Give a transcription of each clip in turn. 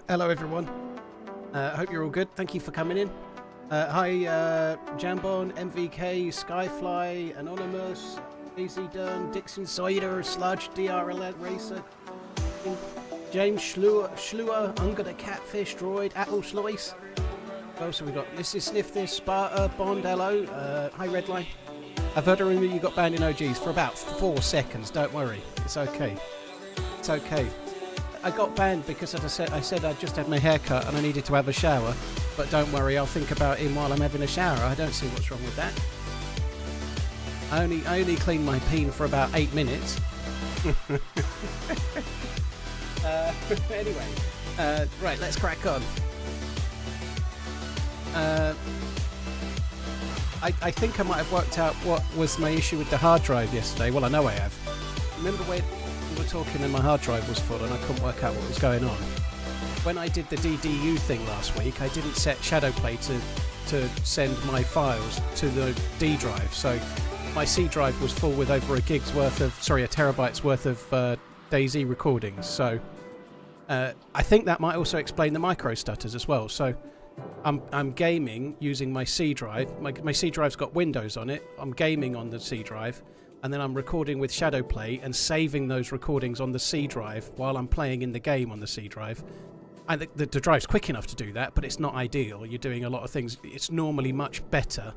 Hello everyone. I hope you're all good. Thank you for coming in. Hi Jambon, MVK, Skyfly, Anonymous, Easy Done, Dixon Cider, Sludge, DRL Racer, James Schluer, Unger the Catfish, Droid, Apple Slice. Oh, so we got This is Sniff This, Sparta, Bond, hello. Hi Redline. I've heard a rumour you got banned in OGs for about 4 seconds. Don't worry, it's okay. It's okay. I got banned because, as I said I just had my hair cut and I needed to have a shower. But don't worry, I'll think about him while I'm having a shower. I don't see what's wrong with that. I only cleaned my peen for about 8 minutes. Anyway, right, let's crack on. I think I might have worked out what was my issue with the hard drive yesterday. Well, I know I have. Remember when we were talking and my hard drive was full and I couldn't work out what was going on? When I did the DDU thing last week, I didn't set Shadowplay to send my files to the D drive. So my C drive was full with over a terabyte's worth of DayZ recordings. So I think that might also explain the micro stutters as well. So I'm gaming using my C drive. My C drive's got Windows on it. I'm gaming on the C drive, and then I'm recording with Shadowplay and saving those recordings on the C drive while I'm playing in the game on the C drive. And the drive's quick enough to do that, but it's not ideal. You're doing a lot of things. It's normally much better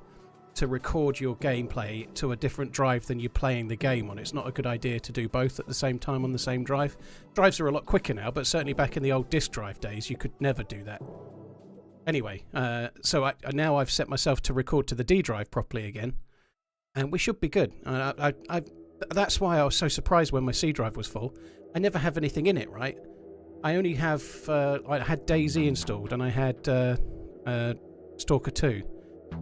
to record your gameplay to a different drive than you're playing the game on. It's not a good idea to do both at the same time on the same drive. Drives are a lot quicker now, but certainly back in the old disk drive days, you could never do that. Anyway, so now I've set myself to record to the D drive properly again, and we should be good. That's why I was so surprised when my C drive was full. I never have anything in it, right? I only have, I had DayZ installed and I had Stalker 2.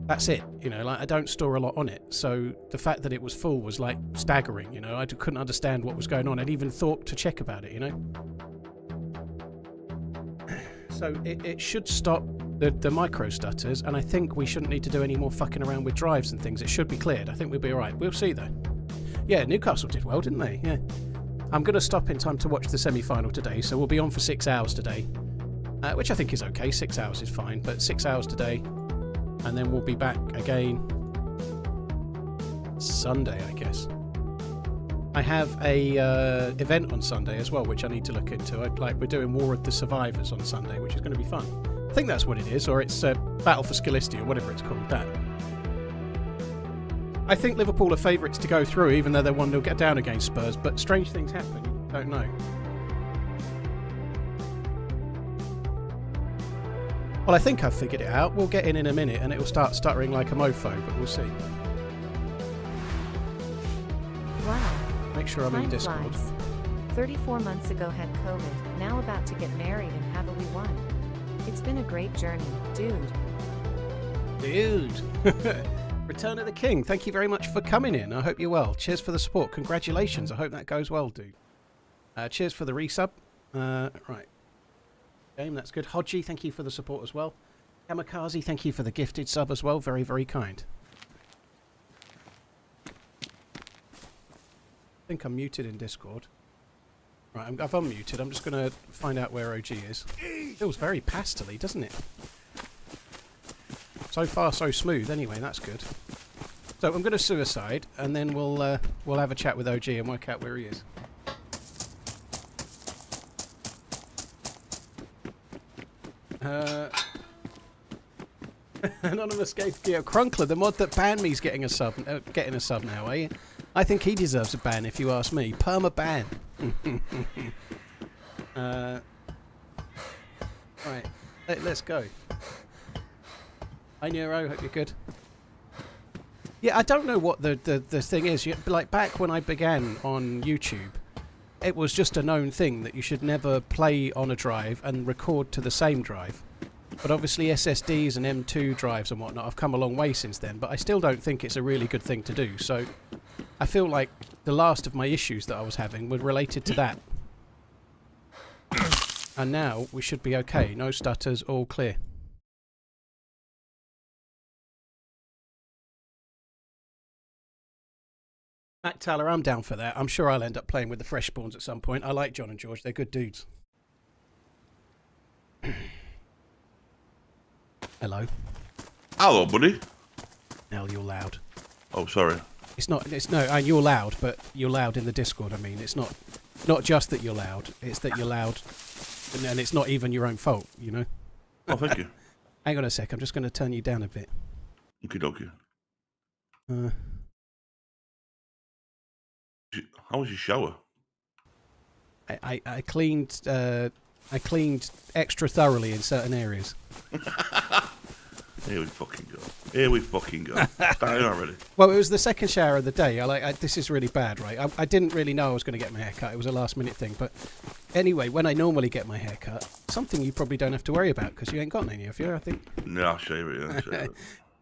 That's it, you know, like I don't store a lot on it. So the fact that it was full was like staggering, you know. I couldn't understand what was going on. I'd even thought to check about it, you know. So it should stop the micro stutters, and I think we shouldn't need to do any more fucking around with drives and things. It should be cleared. I think we'll be alright. We'll see though. Yeah, Newcastle did well, didn't they? Yeah. I'm going to stop in time to watch the semi-final today, so we'll be on for 6 hours today, which I think is okay. 6 hours is fine, but 6 hours today, and then we'll be back again Sunday, I guess. I have a event on Sunday as well, which I need to look into. We're doing War of the Survivors on Sunday, which is going to be fun. I think that's what it is, or it's Battle for Skillisty, or whatever it's called. That. I think Liverpool are favourites to go through, even though they're 1-0 get down against Spurs. But strange things happen. You don't know. Well, I think I've figured it out. We'll get in a minute, and it'll start stuttering like a mofo, but we'll see. Wow. Make sure I'm in Discord. Flies. 34 months ago had COVID, now about to get married and have a wee one. It's been a great journey, dude. Return of the King, thank you very much for coming in. I hope you're well. Cheers for the support. Congratulations. I hope that goes well, dude. Cheers for the resub. Right. Game, that's good. Hodgie, thank you for the support as well. Kamikaze, thank you for the gifted sub as well. Very, very kind. I think I'm muted in Discord. Right, I've unmuted. I'm just going to find out where OG is. It feels very pastel-y, doesn't it? So far, so smooth. Anyway, that's good. So I'm going to suicide, and then we'll have a chat with OG and work out where he is. Anonymous gave Crunkler, the mod that banned me, is getting a sub now, eh? I think he deserves a ban, if you ask me. Perma ban. Right, let's go. Hi Nero, hope you're good. Yeah, I don't know what the thing is. Like back when I began on YouTube, it was just a known thing that you should never play on a drive and record to the same drive. But obviously SSDs and M2 drives and whatnot have come a long way since then, but I still don't think it's a really good thing to do. So I feel like the last of my issues that I was having were related to that. And now we should be okay. No stutters, all clear. Matt Taylor, I'm down for that. I'm sure I'll end up playing with the Fresh Spawns at some point. I like John and George. They're good dudes. Hello. Hello, buddy. Nell, you're loud. Oh, sorry. It's not. It's no. You're loud, but you're loud in the Discord. I mean, it's not just that you're loud. It's that you're loud, and it's not even your own fault. You know. Oh, thank you. Hang on a sec. I'm just going to turn you down a bit. Okie dokie. How was your shower? I cleaned. I cleaned extra thoroughly in certain areas. Here we fucking go. Here we fucking go. Starting already. Well, it was the second shower of the day. This is really bad, right? I didn't really know I was going to get my hair cut. It was a last minute thing. But anyway, when I normally get my hair cut, something you probably don't have to worry about because you ain't got any of you, I think. No, I'll shave it. Yeah, I'll shave it.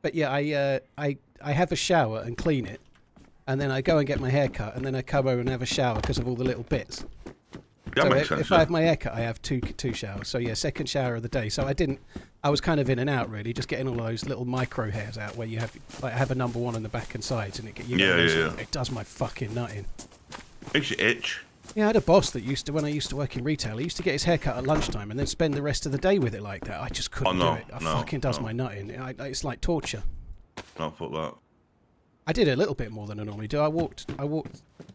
But yeah, I have a shower and clean it, and then I go and get my hair cut, and then I come over and have a shower because of all the little bits. That so makes sense. If I have my hair cut, I have two showers. So yeah, second shower of the day. So I was kind of in and out really, just getting all those little micro hairs out where you have like I have a number one on the back and sides, and it does my fucking nutting. Makes you itch. Yeah, I had a boss that when I used to work in retail, he used to get his hair cut at lunchtime and then spend the rest of the day with it like that. I just couldn't do it. It fucking does my nutting. It's like torture. No, fuck that. I did a little bit more than I normally do. I walked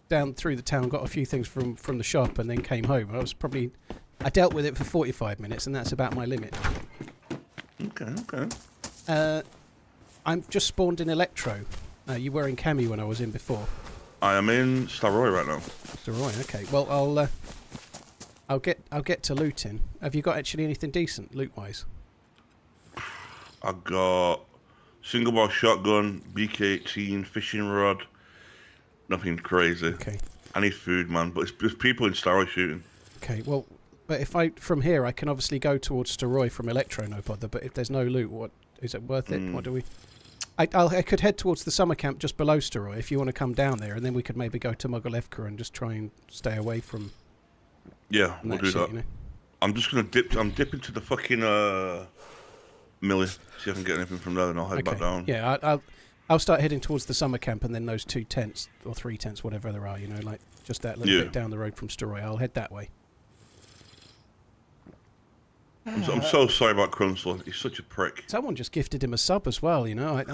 down through the town, got a few things from the shop, and then came home. I dealt with it for 45 minutes, and that's about my limit. Okay. I'm just spawned in Electro. You were in Cami when I was in before. I am in Staroy right now. Staroy, okay. Well, I'll get to looting. Have you got actually anything decent loot-wise? I got single barrel shotgun, BK-18, fishing rod. Nothing crazy. Okay. I need food, man. But there's people in Staroy shooting. Okay. Well, but from here I can obviously go towards Staroy from Electro, no bother. But if there's no loot, what is it worth it? What do we? I could head towards the summer camp just below Staroy if you want to come down there, and then we could maybe go to Mogilevka and just try and stay away from. Yeah, we'll do that. You know? I'm just gonna dip into the fucking Millie, see if I can get anything from there, and I'll head back down. Yeah, I'll start heading towards the summer camp, and then those 2 tents or 3 tents, whatever there are, you know, like just that little bit down the road from Staroy. I'll head that way. I'm so sorry about Crunsel. He's such a prick. Someone just gifted him a sub as well, you know. I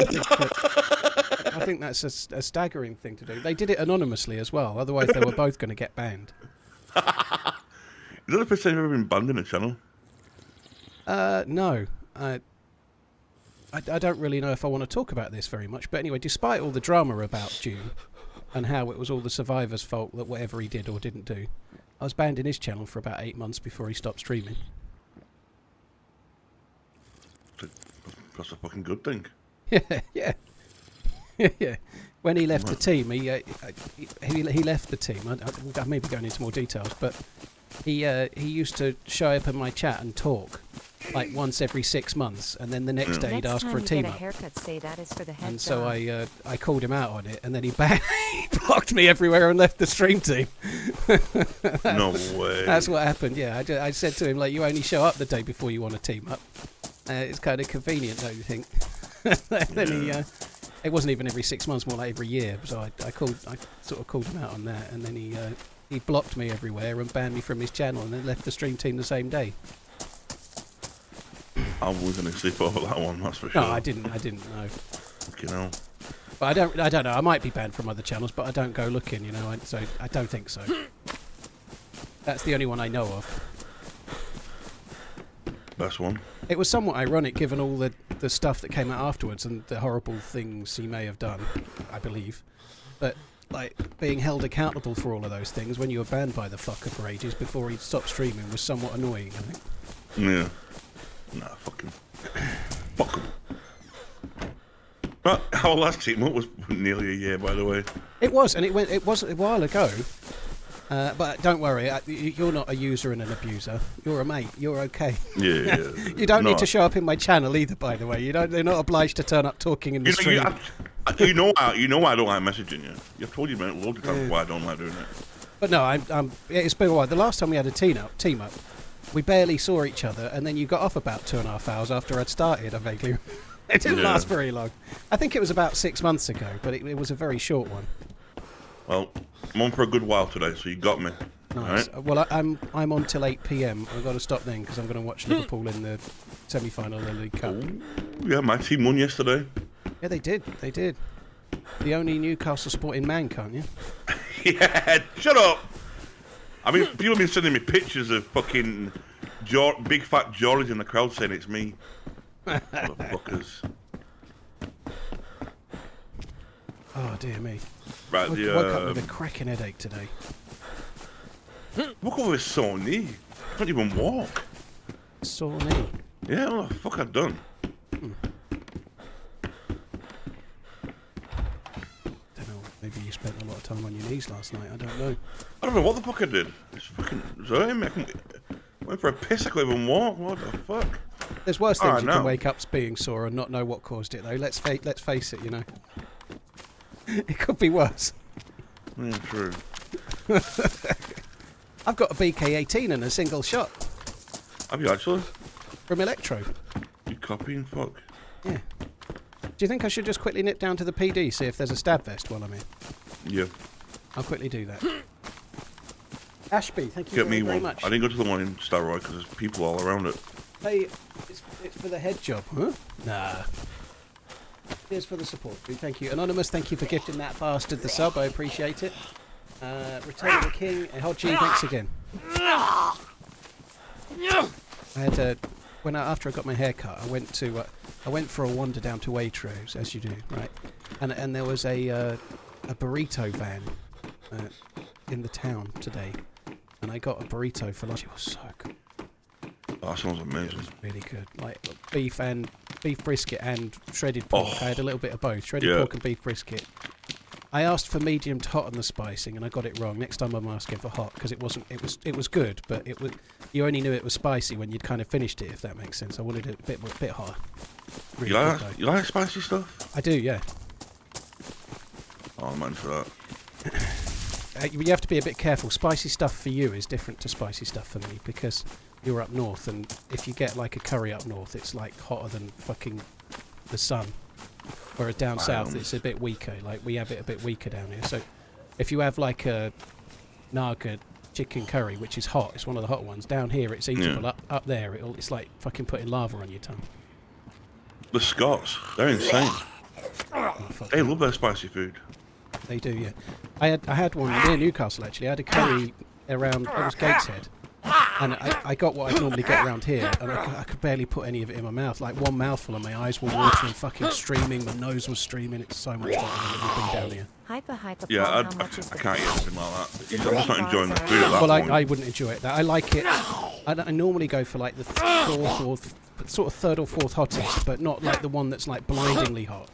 think that's a staggering thing to do. They did it anonymously as well. Otherwise, they were both going to get banned. Is that the first time you've ever been banned in a channel? No. I don't really know if I want to talk about this very much. But anyway, despite all the drama about June and how it was all the survivor's fault that whatever he did or didn't do, I was banned in his channel for about 8 months before he stopped streaming. That's a fucking good thing. Yeah. Yeah. When he left the team, he left the team. I may be going into more details, but he used to show up in my chat and talk like once every 6 months, and then the next day he'd ask for a team up. And so I called him out on it, and then he blocked me everywhere and left the stream team. No way. That's what happened. Yeah, I said to him like, you only show up the day before you want to team up. It's kind of convenient, don't you think? Then it wasn't even every 6 months, more like every year. So I sort of called him out on that, and then he blocked me everywhere and banned me from his channel, and then left the stream team the same day. I was going to sleep over that one, that's for sure. No, I didn't know. Fucking hell. But I don't know. I might be banned from other channels, but I don't go looking, you know. So I don't think so. That's the only one I know of. Best one. It was somewhat ironic given all the stuff that came out afterwards and the horrible things he may have done, I believe. But, like, being held accountable for all of those things when you were banned by the fucker for ages before he stopped streaming was somewhat annoying, I think. Yeah. Nah, fucking. Fuck him. But our last team up was nearly a year, by the way. It was, and it was a while ago. But don't worry, you're not a user and an abuser. You're a mate. You're okay. Yeah. You don't need to show up in my channel either, by the way. They're not obliged to turn up talking in the stream. You know why I don't like messaging you. I've told you loads of times why I don't like doing it. But no, it's been a while. The last time we had a team up, we barely saw each other, and then you got off about 2.5 hours after I'd started. I vaguely. It didn't last very long. I think it was about 6 months ago, but it was a very short one. Well, I'm on for a good while today, so you got me. Nice. Right? Well, I'm on till 8 p.m. I've got to stop then because I'm going to watch Liverpool in the semi-final of the League Cup. Ooh, yeah, my team won yesterday. Yeah, they did. They did. The only Newcastle sporting man, can't you? Yeah, shut up. I mean, people have been sending me pictures of fucking big fat George in the crowd saying it's me. Motherfuckers. Oh dear me. Right, I woke up with a cracking headache today. Woke up with a sore knee. Can't even walk. Sore knee. Yeah, what the fuck I've done? Don't know. Maybe you spent a lot of time on your knees last night. I don't know. I don't know what the fuck I did. It's fucking hurting me. I went for a piss. I couldn't even walk. What the fuck? There's worse things you can wake up being sore and not know what caused it, though. Let's face it. You know, it could be worse. Yeah, true. I've got a BK-18 and a single shot. Have you actually? From Electro. You copying fuck? Yeah. Do you think I should just quickly nip down to the PD, see if there's a stab vest while I'm here? Yeah. I'll quickly do that. Ashby, thank you Get me very one. much. I didn't go to the one in Starroy because there's people all around it. Hey, it's for the head job, huh? Nah. Here's for the support, dude. Thank you. Anonymous, thank you for gifting that bastard the sub. I appreciate it. Return of the King. Hodgie, thanks again. I had after I got my hair cut, I went for a wander down to Waitrose, as you do, right? And there was a burrito van in the town today, and I got a burrito for lunch. It was so good. Oh, that sounds amazing. It was really good. Like beef brisket and shredded pork. Oh. I had a little bit of both. Shredded pork and beef brisket. I asked for medium to hot on the spicing, and I got it wrong. Next time I'm asking for hot because it wasn't. It was good, but it was. You only knew it was spicy when you'd kind of finished it, if that makes sense. I wanted it a bit hotter. Really You like spicy stuff? I do, yeah. Oh, I'm in for that. You have to be a bit careful. Spicy stuff for you is different to spicy stuff for me because you're up north, and if you get like a curry up north, it's like hotter than fucking the sun. Whereas down south, it's a bit weaker. Like we have it a bit weaker down here. So if you have like a Naga chicken curry, which is hot, it's one of the hot ones. Down here, it's eatable. Yeah. Up there, it's like fucking putting lava on your tongue. The Scots, they're insane. Oh, They love their spicy food. They do, yeah. I had one near Newcastle actually. I had a curry around. It was Gateshead, and I got what I normally get around here, and I could barely put any of it in my mouth. Like one mouthful, and my eyes were watering, fucking streaming. My nose was streaming. It's so much hotter than everything down here. Hyper. Yeah, I can't eat anything like that. I'm just not enjoying the food at that Well, point. I wouldn't enjoy it. I like it. I normally go for like the third or fourth hottest, but not like the one that's like blindingly hot.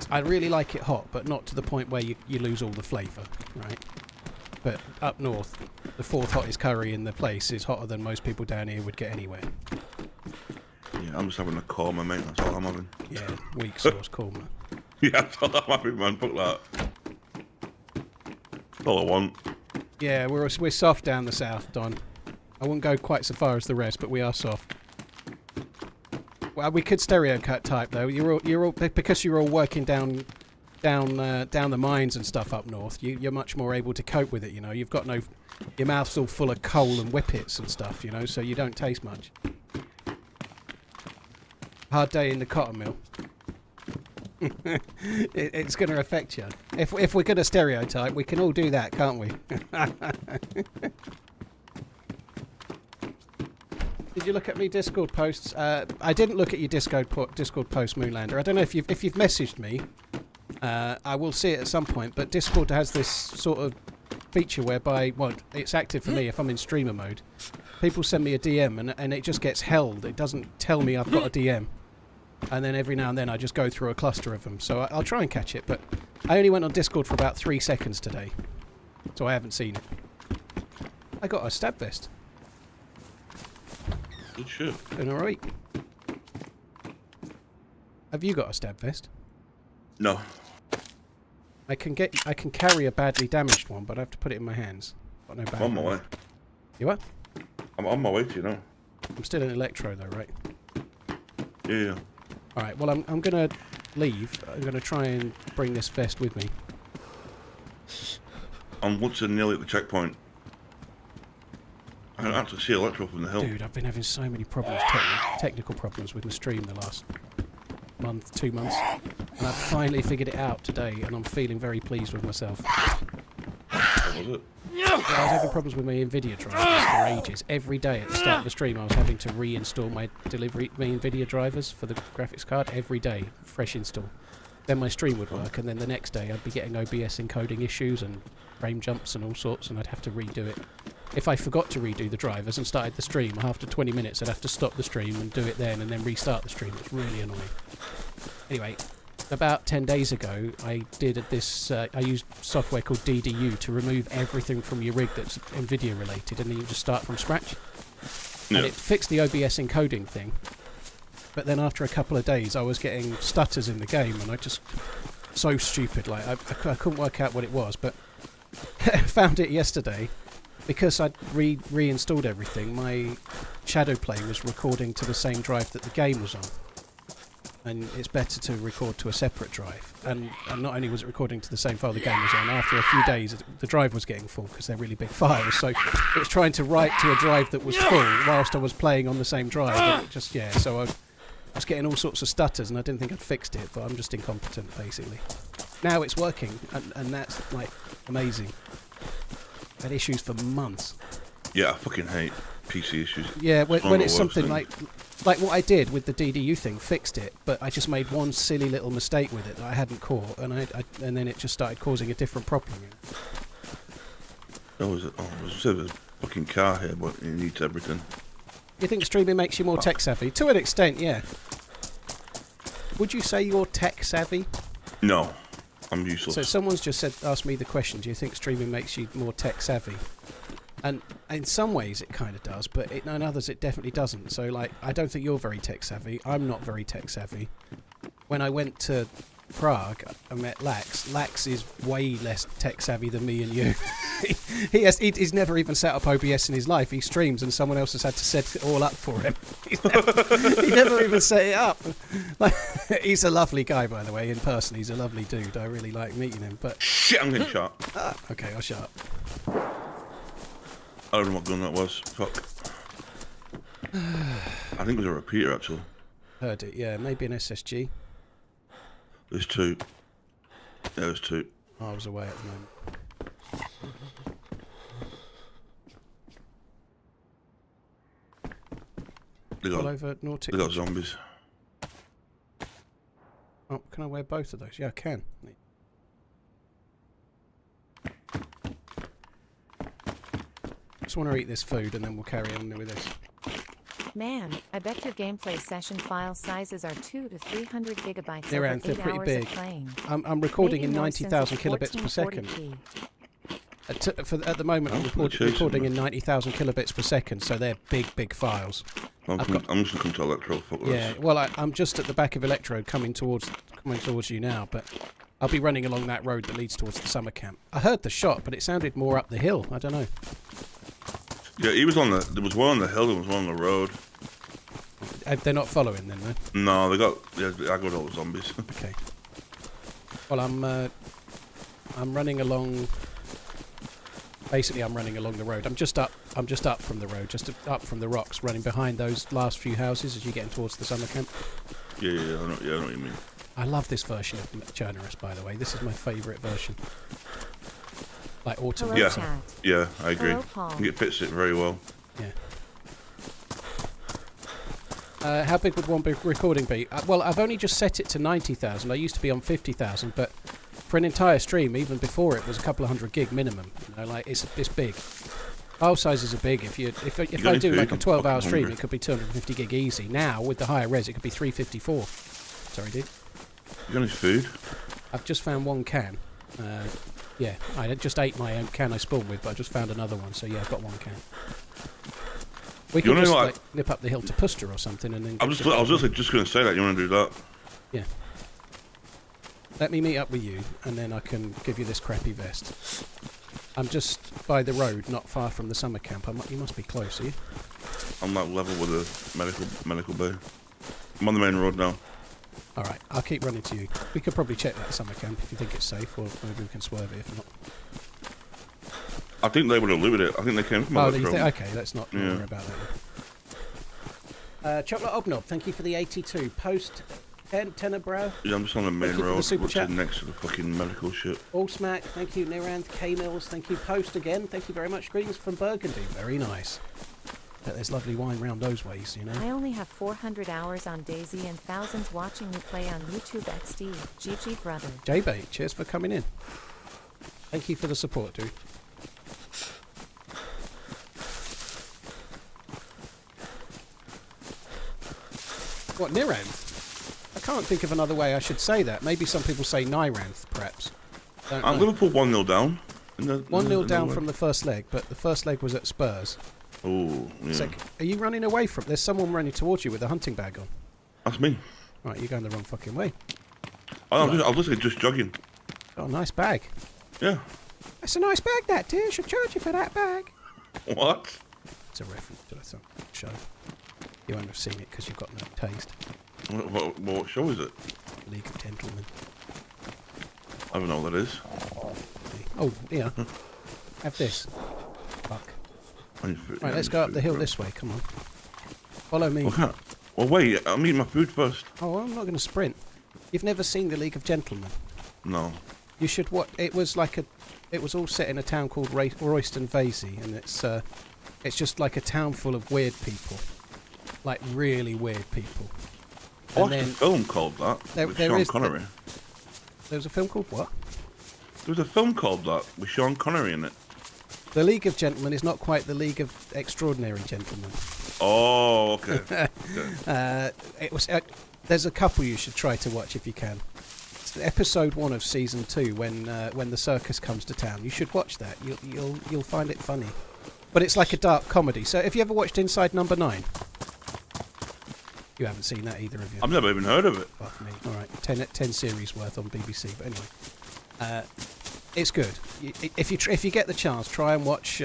I really like it hot, but not to the point where you lose all the flavour, right? But up north, the fourth hottest curry in the place is hotter than most people down here would get anywhere. Yeah, I'm just having a korma, mate. That's all I'm having. Yeah, weak sauce korma. Yeah, that's all I'm having, man. Fuck that. That's all I want. Yeah, we're soft down the south, Don. I wouldn't go quite so far as the rest, but we are soft. Well, we could stereotype type though. You're all because you're all working down the mines and stuff up north. You're much more able to cope with it. You know, you've got your mouth's all full of coal and whippets and stuff. You know, so you don't taste much. Hard day in the cotton mill. It's going to affect you. If we're going to stereotype, we can all do that, can't we? Did you look at me Discord posts? I didn't look at your Discord post, Moonlander. I don't know if you've messaged me. I will see it at some point. But Discord has this sort of feature whereby, well, it's active for me if I'm in streamer mode. People send me a DM and it just gets held. It doesn't tell me I've got a DM. And then every now and then I just go through a cluster of them. So I'll try and catch it. But I only went on Discord for about 3 seconds today. So I haven't seen it. I got a stab vest. Good shit. Doing alright. Have you got a stab vest? No. I can carry a badly damaged one, but I have to put it in my hands. Got no bag. I'm on my way. You what? I'm on my way to you now. I'm still in Electro though, right? Yeah. Alright, well I'm gonna leave. I'm gonna try and bring this vest with me. I'm literally nearly at the checkpoint. I can actually see electro from the hill. Dude, I've been having so many problems, technical problems with my stream the last month, 2 months. And I've finally figured it out today, and I'm feeling very pleased with myself. What was it? Yeah, I was having problems with my NVIDIA drivers for ages. Every day at the start of the stream, I was having to reinstall my NVIDIA drivers for the graphics card. Every day, fresh install. Then my stream would work, and then the next day I'd be getting OBS encoding issues and frame jumps and all sorts, and I'd have to redo it. If I forgot to redo the drivers and started the stream, after 20 minutes I'd have to stop the stream and do it then and then restart the stream. It's really annoying. Anyway, about 10 days ago I did this, I used software called DDU to remove everything from your rig that's NVIDIA related, and then you just start from scratch. Yeah. And it fixed the OBS encoding thing. But then after a couple of days I was getting stutters in the game, and I just... so stupid, like I couldn't work out what it was, but found it yesterday. Because I'd reinstalled everything, my Shadowplay was recording to the same drive that the game was on. And it's better to record to a separate drive. And not only was it recording to the same file the game was on, after a few days the drive was getting full because they're really big files. So it was trying to write to a drive that was full whilst I was playing on the same drive. And it just, yeah, so I was getting all sorts of stutters, and I didn't think I'd fixed it, but I'm just incompetent, basically. Now it's working, and that's, like, amazing. Had issues for months. Yeah, I fucking hate PC issues. Yeah, when it's something like what I did with the DDU thing, fixed it, but I just made one silly little mistake with it that I hadn't caught, and and then it just started causing a different problem. Oh, was it? Oh, there's a fucking car here, but it needs everything. You think streaming makes you more tech savvy? To an extent, yeah. Would you say you're tech savvy? No. I'm useless. So someone's just asked me the question, do you think streaming makes you more tech savvy? And in some ways it kind of does, but in others it definitely doesn't. So like, I don't think you're very tech savvy. I'm not very tech savvy. When I went to Prague, I met Lax. Lax is way less tech savvy than me and you. He's never even set up OBS in his life. He streams and someone else has had to set it all up for him. He never even set it up. Like, he's a lovely guy, by the way, in person. He's a lovely dude. I really like meeting him. But shit, I'm getting shot. Okay, I'll shut up. I don't know what gun that was. Fuck. I think it was a repeater, actually. Heard it, yeah. Maybe an SSG. There's two. Yeah, there's two. I was away at the moment. All over Nautic. They got zombies. Oh, can I wear both of those? Yeah, I can. Just want to eat this food and then we'll carry on with this. Man, I bet your gameplay session file sizes are 200 to 300 gigabytes. They're over 8 pretty hours big. of playing. I'm recording Maybe in more 90,000 since kilobits per second. 1440p. At the moment, I'm recording in 90,000 kilobits per second, so they're big files. I'm just going to come to Electro. Fuck Yeah, well, I'm just at the back of Electro coming towards you now, but I'll be running along that road that leads towards the summer camp. I heard the shot, but it sounded more up the hill. I don't know. Yeah, he was on the... There was one on the hill, there was one on the road. They're not following then, no? No, they got... Yeah, I got all the zombies. Okay. Well, I'm running along... Basically, I'm running along the road. I'm just up from the road, just up from the rocks, running behind those last few houses as you're getting towards the summer camp. Yeah, I know what you mean. I love this version of Chernarus, by the way. This is my favourite version. Like autumn. Hello, Yeah, chat. yeah, I agree. Hello, Paul. I think it fits it very well. Yeah. How big would one big recording be? Well, I've only just set it to 90,000. I used to be on 50,000, but for an entire stream, even before it was a couple of 100 gig minimum. You know, like it's big. File sizes are big. If I do like a 12-hour stream, it could be 250 gig easy. Now with the higher res, it could be 354. Sorry, dude. You got any food? I've just found one can. Yeah, I just ate my own can I spawned with, but I just found another one. So yeah, I've got one can. We can just like nip up the hill to Puster or something, and then. I was just going to say that. You want to do that? Yeah. Let me meet up with you, and then I can give you this crappy vest. I'm just by the road, not far from the summer camp. You must be close, are you? I'm that level with a medical bay. I'm on the main road now. All right, I'll keep running to you. We could probably check that summer camp if you think it's safe, or maybe we can swerve it if not. I think they would have looted it. I think they came from okay, let's not worry about that. Chocolate Obnob, thank you for the 82. Post Tenebrow. Yeah, I'm just on the main road, which chat. is next to the fucking medical shit. All Smack, thank you. Nirand K Mills, thank you. Post again, thank you very much. Greetings from Burgundy, very nice. Bet there's lovely wine round those ways, you know. I only have 400 hours on DayZ and thousands watching me play on YouTube XD. GG brother. J-Bait, cheers for coming in. Thank you for the support, dude. What, Niranth? I can't think of another way I should say that. Maybe some people say Niranth, perhaps. I'm going to put 1-0 down. 1-0 down from the first leg, but the first leg was at Spurs. Oh, yeah. So, are you running away from... There's someone running towards you with a hunting bag on. That's me. Right, you're going the wrong fucking way. Oh, I'm just jogging. Oh, nice bag. Yeah. That's a nice bag, that, dear. Should charge you for that bag. What? It's a reference to some show. You won't have seen it because you've got no taste. What show is it? League of Gentlemen. I don't know what that is. Oh, yeah. Have this. Fuck. Right, let's go up the hill this way. Come on. Follow me. Well, wait. I'm eating my food first. Oh, I'm not going to sprint. You've never seen the League of Gentlemen? No. You should watch. It was like a. It was all set in a town called Royston Vasey, and it's just like a town full of weird people, like really weird people. I watched a film called that with Sean Connery. There was a film called what? There was a film called that with Sean Connery in it. The League of Gentlemen is not quite the League of Extraordinary Gentlemen. Oh, okay. It was. There's a couple you should try to watch if you can. It's episode 1 of season 2 when the circus comes to town. You should watch that. You'll find it funny. But it's like a dark comedy. So have you ever watched Inside Number 9? You haven't seen that either, have you? I've never even heard of it. Fuck me. All right, 10 series worth on BBC. But anyway, it's good. If you get the chance, try and watch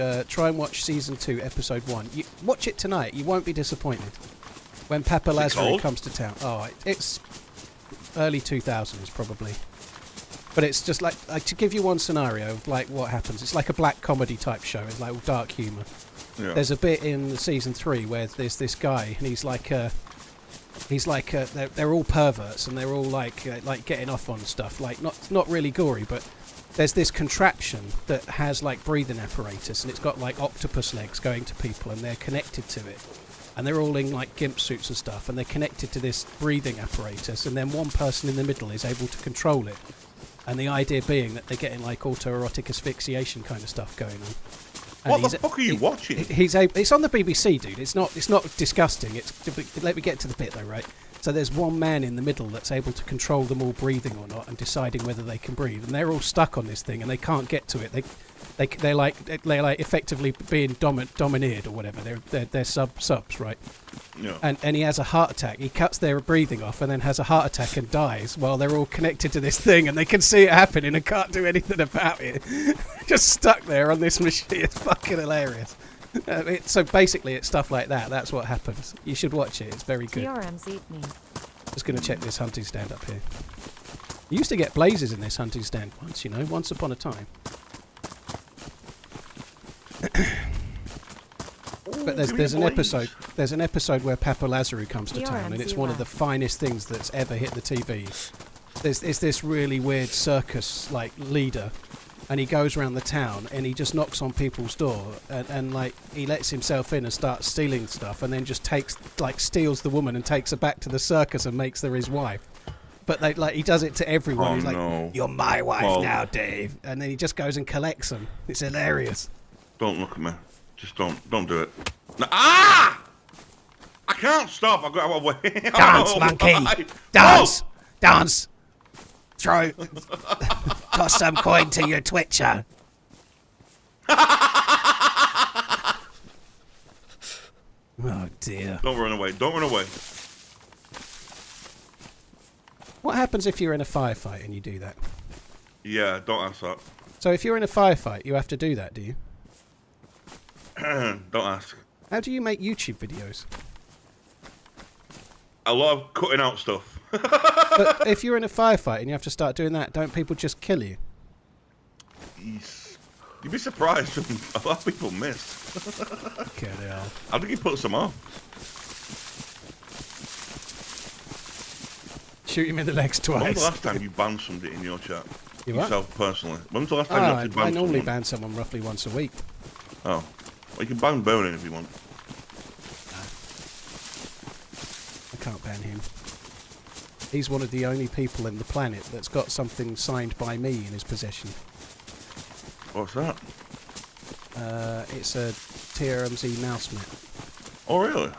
season 2, episode 1. Watch it tonight. You won't be disappointed. When Papa Lazarus comes to town. Oh, it's early 2000s probably. But it's just like to give you one scenario of like what happens. It's like a black comedy type show. It's like dark humour. Yeah. There's a bit in season 3 where there's this guy and he's like they're all perverts and they're all like getting off on stuff. Like not really gory, but there's this contraption that has like breathing apparatus and it's got like octopus legs going to people and they're connected to it. And they're all in like gimp suits and stuff and they're connected to this breathing apparatus and then one person in the middle is able to control it. And the idea being that they're getting like autoerotic asphyxiation kind of stuff going on. And what the fuck are you watching? It's on the BBC, dude. It's not disgusting. Let me get to the bit though, right? So there's one man in the middle that's able to control them all breathing or not and deciding whether they can breathe. And they're all stuck on this thing and they can't get to it. They're like effectively being domineered or whatever. They're subs, right? Yeah. And he has a heart attack. He cuts their breathing off and then has a heart attack and dies while they're all connected to this thing and they can see it happening and can't do anything about it. Just stuck there on this machine. It's fucking hilarious. So basically, it's stuff like that. That's what happens. You should watch it. It's very good. TRMZ me. Just going to check this hunting stand up here. You used to get blazes in this hunting stand once, once upon a time. But there's an episode. There's an episode where Papa Lazarus comes to town, and it's one of the finest things that's ever hit the TV. There's this really weird circus like leader, and he goes around the town and he just knocks on people's door and like he lets himself in and starts stealing stuff, and then just steals the woman and takes her back to the circus and makes her his wife. But he does it to everyone. He's like, "You're my wife now, Dave," and then he just goes and collects them. It's hilarious. Don't look at me. Just don't do it. No, I can't stop. I've got to wait. Dance, monkey. Dance. Dance. Throw. Toss some coin to your Twitcher. Oh, dear. Don't run away. Don't run away. What happens if you're in a firefight and you do that? Yeah, don't ask that. So if you're in a firefight, you have to do that, do you? Don't ask. How do you make YouTube videos? A lot of cutting out stuff. But if you're in a firefight and you have to start doing that, don't people just kill you? Yes. You'd be surprised. A lot of people miss. Get hell. I think he put some on. Shoot him in the legs twice. When was the last time you banned somebody in your chat? You what? Yourself personally. When was the last time you actually banned I normally someone? ban someone roughly once a week. Oh. Well, you can ban Bonin if you want. I can't ban him. He's one of the only people in the planet that's got something signed by me in his possession. What's that? It's a TRMZ mouse mat. Oh, really?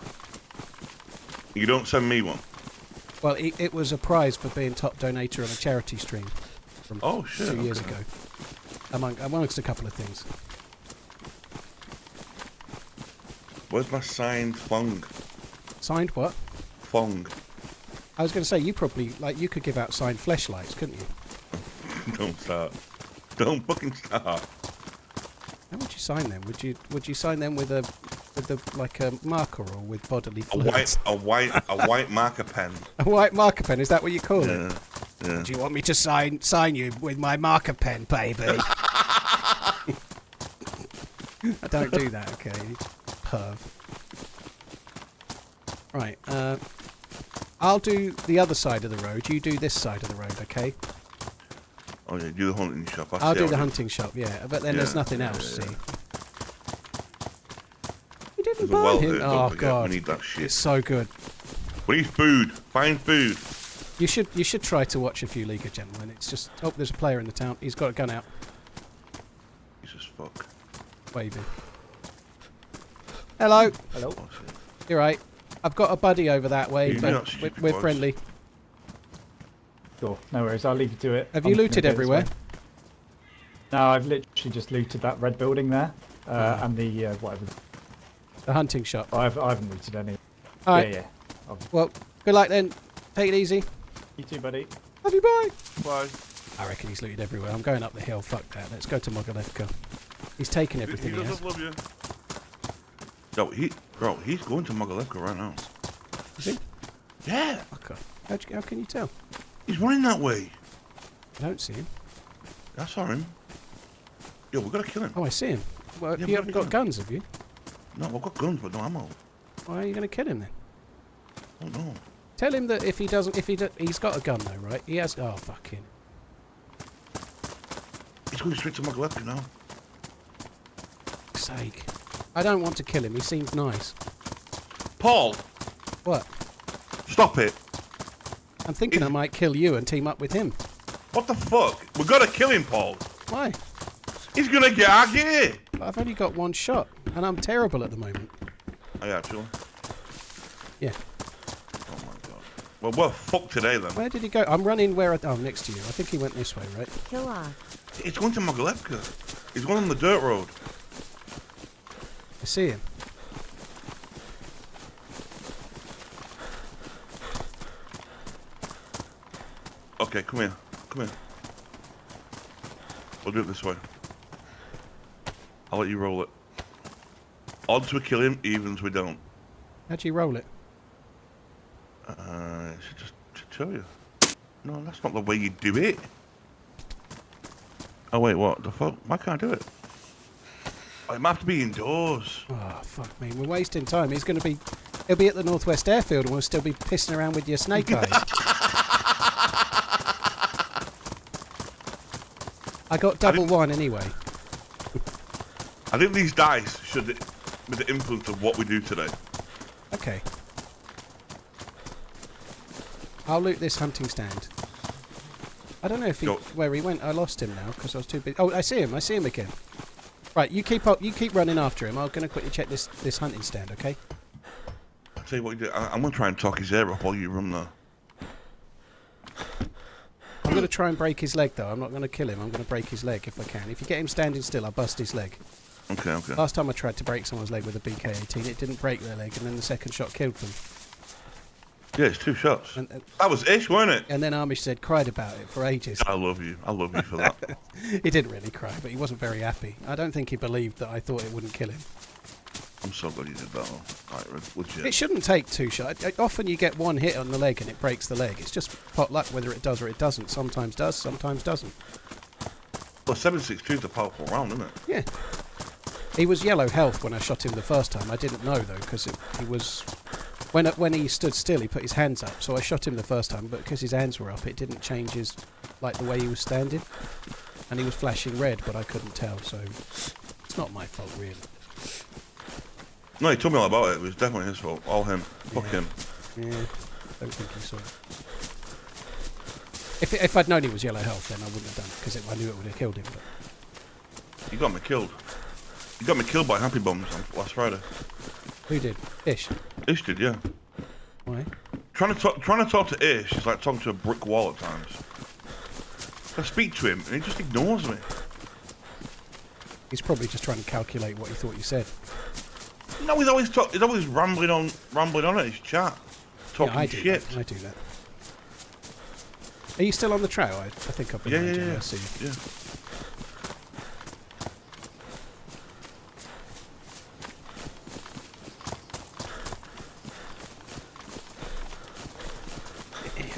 You don't send me one? Well, it was a prize for being top donator on a charity stream from Oh, shit, 2 years okay. ago. Amongst a couple of things. Where's my signed Fong? Signed what? Fong. I was going to say, you probably, like, you could give out signed fleshlights, couldn't you? Don't start. Don't fucking start. How would you sign them? Would you sign them with a like a marker or with bodily fluids? A white marker pen. A white marker pen, is that what you call it? Yeah. Yeah. Do you want me to sign you with my marker pen, baby? I don't do that, okay? Perv. Right, I'll do the other side of the road, you do this side of the road, okay? Oh yeah, do the hunting shop. I'll do the hunting shop, yeah, but then there's Yeah, nothing yeah, else, yeah. see? You didn't There's a buy well him? here, don't Oh, forget, God. we need that shit. It's so good. We need food. Find food. You should try to watch a few League of Gentlemen. It's just... Oh, there's a player in the town. He's got a gun out. Jesus fuck. Waving. Hello. Hello. Oh, shit. You're right. I've got a buddy over that way, You but not stupid we're boys. friendly. Sure, no worries. I'll leave you to it. Have I'm you gonna looted go this everywhere? way. No, I've literally just looted that red building there, and the whatever. The hunting shop. I haven't looted any. All right. Yeah. Well, good luck then. Take it easy. You too, buddy. Love you, bye. Bye. I reckon he's looted everywhere. I'm going up the hill. Fuck that. Let's go to Mogilevka. He's taken everything He he has. doesn't love you. Bro, he's going to Mogilevka right now. Is he? Yeah. Fucker. How can you tell? He's running that way. I don't see him. I saw him. Yo, we've got to kill him. Oh, I see him. Well, Yeah, you but haven't got guns, have you? No, we've got guns, but no ammo. Why are you going to kill him then? Oh no. Tell him that he's got a gun though, right? He has. Oh, fucking. He's going straight to Mogilevka now. Fuck's sake. I don't want to kill him. He seems nice. Paul, What? stop it. I'm thinking I might kill you and team up with him. What the fuck? We've got to kill him, Paul. Why? He's going to get our gear. I've only got one shot, and I'm terrible at the moment. Oh, yeah, actually. Yeah. Oh my god. Well, we're fucked today then. Where did he go? I'm running where I'm next to you. I think he went this way, right? Kill off. He's going to Mogilevka. He's going on the dirt road. I see him. Okay, come here. Come here. We'll do it this way. I'll let you roll it. Odds we kill him, evens we don't. How'd you roll it? Just to show you. No, that's not the way you do it. Oh wait, what the fuck? Why can't I do it? Oh, it might have to be indoors. Oh, fuck me. We're wasting time. He'll be at the Northwest Airfield and we'll still be pissing around with your snake eyes. I got double one anyway. I think these dice should be the influence of what we do today. Okay. I'll loot this hunting stand. I don't know if where he went. I lost him now because I was too big. Oh, I see him. I see him again. Right, you keep up. You keep running after him. I'm going to quickly check this hunting stand. Okay. I'll tell you what you do. I'm going to try and talk his ear off while you run there. I'm going to try and break his leg though. I'm not going to kill him. I'm going to break his leg if I can. If you get him standing still, I'll bust his leg. Okay, okay. Last time I tried to break someone's leg with a BK-18, it didn't break their leg, and then the second shot killed them. Yeah, it's 2 shots. And That was ish, wasn't it? then Amish said, cried about it for ages. I love you. I love you for that. He didn't really cry, but he wasn't very happy. I don't think he believed that I thought it wouldn't kill him. I'm so glad you did that one. Right, legit. It shouldn't take 2 shots. Often you get one hit on the leg and it breaks the leg. It's just pot luck whether it does or it doesn't. Sometimes does, sometimes doesn't. Well, 7.62 is a powerful round, isn't it? Yeah. He was yellow health when I shot him the first time. I didn't know though, because he was when he stood still, he put his hands up. So I shot him the first time, but because his hands were up, it didn't change his the way he was standing, and he was flashing red, but I couldn't tell. So it's not my fault really. No, he told me all about it. It was definitely his fault. All him. Fuck him. Yeah, don't think he saw it. If I'd known he was yellow health, then I wouldn't have done it, because I knew it would have killed him. But You got me killed. You got me killed by Happy Bombs on last Friday. who did? Ish. Ish did, yeah. Why? Trying to talk to Ish is like talking to a brick wall at times. I speak to him and he just ignores me. He's probably just trying to calculate what he thought you said. No, he's always rambling on at his chat, talking Yeah, I do shit. that. I do that. Are you still on the trail? I think I've been around you. I see you. Yeah.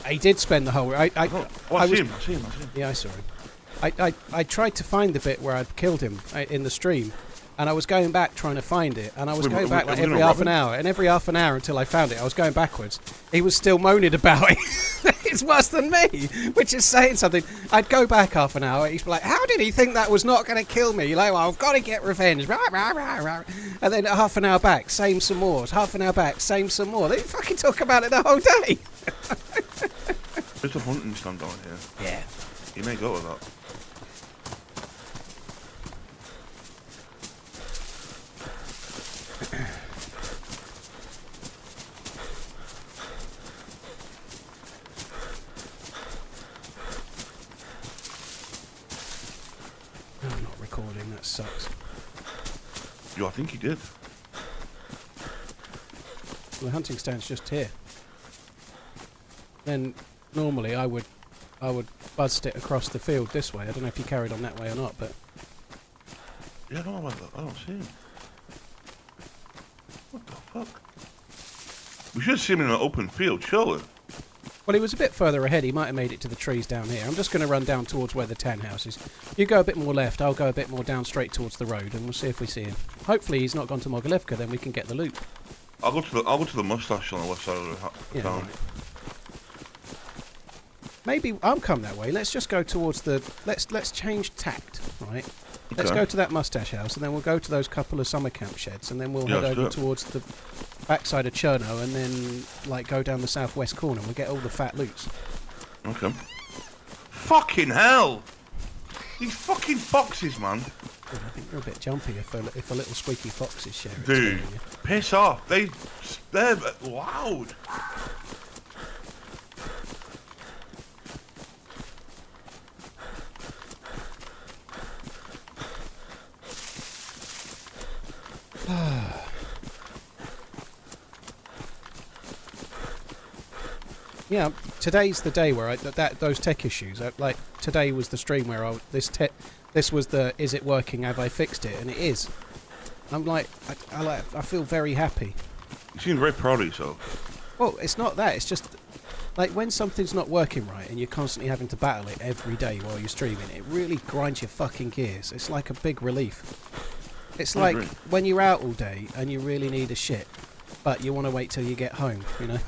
He did spend the whole. I see him. Yeah, I saw him. I tried to find the bit where I'd killed him in the stream, and I was going back trying to find it, and I was going back like every half an hour, and every half an hour until I found it, I was going backwards. He was still moaning about it. It's worse than me, which is saying something. I'd go back half an hour, he'd be like, how did he think that was not going to kill me? Like, well, I've got to get revenge. Rah, rah, rah, rah. And then half an hour back, same some more. Half an hour back, same some more. They fucking talk about it the whole day. There's a hunting stand down here. Yeah. You may go with that. I'm not recording, that sucks. Yo, I think he did. Well, the hunting stand's just here. Then normally I would bust it across the field this way. I don't know if you carried on that way or not, but Yeah, I don't know about that. I don't see him. What the fuck? We should see him in an open field, surely. well, he was a bit further ahead. He might have made it to the trees down here. I'm just going to run down towards where the townhouse is. You go a bit more left. I'll go a bit more down straight towards the road, and we'll see if we see him. Hopefully, he's not gone to Mogilevka. Then we can get the loot. I'll go to the mustache on the west side of the town. Right. Maybe I'll come that way. Let's just go towards the. Let's change tact, right? Let's Okay. go to that mustache house, and then we'll go to those couple of summer camp sheds, and then we'll Yeah, head let's do over it. towards the backside of Cherno, and then go down the southwest corner. We'll get all the fat loots. Okay. Fucking hell! These fucking foxes, man. I think you're a bit jumpy if a little squeaky fox is sharing. Dude, piss off. They're loud. Yeah, today's the day where those tech issues. Today was the stream where this was the is it working? Have I fixed it? And it is. I'm like I feel very happy. You seem very proud of yourself. Well, it's not that. It's just like when something's not working right and you're constantly having to battle it every day while you're streaming. It really grinds your fucking gears. It's like a big relief. It's like agree. when you're out all day and you really need a shit, but you want to wait till you get home. You know.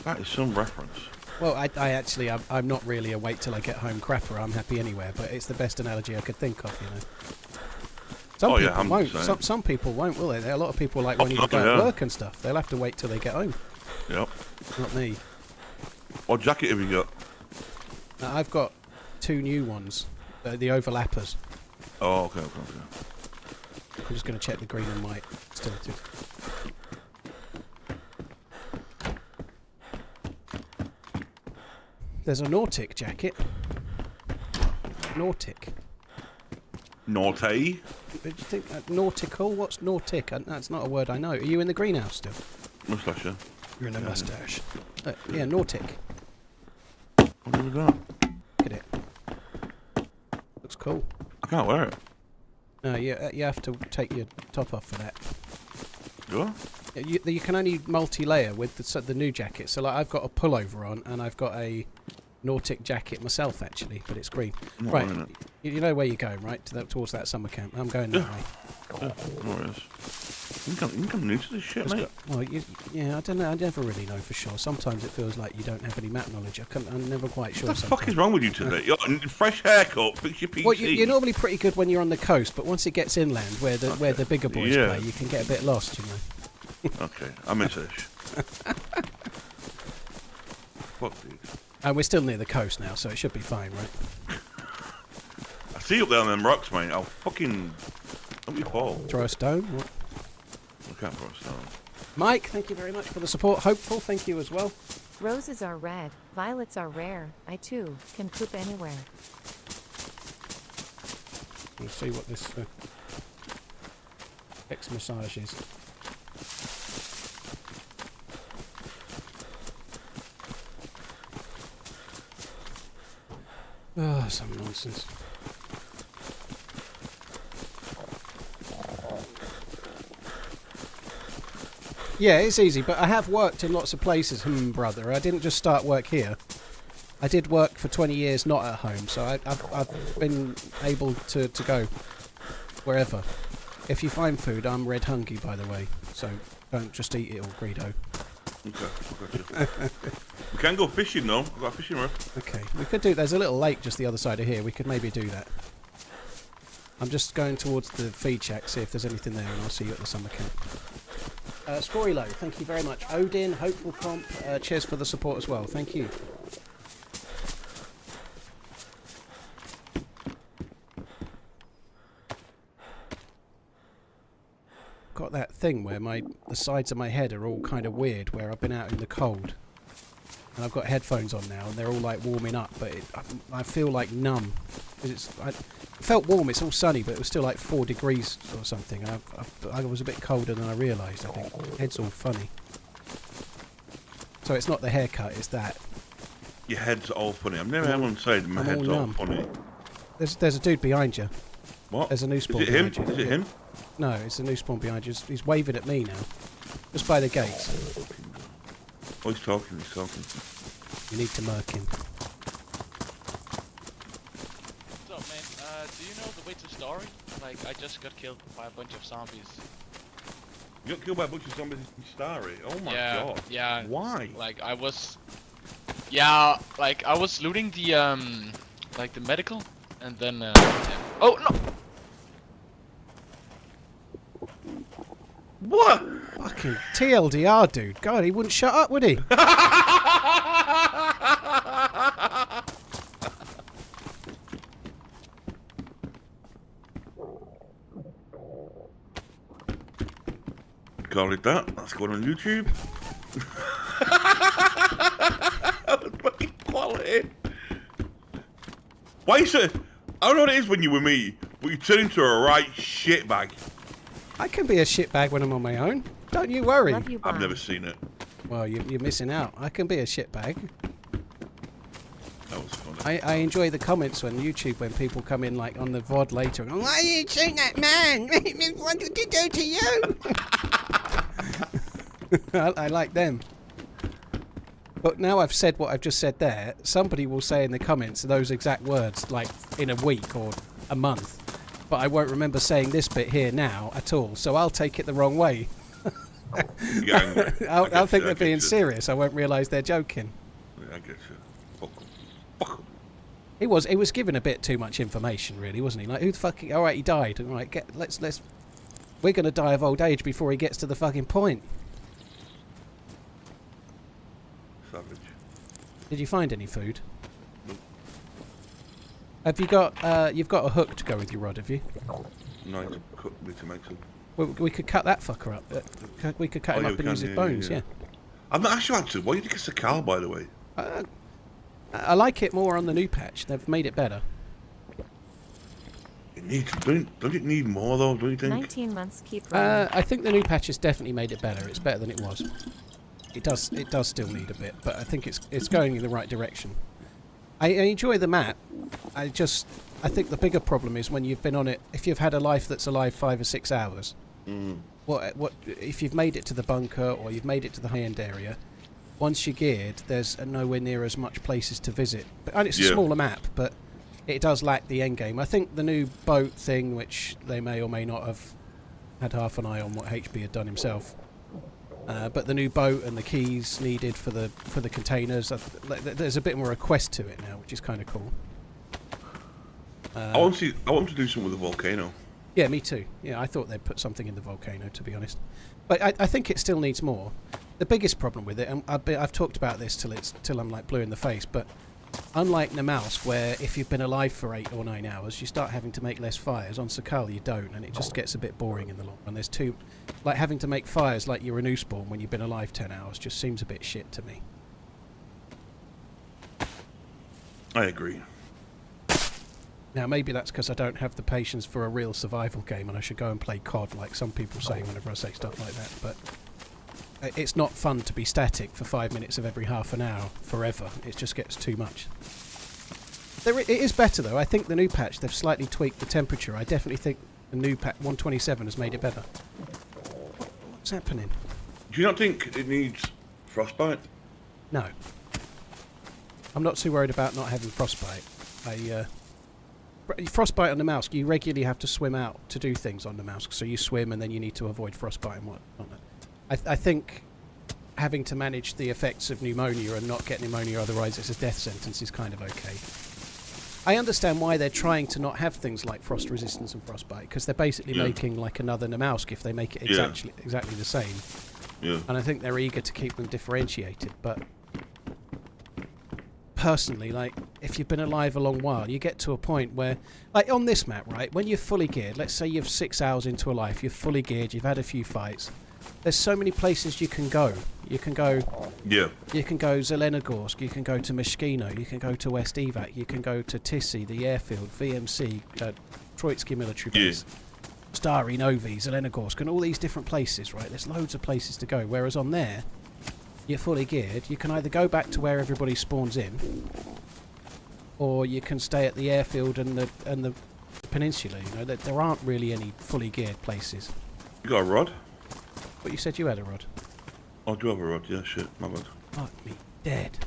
That is some reference. Well, I'm not really a wait till I get home crapper. I'm happy anywhere, but it's the best analogy I could think of, you know. Some Oh, yeah, people I'm won't. the same. Some people won't, will they? There are a lot of people like when you Oh, go yeah. to work and stuff. They'll have to wait till they get home. Yep. Not me. What jacket have you got? I've got two new ones, the overlappers. Oh, okay. I'm just going to check the green and white. Still two. There's a Nautic jacket. Nautic. Naughty. Do you think nautical? What's Nautic? That's not a word I know. Are you in the greenhouse still? Mustache, yeah. You're in a mustache. Yeah, Nautic. What do you got? Look at it. Looks cool. I can't wear it. No, you have to take your top off for that. Do I? You can only multi-layer with the new jacket. So like I've got a pullover on and I've got a Nautic jacket myself, actually, but it's green. Not Right, wearing it. you know where you're going, right? Towards that summer camp. I'm going that way. Yeah, no worries. You think I'm new to this shit, mate? Well, yeah, I don't know. I never really know for sure. Sometimes it feels like you don't have any map knowledge. I'm never quite sure. What the fuck is wrong with you today? You're fresh haircut, fix your PC. Well, you're normally pretty good when you're on the coast, but once it gets inland, where the bigger boys play, you can get a bit lost, you know. Okay, I miss this. Fuck, dude. And we're still near the coast now, so it should be fine, right? I see you up there on them rocks, mate. I'll fucking... Don't you fall. Throw a stone? What? I can't throw a stone. Mike, thank you very much for the support. Hopeful, thank you as well. Roses are red, violets are rare. I too can poop anywhere. We'll see what this X massage is. Oh, some nonsense. Yeah, it's easy, but I have worked in lots of places, brother. I didn't just start work here. I did work for 20 years not at home, so I've been able to go wherever. If you find food, I'm red hungry, by the way, so don't just eat it all, Greedo. Okay, I got you. We can go fishing, though. I've got a fishing rod. Okay, we could do... There's a little lake just the other side of here. We could maybe do that. I'm just going towards the feed shack, see if there's anything there, and I'll see you at the summer camp. Scorylow, thank you very much. Odin, Hopeful Comp, cheers for the support as well. Thank you. Got that thing where the sides of my head are all kind of weird, where I've been out in the cold. And I've got headphones on now, and they're all like warming up, but I feel like numb. It felt warm, it's all sunny, but it was still like 4 degrees or something. And I was a bit colder than I realised, I think. Head's all funny. So it's not the haircut, it's that. Your head's all funny. I've never had one say my head's all funny. There's a dude behind you. What? There's a new spawn Is it him? behind you. Is it him? No, it's a new spawn behind you. He's waving at me now. Just by the gates. Oh, he's talking, he's talking. You need to murk him. What's up, man? Do you know the way to story? Like, I just got killed by a bunch of zombies. You got killed by a bunch of zombies in Starry? Oh my god. Yeah. Why? Like, I was... Yeah, like, I was looting the, like, the medical, and then, Oh, no! What? Fucking TLDR, dude. God, he wouldn't shut up, would he? Call it that. That's going on YouTube. That was fucking quality. Why is it? I don't know what it is when you were me, but you turn into a right shitbag. I can be a shitbag when I'm on my own. Don't you worry. Love you, I've bye. never seen it. Well, you're missing out. I can be a shitbag. That was funny. I enjoy the comments on YouTube when people come in like on the VOD later and go, why are you shooting that man? What did he do to you? I like them. But now I've said what I've just said there, somebody will say in the comments those exact words like in a week or a month. But I won't remember saying this bit here now at all, so I'll take it the wrong way. You get angry. I'll think they're being serious. I won't realise they're joking. Yeah, I get you. Fuck 'em. Fuck 'em. He was given a bit too much information, really, wasn't he? Like, who the fuck? All right, he died. All right, let's. We're gonna die of old age before he gets to the fucking point. Savage. Did you find any food? Nope. Have you got? You've got a hook to go with your rod, have you? No, need to make some. We could cut that fucker up. We could cut him yeah, up we and use can, his yeah, bones. yeah. I've not actually had to. Why did you get a cow, by the way? I like it more on the new patch. They've made it better. It needs. Don't it need more though? Don't you think? 19 months keep running. I think the new patch has definitely made it better. It's better than it was. It does still need a bit, but I think it's going in the right direction. I enjoy the map. I think the bigger problem is when you've been on it. If you've had a life that's alive 5 or 6 hours, what if you've made it to the bunker or you've made it to the high end area, once you're geared, there's nowhere near as much places to visit. And it's a Yeah. smaller map, but it does lack the end game. I think the new boat thing, which they may or may not have had half an eye on what HB had done himself. But the new boat and the keys needed for the containers, there's a bit more request to it now, which is kind of cool. I want to do something with the volcano. Yeah, me too. Yeah, I thought they'd put something in the volcano, to be honest. But I think it still needs more. The biggest problem with it, and I've talked about this till I'm like blue in the face, but unlike Namalsk, where if you've been alive for 8 or 9 hours, you start having to make less fires. On Sakal, you don't, and it just gets a bit boring in the long run. There's like having to make fires like you're a new spawn when you've been alive 10 hours just seems a bit shit to me. I agree. Now, maybe that's because I don't have the patience for a real survival game and I should go and play COD, like some people say whenever I say stuff like that, but it's not fun to be static for 5 minutes of every half an hour forever. It just gets too much. It is better, though. I think the new patch, they've slightly tweaked the temperature. I definitely think the new patch 127 has made it better. What's happening? Do you not think it needs frostbite? No. I'm not too worried about not having frostbite. Frostbite on the mouse, you regularly have to swim out to do things on the mouse. So you swim and then you need to avoid frostbite and whatnot. I think having to manage the effects of pneumonia and not get pneumonia, otherwise it's a death sentence, is kind of okay. I understand why they're trying to not have things like frost resistance and frostbite, because they're basically making like another Namalsk if they make it exactly the same. Yeah. And I think they're eager to keep them differentiated, but personally, like, if you've been alive a long while, you get to a point where, like on this map, right, when you're fully geared, let's say you're 6 hours into a life, you're fully geared, you've had a few fights, there's so many places you can go. You can go Zelenogorsk, you can go to Mishkino, you can go to West Evac, you can go to Tissy, the airfield, VMC, Troitsky military base, Stary Novi, Zelenogorsk, and all these different places, right? There's loads of places to go, whereas on there, you're fully geared, you can either go back to where everybody spawns in, or you can stay at the airfield and the peninsula. You know, there aren't really any fully geared places. You got a rod? But you said you had a rod. Oh, I do have a rod. Yeah, shit, my bad. Fuck me dead.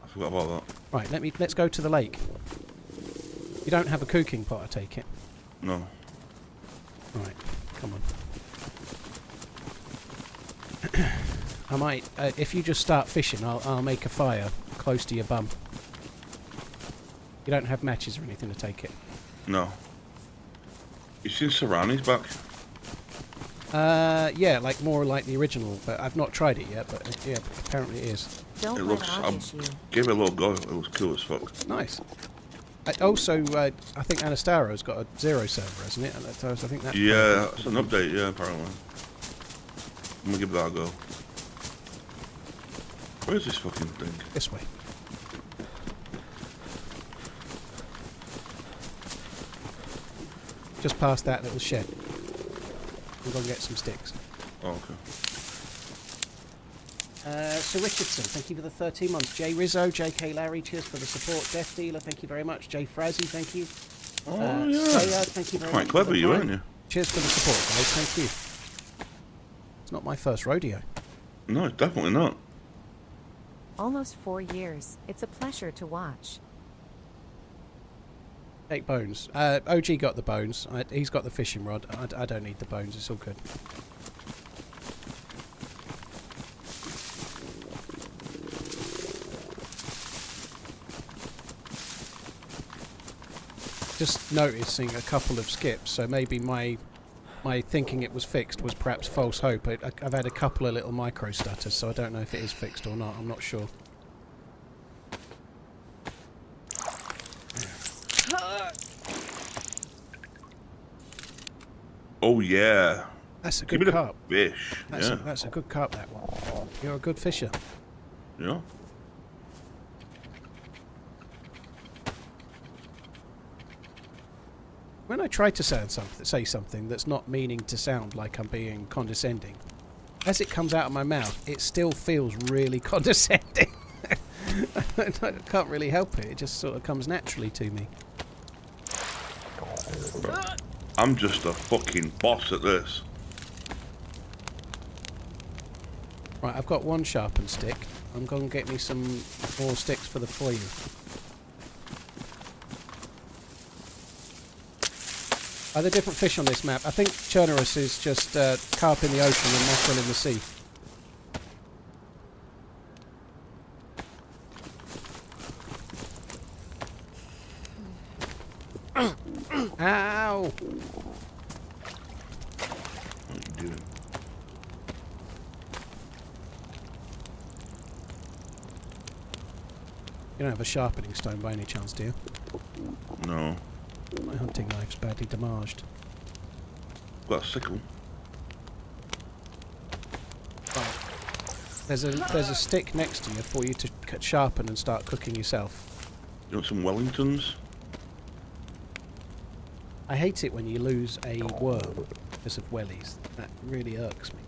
I forgot about that. Right, let's go to the lake. You don't have a cooking pot, I take it. No. Right, come on. I might, if you just start fishing, I'll make a fire close to your bum. You don't have matches or anything to take it? No. You seen Serrani's back? Yeah, like more like the original, but I've not tried it yet, but yeah, apparently it is. Don't It let looks. I Labisch you. gave it a little go. It was cool as fuck. Nice. Also, I think Anastaro's got a 0 server, hasn't it? And so I think that's Yeah, it's an update. Yeah, apparently. I'm gonna give that a go. Where's this fucking thing? this way. Just past that little shed. We'll go and get some sticks. Oh, okay. Sir Richardson, thank you for the 13 months. Jay Rizzo, JK Larry, cheers for the support. Death Dealer, thank you very much. Jay Frazzy, thank you. Oh, yeah. Sayad, thank you very Quite much. clever, you, aren't you? Cheers for the support, guys. Thank you. It's not my first rodeo. No, it's definitely not. Almost 4 years. It's a pleasure to watch. Take bones. OG got the bones. He's got the fishing rod. I don't need the bones. It's all good. Just noticing a couple of skips, so maybe my thinking it was fixed was perhaps false hope. I've had a couple of little micro stutters, so I don't know if it is fixed or not. I'm not sure. Oh yeah. That's a Give good me the carp. fish. Yeah. That's a good carp, that one. You're a good fisher. Yeah. When I try to say something that's not meaning to sound like I'm being condescending, as it comes out of my mouth, it still feels really condescending. I can't really help it. It just sort of comes naturally to me. I'm just a fucking boss at this. Right, I've got one sharpened stick. I'm going to get me some more sticks for the foil. Are there different fish on this map? I think Chernarus is just carp in the ocean and mackerel in the sea. Ow! What are you doing? You don't have a sharpening stone by any chance, do you? No. My hunting knife's badly damaged. Got a sickle. There's a stick next to you for you to sharpen and start cooking yourself. You want some Wellingtons? I hate it when you lose a worm because of wellies. That really irks me.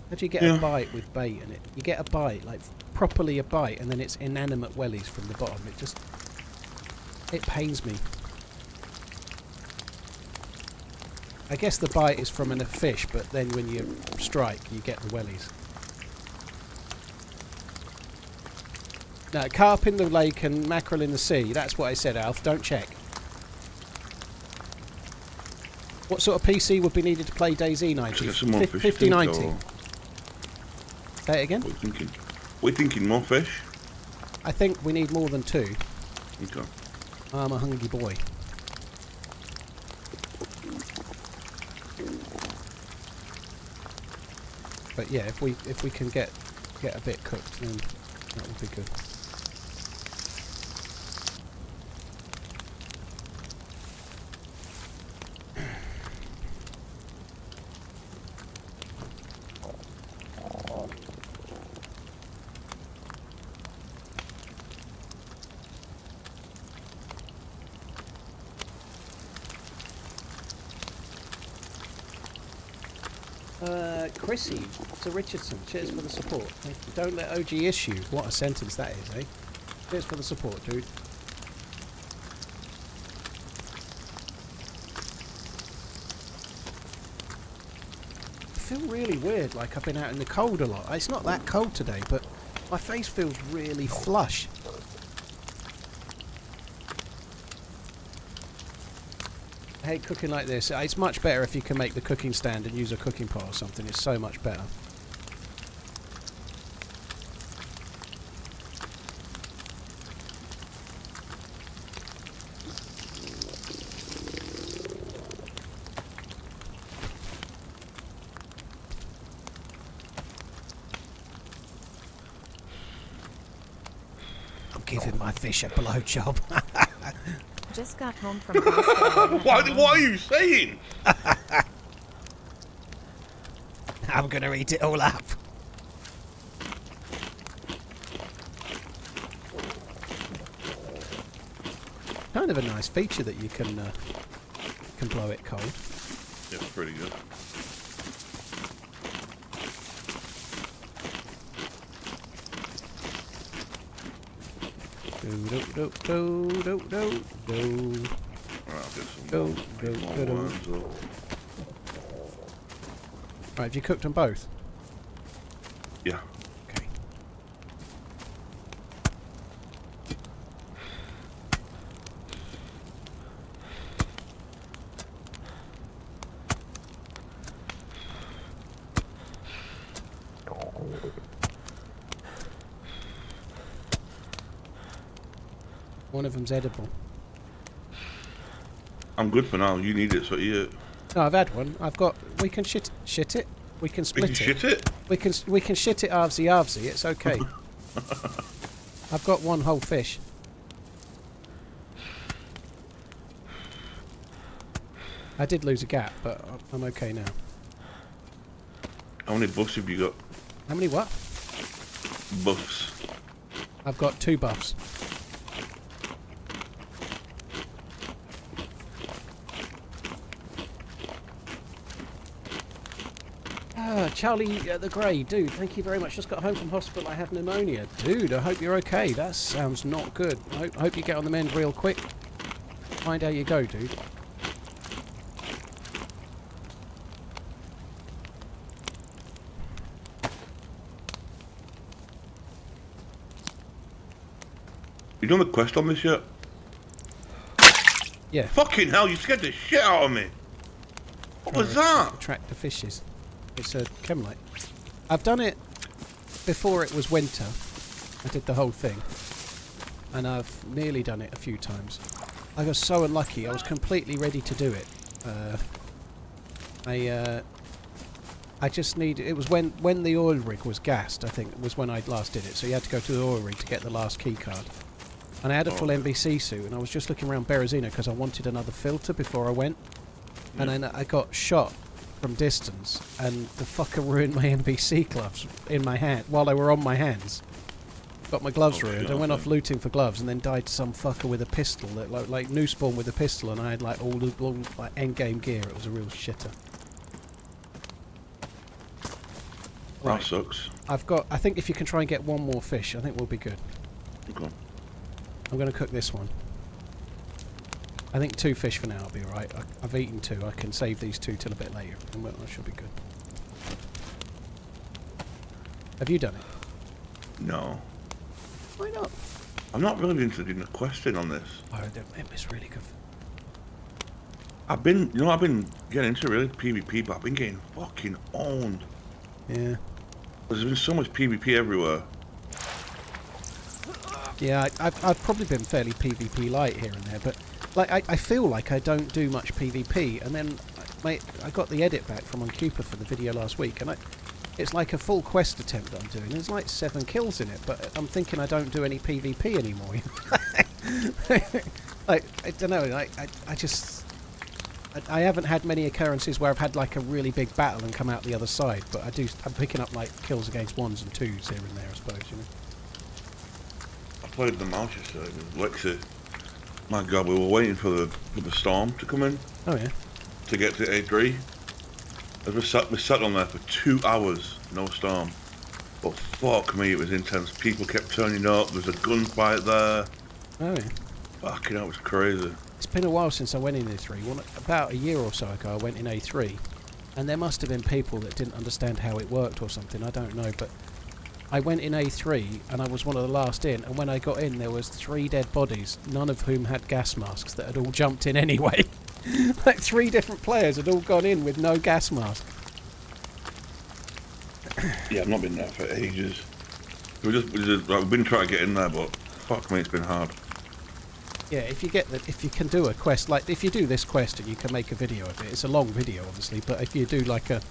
How do you get a bite with bait and you get a bite, like properly a bite, and then it's inanimate wellies from the bottom? It pains me. I guess the bite is from a fish, but then when you strike, you get the wellies. No, carp in the lake and mackerel in the sea. That's what I said, Alf. Don't check. What sort of PC would be needed to play DayZ 90? 5090. Say it again? What are you thinking? What are you thinking? More fish? I think we need more than 2. Okay. I'm a hungry boy. But yeah, if we can get a bit cooked, then that would be good. Chrissy, Sir Richardson, cheers for the support. Thank you. Don't let OG issue. What a sentence that is, eh? Cheers for the support, dude. I feel really weird, like I've been out in the cold a lot. It's not that cold today, but my face feels really flush. I hate cooking like this. It's much better if you can make the cooking stand and use a cooking pot or something. It's so much better. I'm giving my fish a blowjob. Just got home from hospital. What are you saying? I'm gonna eat it all up. Kind of a nice feature that you can blow it cold. Yeah, pretty good. Right, have you cooked them both? Yeah. Okay. One of them's edible. I'm good for now. You need it, so eat it. No, I've had one. I've got. We can shit it. We can split You can shit it? We can shit it arvsy. It's okay. I've got one whole fish. I did lose a gap, but I'm okay now. How many buffs have you got? How many what? Buffs. I've got 2 buffs. Charlie the Grey, dude, thank you very much. Just got home from hospital. I have pneumonia. Dude, I hope you're okay. That sounds not good. I hope you get on the mend real quick. Find how you go, dude. You done the quest on this yet? Yeah. Fucking hell, you scared the shit out of me. What was that? Attract the fishes. It's a chemlite. I've done it before it was winter. I did the whole thing. And I've nearly done it a few times. I was so unlucky. I was completely ready to do it. I just needed... It was when the oil rig was gassed, I think, was when I last did it. So you had to go to the oil rig to get the last key card. And I had a full NBC suit, and I was just looking around Berezino because I wanted another filter before I went. And then I got shot from distance, and the fucker ruined my NBC gloves in my hand while they were on my hands. Got my gloves ruined. I went off looting for gloves, and then died to some fucker with a pistol, that like new spawn with a pistol, and I had like all the long like end game gear. It was a real shitter. That sucks. I think if you can try and get one more fish, I think we'll be good. Okay. I'm going to cook this one. I think 2 fish for now will be alright. I've eaten 2. I can save these 2 till a bit later, and I should be good. Have you done it? No. Why not? I'm not really interested in the question on this. Oh, it's really good. I've been getting into really PvP, but I've been getting fucking owned. Yeah. There's been so much PvP everywhere. Yeah, I've probably been fairly PvP light here and there, but like I feel like I don't do much PvP, and then I got the edit back from Uncupa for the video last week, and it's like a full quest attempt that I'm doing. There's like 7 kills in it, but I'm thinking I don't do any PvP anymore. Like I don't know, I haven't had many occurrences where I've had like a really big battle and come out the other side, but I'm picking up like kills against 1s and 2s here and there, I suppose, you know. I played the mouse yesterday with Lexi. My God, we were waiting for the storm to come in. Oh yeah. To get to A3. As we sat on there for 2 hours, no storm. But fuck me, it was intense. People kept turning up. There's a gunfight there. Oh yeah. Fucking hell, it was crazy. It's been a while since I went in A3. Well, about a year or so ago, I went in A3, and there must have been people that didn't understand how it worked or something. I don't know, but I went in A3, and I was one of the last in. And when I got in, there was 3 dead bodies, none of whom had gas masks, that had all jumped in anyway. Like 3 different players had all gone in with no gas mask. Yeah, I've not been there for ages. We've been trying to get in there, but fuck me, it's been hard. Yeah, if you can do a quest, like if you do this quest and you can make a video of it, it's a long video obviously, but if you do like a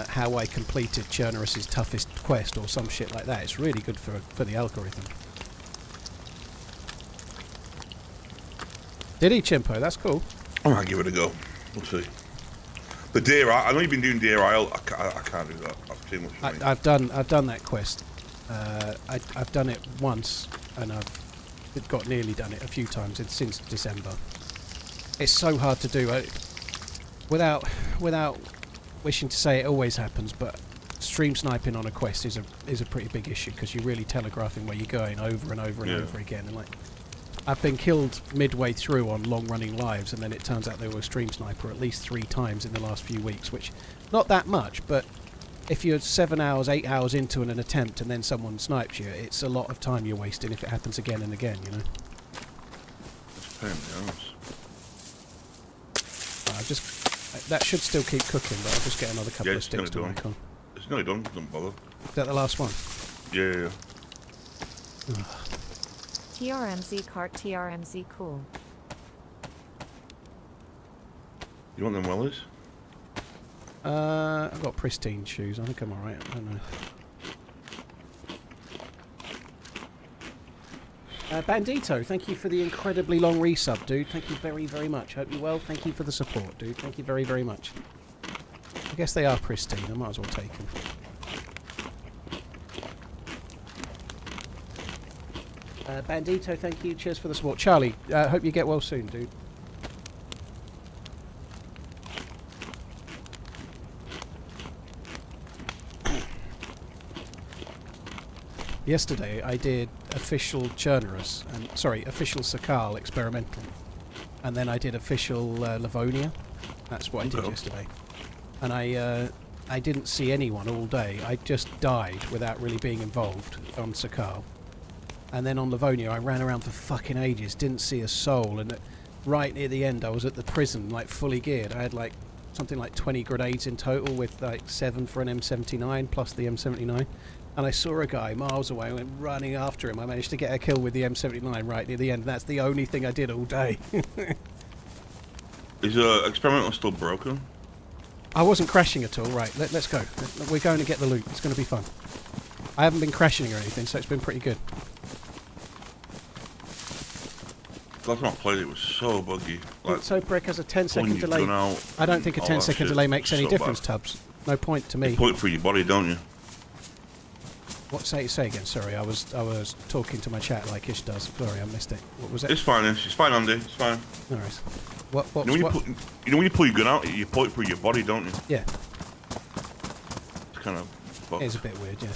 how I completed Chernarus' toughest quest or some shit like that, it's really good for the algorithm. Did he, Chimpo? That's cool. I might give it a go. We'll see. The Deer Isle, I know you've been doing Deer Isle. I can't do that. That's too much for me. I've done that quest. I've done it once, and I've got nearly done it a few times since December. It's so hard to do. Without wishing to say it always happens, but stream sniping on a quest is a pretty big issue because you're really telegraphing where you're going over and over and over again. And like, I've been killed midway through on long-running lives, and then it turns out they were a stream sniper at least 3 times in the last few weeks, which not that much, but if you're 7 hours, 8 hours into an attempt and then someone snipes you, it's a lot of time you're wasting if it happens again and again, you know. It's a pain in the ass. That should still keep cooking, but I'll just get another couple of sticks to work on. It's nearly done, don't bother. Is that the last one? Yeah. TRMZ cart TRMZ cool. You want them wellies? I've got pristine shoes. I think I'm alright. I don't know. Bandito, thank you for the incredibly long resub, dude. Thank you very, very much. Hope you're well. Thank you for the support, dude. Thank you very, very much. I guess they are pristine. I might as well take them. Bandito, thank you. Cheers for the support. Charlie, hope you get well soon, dude. Yesterday I did official Chernarus, official Sakal experimental, and then I did official Livonia. That's what I did yesterday. And I didn't see anyone all day. I just died without really being involved on Sakal. And then on Livonia, I ran around for fucking ages, didn't see a soul, and right near the end, I was at the prison, like fully geared. I had like something like 20 grenades in total, with like 7 for an M79 plus the M79. And I saw a guy miles away, I went running after him. I managed to get a kill with the M79 right near the end. That's the only thing I did all day. Is experimental still broken? I wasn't crashing at all. Right, let's go. We're going to get the loot. It's going to be fun. I haven't been crashing or anything, so it's been pretty good. Last time I played it was so buggy. Like, so Brick has a 10-second your delay. gun out I don't think a and all 10-second that delay shit. makes any So difference, bad. Tubbs. No point to me. You put it through your body, don't you? What say again? Sorry, I was talking to my chat like Ish does. Sorry, I missed it. What was it? It's fine, it's fine, Andy. It's fine. No worries. What? You know, when you pull your gun out, you pull it through your body, don't you? Yeah, It's kind of fucked. it's a bit weird. Yeah.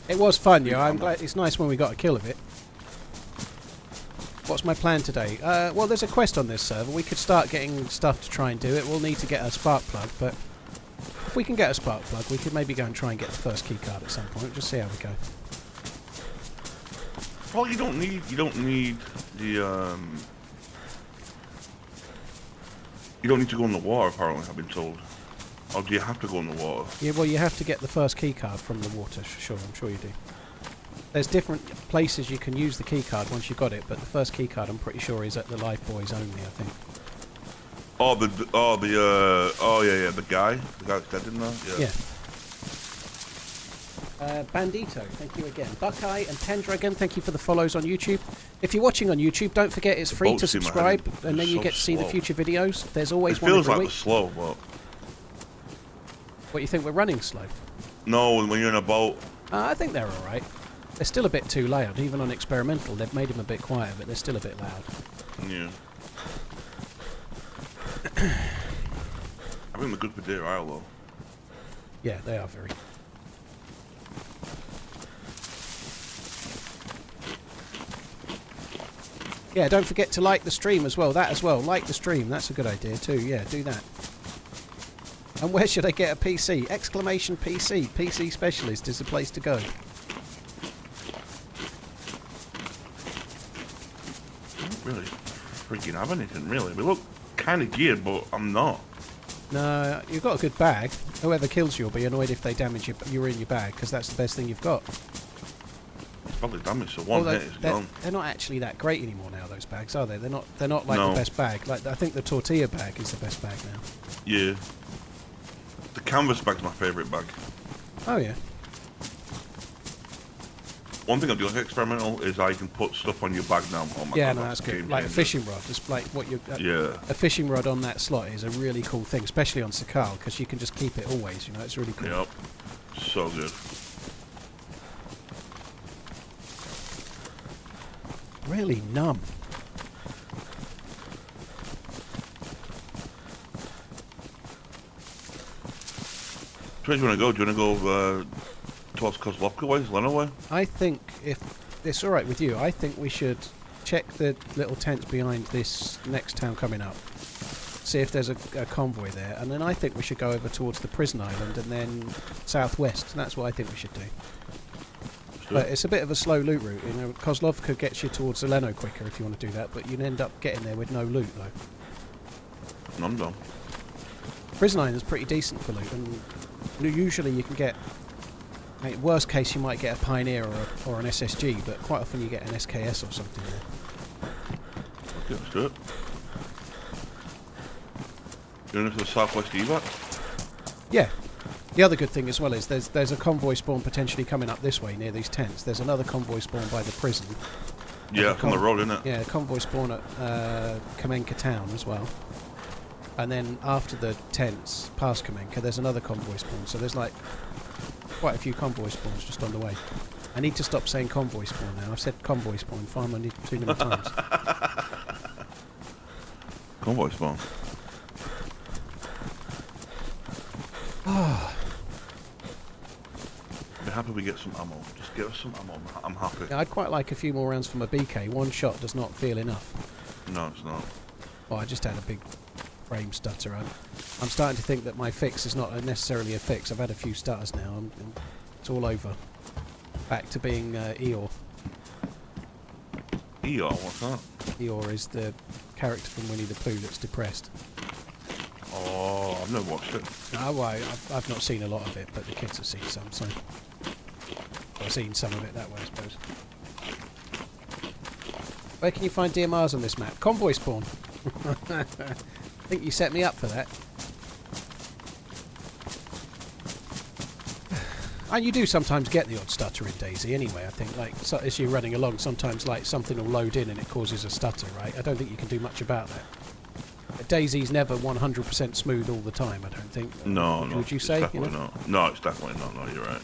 It was fun, yeah. I'm glad. It's nice when we got a kill of it. What's my plan today? Well, there's a quest on this server. We could start getting stuff to try and do it. We'll need to get a spark plug, but if we can get a spark plug, we could maybe go and try and get the first key card at some point. Just see how we go. Well, you don't need the you don't need to go in the water. Apparently, I've been told. Or do you have to go in the water? Yeah, well, you have to get the first key card from the water, sure. I'm sure you do. There's different places you can use the key card once you've got it, but the first key card, I'm pretty sure, is at the Life Boys only, I think. Yeah, the guy that's dead in there. Yeah. Bandito, thank you again. Buckeye and Pendragon, thank you for the follows on YouTube. If you're watching on YouTube, don't forget it's free to boats in my subscribe, head. and then It's you so get to see the slow. future videos. There's always It one feels every like we're week. slow, but What, you think we're running slow? no, when you're in a boat, I think they're alright. They're still a bit too loud, even on experimental. They've made them a bit quieter, but they're still a bit loud. yeah. I think they're good for deer isle though. Yeah, they are very. Yeah, don't forget to like the stream as well. That as well. Like the stream. That's a good idea too. Yeah, do that. And where should I get a PC? Exclamation PC. PC Specialist is the place to go. I don't really freaking have anything really. We look kind of geared, but I'm not. No, you've got a good bag. Whoever kills you will be annoyed if they damage you're in your bag, because that's the best thing you've got. It's probably damaged, so one hit is gone. They're not actually that great anymore now, those bags, are they? They're not like No. the best bag. Like, I think the tortilla bag is the best bag now. Yeah. The canvas bag's my favourite bag. Oh yeah. One thing I do like experimental is I can put stuff on your bag now. Oh my Yeah, God, no, that's good. game Like a changer. fishing rod. It's like what you. Yeah. A fishing rod on that slot is a really cool thing, especially on Sakal, because you can just keep it always. You know, it's really cool. Yep. So good. Really numb. Where do you want to go? Do you want to go towards Kozlovka way, Leno way? I think if it's all right with you, I think we should check the little tents behind this next town coming up. See if there's a convoy there, and then I think we should go over towards the prison island and then southwest. That's what I think we should do. But it's a bit of a slow loot route. You know, Kozlovka gets you towards the Leno quicker if you want to do that, but you'd end up getting there with no loot though. None done. Prison island's pretty decent for loot, and usually you can get. I mean, worst case, you might get a Pioneer or an SSG, but quite often you get an SKS or something there. Okay, let's do it. Going into the southwest evac? Yeah. The other good thing as well is there's a convoy spawn potentially coming up this way near these tents. There's another convoy spawn by the prison. Yeah, from the road, isn't it? Yeah, a convoy spawn at Kamenka town as well. And then after the tents, past Kamenka, there's another convoy spawn. So there's like quite a few convoy spawns just on the way. I need to stop saying convoy spawn now. I've said convoy spawn far too many times. Convoy spawn. Be happy we get some ammo. Just get us some ammo. I'm happy. Yeah, I'd quite like a few more rounds from a BK. One shot does not feel enough. No, it's not. Oh, I just had a big frame stutter. I'm starting to think that my fix is not necessarily a fix. I've had a few stutters now. It's all over. Back to being Eeyore. Eeyore, what's that? Eeyore is the character from Winnie the Pooh that's depressed. Oh, I've never watched it. Oh, well, I've not seen a lot of it, but the kids have seen some, so... I've seen some of it that way, I suppose. Where can you find DMRs on this map? Convoy spawn. I think you set me up for that. And you do sometimes get the odd stutter in DayZ anyway, I think. Like, so as you're running along, sometimes like something will load in and it causes a stutter, right? I don't think you can do much about that. DayZ's never 100% smooth all the time, I don't think. No, Would you say? Definitely not. No, it's definitely not. No, you're right.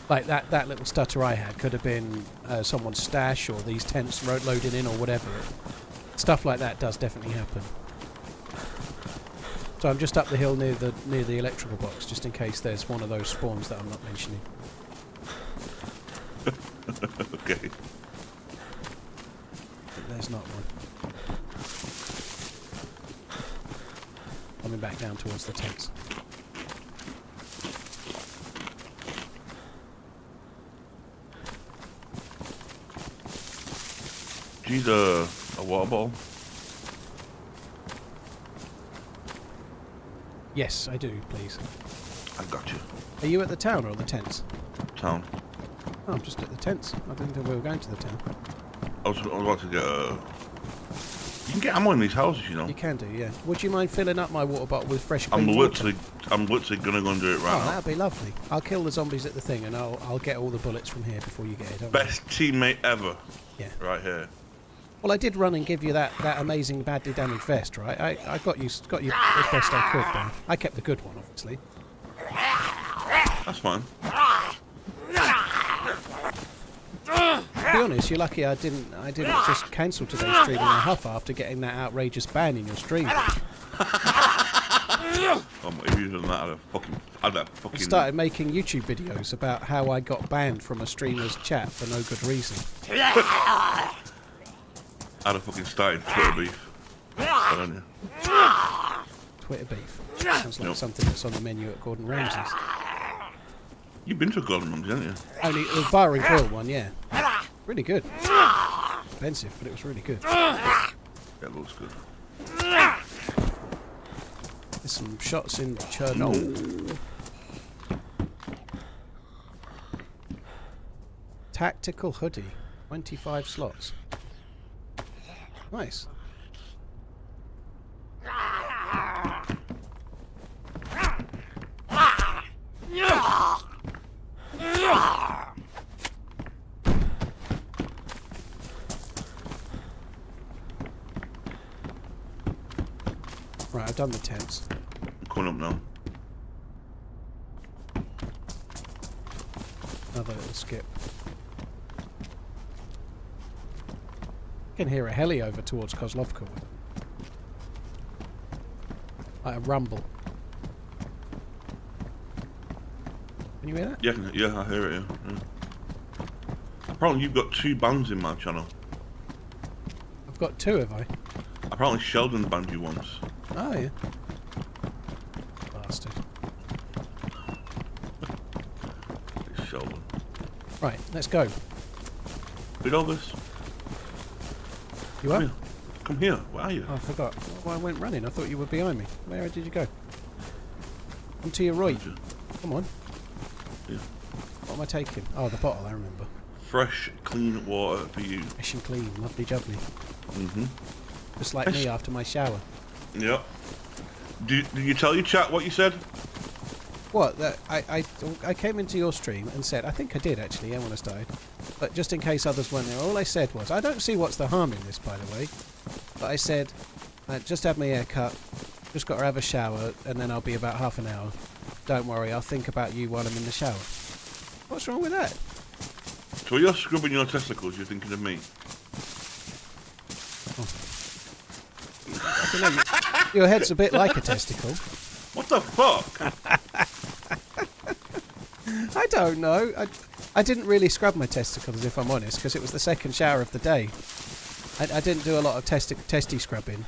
Like that little stutter I had could have been someone's stash or these tents loading in or whatever. Stuff like that does definitely happen. So I'm just up the hill near the electrical box, just in case there's one of those spawns that I'm not mentioning. Okay. But there's not one. Coming back down towards the tents. Do you need a water bottle? Yes, I do, please. I got you. Are you at the town or the tents? Town. Oh, I'm just at the tents. I didn't know we were going to the town. I was about to get a... You can get ammo in these houses, you know. You can do, yeah. Would you mind filling up my water bottle with fresh I'm clean water? literally gonna go and do it right Oh, now. that'd be lovely. I'll kill the zombies at the thing and I'll get all the bullets from here before you get it. Don't worry. Best teammate ever. Yeah. Right here. Well, I did run and give you that amazing badly damaged vest, right? I got you as best I could, though. I kept the good one, obviously. That's fine. To be honest, you're lucky I didn't just cancel today's stream in a huff after getting that outrageous ban in your stream. If you'd done that, I'd have I fucking... started making YouTube videos about how I got banned from a streamer's chat for no good reason. I'd have fucking started Twitter beef. Don't you? Twitter beef. Sounds like something that's on the menu at Gordon Ramsay's. You've been to Golden Monks, haven't you? Only the bar and grill one, yeah. Really good. Expensive, but it was really good. That looks good. There's some shots in Chernarus. Tactical hoodie. 25 slots. Nice. Right, I've done the tents. I'm coming up now. Another little skip. I can hear a heli over towards Kozlovka. Like a rumble. Can you hear that? Yeah, I hear it, yeah. Apparently you've got 2 bands in my channel. I've got 2, have I? Apparently Sheldon banned you once. Oh, yeah. Bastard. It's Sheldon. Right, let's go. Read all this. You up? Come here. Where are you? Oh, I forgot. Well, I went running. I thought you were behind me. Where did you go? I'm to your right. Come on. Yeah. What am I taking? Oh, the bottle, I remember. Fresh, clean water for you. Fresh and clean. Lovely jubbly. Mm-hmm. Just like me after my shower. Yep. Did you tell your chat what you said? What? That I came into your stream and said, I think I did actually, yeah, when I started. But just in case others weren't there, all I said was, I don't see what's the harm in this, by the way. But I said, just had my hair cut, just got to have a shower, and then I'll be about half an hour. Don't worry, I'll think about you while I'm in the shower. What's wrong with that? So when you're scrubbing your testicles, you're thinking of me. I don't know, your head's a bit like a testicle. What the fuck? I don't know. I didn't really scrub my testicles, if I'm honest, because it was the second shower of the day. I didn't do a lot of testy scrubbing.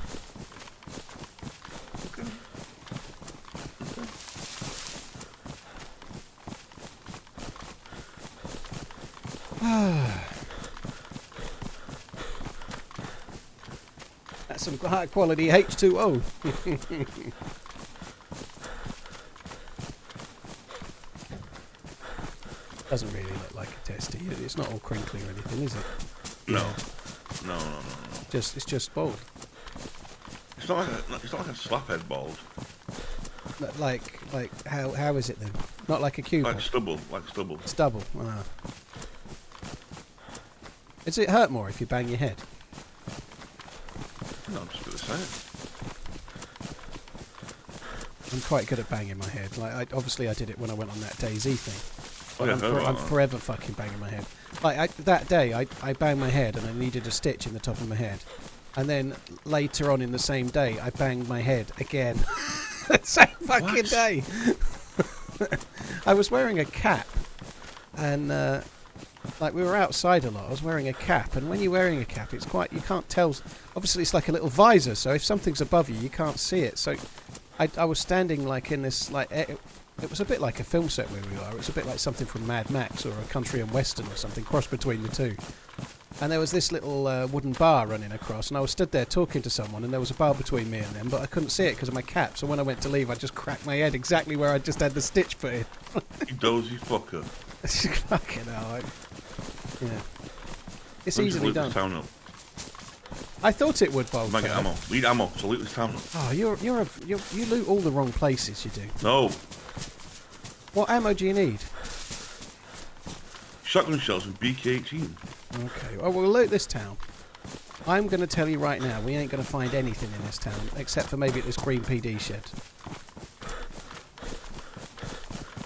That's some high quality H2O. Doesn't really look like a testy. It's not all crinkly or anything, is it? No. Yeah. No. It's just bald. It's not like a slaphead bald. Like how is it then? Not like a cube. Like stubble. Stubble. Ah. Does it hurt more if you bang your head? No, I'm just gonna say it. I'm quite good at banging my head. Like, obviously I did it when I went on that DayZ thing. Oh, yeah, I'm forever fucking banging my head. Like, that day, I banged my head and I needed a stitch in the top of my head. And then later on in the same day, I banged my head again. The same fucking day. I was wearing a cap. And, like, we were outside a lot. I was wearing a cap. And when you're wearing a cap, it's quite... You can't tell... Obviously, it's like a little visor. So if something's above you, you can't see it. So I was standing, like, in this, like... It was a bit like a film set where we are. It was a bit like something from Mad Max or a country and western or something, crossed between the two. And there was this little wooden bar running across, and I was stood there talking to someone, and there was a bar between me and them, but I couldn't see it because of my cap. So when I went to leave, I just cracked my head exactly where I just had the stitch put in. You dozy fucker. Fucking hell. Yeah. It's Why don't you easily loot done. this town up? I thought it would, Bold. Might get ammo. We need ammo, so loot this town up. Oh, you loot all the wrong places, you do. No. What ammo do you need? Shotgun shells and BK-18. Okay, well, we'll loot this town. I'm going to tell you right now, we ain't going to find anything in this town, except for maybe this green PD shed.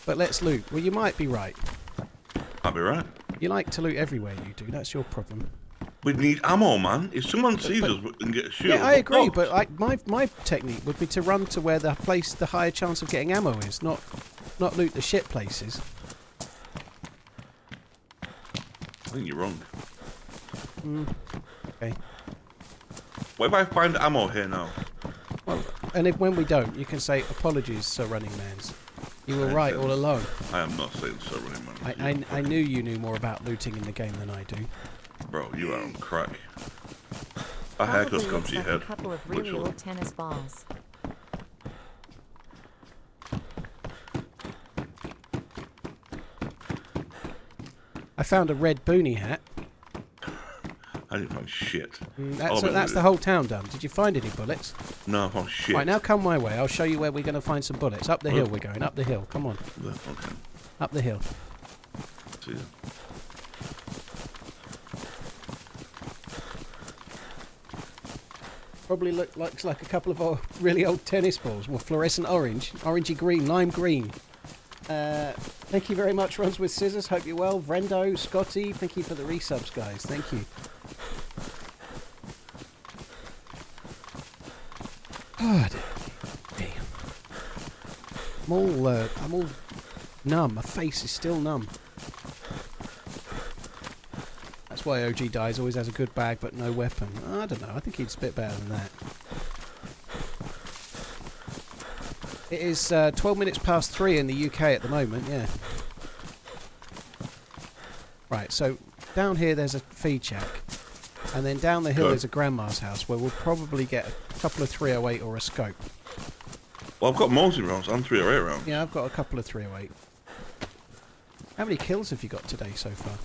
But let's loot. Well, you might be right. Might be right. You like to loot everywhere, you do. That's your problem. We need ammo, man. If someone sees us and get a shield... Yeah, I agree, but my technique would be to run to where the higher chance of getting ammo is, not loot the shit places. I think you're wrong. Okay. What if I find ammo here now? Well, and when we don't, you can say, apologies, TheRunningManZ. You were right all along. I am not saying so, running man. I knew you knew more about looting in the game than I do. Bro, you are on crack. A haircut comes to your head. A couple of really literally. old tennis balls. I found a red boonie hat. I didn't find shit. That's the whole town done. Did you find any bullets? No, I found shit. Right, now come my way. I'll show you where we're going to find some bullets. Up the hill we're going. Up the hill. Come on. Okay. Up the hill. See ya. Probably looks like a couple of really old tennis balls. Well, fluorescent orange. Orangey green. Lime green. Thank you very much, Runs with Scissors. Hope you're well. Vrendo, Scotty, thank you for the resubs, guys. Thank you. God. I'm all numb. My face is still numb. That's why OG Dies always has a good bag but no weapon. I don't know. I think he's a bit better than that. It is 12 minutes past 3 in the UK at the moment, yeah. Right, so down here there's a feed shack. And then down the hill there's a grandma's house where we'll probably get a couple of 308 or a scope. Well, I've got Mosin rounds and 308 rounds. Yeah, I've got a couple of 308. How many kills have you got today so far?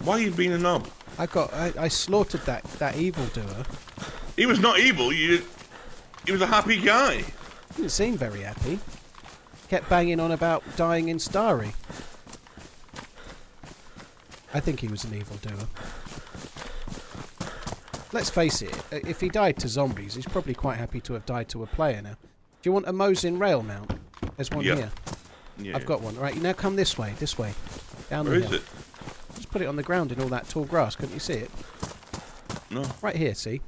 Why are you being a knob? I slaughtered that evildoer. He was not evil, he was a happy guy. Didn't seem very happy. Kept banging on about dying in Starry. I think he was an evildoer. Let's face it, if he died to zombies, he's probably quite happy to have died to a player now. Do you want a Mosin rail mount? There's one here. Yeah. I've got one. Right, now come this way. Down Where the is hill. it? Just put it on the ground in all that tall grass. Couldn't you see it? No. Right here, see?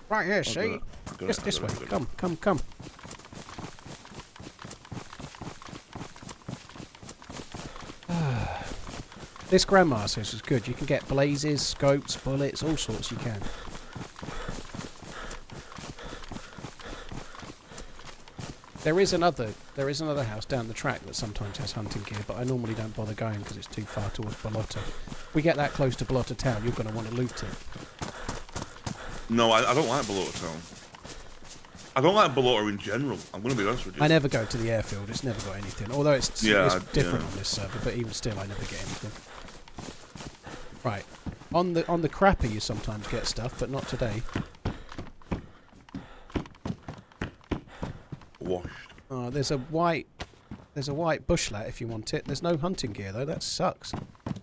Right here, see? Just this way. Come. This grandma's house is good. You can get blazes, scopes, bullets, all sorts you can. There is another house down the track that sometimes has hunting gear, but I normally don't bother going because it's too far towards Balota. If we get that close to Balota town, you're going to want to loot it. No, I don't like Balota town. I don't like Balota in general. I'm going to be honest with you. I never go to the airfield. It's never got anything. Although it's different on this server, but even still, I never get anything. Right. On the crapper, you sometimes get stuff, but not today. Washed. Oh, there's a white bushlat if you want it. There's no hunting gear though. That sucks.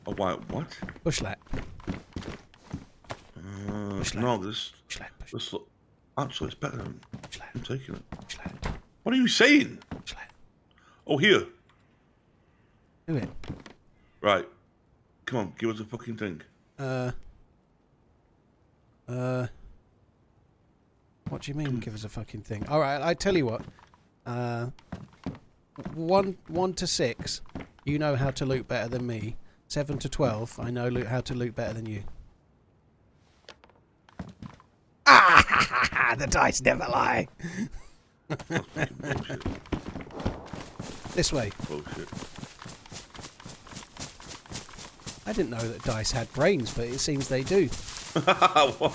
A white what? Bushlat. No, this. Bushlat. Actually, it's better than. Bushlat. I'm taking it. Bushlat. What are you saying? Bushlat. Oh, here. Do it. Right. Come on, give us a fucking thing. What do you mean? Give us a fucking thing. All right, I tell you what. 1 to 6, you know how to loot better than me. 7 to 12, I know how to loot better than you. Ah! The dice never lie. That's fucking bullshit. This way. Bullshit. I didn't know that dice had brains, but it seems they do. What?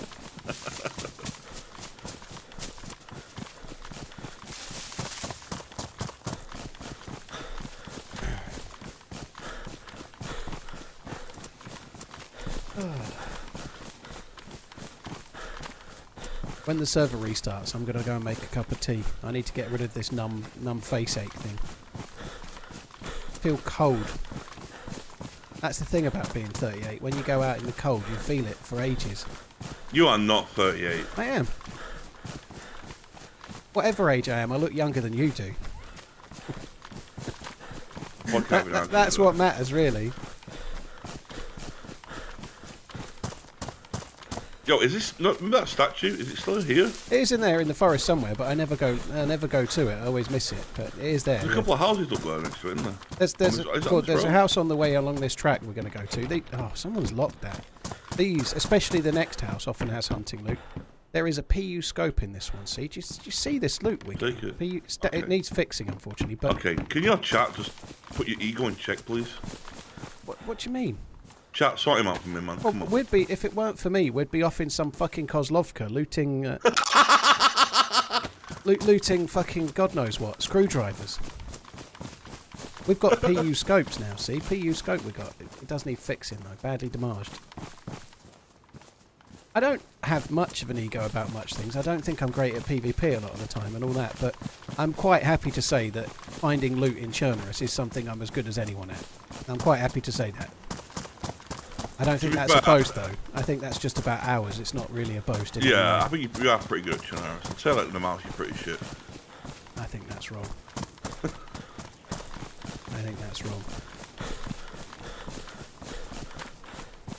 When the server restarts, I'm going to go and make a cup of tea. I need to get rid of this numb face ache thing. I feel cold. That's the thing about being 38. When you go out in the cold, you feel it for ages. You are not 38. I am. Whatever age I am, I look younger than you do. That's what matters, really. Yo, is this not remember that statue? Is it still here? It is in there in the forest somewhere, but I never go to it. I always miss it, but it is there. There's a couple of houses up there next to it, isn't there? There's a house on the way along this track we're going to go to. Someone's locked that. These, especially the next house, often has hunting loot. There is a PU scope in this one. See, do you see this loot? Take it. It needs fixing, unfortunately. But okay, can your chat just put your ego in check, please? What do you mean? Chat, sort him out for me, man. Well, Come on. we'd be, if it weren't for me, we'd be off in some fucking Kozlovka looting, looting fucking God knows what screwdrivers. We've got PU scopes now. See, PU scope we got. It does need fixing though. Badly damaged. I don't have much of an ego about much things. I don't think I'm great at PvP a lot of the time and all that, but I'm quite happy to say that finding loot in Chernarus is something I'm as good as anyone at. I'm quite happy to say that. I don't think that's a boast, though. I think that's just about hours. It's not really a boast. Yeah, I think you are pretty good at Chernarus. I'd say like in the mouse, you're pretty shit. I think that's wrong. I think that's wrong.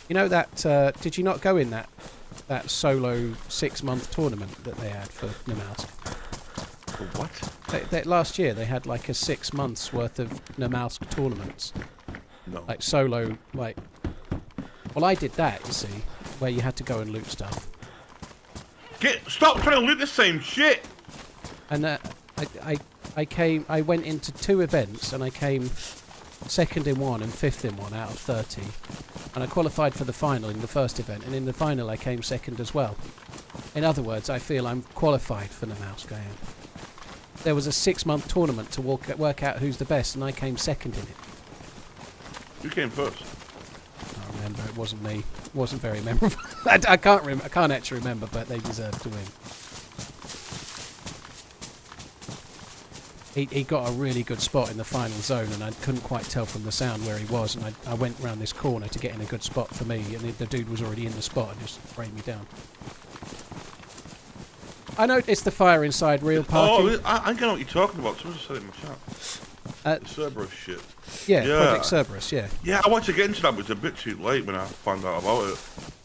You know that? Did you not go in that solo 6-month tournament that they had for Namalsk? For what? Last year they had like a 6 months worth of Namalsk tournaments. No. Like solo, like. Well, I did that, you see, where you had to go and loot stuff. Stop trying to loot the same shit! And I went into 2 events, and I came 2nd in 1 and 5th in 1 out of 30. And I qualified for the final in the first event, and in the final I came 2nd as well. In other words, I feel I'm qualified for the mouse game. There was a 6-month tournament to work out who's the best, and I came 2nd in it. Who came first? I remember, it wasn't me. It wasn't very memorable. I can't actually remember, but they deserved to win. He got a really good spot in the final zone, and I couldn't quite tell from the sound where he was, and I went round this corner to get in a good spot for me, and the dude was already in the spot and just sprayed me down. I noticed the fire inside real party. Oh, I know what you're talking about. Someone just said it in my chat. The Cerberus shit. Yeah, Project Cerberus, yeah. Yeah, I wanted to get into that, but it's a bit too late when I found out about it.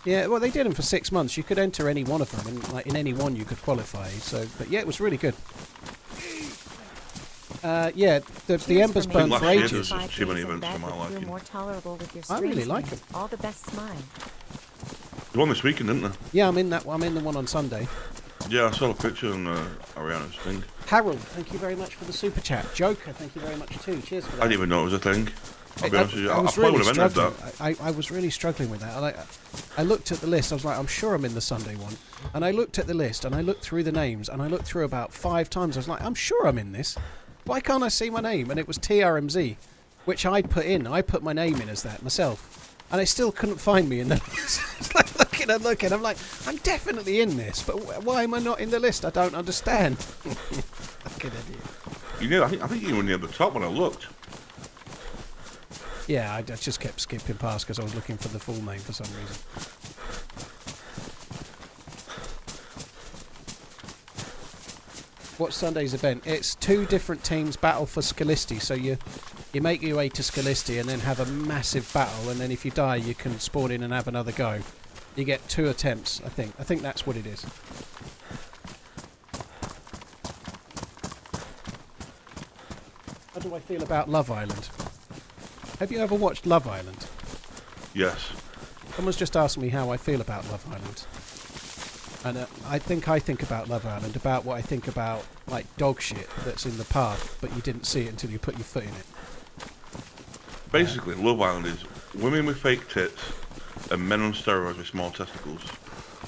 Yeah, well, they did them for 6 months. You could enter any one of them, and like in any one you could qualify. So, but yeah, it was really good. Yeah, the embers burned for ages. There's too many events for my liking. I really like them. All the best, smile. The one this weekend, didn't there? Yeah, I'm in that one. I'm in the one on Sunday. Yeah, I saw a picture on Ariana's thing. Harold, thank you very much for the super chat. Joker, thank you very much too. Cheers for that. I didn't even know it was a thing. I'll be honest with you. I was probably really would have ended struggling. that. I was really struggling with that. I looked at the list. I was like, I'm sure I'm in the Sunday one. And I looked at the list and I looked through the names and I looked through about 5 times. I was like, I'm sure I'm in this. Why can't I see my name? And it was TRMZ, which I'd put in. I put my name in as that myself. And I still couldn't find me in the list. It's like looking and looking. I'm like, I'm definitely in this. But why am I not in the list? I don't understand. Fucking idiot. You know, I think you were near the top when I looked. Yeah, I just kept skipping past because I was looking for the full name for some reason. What's Sunday's event? It's 2 different teams battle for Scalisti. So you make your way to Scalisti and then have a massive battle, and then if you die, you can spawn in and have another go. You get 2 attempts, I think. I think that's what it is. How do I feel about Love Island? Have you ever watched Love Island? Yes. Someone's just asked me how I feel about Love Island. And I think about Love Island, about what I think about, like, dog shit that's in the path, but you didn't see it until you put your foot in it. Basically, Love Island is women with fake tits and men on steroids with small testicles,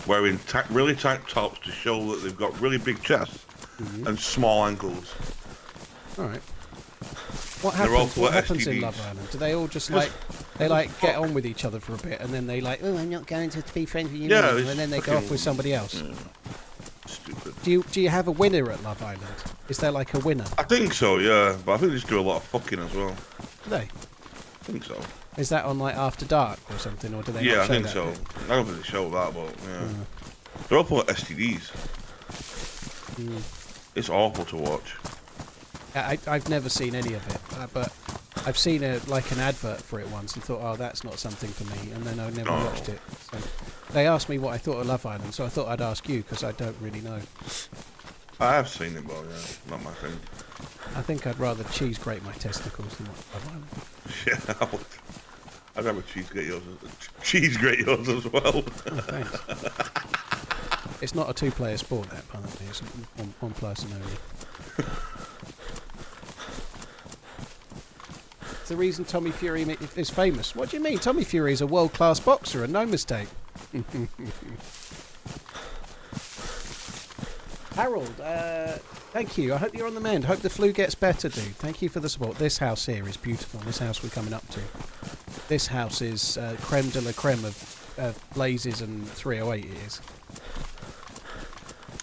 wearing really tight tops to show that they've got really big chests and small ankles. Alright. What happens in Love Island? Do they all just get on with each other for a bit and then they like, oh, I'm not going to be friends with you anymore, and then they go off with somebody else? Yeah. Stupid. Do you have a winner at Love Island? Is there like a winner? I think so, yeah, but I think they just do a lot of fucking as well. Do they? I think so. Is that on like After Dark or something, or do they? Yeah, not I show think that so. bit? I don't think they show that, but yeah. They're all full of STDs. It's awful to watch. I've never seen any of it, but I've seen an advert for it once and thought, oh, that's not something for me, and then I never watched it. So they asked me what I thought of Love Island, so I thought I'd ask you because I don't really know. I have seen it, but yeah, not my thing. I think I'd rather cheese grate my testicles than watch Love Island. Yeah, I would. I'd have a cheese grate yours as well. Oh, thanks. It's not a 2-player sport, that, by the way. It's one person only. It's the reason Tommy Fury is famous. What do you mean? Tommy Fury is a world-class boxer, and no mistake. Harold, thank you. I hope you're on the mend. Hope the flu gets better, dude. Thank you for the support. This house here is beautiful. This house we're coming up to. This house is creme de la creme of Blazes and 308 it is.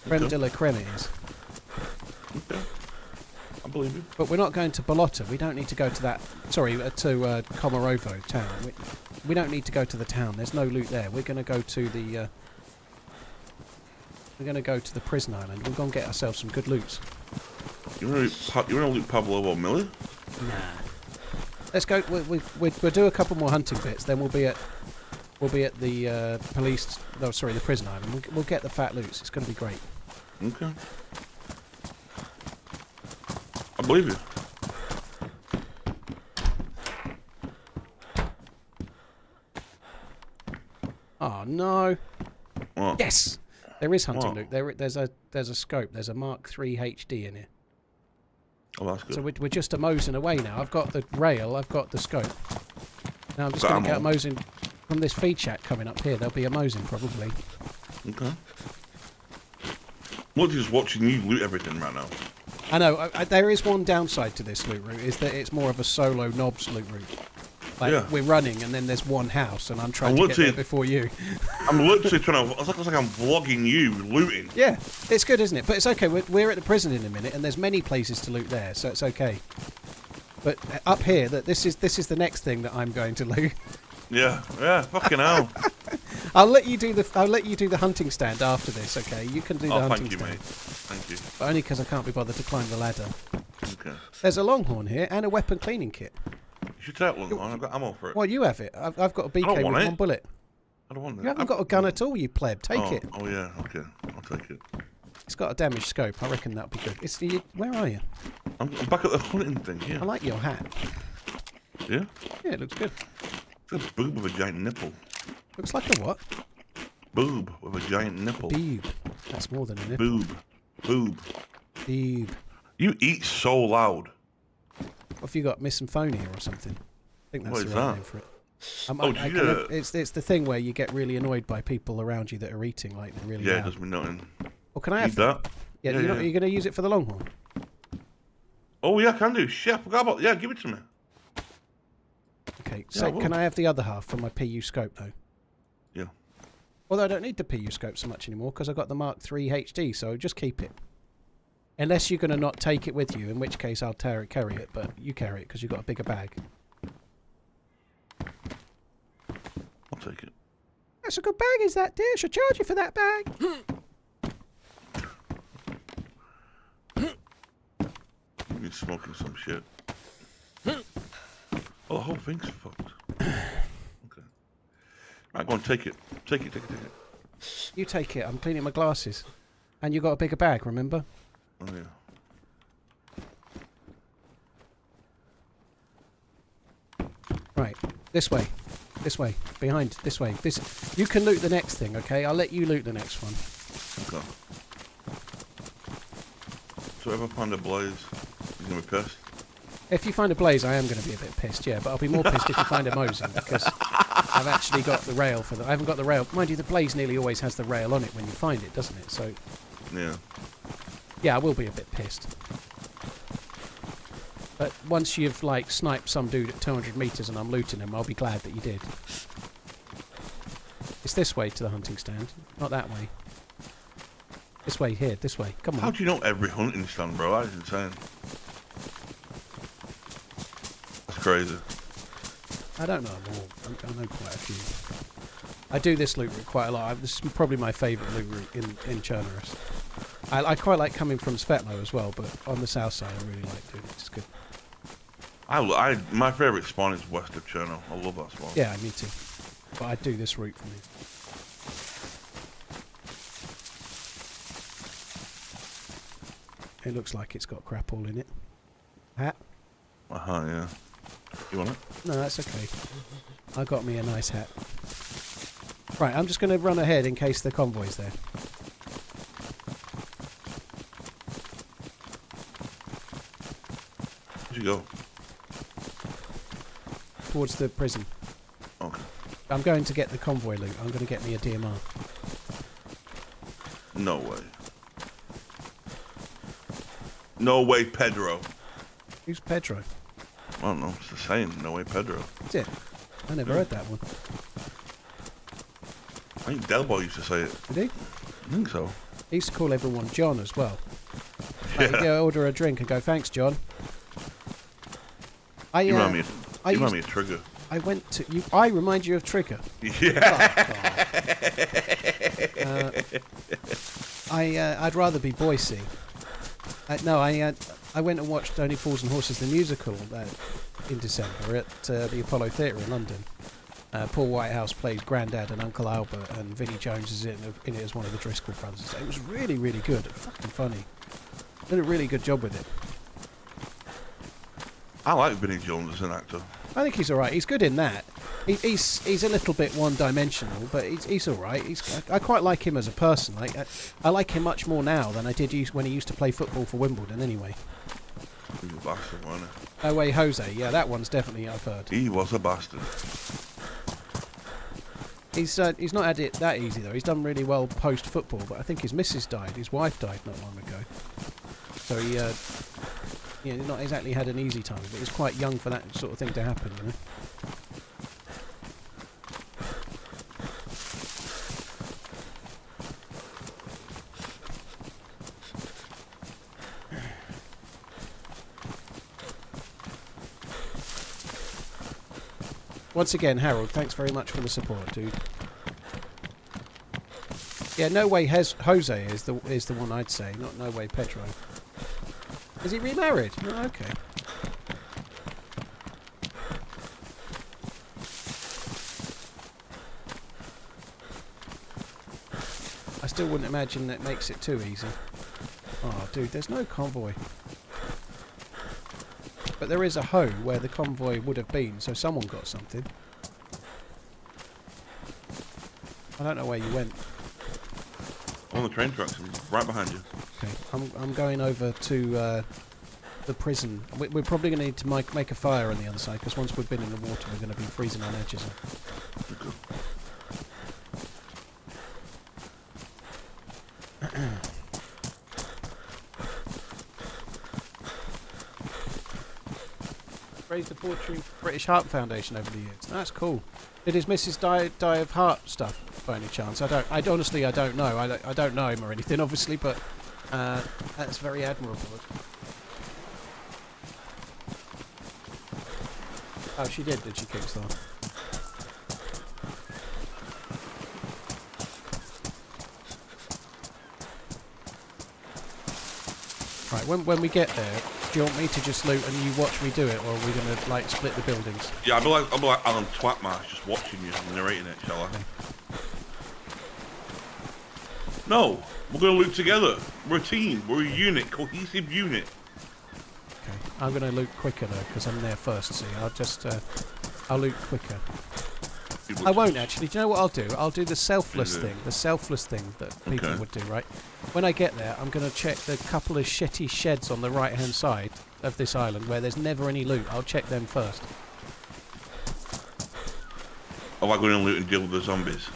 Creme de la creme it is. Okay. I believe you. But we're not going to Bolota. We don't need to go to that. Sorry, to Komorovo town. We don't need to go to the town. There's no loot there. We're going to go to the. We're going to go to the prison island. We're going to get ourselves some good loots. You want to loot Pablo or Millie? Nah. Let's go. We'll do a couple more hunting bits. Then we'll be at the police. No, sorry, the prison island. We'll get the fat loots. It's going to be great. Okay. I believe you. Oh no! What? Yes, there is hunting What? loot. There's a scope. There's a Mark III HD in here. Oh, that's good. So we're just a mosing away now. I've got the rail. I've got the scope. Now I'm just going to get a mosing from this feed shack coming up here. There'll be a mosing probably. Okay. We're just watching you loot everything right now. I know. There is one downside to this loot route, is that it's more of a solo knobs loot route. Like, Yeah. we're running, and then there's one house, and I'm trying to get there before you. I'm literally trying to. It's like I'm vlogging you looting. Yeah, it's good, isn't it? But it's okay. We're at the prison in a minute, and there's many places to loot there, so it's okay. But up here, this is the next thing that I'm going to loot. Yeah, fucking hell. I'll let you do the hunting stand after this. Okay, you can do the hunting thank you, stand. mate. Thank you. But only because I can't be bothered to climb the ladder. Okay. There's a longhorn here and a weapon cleaning kit. You should take one. I've got ammo for it. Well, you have it. I've got a BK with want it. one bullet. I don't want it. You haven't got a gun at all, you pleb. Take it. Oh yeah. Okay. I'll take it. It's got a damaged scope. I reckon that'll be good. Where are you? I'm back at the hunting thing. I Yeah. like your hat. Yeah. Yeah, it looks good. It's a boob with a giant nipple. Looks like a what? Boob with a giant nipple. Beeb. That's more than a nipple. Boob. Beeb. You eat so loud. What have you got? Misophonia or something? I think that's What the is right that? name for it. It's the thing where you get really annoyed by people around you that are eating like they're really Yeah, it loud. does me nothing. Well, can I Need have that? Yeah, Yeah, you're, yeah. you're going to use it for the Longhorn? Oh yeah, I can do. Shit, I forgot about. Yeah, give it to me. Okay, Yeah, so I will. can I have the other half for my PU scope though? Yeah. Although I don't need the PU scope so much anymore because I've got the Mark III HD, so just keep it. Unless you're going to not take it with you, in which case I'll carry it, but you carry it because you've got a bigger bag. I'll take it. That's a good bag, is that, dear? I should charge you for that bag. You're smoking some shit. Oh, the whole thing's fucked. Okay. Right, go on, take it. Take it. You take it. I'm cleaning my glasses. And you got a bigger bag, remember? Oh yeah. Right. This way. This way. Behind. This way. This. You can loot the next thing, okay? I'll let you loot the next one. Okay. So if I find a blaze, you're gonna be pissed. If you find a blaze, I am going to be a bit pissed, yeah. But I'll be more pissed if you find a Mosin, because I've actually got the rail for the... I haven't got the rail. Mind you, the blaze nearly always has the rail on it when you find it, doesn't it? So, Yeah. yeah, I will be a bit pissed. But once you've, like, sniped some dude at 200 metres and I'm looting him, I'll be glad that you did. It's this way to the hunting stand, not that way. This way, here, this way. Come on. How do you know every hunting stand, bro? That is insane. That's crazy. I don't know them all. I know quite a few. I do this loot route quite a lot. This is probably my favourite loot route in Chernarus. I quite like coming from Svetlo as well, but on the south side I really like doing it. It's good. My favourite spawn is west of Cherno. I love that spawn. Yeah, me too. But I do this route for me. It looks like it's got crap all in it. Hat? Yeah. You want it? No, that's okay. I got me a nice hat. Right, I'm just going to run ahead in case the convoy's there. Where'd you go? Towards the prison. Okay. I'm going to get the convoy loot. I'm going to get me a DMR. No way. No way, Pedro. Who's Pedro? I don't know. It's the same. No way, Pedro. Is it? I never heard that one. I think Delbo used to say it. Did he? I think so. He used to call everyone John as well. Like, he'd go order a drink and go, "Thanks, John." You remind me of Trigger. I went to you. I remind you of Trigger. Yeah. I'd rather be Boise. I went and watched Only Fools and Horses the musical in December at the Apollo Theatre in London. Paul Whitehouse plays Grandad and Uncle Albert, and Vinnie Jones is in it as one of the Driscoll brothers. It was really, really good. Fucking funny. Did a really good job with it. I like Vinnie Jones as an actor. I think he's all right. He's good in that. He's a little bit one-dimensional, but he's all right. I quite like him as a person. I like him much more now than I did when he used to play football for Wimbledon. Anyway. He was a bastard, wasn't No Way Jose. Yeah, that one's definitely I've heard. he? He was a bastard. He's not had it that easy though. He's done really well post football, but I think his missus died. His wife died not long ago, so he's not exactly had an easy time. But he's quite young for that sort of thing to happen, you know. Once again, Harold, thanks very much for the support, dude. Yeah, No Way Jose is the one I'd say, not No Way Pedro. Is he remarried? Oh, okay. I still wouldn't imagine that makes it too easy. Oh, dude, there's no convoy. But there is a hoe where the convoy would have been, so someone got something. I don't know where you went. On the train tracks, right behind you. Okay, I'm going over to the prison. We're probably going to need to make a fire on the other side, because once we've been in the water, we're going to be freezing on edges. Raised the fortune for British Heart Foundation over the years. That's cool. Did his missus die of heart stuff by any chance? I honestly don't know. I don't know him or anything, obviously, but that's very admirable. Oh, she did she, Kickstart? Right, when we get there, do you want me to just loot and you watch me do it, or are we going to, like, split the buildings? Yeah, I'll be like Alan Twatmarsh, just watching you and narrating it, shall I? Okay. No, we're going to loot together. We're a team. We're a unit, cohesive unit. Okay, I'm going to loot quicker, though, because I'm there first, see. I'll loot quicker. I won't, actually. Do you know what I'll do? I'll do the selfless thing. The selfless thing that people would do, right? When I get there, I'm going to check the couple of shitty sheds on the right-hand side of this island where there's never any loot. I'll check them first. Oh, I'm going to loot and deal with the zombies.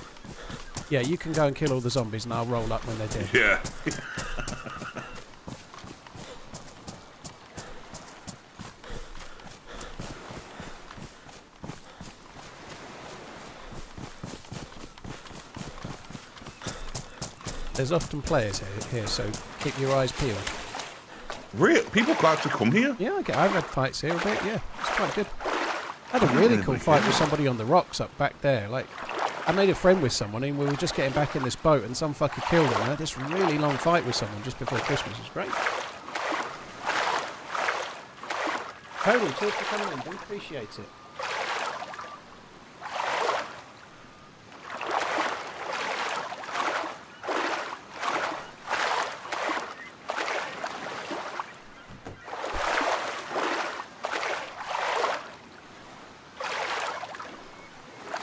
Yeah, you can go and kill all the zombies and I'll roll up when they're dead. Yeah. There's often players here, so keep your eyes peeled. Really? People quite like to come here? Yeah, I've had fights here a bit, yeah. It's quite good. I had a really cool fight with somebody on the rocks up back there. Like, I made a friend with someone and we were just getting back in this boat and some fucker killed him. I had this really long fight with someone just before Christmas. It was great. Tony, cheers for coming in. Do appreciate it.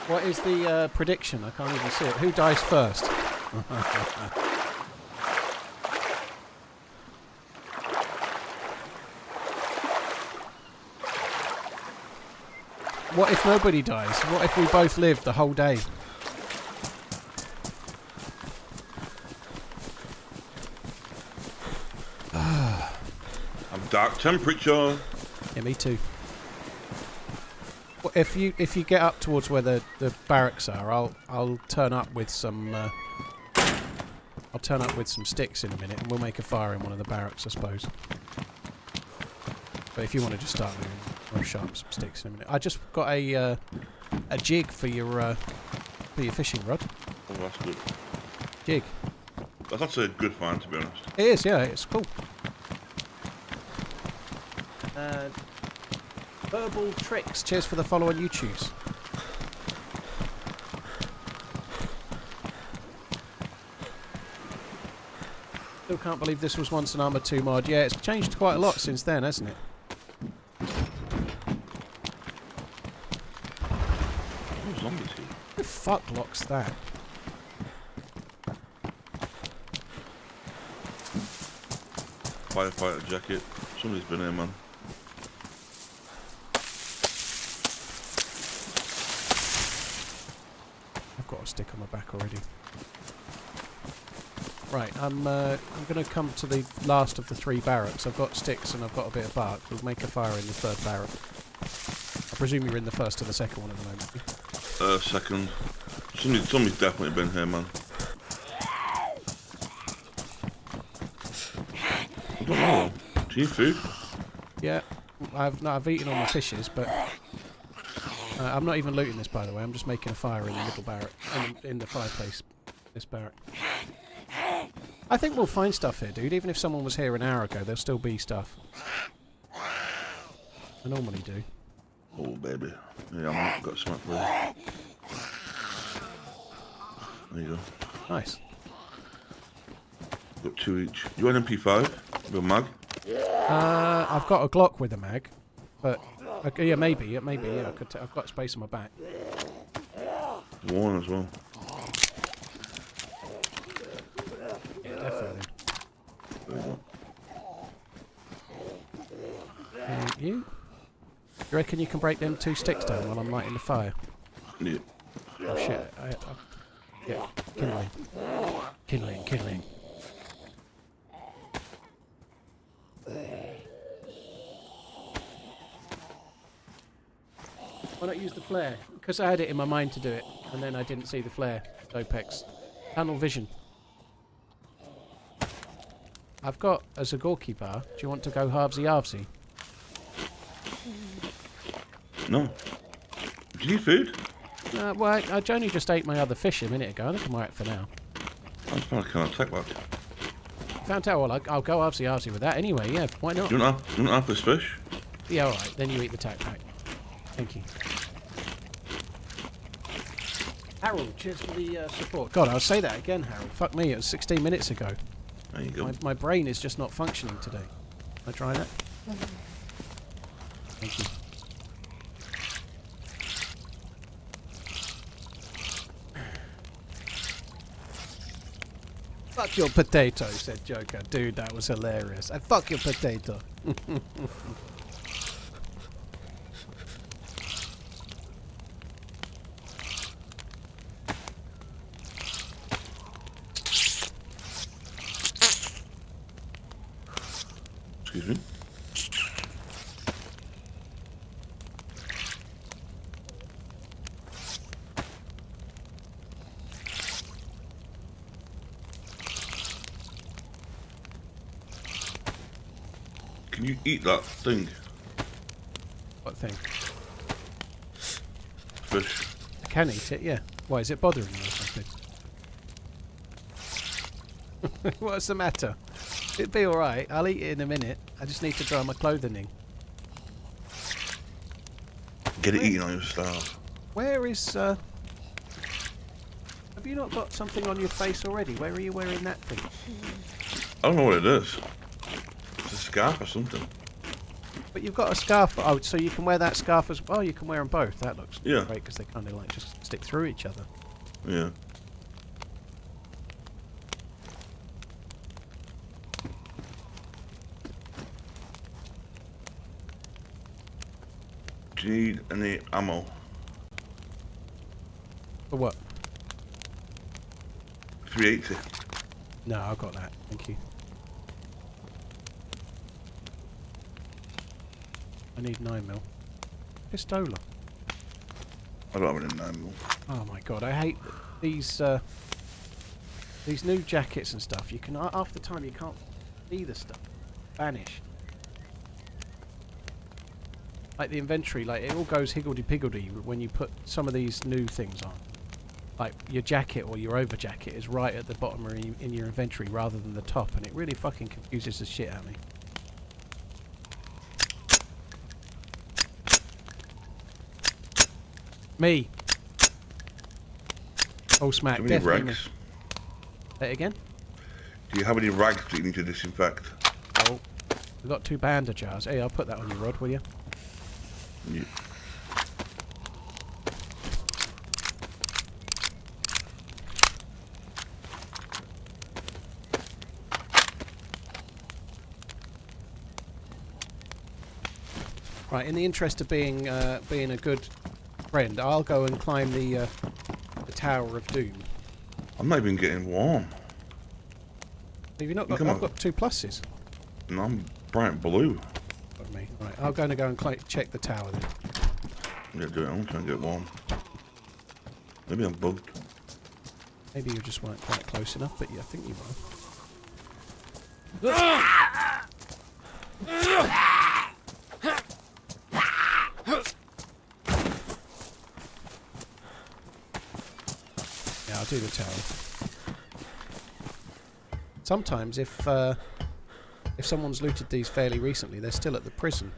What is the prediction? I can't even see it. Who dies first? What if nobody dies? What if we both live the whole day? I'm dark temperature. Yeah, me too. Well, if you get up towards where the barracks are, I'll turn up with some sticks in a minute, and we'll make a fire in one of the barracks, I suppose. But if you want to just start moving, I'll sharp some sticks in a minute. I just got a jig for your fishing rod. Oh, that's good. Jig. That's a good find, to be honest. It is, yeah, it's cool. Verbal Tricks, cheers for the follow on YouTube. Still can't believe this was once an Arma 2 mod. Yeah, it's changed quite a lot since then, hasn't it? Oh, zombies here. Who the fuck locks that? Firefighter jacket. Somebody's been here, man. Got a stick on my back already. Right, I'm going to come to the last of the 3 barracks. I've got sticks and I've got a bit of bark. We'll make a fire in the 3rd barrack. I presume you're in the 1st or the 2nd one at the moment. Second. Somebody's definitely been here, man. I don't know. Do you need food? Yeah, I've eaten all my fishes, but I'm not even looting this, by the way. I'm just making a fire in the middle barrack, in the fireplace. This barrack. I think we'll find stuff here, dude. Even if someone was here an hour ago, there'll still be stuff. I normally do. Oh, baby. Yeah, I've got some for you. There you go. Nice. Got 2 each. You want an MP5? With a mag? I've got a Glock with a mag, but okay, yeah, maybe. Yeah, I've got space on my back. One as well. Yeah, definitely. There you go. You reckon you can break them 2 sticks down while I'm lighting the fire? Yeah. Oh shit, yeah, kindling. Kindling, kindling. Why not use the flare? Because I had it in my mind to do it, and then I didn't see the flare. Opex. Tunnel vision. I've got a Zagorki bar. Do you want to go halvesy-halvesy? No. Do you need food? Well, I only just ate my other fish a minute ago. I think I'm alright for now. That's kind of take that. Found out, well, I'll go halvesy-halvesy with that anyway, yeah, why not? You don't have this fish? Yeah, alright, then you eat the tack pack. Thank you. Harold, cheers for the support. God, I'll say that again, Harold. Fuck me, it was 16 minutes ago. There you go. My brain is just not functioning today. Can I try that? Thank you. Fuck your potato, said Joker. Dude, that was hilarious. I fuck your potato. Excuse me. Can you eat that thing? What thing? Fish. I can eat it, yeah. Why, is it bothering you or something? What's the matter? It'd be alright. I'll eat it in a minute. I just need to dry my clothing in. Get it eaten on your starve. Where is, Have you not got something on your face already? Where are you wearing that thing? I don't know what it is. It's a scarf or something. But you've got a scarf. Oh, so you can wear that scarf as well? You can wear them both. That looks Yeah. great because they kind of like just stick through each other. Yeah. Do you need any ammo? For what? 380. No, I've got that. Thank you. I need 9mm. Pistola. I don't have any ammo. Oh my god, I hate these new jackets and stuff. You can half the time you can't see the stuff. Vanish. Like the inventory, like it all goes higgledy-piggledy when you put some of these new things on. Like your jacket or your over jacket is right at the bottom or in your inventory rather than the top, and it really fucking confuses the shit out of me. Me. Oh smack, Do you have any definitely me. rags? Say it again? Do you have any rags that you need to disinfect? Oh. We've got 2 banter jars. Hey, I'll put that on your rod, will you? Yeah. Right, in the interest of being a good friend, I'll go and climb the Tower of Doom. I'm not even getting warm. Have you not got? Come I've on. got 2 pluses. And I'm bright blue. Got me. Right, I'll go and check the tower then. Yeah, do it. I'm trying to get warm. Maybe I'm bugged. Maybe you just weren't quite close enough, but yeah, I think you were. Yeah, I'll do the tower. Sometimes if someone's looted these fairly recently, they're still at the prison.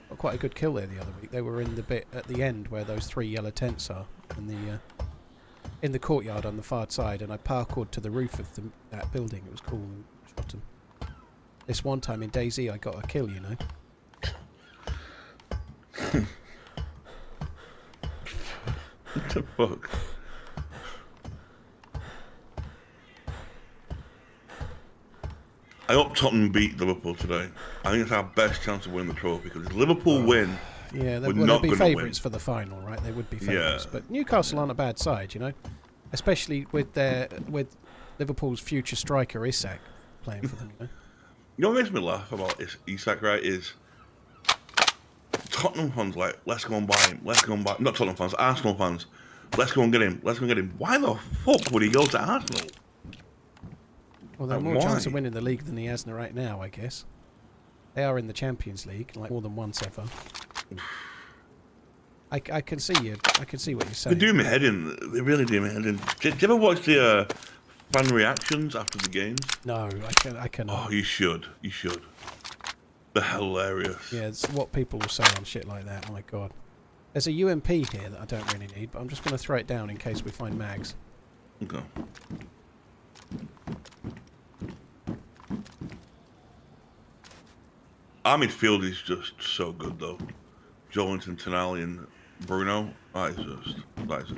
Got quite a good kill there the other week. They were in the bit at the end where those 3 yellow tents are, in the courtyard on the far side, and I parkoured to the roof of that building. It was cool and shot them. This one time in DayZ I got a kill, you know. What the fuck? I hope Tottenham beat Liverpool today. I think it's our best chance of winning the trophy because if Liverpool win, Yeah, we're they'll not be going to win. favourites for the final, right? They would be favourites. Yeah. But Newcastle aren't a bad side, you know, especially with Liverpool's future striker Isak playing for them. You know? You know what makes me laugh about Isak, right, is Tottenham fans like, let's go and buy him, let's go and buy him. Not Tottenham fans, Arsenal fans, let's go and get him, let's go and get him. Why the fuck would he go to Arsenal? Well, they have Like, more chance of why? winning the league than he has right now, I guess. They are in the Champions League, like more than once ever. I can see you. I can see what you're They saying. do me head in. They really do me head in. Did you ever watch the fan reactions after the games? No, I cannot. Oh, you should. You should. They're hilarious. Yeah, it's what people will say on shit like that. My God. There's a UMP here that I don't really need, but I'm just going to throw it down in case we find mags. Okay. Our midfield is just so good, though. Jolinton, Tonali, and Bruno. That is just.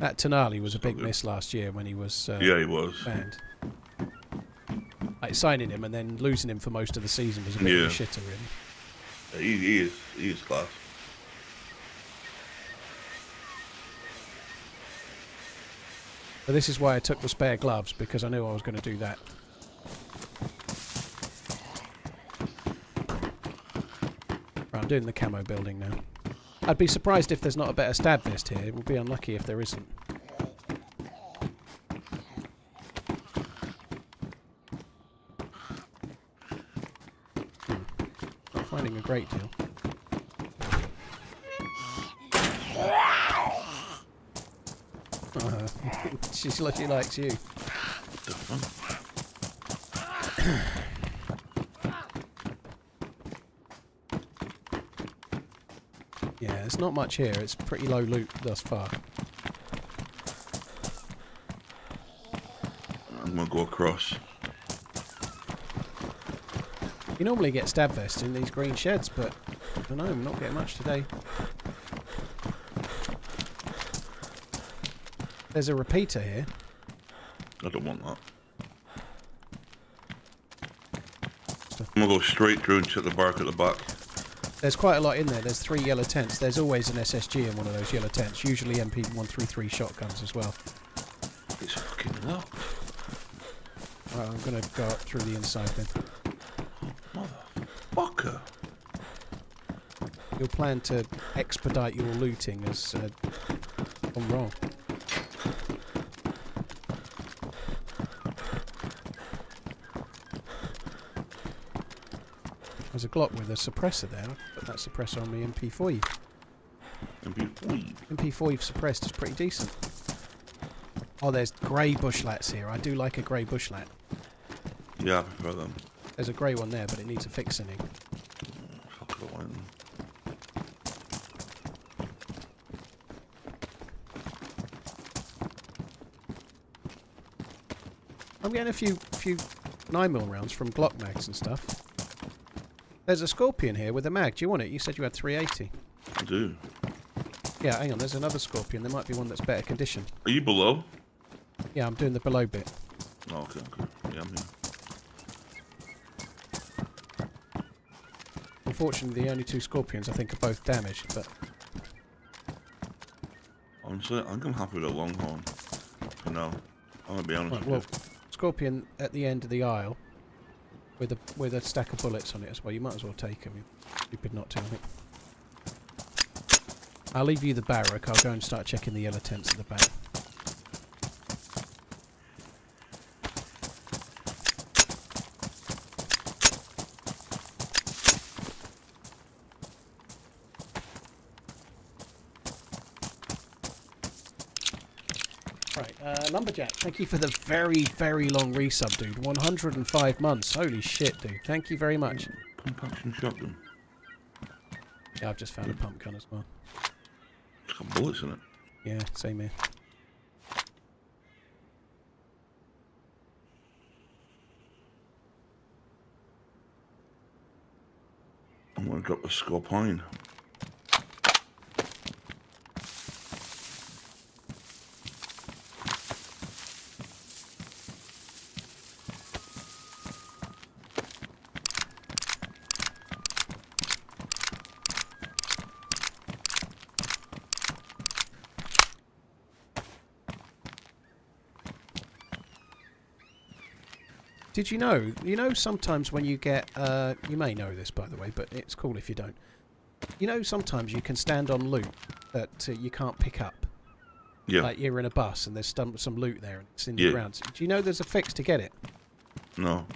That Tonali was a big good. miss last year when he was Yeah, he was. banned. Like signing him and then losing him for most of the season was a bit of a Yeah. shitter, really. He is class. But this is why I took the spare gloves, because I knew I was going to do that. Right, I'm doing the camo building now. I'd be surprised if there's not a better stab vest here. It would be unlucky if there isn't. Not finding a great deal. She likes you. Yeah, there's not much here. It's pretty low loot thus far. I'm gonna go across. You normally get stab vests in these green sheds, but I don't know, I'm not getting much today. There's a repeater here. I don't want that. I'm gonna go straight through and check the bark at the back. There's quite a lot in there. There's 3 yellow tents. There's always an SSG in one of those yellow tents. Usually MP133 shotguns as well. It's fucking locked. Right, I'm going to go up through the inside then. Motherfucker. Your plan to expedite your looting has gone wrong. There's a Glock with a suppressor there. I'll put that suppressor on my MP5. MP5 suppressed is pretty decent. Oh, there's grey bushlats here. I do like a grey bushlat. Yeah, I prefer them. There's a grey one there, but it needs a fixing. Fuck the one. I'm getting a few 9mm rounds from Glock mags and stuff. There's a Scorpion here with a mag. Do you want it? You said you had 380. I do. Yeah, hang on. There's another Scorpion. There might be one that's better condition. Are you below? Yeah, I'm doing the below bit. Oh, okay. Yeah, I'm here. Unfortunately, the only 2 Scorpions I think are both damaged, but Honestly, I think I'm happy with a Longhorn. For now. I'm gonna be honest right, with well, you. Scorpion at the end of the aisle with a stack of bullets on it as well. You might as well take them. You're stupid not to, I think. I'll leave you the barrack. I'll go and start checking the yellow tents at the back. Right, Lumberjack, thank you for the very, very long resub, dude. 105 months. Holy shit, dude. Thank you very much. Pump action shotgun. Yeah, I've just found a pump gun as well. It's got bullets in it. Yeah, same here. I'm gonna drop the Scorpion. Did you know? You know, sometimes when you get, you may know this by the way, but it's cool if you don't. You know, sometimes you can stand on loot that you can't pick up. Yeah. Like you're in a bus and there's some loot there and it's in the ground. Do you know there's a fix to get it? No.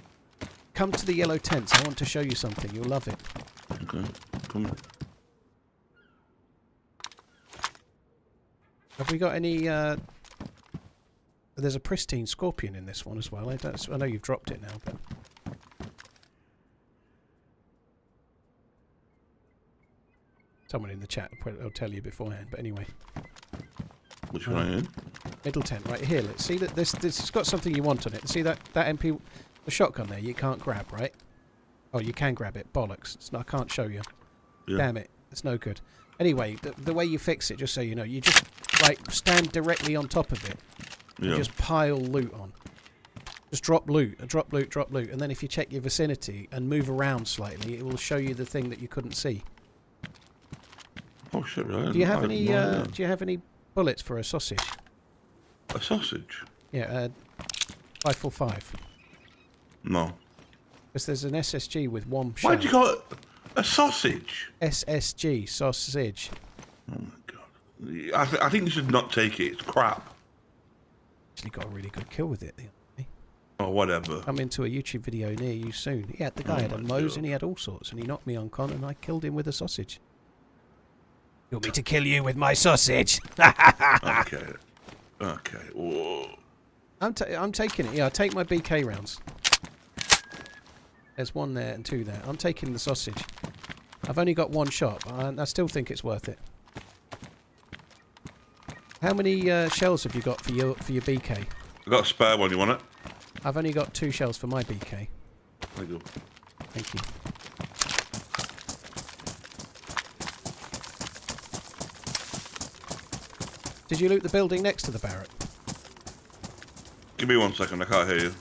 Come to the yellow tents. I want to show you something. You'll love it. Okay. Come on. Have we got any? There's a pristine scorpion in this one as well. I know you've dropped it now, but someone in the chat will tell you beforehand. But anyway, Which one are you in? middle tent right here. Let's see that this has got something you want on it. See that MP, the shotgun there. You can't grab, right? Oh, you can grab it. Bollocks! I can't show you. Yeah. Damn it! It's no good. Anyway, the way you fix it, just so you know, you just like stand directly on top of it. Yeah. Just pile loot on. Just drop loot, drop loot, drop loot, and then if you check your vicinity and move around slightly, it will show you the thing that you couldn't see. Oh shit! Really? Do you have any? Do you have any bullets for a sausage? A sausage? Yeah, 545. No. Because there's an SSG with one shell. Why'd you call it a sausage? SSG, sausage. Oh my god! I think you should not take it. It's crap. Actually got a really good kill with it. Oh, whatever. Come into a YouTube video near you soon. He had the guy had a Mo's and he had all sorts, and he knocked me on con, and I killed him with a sausage. You want me to kill you with my sausage? Okay. Okay. Whoa. I'm taking it. Yeah, I take my BK rounds. There's one there and two there. I'm taking the sausage. I've only got one shot, but I still think it's worth it. How many shells have you got for your BK? I got a spare one. You want it? I've only got 2 shells for my BK. There you go. Thank you. Did you loot the building next to the barrack? Give me 1 second. I can't hear you.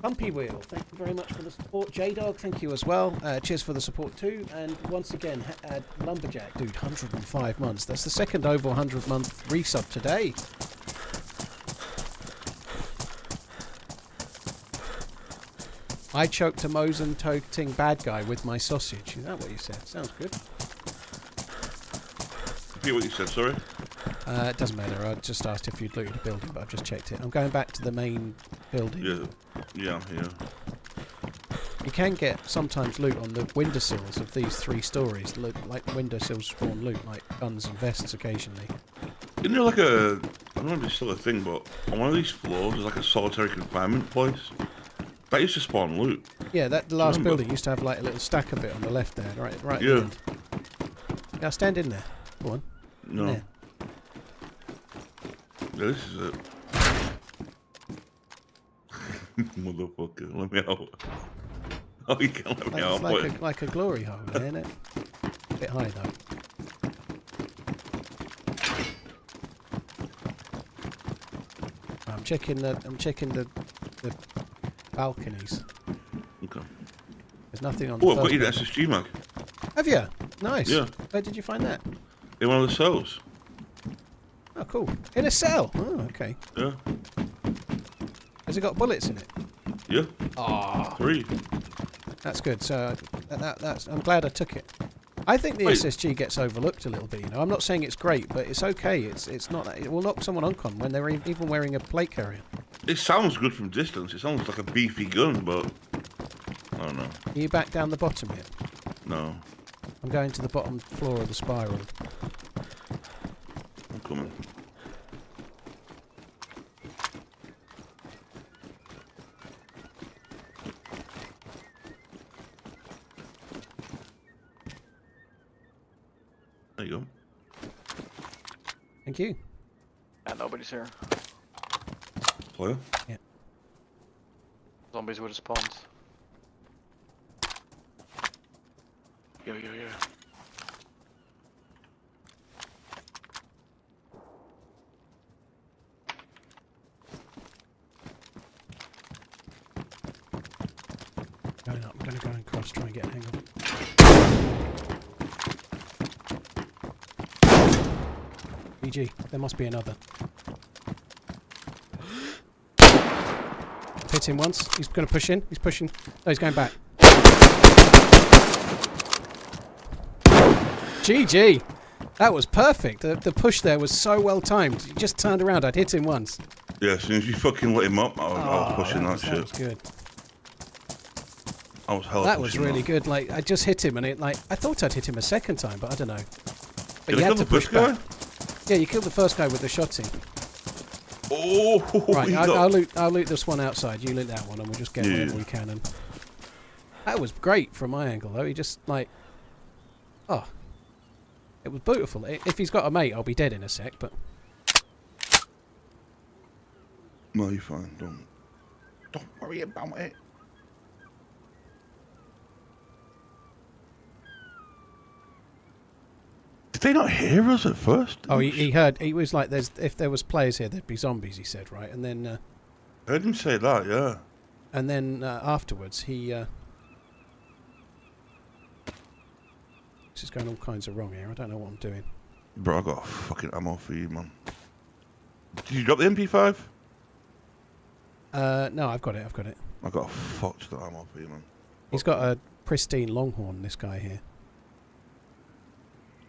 Bumpy Wheel, thank you very much for the support. J-Dog, thank you as well. Cheers for the support too. And once again, Lumberjack, dude, 105 months. That's the second over 100 month resub today. I choked a Mosen toting bad guy with my sausage. Is that what you said? Sounds good. Repeat what you said, sorry. It doesn't matter. I just asked if you'd looted a building, but I've just checked it. I'm going back to the main building. Yeah. You can get sometimes loot on the windowsills of these 3 stories, like windowsills spawn loot, like guns and vests occasionally. Isn't there like a, I don't know if it's still a thing, but on one of these floors there's like a solitary confinement place. That used to spawn loot. Yeah, the last building used to have like a little stack of it on the left there, right at the end. Yeah, stand in there. Go on. No. There. Yeah, this is it. Motherfucker, let me out. Oh, you can't let me out. It's like a glory hole there, isn't it? A bit high though. I'm checking the balconies. Okay. There's nothing on. Oh, the I've got you the first SSG mag. Have you? Nice. Yeah. Where did you find that? In one of the cells. Oh, cool. In a cell. Oh, okay. Yeah. Has it got bullets in it? Yeah. Oh, 3. that's good. So that's. I'm glad I took it. I think the Wait. SSG gets overlooked a little bit. You know, I'm not saying it's great, but it's okay. It's not. It will knock someone uncon when they're even wearing a plate carrier. It sounds good from distance. It sounds like a beefy gun, but I don't know. Are you back down the bottom here? No. I'm going to the bottom floor of the spiral. I'm coming. There you go. Thank you. Yeah, nobody's here. Player? Yeah. Zombies would have spawned. Yo. Going up. I'm going to go and cross, try and get a hang on. GG. There must be another. Hit him once. He's going to push in. He's pushing. No, he's going back. GG. That was perfect. The push there was so well timed. He just turned around. I'd hit him once. Yeah, as soon as you fucking lit him up, I was pushing that shit. That was good. I was hella That was pushing really that. good. Like I just hit him, and I thought I'd hit him a second time, but I don't know. But Did you I had kill to the push first guy? back. Yeah, you killed the first guy with the shotty. Oh, Right, he I'll loot this one outside. You loot that one, and we'll just get whatever we can. And that was great from my angle, though. He just like, oh, it was beautiful. If he's got a mate, I'll be dead in a sec. But No, you're fine. Don't worry about it. Did they not hear us at first? oh, he heard. He was like, if there was players here, there'd be zombies. He said, right, and then I heard him say that, yeah. afterwards he. This is going all kinds of wrong here. I don't know what I'm doing. Bro, I got fucking ammo for you, man. Did you drop the MP5? No, I've got it. I got a fucked that ammo for you, man. He's got a pristine longhorn. This guy here.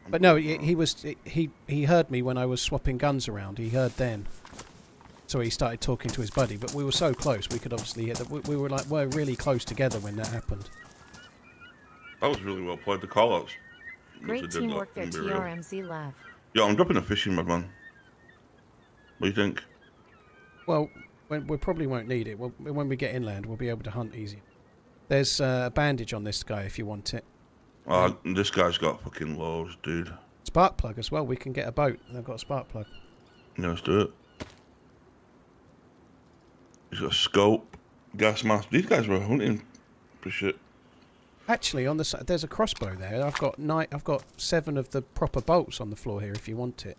But no, he heard me when I was swapping guns around. He heard then, so he started talking to his buddy. But we were so close, we could obviously hear that. We were really close together when that happened. That was really well played. The call-outs. Great teamwork there, TRMZ Lav. Yeah, I'm dropping a fishing rod, man. What do you think? Well, we probably won't need it. When we get inland, we'll be able to hunt easy. There's a bandage on this guy if you want it. This guy's got fucking loads, dude. Spark plug as well. We can get a boat. They've got a spark plug. Yeah, let's do it. He's got a scope, gas mask. These guys were hunting for shit. Actually, on the side, there's a crossbow there. I've got 7 of the proper bolts on the floor here. If you want it.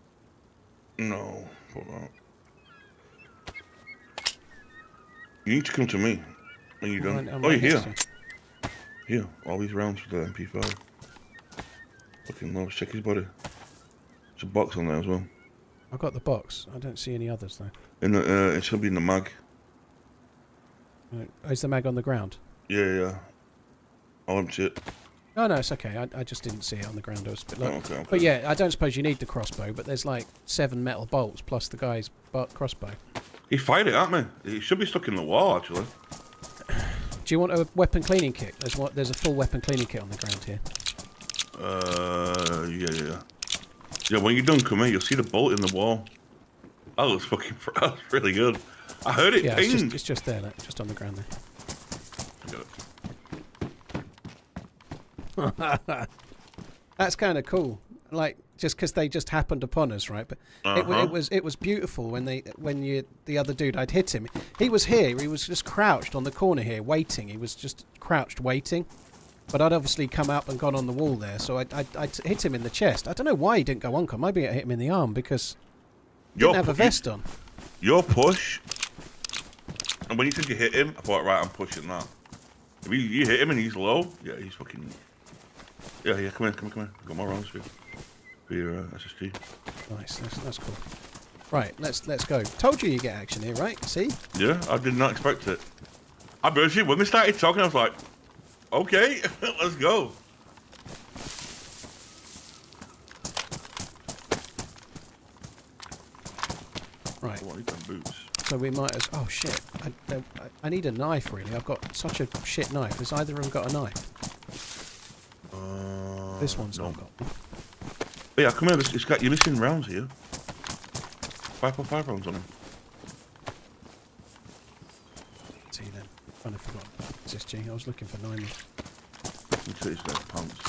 No, fuck that. You need to come to me when you're done. I'm Oh, you're right next here. to you. Here, all these rounds for the MP5. Fucking loads. Check his body. There's a box on there as well. I've got the box. I don't see any others though. In the, it should be in the mag. Is the mag on the ground? Yeah. I'll empty it. Oh no, it's okay. I just didn't see it on the ground. I was a bit low. Oh, okay. But yeah, I don't suppose you need the crossbow. But there's like 7 metal bolts plus the guy's crossbow. He fired it at me. It should be stuck in the wall, actually. Do you want a weapon cleaning kit? There's a full weapon cleaning kit on the ground here. Yeah. Yeah, when you're done, come here. You'll see the bolt in the wall. That was really good. I heard it Yeah, ping. it's just there, look, just on the ground there. That's kind of cool. Like just because they just happened upon us, right? But it was beautiful when the other dude, I'd hit him. He was here. He was just crouched on the corner here, waiting. He was just crouched, waiting. But I'd obviously come up and gone on the wall there, so I hit him in the chest. I don't know why he didn't go uncon. Maybe I hit him in the arm because he didn't have a vest on. Your push, and when you said you hit him, I thought, right, I'm pushing that. If you hit him and he's low, yeah, he's fucking. Yeah, come here. Got more rounds for you. For your SSG. Nice, that's cool. Right, let's go. Told you get action here, right? See? Yeah, I did not expect it. I burst you when we started talking. I was like, okay, let's go. Right. Oh, I need them boots. So we might as... Oh, shit. I need a knife, really. I've got such a shit knife. Has either of them got a knife? This one's not got one. Oh, yeah, come here. It's got, you're missing rounds here. 5.5 rounds on him. See then. Kind of forgot SSG. I was looking for 9. You see his pants.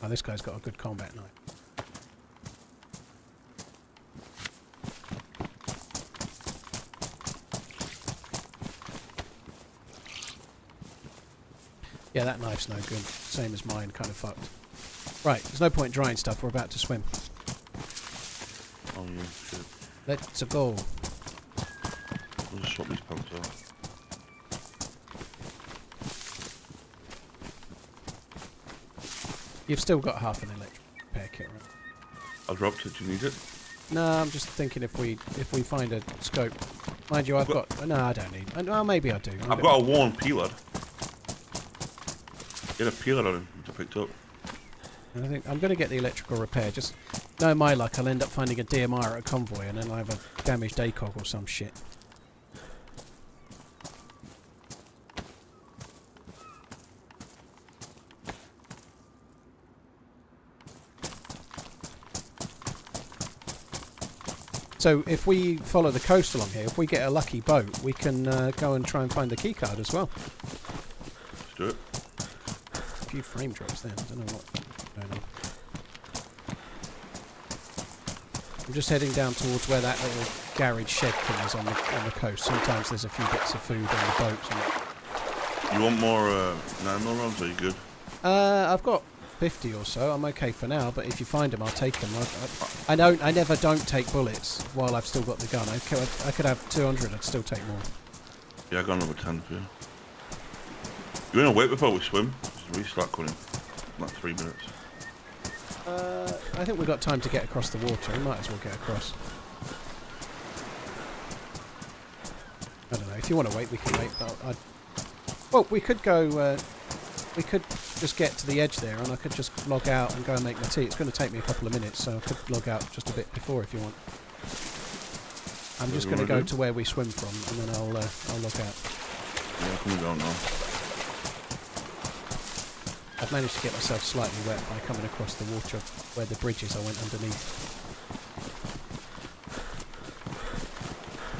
Oh, this guy's got a good combat knife. Yeah, that knife's no good. Same as mine, kind of fucked. Right, there's no point drying stuff. We're about to swim. Oh, yeah, shit. Let's go. I'll just swap these pants out. You've still got half an elixir. it around. I dropped it. Do you need it? No, I'm just thinking if we find a scope. Mind you, I've got. No, I don't need. Well, maybe I do. I've got a worn peeler. Get a peeler on him to picked up. I think I'm going to get the electrical repair. Just no, my luck, I'll end up finding a DMR at a convoy, and then I'll have a damaged ACOG or some shit. So if we follow the coast along here, if we get a lucky boat, we can go and try and find the keycard as well. Let's do it. A few frame drops there. I don't know what's going on. I'm just heading down towards where that little garage shed thing is on the coast. Sometimes there's a few bits of food on the boats. You want more 9mm rounds? Are you good? I've got 50 or so. I'm okay for now, but if you find them, I'll take them. I never don't take bullets while I've still got the gun. I could have 200. I'd still take more. Yeah, I got another 10 for you. You want to wait before we swim? We start coming in like 3 minutes. I think we've got time to get across the water. We might as well get across. I don't know. If you want to wait, we can wait. But well, we could go. We could just get to the edge there, and I could just log out and go and make my tea. It's going to take me a couple of minutes, so I could log out just a bit before if you want. I'm just going to go to where we swim from, and then I'll log out. Yeah, come down now. I've managed to get myself slightly wet by coming across the water where the bridge is. I went underneath.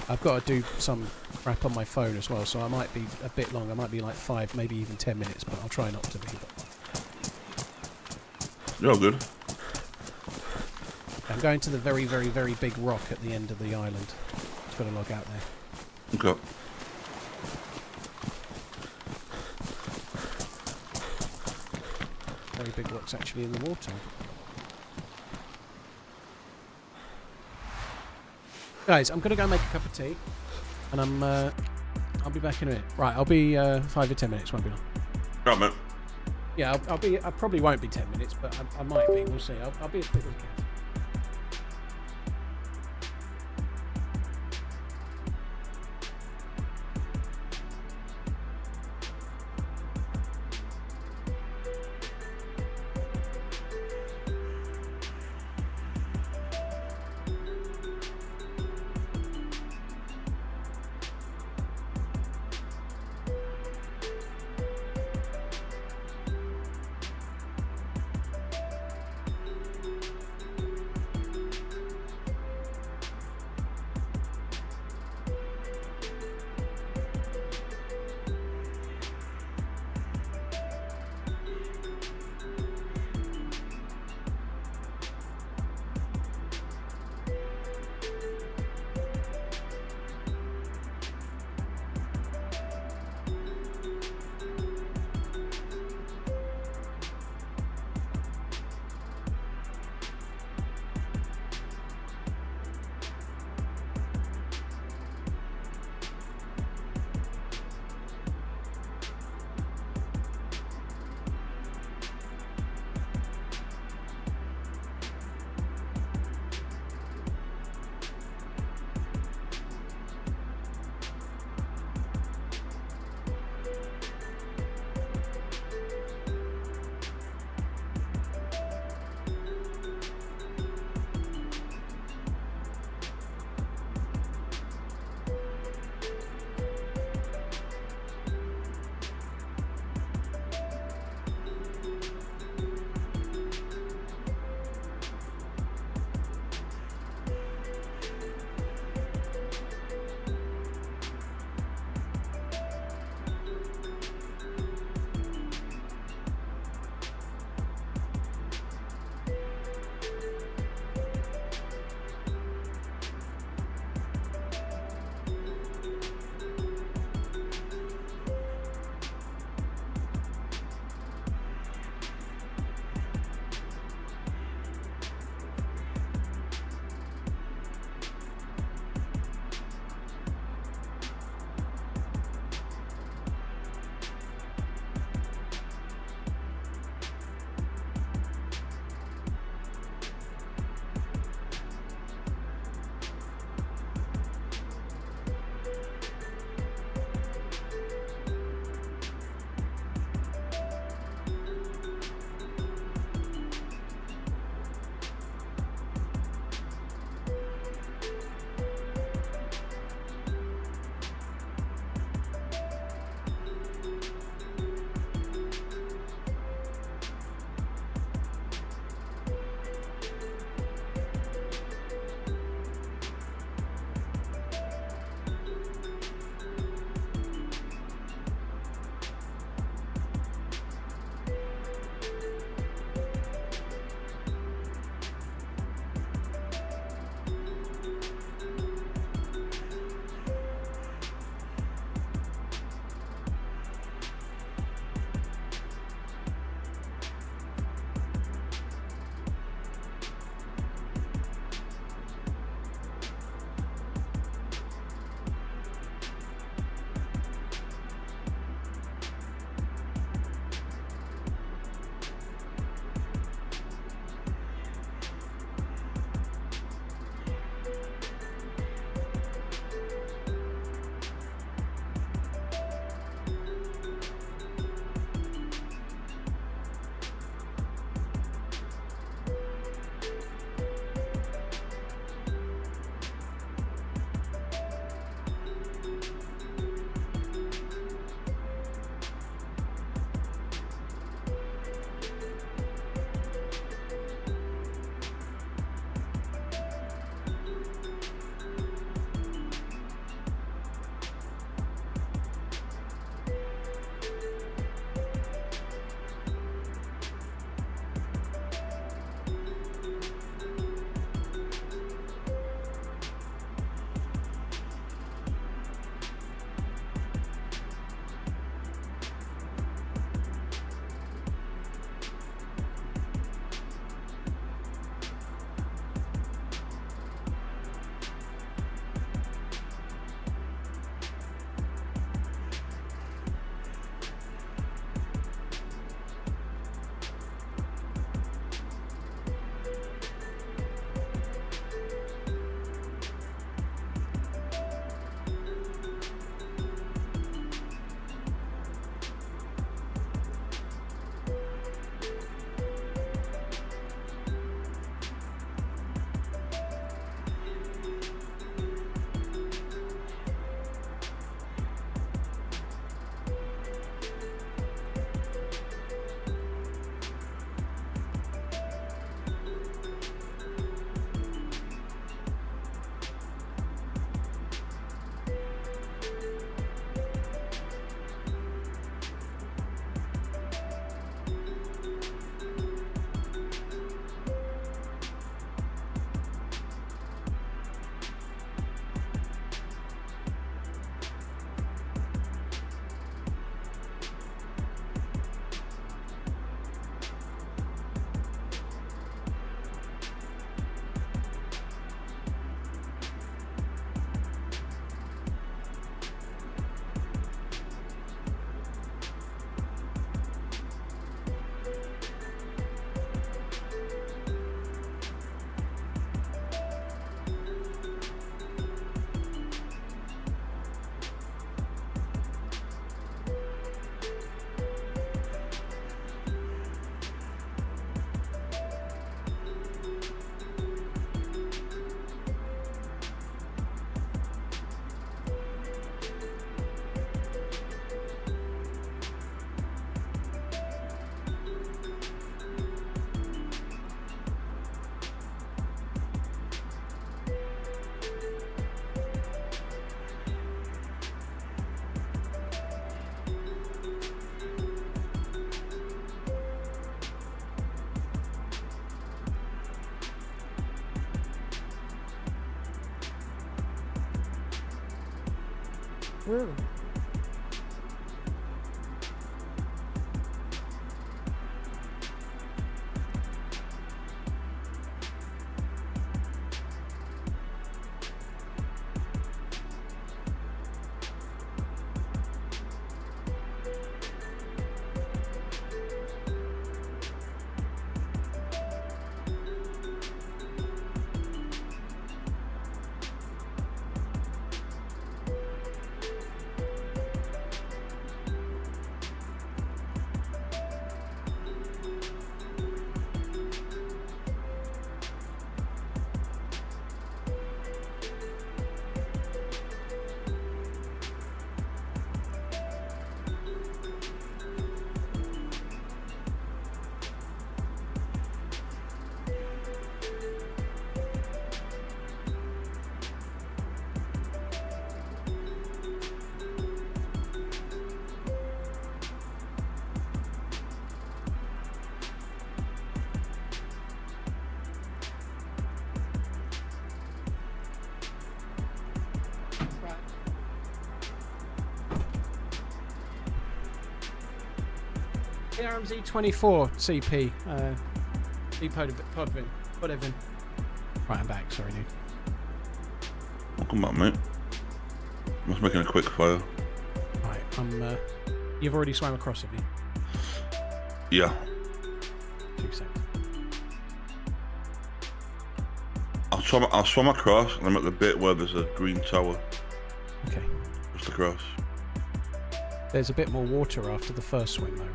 I've got to do some crap on my phone as well, so I might be a bit long. I might be like 5, maybe even 10 minutes, but I'll try not to be. You're all good. I'm going to the very, very, very big rock at the end of the island. Just got to log out there. Okay. Very big rock's actually in the water. Guys, I'm going to go make a cup of tea, and I'll be back in a minute. Right, I'll be 5 or 10 minutes, won't be long. Right, mate. Yeah, I probably won't be 10 minutes, but I might be. We'll see. I'll be as quick as I can. Woo. TRMZ 24 CP. Podvin. Podvin. Right, I'm back. Sorry, dude. Welcome back, mate. I'm just making a quick fire. Right, you've already swam across, have you? Yeah. 2 seconds. I'll swim across, and I'm at the bit where there's a green tower. Okay. Just across. There's a bit more water after the first swim, though. Right?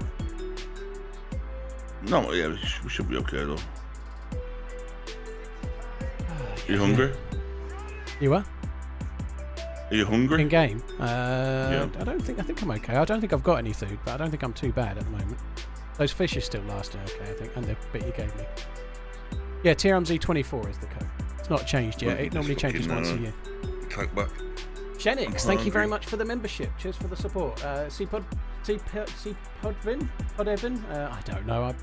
No, yeah, we should be okay though. You hungry? You are? Are you hungry? In game? Yeah. I think I'm okay. I don't think I've got any food, but I don't think I'm too bad at the moment. Those fish are still lasting okay, I think, and the bit you gave me. Yeah, TRMZ 24 is the code. It's not changed yet. It normally changes once a year. Track back. Shenix, thank you very much for the membership. Cheers for the support. Podvin? I don't know.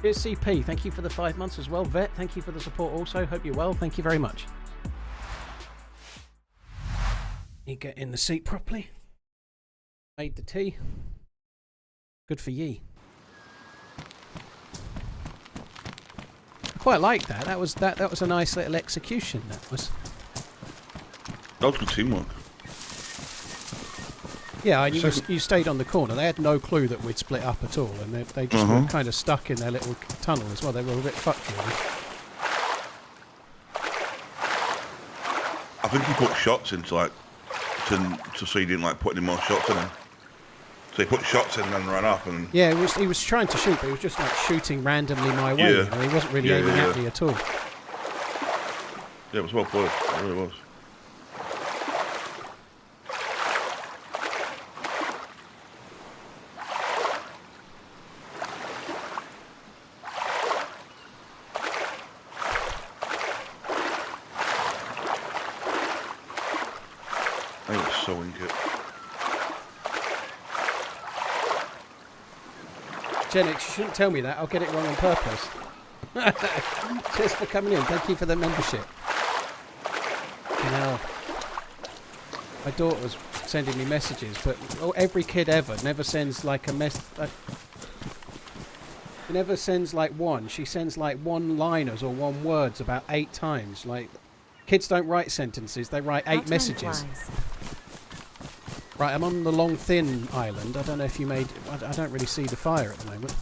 Here's CP. Thank you for the 5 months as well. Vet, thank you for the support also. Hope you're well. Thank you very much. You get in the seat properly. Made the tea. Good for ye. Quite like that. That was a nice little execution. That was. That was good teamwork. Yeah, and you stayed on the corner. They had no clue that we'd split up at all, and they just were kind of stuck in their little tunnel as well. They were a bit fucked, really. I think he put shots into like to so he didn't like put any more shots in him. So he put shots in and then ran up and. Yeah, he was trying to shoot, but he was just like shooting randomly my way. Yeah. You know? He wasn't really aiming at me at all. Yeah, it was well played. It really was. Genix, you shouldn't tell me that. I'll get it wrong on purpose. Cheers for coming in. Thank you for the membership. You know, my daughter's sending me messages, but every kid ever never sends like a she never sends like one. She sends like one-liners or one words about 8 times. Like, kids don't write sentences. They write 8 messages. Right, I'm on the Long Thin Island. I don't know if you made... I don't really see the fire at the moment.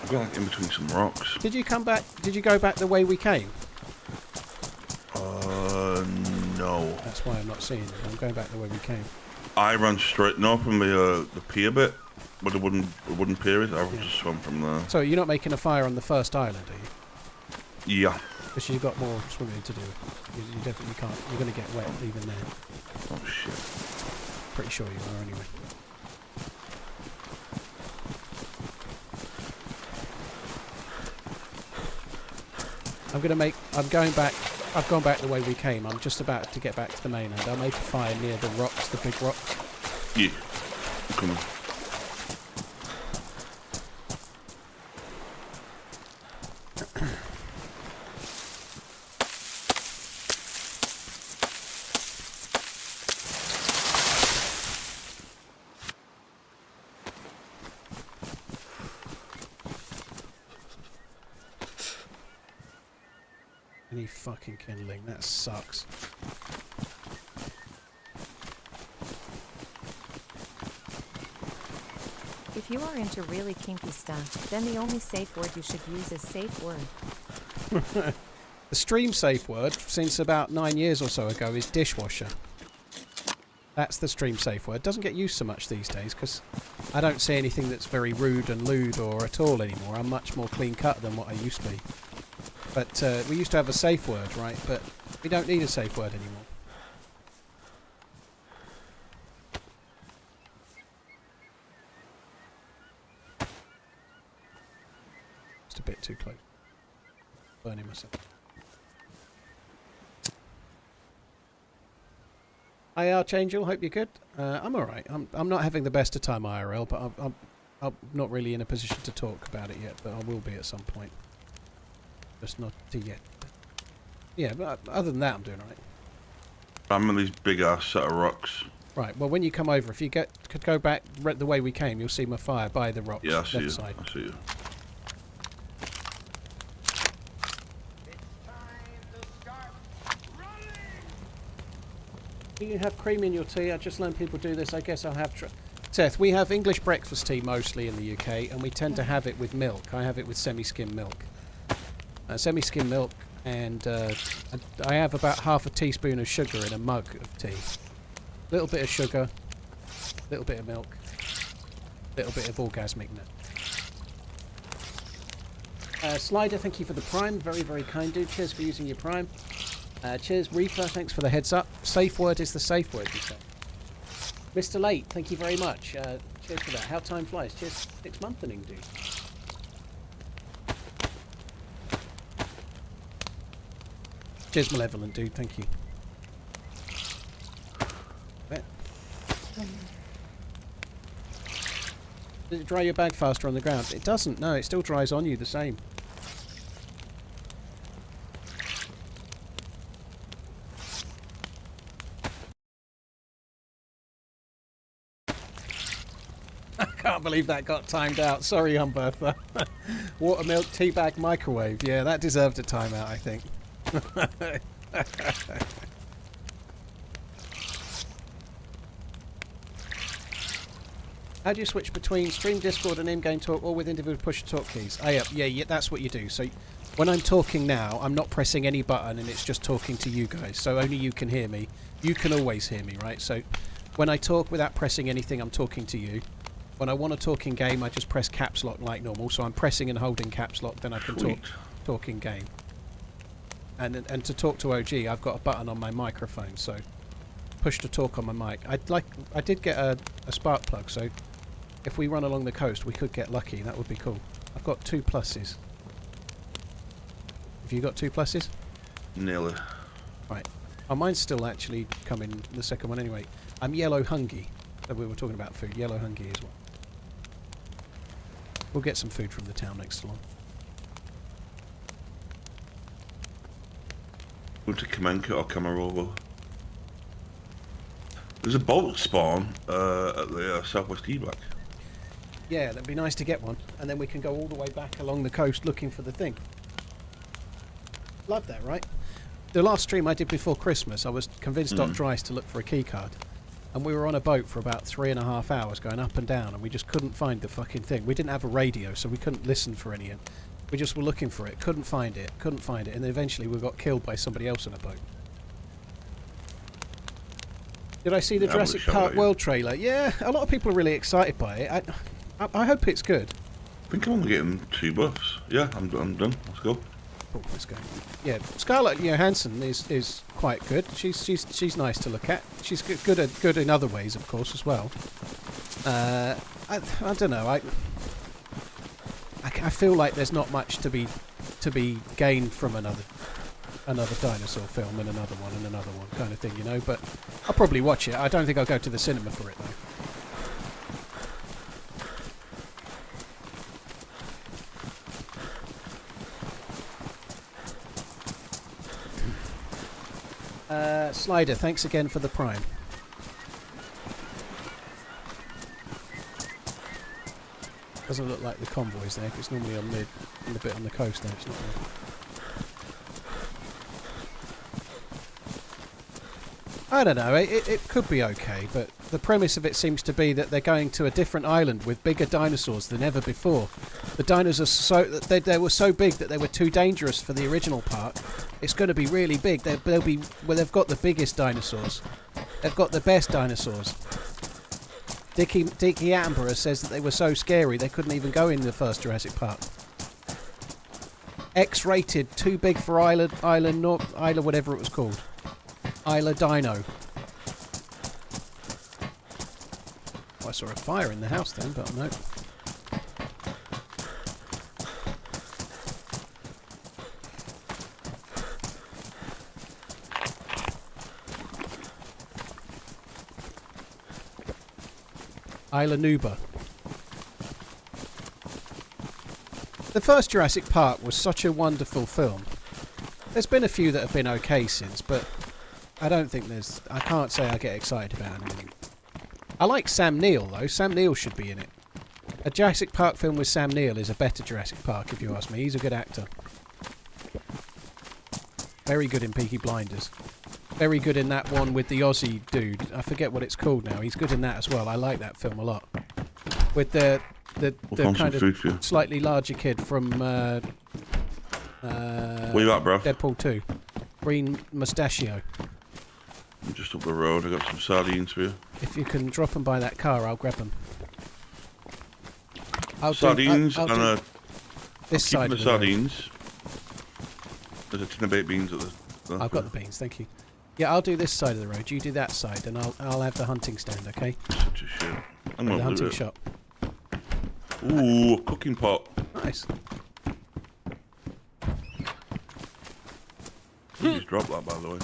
I'm going in between some rocks. Did you come back... Did you go back the way we came? No. That's why I'm not seeing it. I'm going back the way we came. I ran straight north from the pier bit, where the wooden pier is. I just swam from there. So you're not making a fire on the first island, are you? Yeah. Because you've got more swimming to do. You definitely can't. You're going to get wet even there. Oh shit. Pretty sure you are anyway. I'm going back. I've gone back the way we came. I'm just about to get back to the mainland. I'll make a fire near the rocks, the big rocks. Yeah. I'm coming. Any fucking kindling. That sucks. If you are into really kinky stuff, then the only safe word you should use is safe word. The stream safe word, since about 9 years or so ago, is dishwasher. That's the stream safe word. Doesn't get used so much these days because I don't see anything that's very rude and lewd or at all anymore. I'm much more clean cut than what I used to be. But we used to have a safe word, right? But we don't need a safe word anymore. Just a bit too close. Burning myself. Hi Archangel, hope you're good. I'm alright. I'm not having the best of time IRL, but I'm not really in a position to talk about it yet, but I will be at some point. Just not yet. Yeah, but other than that, I'm doing alright. I'm in these big ass set of rocks. Right, well when you come over, if you could go back the way we came, you'll see my fire by the rocks. Yeah, I see left you. side. I see you. Do you have cream in your tea? I just learned people do this. I guess I'll have... Seth, we have English breakfast tea mostly in the UK, and we tend to have it with milk. I have it with semi-skim milk. Semi-skim milk, and I have about half a teaspoon of sugar in a mug of tea. Little bit of sugar, little bit of milk, little bit of orgasmic nut. Slider, thank you for the prime. Very, very kind, dude. Cheers for using your prime. Cheers, Reaper. Thanks for the heads up. Safe word is the safe word, you say. Mr. Late, thank you very much. Cheers for that. How time flies. Cheers. 6 monthing, dude. Cheers, Malevolent, dude. Thank you. Does it dry your bag faster on the ground? It doesn't. No, it still dries on you the same. I can't believe that got timed out. Sorry, Humbertha. Water, milk, tea bag, microwave. Yeah, that deserved a timeout, I think. How do you switch between stream, Discord, and in-game talk, or with individual push-to-talk keys? Oh, yeah, that's what you do. So when I'm talking now, I'm not pressing any button, and it's just talking to you guys. So only you can hear me. You can always hear me, right? So when I talk without pressing anything, I'm talking to you. When I want to talk in game, I just press caps lock like normal. So I'm pressing and holding caps lock, then I can talk in game. And to talk to OG, I've got a button on my microphone, so push to talk on my mic. I did get a spark plug, so if we run along the coast, we could get lucky. That would be cool. I've got 2 pluses. Have you got 2 pluses? Nearly. Right. Oh, mine's still actually coming, the second one anyway. I'm yellow hungry. We were talking about food. Yellow hungry as well. We'll get some food from the town next long. Go to Kamenka or Kamarovo. There's a bolt spawn at the Southwest Ebac. Yeah, that'd be nice to get one. And then we can go all the way back along the coast looking for the thing. Love that, right? The last stream I did before Christmas, I was convinced Dr. Ice to look for a key card. And we were on a boat for about 3.5 hours going up and down, and we just couldn't find the fucking thing. We didn't have a radio, so we couldn't listen for any. We just were looking for it, couldn't find it, and then eventually we got killed by somebody else on a boat. Did I see the Jurassic Park World trailer? Yeah, a lot of people are really excited by it. I hope it's good. I think I'm only getting 2 buffs. Yeah, I'm done. Let's go. Oh, let's go. Yeah, Scarlett Johansson is quite good. She's nice to look at. She's good in other ways, of course, as well. I don't know. I feel like there's not much to be gained from another dinosaur film and another one kind of thing, you know. But I'll probably watch it. I don't think I'll go to the cinema for it though. Slider, thanks again for the prime. Doesn't look like the convoy's there, 'cause it's normally on the bit on the coast there. It's not there. I don't know. It could be okay, but the premise of it seems to be that they're going to a different island with bigger dinosaurs than ever before. The dinosaurs they were so big that they were too dangerous for the original park. It's going to be really big. They've got the biggest dinosaurs. They've got the best dinosaurs. Dickie Attenborough says that they were so scary they couldn't even go in the first Jurassic Park. X-rated, too big for Isla whatever it was called. Isla Dino. Oh, I saw a fire in the house then, but no. Isla Nuba. The first Jurassic Park was such a wonderful film. There's been a few that have been okay since, but I don't think I can't say I get excited about anything. I like Sam Neill though. Sam Neill should be in it. A Jurassic Park film with Sam Neill is a better Jurassic Park if you ask me. He's a good actor. Very good in Peaky Blinders. Very good in that one with the Aussie dude. I forget what it's called now. He's good in that as well. I like that film a lot. With the kind of slightly larger kid from where you at, bro? Deadpool 2. Green mustachio. I'm just up the road. I got some sardines for you. If you can drop them by that car, I'll grab them. Sardines I'll and this side of the sardines. There's a tin of baked beans at the. I've got the beans, thank you. Yeah, I'll do this side of the road. You do that side, and I'll have the hunting stand, okay? Such a shit. I'm the gonna hunting do it. shop. Ooh, a cooking pot. Nice. You just dropped that, by the way.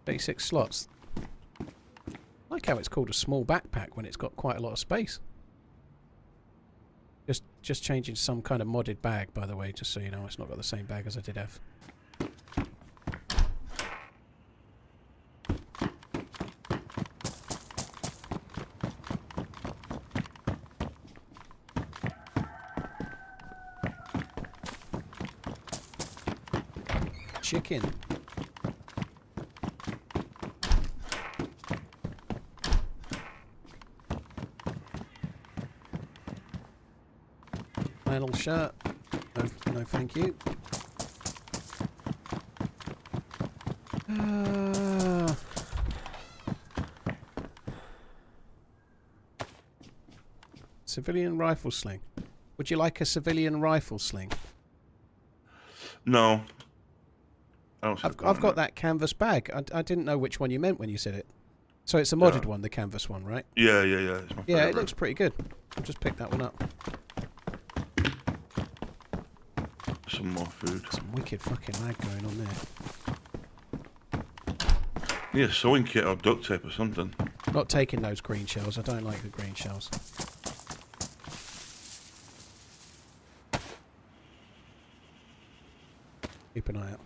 Basic slots. I like how it's called a small backpack when it's got quite a lot of space. Just changing some kind of modded bag, by the way, just so you know, it's not got the same bag as I did have. Chicken. Flannel shirt. No, thank you. Civilian rifle sling. Would you like a civilian rifle sling? No. I've got that canvas bag. I didn't know which one you meant when you said it. So it's a modded one, the canvas one, right? Yeah. It's my yeah, it looks pretty good. I'll just pick that one up. Some more food. Some wicked fucking lag going on there. Yeah, sewing kit or duct tape or something. Not taking those green shells. I don't like the green shells. Keep an eye out.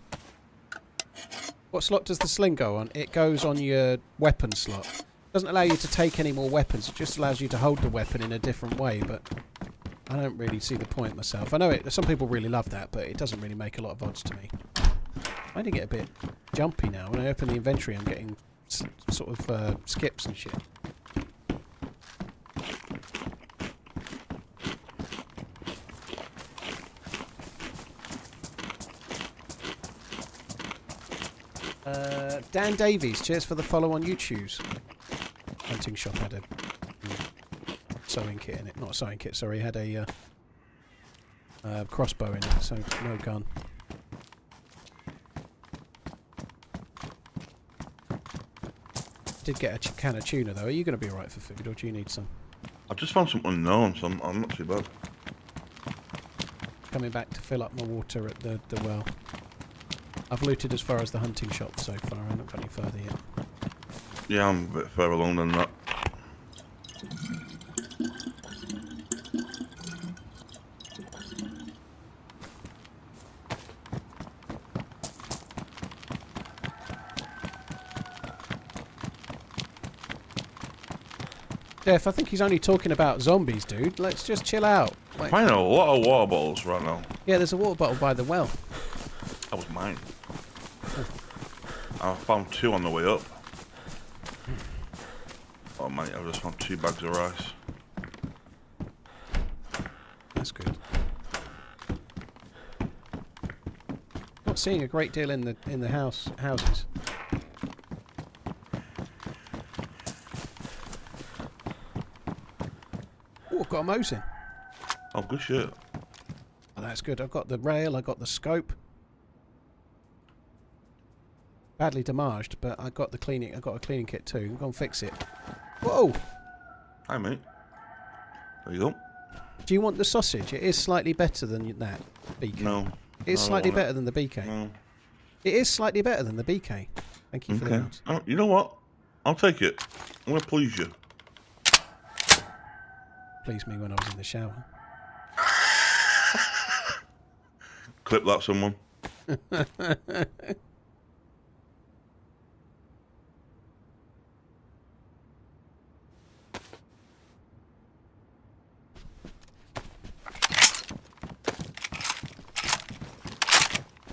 What slot does the sling go on? It goes on your weapon slot. Doesn't allow you to take any more weapons. It just allows you to hold the weapon in a different way, but I don't really see the point myself. I know some people really love that, but it doesn't really make a lot of odds to me. I find it get a bit jumpy now. When I open the inventory, I'm getting sort of skips and shit. Dan Davies, cheers for the follow on YouTube's. Hunting shop had a sewing kit in it. Not a sewing kit, sorry. Had a crossbow in it, so no gun. Did get a can of tuna though. Are you going to be alright for food, or do you need some? I've just found some unknown, so I'm not too bad. Coming back to fill up my water at the well. I've looted as far as the hunting shop so far. I haven't got any further yet. Yeah, I'm a bit further along than that. Jeff, I think he's only talking about zombies, dude. Let's just chill out. I'm finding a lot of water bottles right now. Yeah, there's a water bottle by the well. That was mine. I found 2 on the way up. Oh mate, I just found 2 bags of rice. That's good. Not seeing a great deal in the houses. Oh, I've got a Mosin. Oh, good shit. Oh, that's good. I've got the rail, I got the scope. Badly damaged, but I got the cleaning. I got a cleaning kit too. Go and fix it. Whoa! Hi mate. There you go. Do you want the sausage? It is slightly better than that BK. No. It is slightly better than the BK. No. It is slightly better than the BK. Thank you for the Okay. notes. Oh, you know what? I'll take it. I'm gonna please you. Pleased me when I was in the shower. Clip that, someone.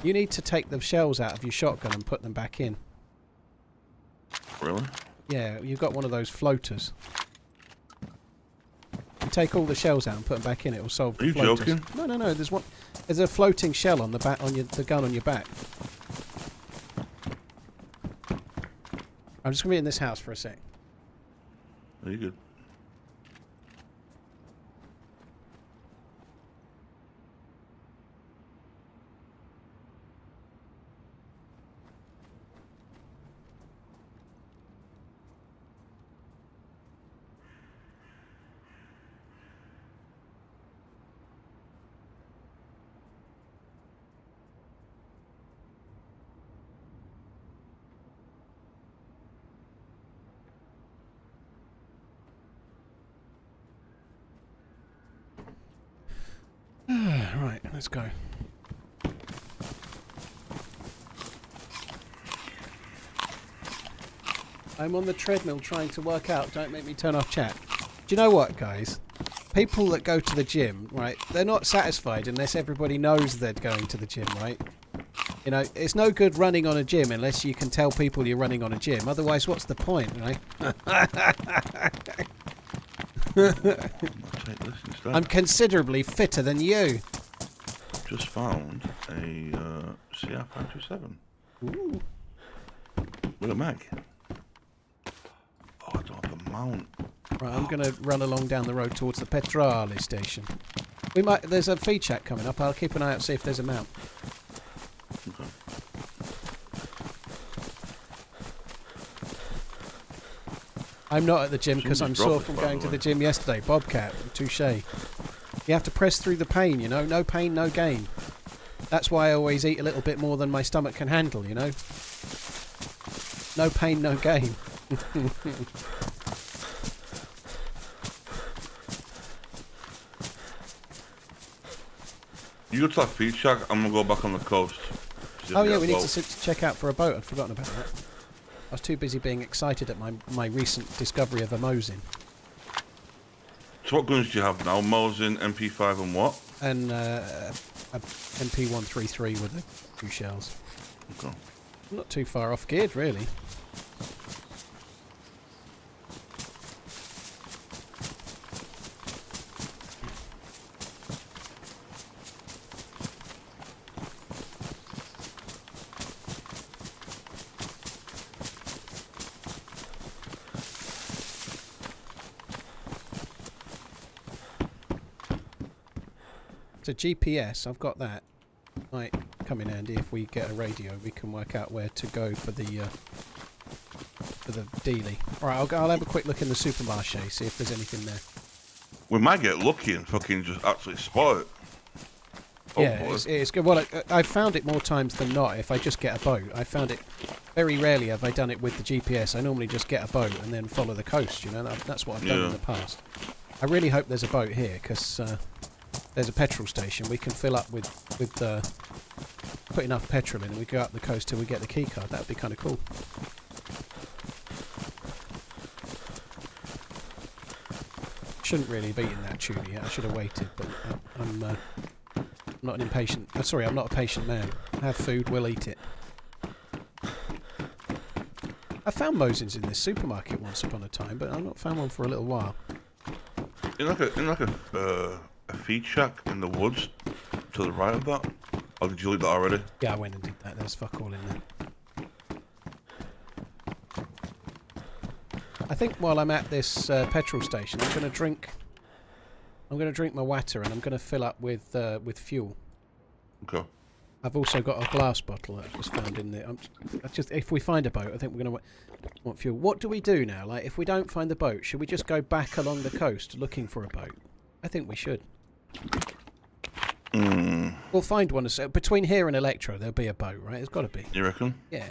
You need to take the shells out of your shotgun and put them back in. Really? Yeah, you've got one of those floaters. You take all the shells out and put them back in. It will solve the Are you floaters. joking? No, no, no. There's one. There's a floating shell on the back on the gun on your back. I'm just gonna be in this house for a sec. Are you good? Right, let's go. I'm on the treadmill trying to work out. Don't make me turn off chat. Do you know what, guys? People that go to the gym, right, they're not satisfied unless everybody knows they're going to the gym, right? You know, it's no good running on a gym unless you can tell people you're running on a gym. Otherwise, what's the point, right? I'll take this instead. I'm considerably fitter than you. Just found a CR527 Ooh. with a mag. Oh, I don't have the mount. Right, I'm going to run along down the road towards the petrol station. We might. There's a feed chat coming up. I'll keep an eye out, see if there's a mount. Okay. I'm not at the gym because I'm Somebody's sore dropped from us, by going the to the way. gym yesterday. Bobcat, touche. You have to press through the pain, you know. No pain, no gain. That's why I always eat a little bit more than my stomach can handle, you know. No pain, no gain. You go to that feed shack, I'm gonna go back on the coast. See if Oh we yeah, get we a need boat. to sit to check out for a boat. I'd forgotten about that. I was too busy being excited at my recent discovery of a Mosin. So what guns do you have now? Mosin, MP5 and what? And a MP133 with a few shells. Okay. Not too far off geared, really. So GPS, I've got that. Might come in handy if we get a radio. We can work out where to go for the dealie. All right, I'll have a quick look in the supermarché, see if there's anything there. We might get lucky and fucking just actually spot it. Yeah, Hopefully. it's good. Well, I've found it more times than not if I just get a boat. I found it very rarely have I done it with the GPS. I normally just get a boat and then follow the coast, you know. That's what I've done in the past. I really hope there's a boat here because there's a petrol station. We can fill up with put enough petrol in and we go up the coast till we get the key card. That would be kind of cool. Shouldn't really have eaten that tuna yet. I should have waited, but I'm I'm not an impatient... sorry, I'm not a patient man. Have food, we'll eat it. I found Mosins in this supermarket once upon a time, but I've not found one for a little while. In like a feed shack in the woods to the right of that? Or did you loot that already? Yeah, I went and did that. There's fuck all in there. I think while I'm at this petrol station, I'm going to drink my water and I'm going to fill up with fuel. Okay. I've also got a glass bottle that I just found in there. If we find a boat, I think we're going to want fuel. What do we do now? Like, if we don't find the boat, should we just go back along the coast looking for a boat? I think we should. We'll find one. So between here and Electro, there'll be a boat, right? There's got to be. You reckon? Yeah.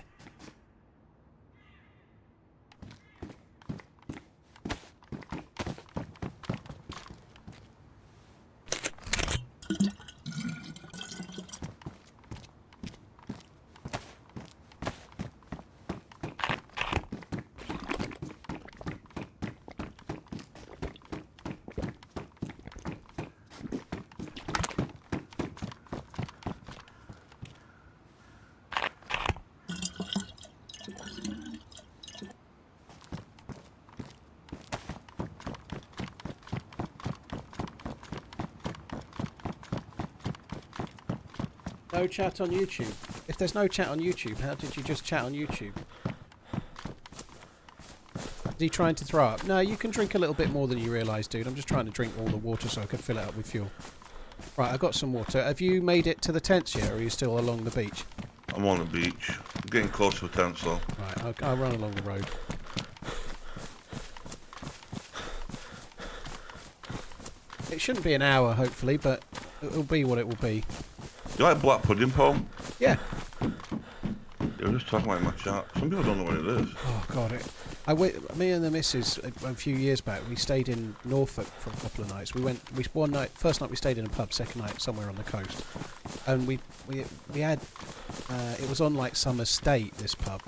No chat on YouTube. If there's no chat on YouTube, how did you just chat on YouTube? Is he trying to throw up? No, you can drink a little bit more than you realise, dude. I'm just trying to drink all the water so I can fill it up with fuel. Right, I got some water. Have you made it to the tents yet, or are you still along the beach? I'm on the beach. I'm getting close to the tent, so... Right, I'll run along the road. It shouldn't be an hour, hopefully, but it'll be what it will be. Do you like black pudding, Paul? Yeah. They were just talking about it in my chat. Some people don't know what it is. Oh, God. Me and the missus, a few years back, we stayed in Norfolk for a couple of nights. First night we stayed in a pub, second night somewhere on the coast. And we had, it was on like some estate, this pub.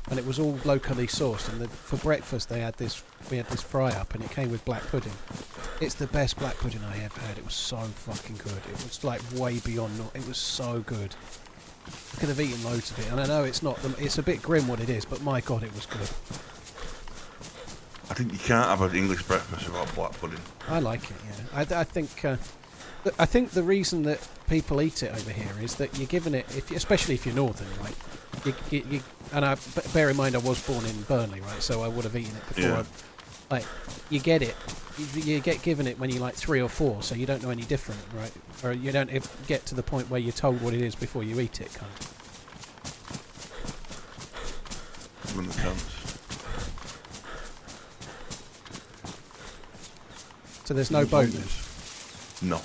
And it was all locally sourced. And for breakfast we had this fry up and it came with black pudding. It's the best black pudding I ever had. It was so fucking good. It was like way beyond, it was so good. I could have eaten loads of it. And I know it's it's a bit grim what it is, but my God, it was good. I think you can't have an English breakfast without black pudding. I like it, yeah. I think the reason that people eat it over here is that you're given it, especially if you're northern, right? Bear in mind I was born in Burnley, right? So I would have eaten it before. Yeah. You get it. You get given it when you're like 3 or 4, so you don't know any different, right? Or you don't get to the point where you're told what it is before you eat it, kind of. I'm in the tents. So there's no boat then? No.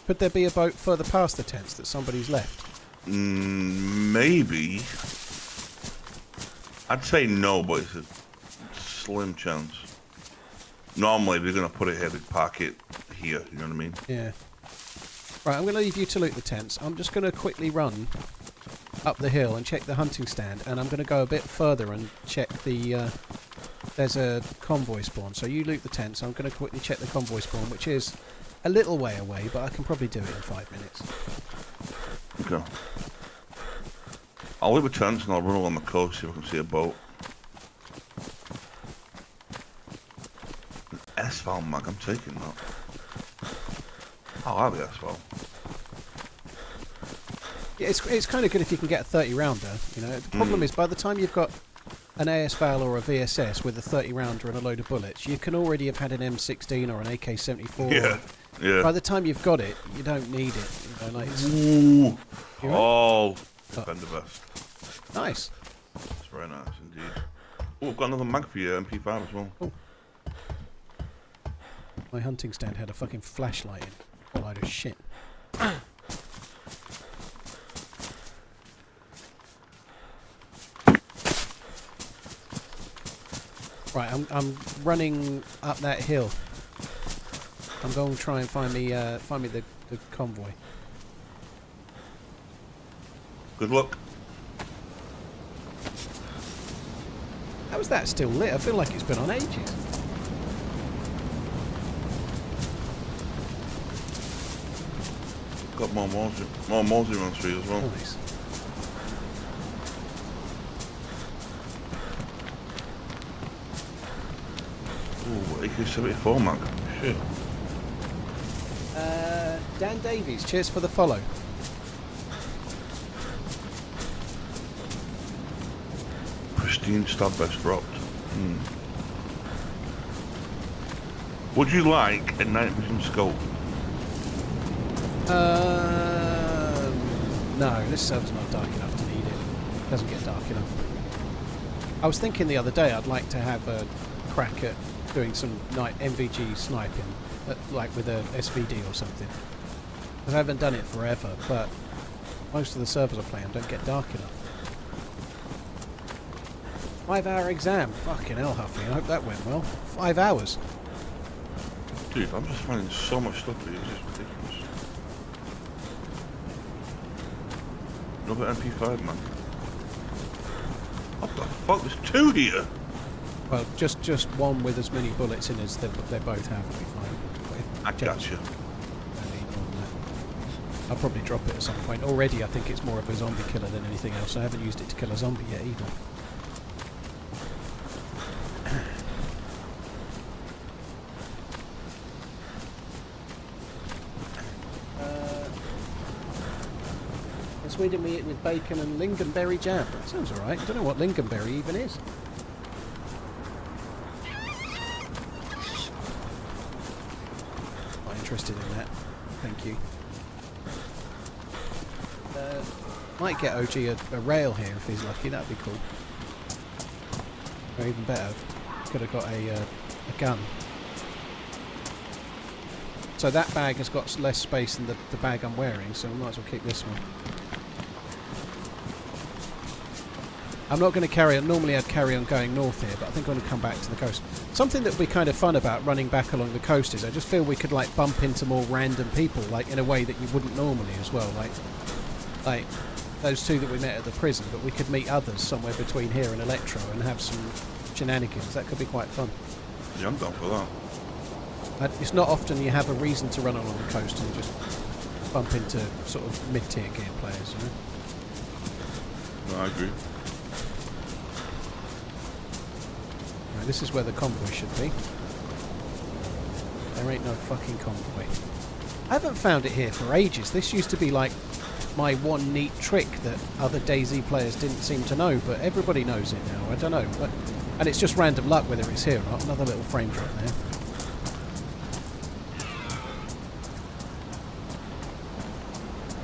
Could there be a boat further past the tents that somebody's left? Maybe. I'd say no, but it's a slim chance. Normally, we're going to put it here, we park it here, you know what I mean? Yeah. Right, I'm going to leave you to loot the tents. I'm just going to quickly run up the hill and check the hunting stand, and I'm going to go a bit further and check the... there's a convoy spawn, so you loot the tents. I'm going to quickly check the convoy spawn, which is a little way away, but I can probably do it in 5 minutes. Okay. I'll leave the tents and I'll run along the coast, see if I can see a boat. S-Val mag, I'm taking that. I'll have the S-Val. Yeah, it's kind of good if you can get a 30 rounder. You know, the problem is by the time you've got an AS-Val or a VSS with a 30 rounder and a load of bullets, you can already have had an M16 or an AK-74. Yeah, yeah. By the time you've got it, you don't need it. You know, like Ooh. You Oh, Defender vest. Nice. That's very nice indeed. Oh, I've got another mag for you, MP5 as well. Oh. My hunting stand had a fucking flashlight in. A load of shit. Right, I'm running up that hill. I'm going to try and find me the convoy. Good luck. How is that still lit? I feel like it's been on ages. got more Mosey runs for you as well. Nice. Ooh, AK-74 mag. Shit. Dan Davies, cheers for the follow. Pristine stab vest dropped. Would you like a night vision scope? No, this server's not dark enough to need it. It doesn't get dark enough. I was thinking the other day I'd like to have a crack at doing some night MVG sniping, like with a SVD or something. Because I haven't done it forever, but most of the servers I play on don't get dark enough. 5-hour exam. Fucking hell, Huffy. I hope that went well. 5 hours. Dude, I'm just finding so much stuff here. It's just ridiculous. Another MP5, man. What the fuck? There's 2 here! Well, just one with as many bullets in as they both have will be fine. I gotcha. I'll probably drop it at some point. Already I think it's more of a zombie killer than anything else. I haven't used it to kill a zombie yet either. Sweden we eat with bacon and lingonberry jam. That sounds alright. I don't know what lingonberry even is. Not interested in that. Thank you. Might get OG a rail here if he's lucky. That'd be cool. Or even better, could have got a gun. So that bag has got less space than the bag I'm wearing, so I might as well keep this one. I'm not going to carry on. Normally I'd carry on going north here, but I think I'm going to come back to the coast. Something that would be kind of fun about running back along the coast is I just feel we could like bump into more random people, like in a way that you wouldn't normally as well. Like those two that we met at the prison, but we could meet others somewhere between here and Electro and have some shenanigans. That could be quite fun. Yeah, I'm down for that. It's not often you have a reason to run along the coast and just bump into sort of mid-tier gear players, you know? No, I agree. Right, this is where the convoy should be. There ain't no fucking convoy. I haven't found it here for ages. This used to be like my one neat trick that other DayZ players didn't seem to know, but everybody knows it now. I don't know. And it's just random luck whether it's here or not. Another little frame drop there.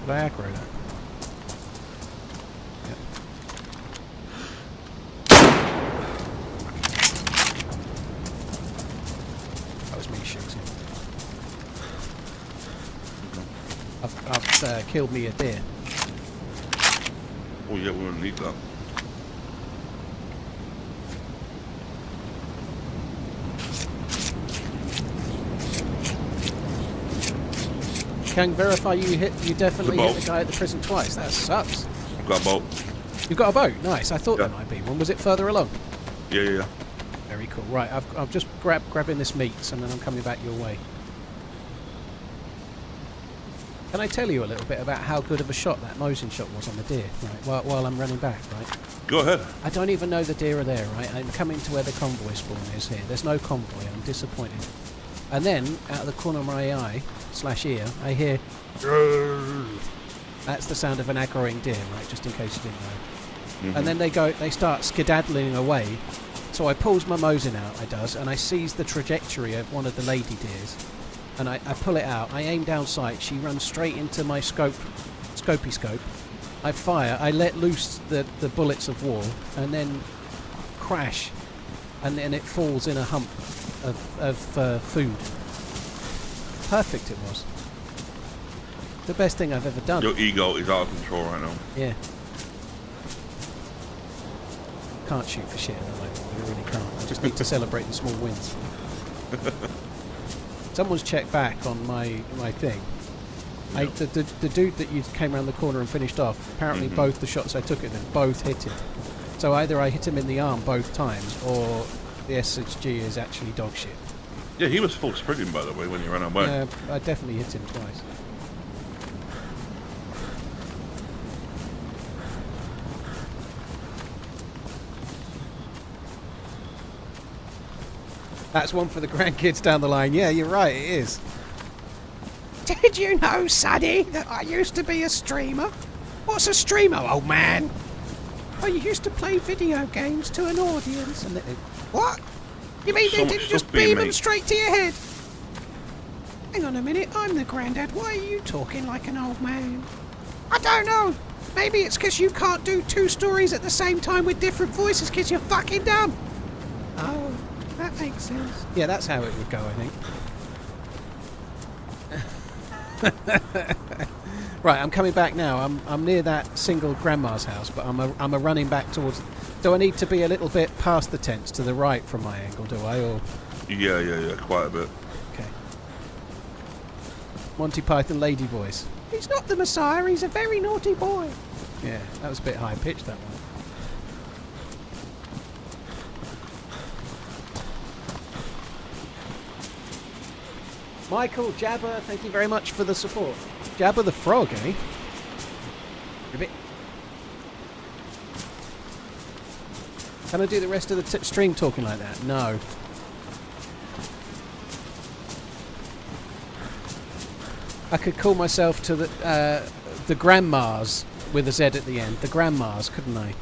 Did I aggro that? Yep. That was me shooting. I've killed me a deer. Oh yeah, we don't need that. Can verify you definitely hit the guy at the prison twice. That sucks. I've got a boat. You've got a boat? Nice. I thought there might be one. Was it further along? Yeah. Very cool. Right, I've just grabbing this meat and then I'm coming back your way. Can I tell you a little bit about how good of a shot that Mosin shot was on the deer, right, while I'm running back, right? Go ahead. I don't even know the deer are there, right? I'm coming to where the convoy spawn is here. There's no convoy. I'm disappointed. And then, out of the corner of my eye/ear, I hear... That's the sound of an aggroing deer, right? Just in case you didn't know. And then they start skedaddling away. So I pulls my Mosin out, I does, and I seize the trajectory of one of the lady deers. And I pull it out, I aim down sight, she runs straight into my scopey scope. I fire, I let loose the bullets of war, and then crash, and then it falls in a hump of food. Perfect it was. The best thing I've ever done. Your ego is out of control right now. Yeah. Can't shoot for shit at the moment, I really can't. I just need to celebrate the small wins. Someone's checked back on my thing. Yep. The dude that you came around the corner and finished off, apparently both the shots I took at him, both hit him. So either I hit him in the arm both times, or the SHG is actually dog shit. Yeah, he was full sprinting, by the way, when you ran away. Yeah, I definitely hit him twice. That's one for the grandkids down the line. Yeah, you're right, it is. Did you know, Sonny, that I used to be a streamer? What's a streamer, old man? Well, you used to play video games to an audience and... What? You mean they didn't just beam them straight to your head? Hang on a minute, I'm the granddad. Why are you talking like an old man? I don't know. Maybe it's because you can't do 2 stories at the same time with different voices because you're fucking dumb. Oh, that makes sense. Yeah, that's how it would go, I think. Right, I'm coming back now. I'm near that single grandma's house, but I'm a running back towards... Do I need to be a little bit past the tents to the right from my angle, do I? Or Yeah, quite a bit. okay. Monty Python lady voice. He's not the Messiah, he's a very naughty boy. Yeah, that was a bit high pitched, that one. Michael, Jabba, thank you very much for the support. Jabba the frog, eh? Ribbit. Can I do the rest of the stream talking like that? No. I could call myself to the grandmas with a Z at the end. The grandmas, couldn't I?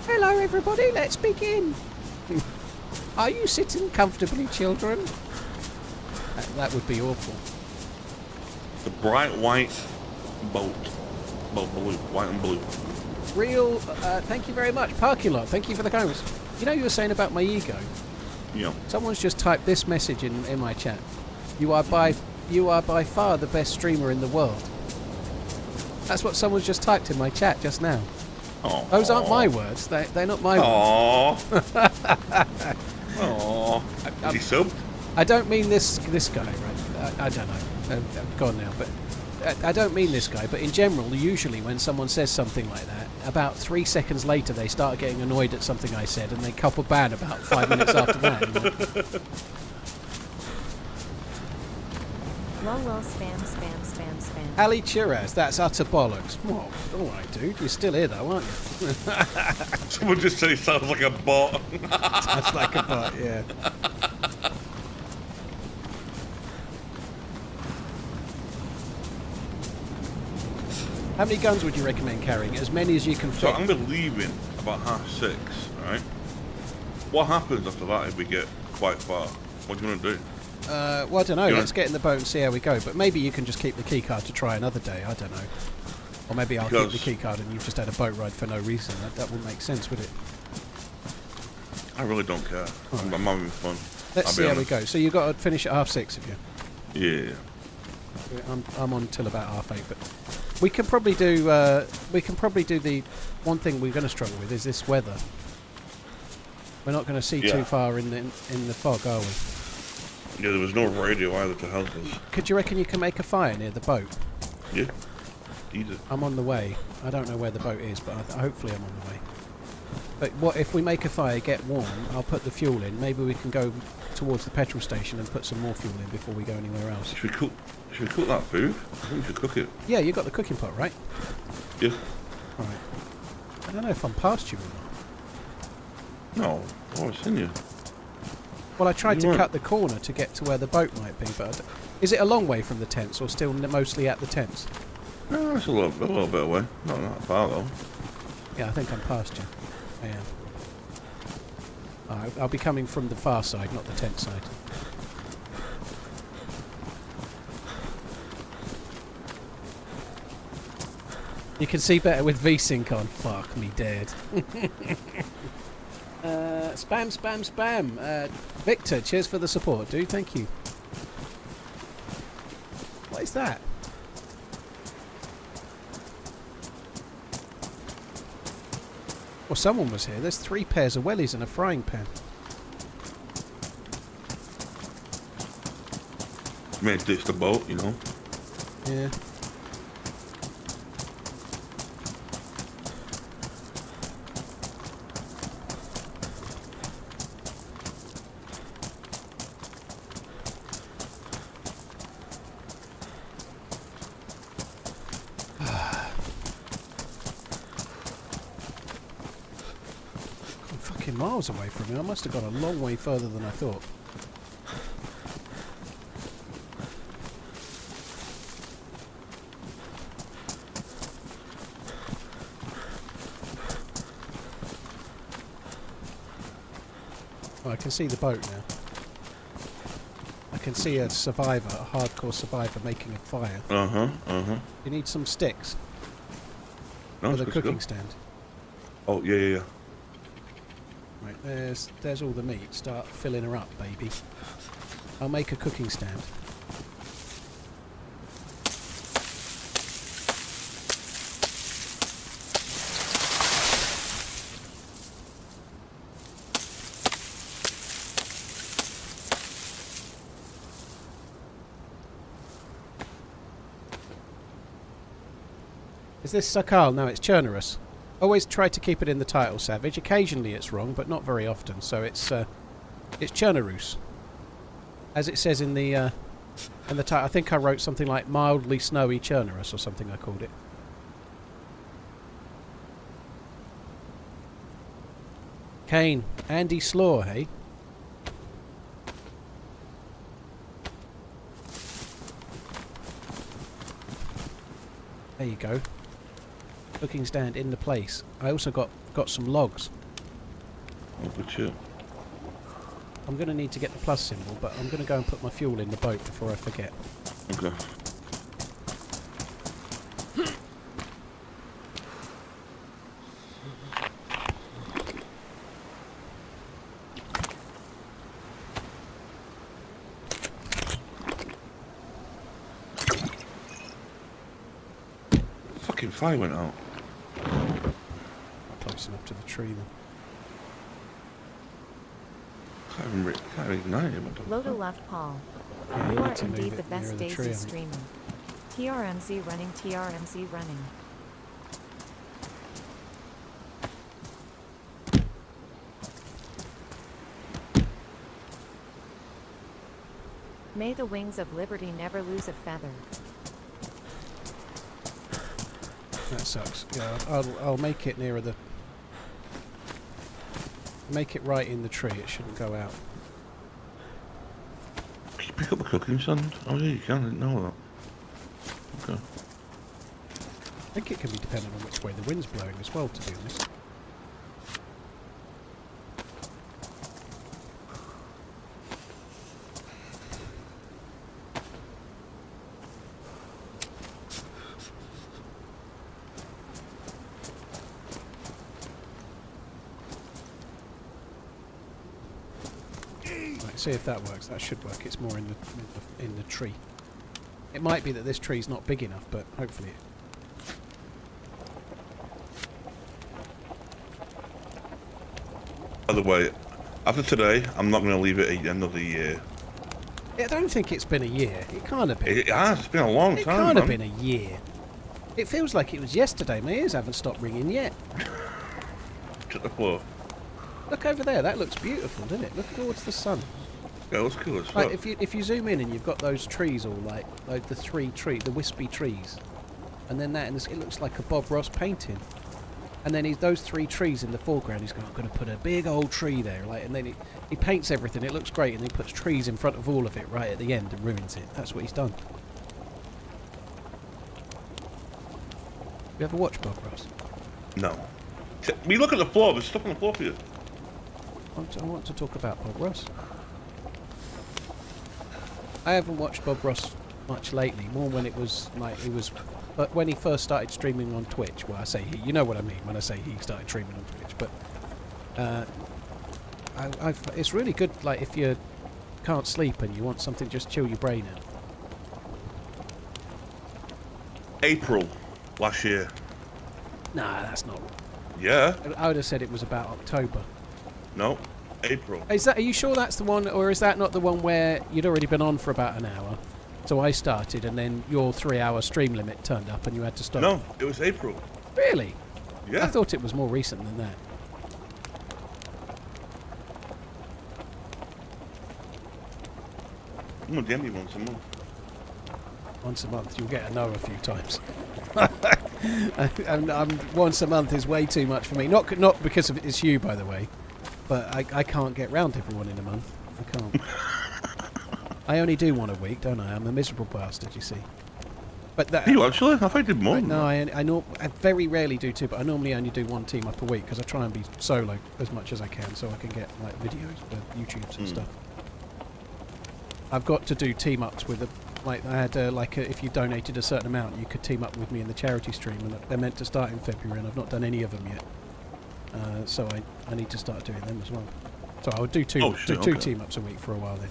Hello, everybody. Let's begin. Are you sitting comfortably, children? That would be awful. The bright white boat. Blue. White and blue. Real, thank you very much. Parking lot, thank you for the comments. You know you were saying about my ego? Yeah. Someone's just typed this message in my chat. You are by far the best streamer in the world. That's what someone's just typed in my chat just now. Aww. Those aren't my words. They're not my words. Aww. Is he subbed? I don't mean this guy, right? I don't know. I'm gone now, but I don't mean this guy. But in general, usually when someone says something like that, about 3 seconds later they start getting annoyed at something I said, and they couple ban about 5 minutes after that. You know? Lol, spam. Ali Chernarus, that's utter bollocks. Well, alright, dude. You're still here, though, aren't you? Someone just said he sounds like a bot. That's like a bot, yeah. How many guns would you recommend carrying? As many as you can fit. So I'm going to be leaving about 6:30, right? What happens after that if we get quite far? What do you want to do? Well, I don't know. Let's get in the boat and see how we go. But maybe you can just keep the keycard to try another day. I don't know. Or maybe I'll keep the keycard and you've just had a boat ride for no reason. That wouldn't make sense, would it? I really don't care. Right. I'm having fun. Let's see how we go. So you've got to finish at 6:30, have you? Yeah. I'm on till about 8:30, but we can probably do. The one thing we're going to struggle with is this weather. We're not going to see too far in the fog, are we? Yeah, there was no radio either to help us. Could you reckon you can make a fire near the boat? Yeah. Easy. I'm on the way. I don't know where the boat is, but hopefully I'm on the way. But what if we make a fire, get warm? I'll put the fuel in. Maybe we can go towards the petrol station and put some more fuel in before we go anywhere else. Should we cook that food? I think we should cook it. Yeah, you got the cooking pot, right? Yeah. All right. I don't know if I'm past you or not. No. Oh, it's in you. Well, I tried to cut the corner to get to where the boat might be, but is it a long way from the tents or still mostly at the tents? No, it's a little bit away. Not that far though. Yeah, I think I'm past you. I am. I'll be coming from the far side, not the tent side. You can see better with VSync on. Fuck me dead. Spam. Victor, cheers for the support, dude. Thank you. What is that? Well, someone was here. There's 3 pairs of wellies and a frying pan. May ditch the boat, you know. Yeah. fucking miles away from me. I must have gone a long way further than I thought. Oh, I can see the boat now. I can see a survivor, a hardcore survivor, making a fire. You need some sticks No, for the it's good to cooking go. stand. Oh, yeah. Right, there's all the meat. Start filling her up, baby. I'll make a cooking stand. Is this Sakal? No, it's Chernarus. Always try to keep it in the title, Savage. Occasionally it's wrong, but not very often. So it's Chernarus, as it says in the title. I think I wrote something like mildly snowy Chernarus or something. I called it. Kane, Andy Slaw, hey. There you go. Cooking stand in the place. I also got some logs. Oh, good shit. I'm going to need to get the plus symbol, but I'm going to go and put my fuel in the boat before I forget. Okay. Fucking fire went out. Close enough to the tree then. Can't even ignite it. What the Loda fuck? left Paul. Yeah, You you are need to move indeed it the best nearer the DayZ tree, I think. streamer. TRMZ running, TRMZ running. May the wings of liberty never lose a feather. That sucks. Yeah, I'll make it nearer the... Make it right in the tree. It shouldn't go out. Can you pick up a cooking stand? Oh yeah, you can. I didn't know that. Okay. I think it can be dependent on which way the wind's blowing as well, to be honest. Right, see if that works. That should work. It's more in the tree. It might be that this tree's not big enough, but hopefully it... By the way, after today, I'm not going to leave it at the end of the year. I don't think it's been a year. It can't have been. It has. It's been a long It time. can't have man. been a year. It feels like it was yesterday. My ears haven't stopped ringing yet. Shut the floor. Look over there. That looks beautiful, doesn't it? Look towards the sun. Yeah, that's cool as Like fuck. if you zoom in and you've got those trees all like the wispy trees, and then that, and it looks like a Bob Ross painting. And then those three trees in the foreground. He's going, I'm going to put a big old tree there, like, and then he paints everything. It looks great, and he puts trees in front of all of it right at the end and ruins it. That's what he's done. You ever watch Bob Ross? No. We look at the floor. There's stuff on the floor for you. I want to talk about Bob Ross. I haven't watched Bob Ross much lately. More when it was like but when he first started streaming on Twitch. Well, I say he, you know what I mean when I say he started streaming on Twitch. But it's really good. Like if you can't sleep and you want something, just chill your brain out. April last year. Nah, that's not. Yeah. I would have said it was about October. No. April. Is that? Are you sure that's the one, or is that not the one where you'd already been on for about an hour? So I started, and then your 3-hour stream limit turned up, and you had to stop. No, it was April. Really? Yeah. I thought it was more recent than that. I'm gonna DM you once a month. Once a month, you'll get a no a few times. And once a month is way too much for me. Not because of it's you, by the way. but I can't get round everyone in a month. I can't. I only do one a week, don't I? I'm a miserable bastard, you see. But that. You actually? I thought I did more. No, I very rarely do two, but I normally only do one team up a week because I try and be solo as much as I can, so I can get like videos for YouTubes and stuff. I've got to do team ups with I had if you donated a certain amount, you could team up with me in the charity stream, and they're meant to start in February, and I've not done any of them yet. So I need to start doing them as well. So I would do two team ups a week for a while then.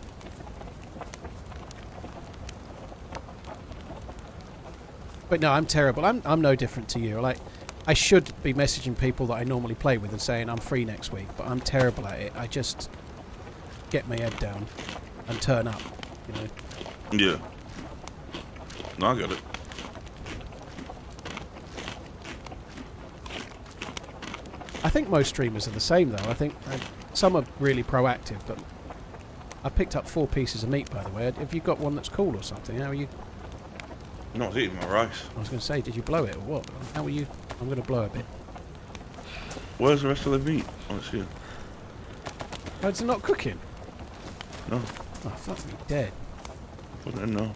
But no, I'm terrible. I'm no different to you. Like, I should be messaging people that I normally play with and saying I'm free next week, but I'm terrible at it. I just get my head down and turn up, you know. Yeah. No, I get it. I think most streamers are the same, though. I think some are really proactive, but I picked up 4 pieces of meat, by the way. Have you got one that's cool or something? How are you? Not eating my rice. I was going to say, did you blow it or what? How are you? I'm going to blow a bit. Where's the rest of the meat? I don't see it. Oh, is it not cooking? No. Oh, fuck me dead. Put it in now.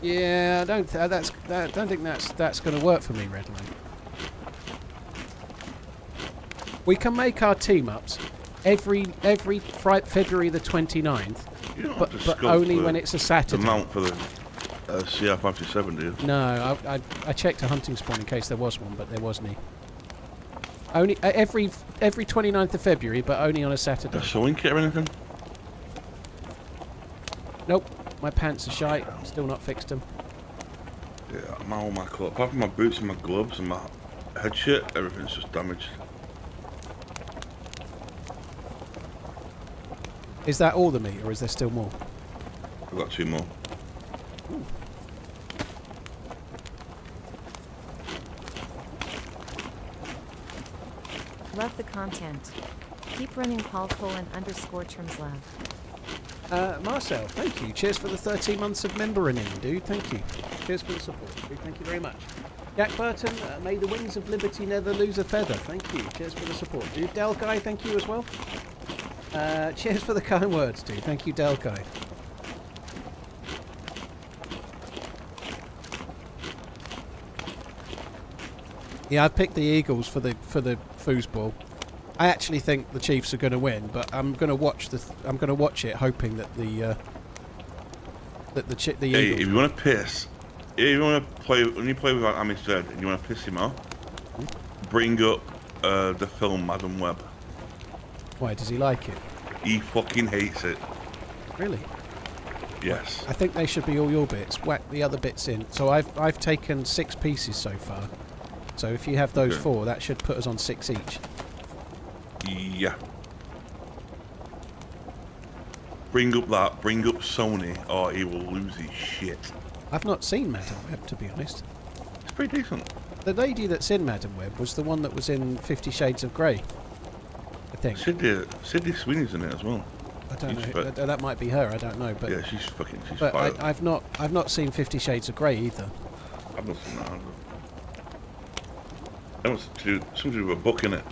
Yeah, I don't think that's going to work for me, Redline. We can make our team ups every February the 29th, but only when it's a Saturday. The mount for the CR57, do you? No, I checked a hunting spawn in case there was one, but there wasn't any. Only every 29th of February, but only on a Saturday. A sewing kit or anything? Nope, my pants are shite. Still not fixed them. Yeah, all my clothes, apart from my boots and my gloves and my head shit, everything's just damaged. Is that all the meat, or is there still more? I've got 2 more. Ooh. Love the content. Keep running Paul__TRMZ. Marcel, thank you. Cheers for the 13 months of membering in, dude. Thank you. Cheers for the support, dude. Thank you very much. Jack Burton, may the wings of liberty never lose a feather. Thank you. Cheers for the support, dude. Del Guy, thank you as well. Cheers for the kind words, dude. Thank you, Del Guy. Yeah, I picked the Eagles for the foosball. I actually think the Chiefs are going to win, but I'm going to watch it, hoping that the Eagles. Hey, if you want to piss, if you want to play when you play with TRMZ and you want to piss him off, bring up the film Madam Web. Why does he like it? He fucking hates it. Really? Yes. I think they should be all your bits. Whack the other bits in. So I've taken 6 pieces so far. So if you have those 4, that should put us on 6 each. Yeah. Bring up that. Bring up Sony, or he will lose his shit. I've not seen Madam Web, to be honest. It's pretty decent. The lady that's in Madam Web was the one that was in 50 Shades of Grey, I think. Sydney Sweeney's in it as well. I don't know. That might be her. I don't know. But yeah, she's but fire. I've not seen 50 Shades of Grey either. I've not seen that either. That was something to do with a book in it.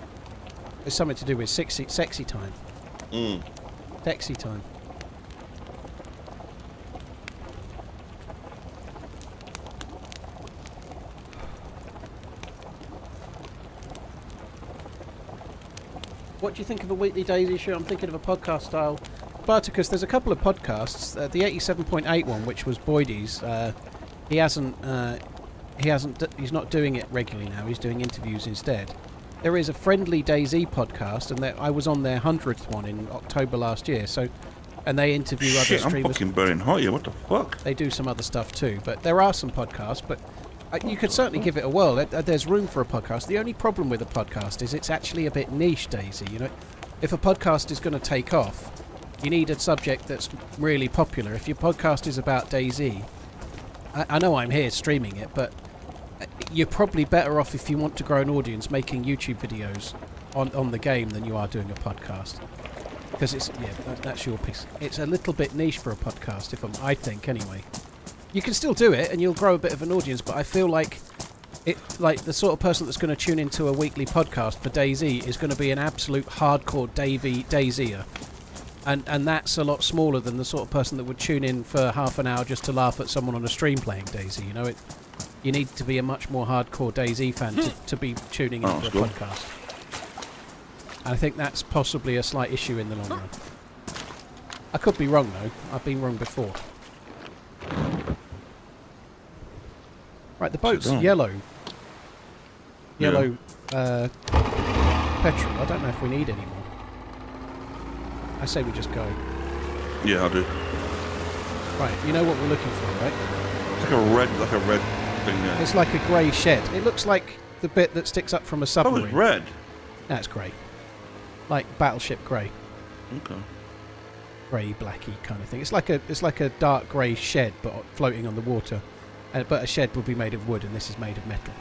It's something to do with sexy time. Mm. Sexy time. What do you think of a weekly DayZ show? I'm thinking of a podcast style. Spartacus, there's a couple of podcasts. The 87.8 one, which was Boydie's, he's not doing it regularly now. He's doing interviews instead. There is a friendly DayZ podcast, and I was on their 100th one in October last year. So, and they interview other streamers. I'm fucking burning hot here. What the fuck? They do some other stuff too, but there are some podcasts. But you could certainly give it a whirl. There's room for a podcast. The only problem with a podcast is it's actually a bit niche, DayZ. You know, if a podcast is going to take off, you need a subject that's really popular. If your podcast is about DayZ, I know I'm here streaming it, but you're probably better off if you want to grow an audience making YouTube videos on the game than you are doing a podcast. Because that's your piece. It's a little bit niche for a podcast, I think anyway. You can still do it, and you'll grow a bit of an audience. But I feel like the sort of person that's going to tune into a weekly podcast for DayZ is going to be an absolute hardcore DayZer, and that's a lot smaller than the sort of person that would tune in for half an hour just to laugh at someone on a stream playing DayZ. You know, you need to be a much more hardcore DayZ fan to be tuning in for a podcast. And I think that's possibly a slight issue in the long run. I could be wrong though. I've been wrong before. Right, the boat's yellow. Yellow petrol. I don't know if we need any more. I say we just go. Yeah, I do. Right, you know what we're looking for, right? It's like a red thing there. It's like a grey shed. It looks like the bit that sticks up from a Oh, submarine. it's red. That's grey. Like battleship grey. Okay. Grey, blacky kind of thing. It's like a dark grey shed, but floating on the water. But a shed would be made of wood, and this is made of metal.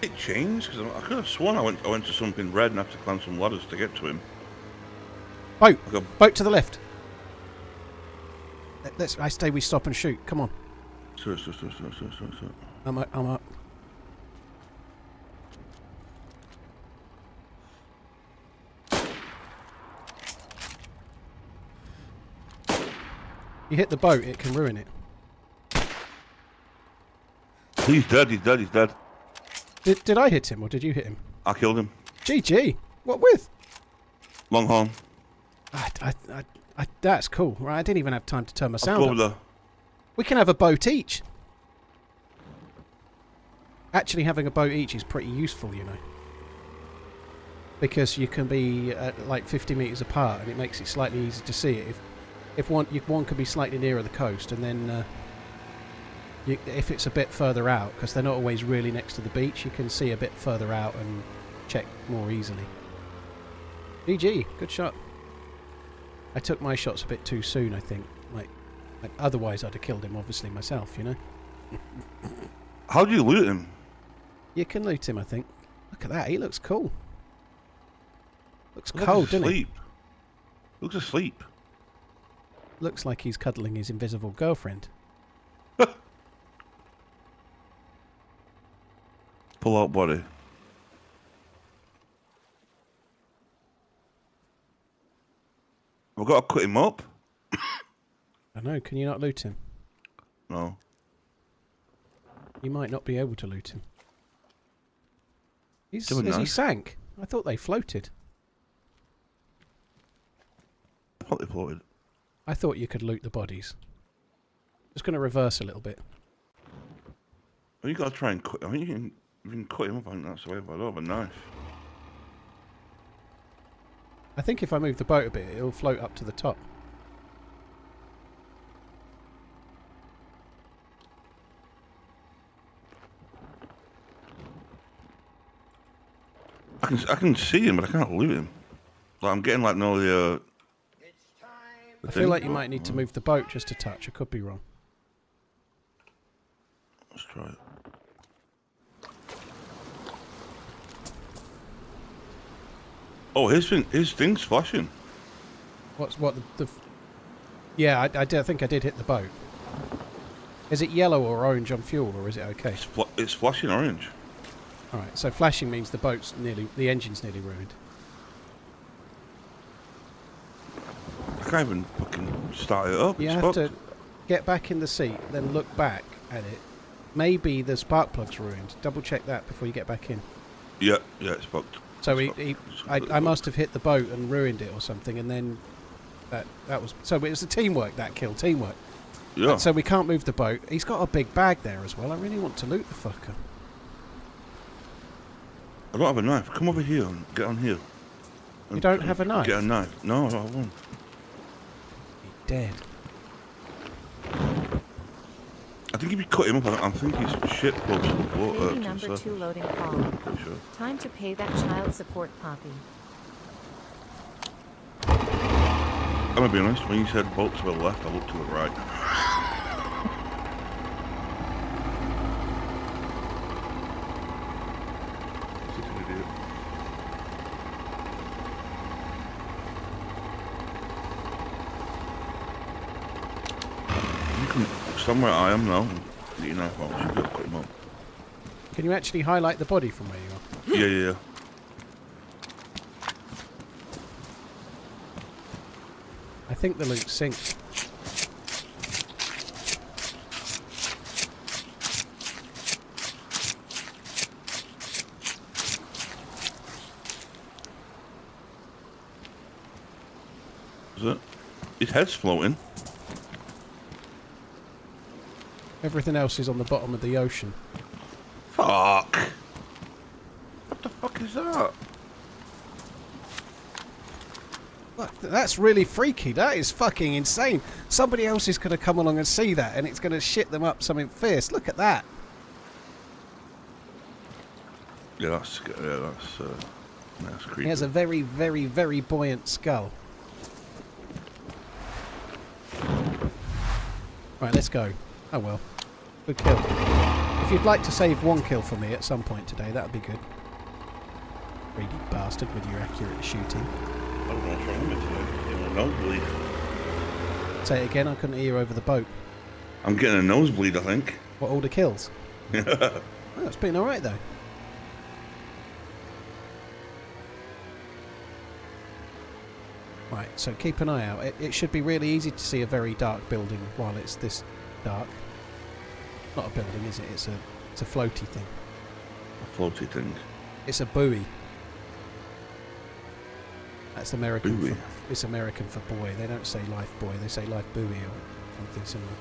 It changed because I could have sworn I went to something red and had to climb some ladders to get to him. Boat! Like Boat to the left! I say we stop and shoot. Come on. So. I'm up. You hit the boat, it can ruin it. He's dead. Did I hit him, or did you hit him? I killed him. GG! What with? Longhorn. That's cool. Right, I didn't even have time to turn my sound up. There. We can have a boat each. Actually, having a boat each is pretty useful, you know. Because you can be at like 50 metres apart, and it makes it slightly easier to see it. If one could be slightly nearer the coast, and then if it's a bit further out, because they're not always really next to the beach, you can see a bit further out and check more easily. GG, good shot. I took my shots a bit too soon, I think. Like otherwise I'd have killed him, obviously, myself, you know? How do you loot him? You can loot him, I think. Look at that, he looks cool. Looks cold, doesn't he? Looks asleep. Looks like he's cuddling his invisible girlfriend. Pull out body. I've got to cut him up. I know, can you not loot him? No. You might not be able to loot him. Has Doing he nice. sank? I thought they floated. I thought they floated. I thought you could loot the bodies. Just going to reverse a little bit. Well, you got to try and cut. I think you can cut him up. I think that's the way. But I don't have a knife. I think if I move the boat a bit, it'll float up to the top. I can see him, but I can't loot him. Like I'm getting like no the. I feel like you might need to move the boat just a touch. I could be wrong. Let's try it. Oh, his thing's flashing. What the yeah, I think I did hit the boat. Is it yellow or orange on fuel, or is it okay? It's flashing orange. All right, so flashing means the engine's nearly ruined. I can't even fucking start it up. You It's have fucked. to get back in the seat, then look back at it. Maybe the spark plug's ruined. Double check that before you get back in. Yeah, it's fucked. So It's I must have hit the boat and ruined it or something, and then that was so. It was the teamwork that killed teamwork. Yeah. And so we can't move the boat. He's got a big bag there as well. I really want to loot the fucker. I don't have a knife. Come over here and get on here. You don't have a knife? Get a knife. No, I don't have one. He's dead. I think if you cut him up, I think he's shit close to the water. Baby to the number surface. 2 loading call. Pretty sure. Time to pay that child support, Poppy. I'm gonna be honest, when you said boat to the left, I looked to the right. Such an idiot. You can somewhere I am now. You know, well, I should be able to put him up. Can you actually highlight the body from where you are? Yeah, yeah, yeah. I think the loot sinks. Is it? His head's floating. Everything else is on the bottom of the ocean. Fuck! What the fuck is that? Look, that's really freaky. That is fucking insane. Somebody else is going to come along and see that, and it's going to shit them up something fierce. Look at that. Yeah, that's creepy. He has a very, very, very buoyant skull. Right, let's go. Oh well. Good kill. If you'd like to save one kill for me at some point today, that would be good. Greedy bastard with your accurate shooting. I don't know what's wrong with you. Getting a nosebleed. Say it again, I couldn't hear you over the boat. I'm getting a nosebleed, I think. What, all the kills? Yeah. Oh, it's been alright though. Right, so keep an eye out. It should be really easy to see a very dark building while it's this dark. Not a building, is it? It's a floaty thing. A floaty thing. It's a buoy. That's American. Buoy. It's American for buoy. They don't say life buoy. They say life buoy or something similar.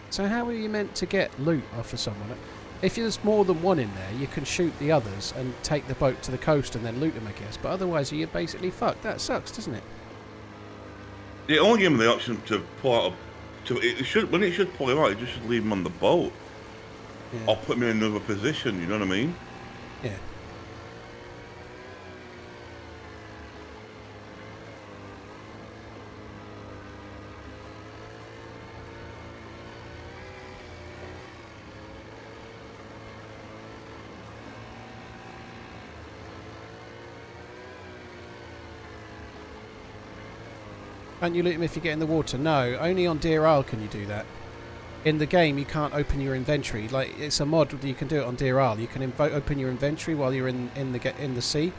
So how are you meant to get loot off of someone? If there's more than one in there, you can shoot the others and take the boat to the coast and then loot them, I guess. But otherwise, you're basically fucked. That sucks, doesn't it? It only gave him the option to pull out. When it should pull him out, it just should leave him on the boat. Yeah. Or put him in another position, you know what I mean? Yeah. Can't you loot them if you get in the water? No, only on Deer Isle can you do that. In the game, you can't open your inventory. Like, it's a mod that you can do it on Deer Isle. You can open your inventory while you're in the sea,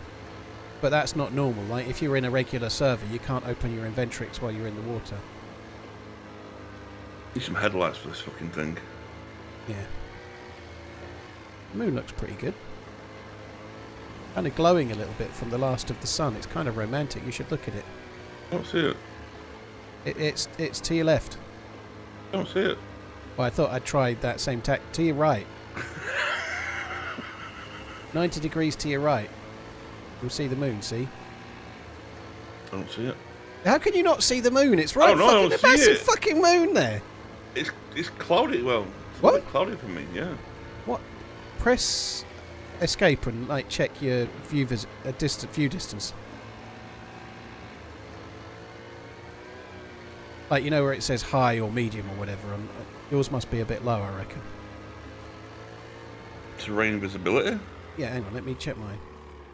but that's not normal. Like, if you're in a regular server, you can't open your inventory while you're in the water. Need some headlights for this fucking thing. Yeah. The moon looks pretty good. Kind of glowing a little bit from the last of the sun. It's kind of romantic. You should look at it. I don't see it. It's to your left. I don't see it. Well, I thought I'd tried that same tack. To your right. 90 degrees to your right. You'll see the moon, see? I don't see it. How can you not see the moon? It's right Oh, no, I don't fucking see massive it. fucking moon there. It's cloudy. Well, it's What? a bit cloudy for me. Yeah. What? Press escape and like check your view distance. Like, you know where it says high or medium or whatever, and yours must be a bit low, I reckon. Terrain visibility. Yeah, hang on, let me check mine.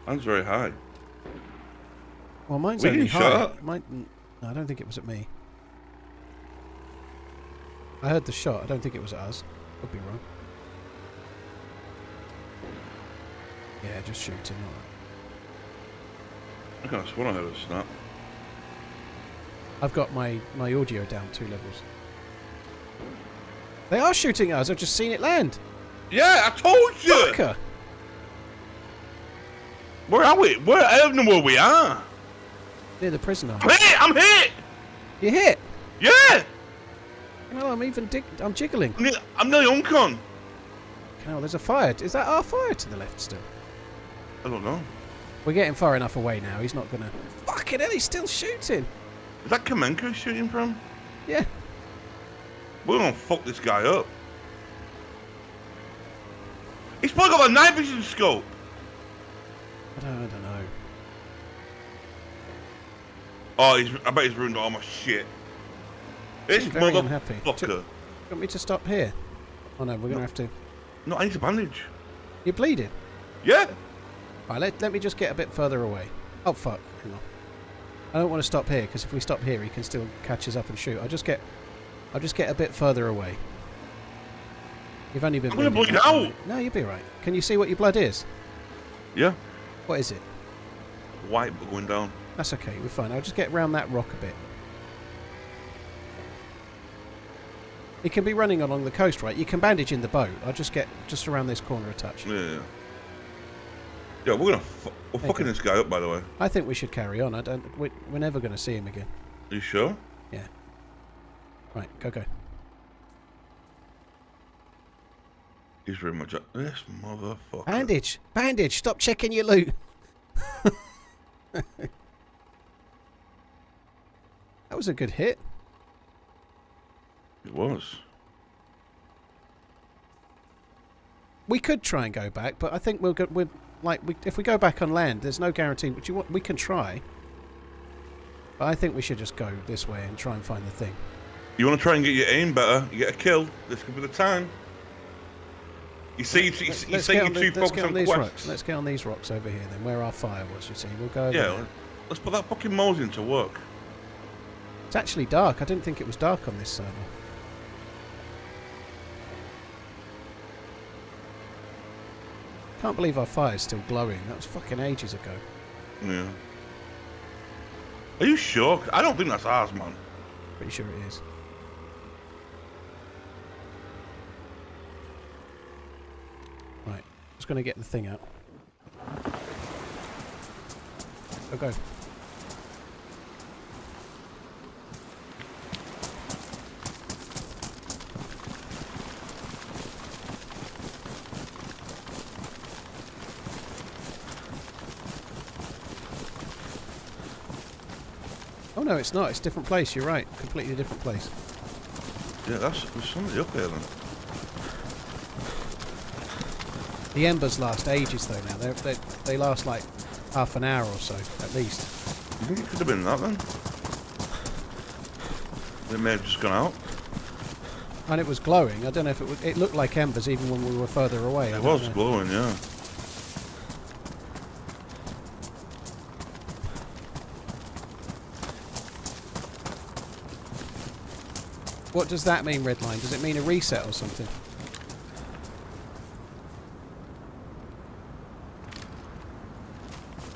Mine's very high. Well, mine's We only can high. shot. Mine, no, I don't think it was at me. I heard the shot. I don't think it was at us. Could be wrong. Yeah, just shooting. I could have sworn I heard a snap. I've got my audio down 2 levels. They are shooting us. I've just seen it land. Yeah, I told you. Fucker. Where are we? I don't know where we are. Near the prison arm. I'm hit. I'm hit. You hit. Yeah. No, I'm jiggling. I'm nearly uncon. Oh, there's a fire. Is that our fire to the left still? I don't know. We're getting far enough away now. He's not gonna. Fucking hell, he's still shooting. Is that Kamenko shooting from? Yeah. We're gonna fuck this guy up. He's probably got a night vision scope. I don't know. Oh, I bet he's ruined all my shit. This I'm very unhappy. motherfucker. Do you want me to stop here? Oh no, we're going to have to... No, I need a bandage. You're bleeding? Yeah. Right, let me just get a bit further away. Oh fuck, hang on. I don't want to stop here, because if we stop here he can still catch us up and shoot. I'll just get a bit further away. You've only been... I'm going to bleed out. No, you'll be right. Can you see what your blood is? Yeah. What is it? White, but going down. That's okay, we're fine. I'll just get round that rock a bit. He can be running along the coast, right? You can bandage in the boat. I'll just get just around this corner a touch. Yeah. Yeah, we're fucking this guy up, by the way. I think we should carry on. We're never going to see him again. Are you sure? Yeah. Right, go. He's very much up. This motherfucker. Bandage! Stop checking your loot! That was a good hit. It was. We could try and go back, but I think we'll go. If we go back on land, there's no guarantee. But we can try. But I think we should just go this way and try and find the thing. You want to try and get your aim better? You get a kill. This could be the time. You see, you say you're too focused on these quests. rocks. Let's get on these rocks over here then, where our fire was. You see, we'll go over Yeah, there. let's put that fucking Mosey into work. It's actually dark. I didn't think it was dark on this server. Can't believe our fire's still glowing. That was fucking ages ago. Yeah. Are you sure? I don't think that's ours, man. Pretty sure it is. Right. Just going to get the thing out. Go. Oh no, it's not. It's a different place. You're right. Completely different place. Yeah, there's somebody up here then. The embers last ages though now. They last like half an hour or so, at least. You think it could have been that then? It may have just gone out. And it was glowing. I don't know if it looked like embers even when we were further away. It was glowing, yeah. What does that mean, Redline? Does it mean a reset or something?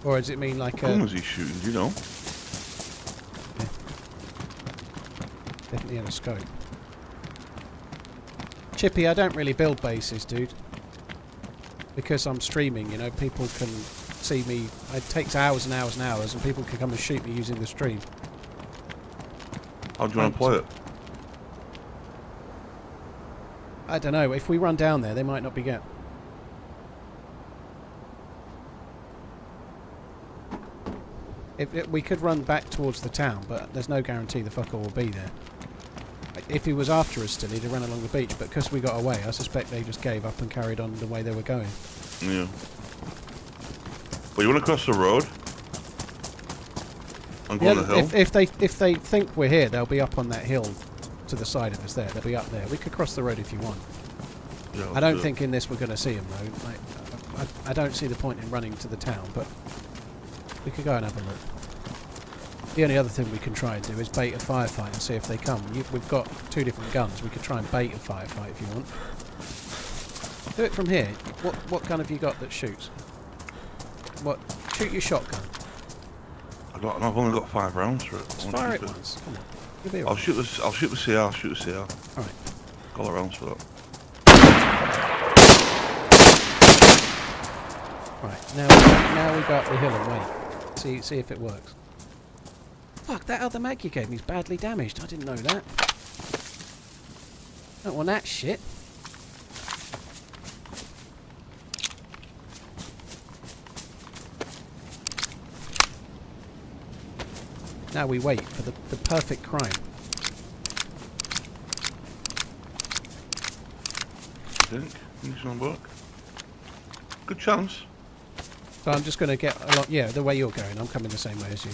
Or does it mean like What gun was he shooting, do you know? Yeah. Definitely had a scope. Chippy, I don't really build bases, dude. Because I'm streaming, you know, people can see me. It takes hours and hours and hours, and people can come and shoot me using the stream. How do you want to play it? I don't know. If we run down there, they might not be get. We could run back towards the town, but there's no guarantee the fucker will be there. If he was after us still, he'd have run along the beach, but because we got away, I suspect they just gave up and carried on the way they were going. Yeah. Well, you want to cross the road? And go on the hill? If they think we're here, they'll be up on that hill to the side of us there. They'll be up there. We could cross the road if you want. Yeah, I don't think in this we're going to see them, though. Like, I don't see the point in running to the town, but we could go and have a look. The only other thing we can try and do is bait a firefight and see if they come. We've got two different guns. We could try and bait a firefight if you want. Do it from here. What gun have you got that shoots? Shoot your shotgun. I've only got 5 rounds for it. Just fire it once. Come on. You'll be I'll shoot the CR. I'll shoot the CR. All right. Got the rounds for that. Right. Now we go up the hill and wait. See if it works. Fuck, that other mag you gave me is badly damaged. I didn't know that. Don't want that shit. Now we wait for the perfect crime. I think this will work. Good chance. So I'm just going to get along. Yeah, the way you're going, I'm coming the same way as you.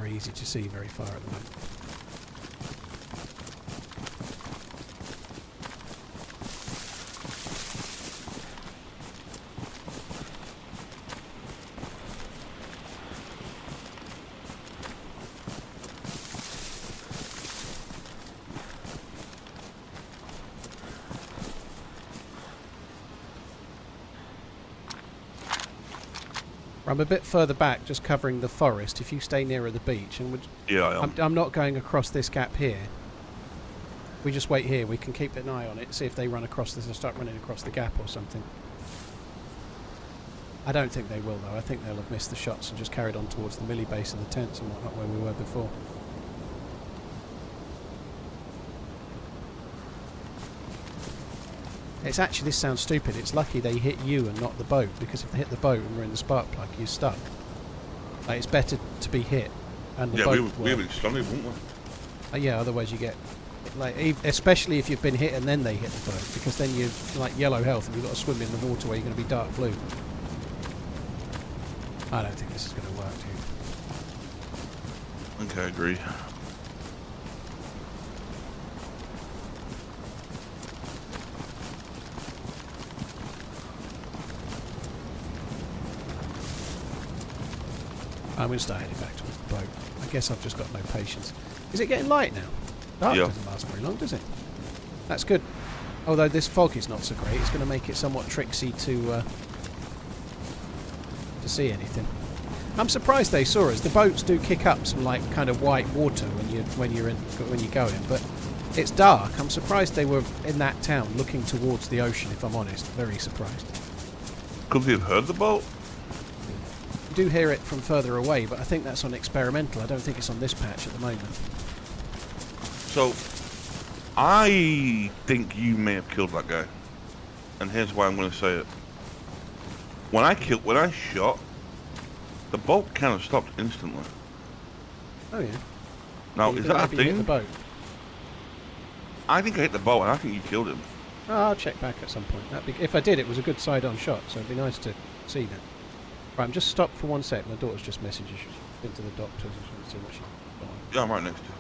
very easy to see very far at the moment. I'm a bit further back, just covering the forest. If you stay nearer the beach, and Yeah, I am. I'm not going across this gap here. We just wait here. We can keep an eye on it, see if they run across this and start running across the gap or something. I don't think they will, though. I think they'll have missed the shots and just carried on towards the millie base and the tents and whatnot where we were before. It's actually, this sounds stupid, it's lucky they hit you and not the boat, because if they hit the boat and we're in the spark plug, you're stuck. Like, it's better to be hit and the boat we have it strongly, wouldn't we? yeah, otherwise you get, like, especially if you've been hit and then they hit the boat, because then you're like yellow health and you've got to swim in the water where you're going to be dark blue. I don't think this is going to work, dude. Okay, I agree. I'm going to start heading back towards the boat. I guess I've just got no patience. Is it getting light now? Dark Yeah. doesn't last very long, does it? That's good. Although this fog is not so great, it's going to make it somewhat tricksy to see anything. I'm surprised they saw us. The boats do kick up some like kind of white water when you're going, but it's dark. I'm surprised they were in that town looking towards the ocean. If I'm honest, very surprised. Could they have heard the boat? You do hear it from further away, but I think that's on experimental. I don't think it's on this patch at the moment. So, I think you may have killed that guy, and here's why I'm going to say it. When I shot, the boat kind of stopped instantly. Oh yeah. Now, You is think that a maybe you hit thing? the boat? I think I hit the boat, and I think you killed him. Oh, I'll check back at some point. If I did, it was a good side-on shot, so it'd be nice to see that. Right, I'm just stopped for 1 sec. My daughter's just messaged. She's been to the doctor's and see what she's got on. Yeah, I'm right next to you.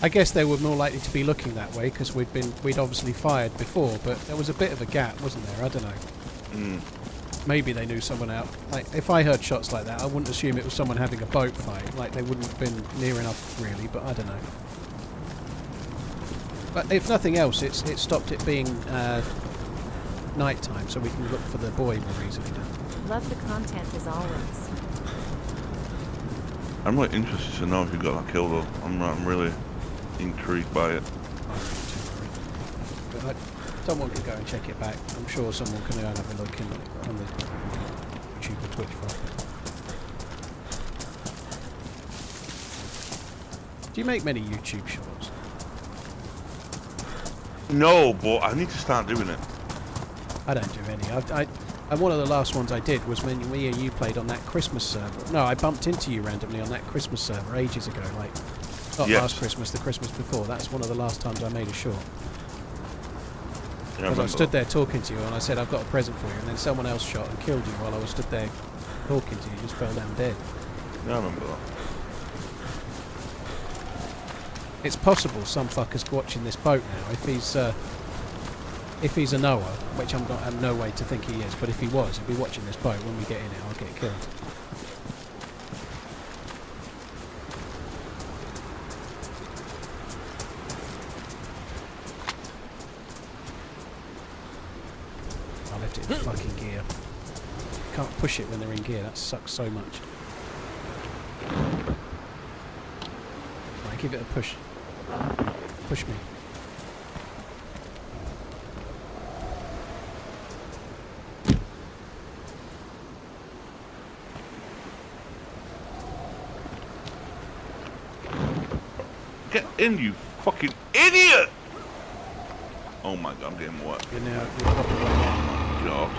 I guess they were more likely to be looking that way because we'd obviously fired before, but there was a bit of a gap, wasn't there? I don't know. Mm. Maybe they knew someone out. Like, if I heard shots like that, I wouldn't assume it was someone having a boat fight. Like, they wouldn't have been near enough, really, but I don't know. But if nothing else, it stopped it being night time, so we can look for the buoy more easily now. Love the content as always. I'm really interested to know who got that kill, though. I'm really intrigued by it. But someone could go and check it back. I'm sure someone can go and have a look on the YouTube or Twitch file. Do you make many YouTube shorts? No, but I need to start doing it. I don't do any. And one of the last ones I did was when me and you played on that Christmas server. No, I bumped into you randomly on that Christmas server ages ago. Like, not Yes. last Christmas, the Christmas before. That's one of the last times I made a short. Yeah, I Because I remember stood that. there talking to you and I said, I've got a present for you. And then someone else shot and killed you while I was stood there talking to you. You just fell down dead. Yeah, I remember that. It's possible some fucker's watching this boat now. If he's a knower, which I'm no way to think he is, but if he was, he'd be watching this boat. When we get in it, I'll get killed. I left it in fucking gear. Can't push it when they're in gear. That sucks so much. Right, give it a push. Push me. Get in, you fucking idiot! Oh my god, I'm getting wet. You're probably right. God.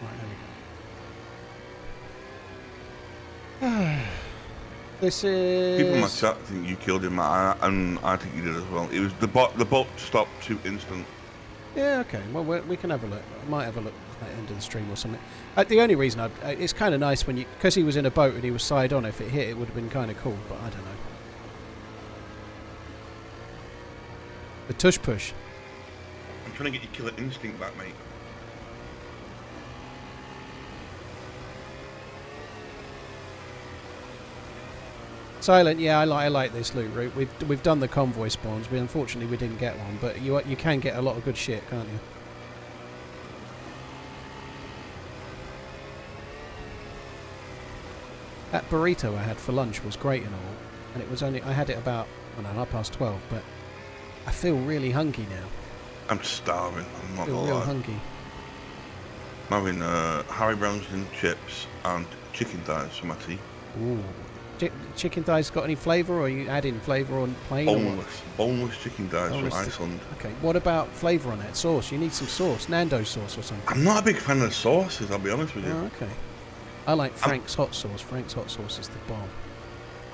Right, there we go. This is... People in my chat think you killed him, and I think you did as well. It was the boat stopped too instant. Yeah, okay. Well, we can have a look. I might have a look at the end of the stream or something. The only reason it's kind of nice when you... Because he was in a boat and he was side on, if it hit, it would have been kind of cool, but I don't know. The tush push. I'm trying to get your killer instinct back, mate. Silent, yeah, I like this loot route. We've done the convoy spawns. Unfortunately we didn't get one, but you can get a lot of good shit, can't you? That burrito I had for lunch was great and all, and it was only I had it about 12, but I feel really hungry now. I'm starving. I'm not I feel gonna real lie. hungry. I'm having Harry Brown's and chips and chicken thighs for my tea. Ooh. Chicken thighs got any flavour, or are you adding flavour on plain? Boneless chicken thighs from Boneless Iceland. Okay, what about flavour on it? Sauce? You need some sauce, Nando's sauce or something. I'm not a big fan of sauces, I'll be honest with you. Oh, okay. I like Frank's hot sauce. Frank's hot sauce is the bomb.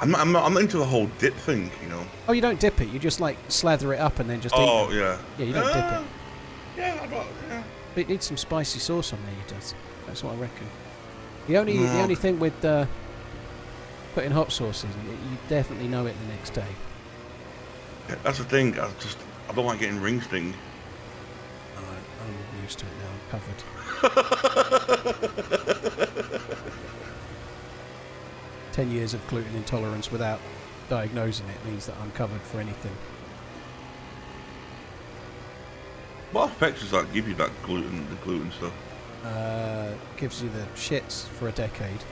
I'm not into the whole dip thing, you know. Oh, you don't dip it. You just like slather it up and then just eat Oh it. yeah. Yeah, you don't dip it. Yeah, yeah. But it needs some spicy sauce on there. It does. That's what I reckon. The only thing with putting hot sauce in, you definitely know it the next day. Yeah, that's the thing. I don't like getting ring sting. Oh, I'm used to it now. I'm covered. 10 years of gluten intolerance without diagnosing it means that I'm covered for anything. What effects does that give you, that gluten stuff? Gives you the shits for a decade.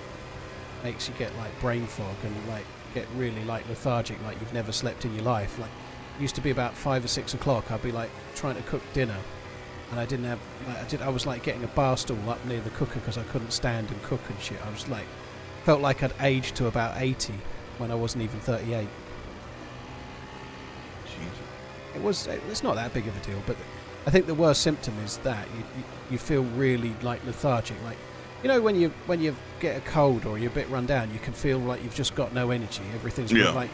Makes you get like brain fog and like get really like lethargic, like you've never slept in your life. Like used to be about 5 or 6 o'clock, I'd be like trying to cook dinner, and I didn't have like, I was like getting a bar stool up near the cooker because I couldn't stand and cook and shit. I was like felt like I'd aged to about 80 when I wasn't even 38. Jesus. It's not that big of a deal, but I think the worst symptom is that you feel really like lethargic, like, you know, when you get a cold or you're a bit run down, you can feel like you've just got no energy. Everything's like,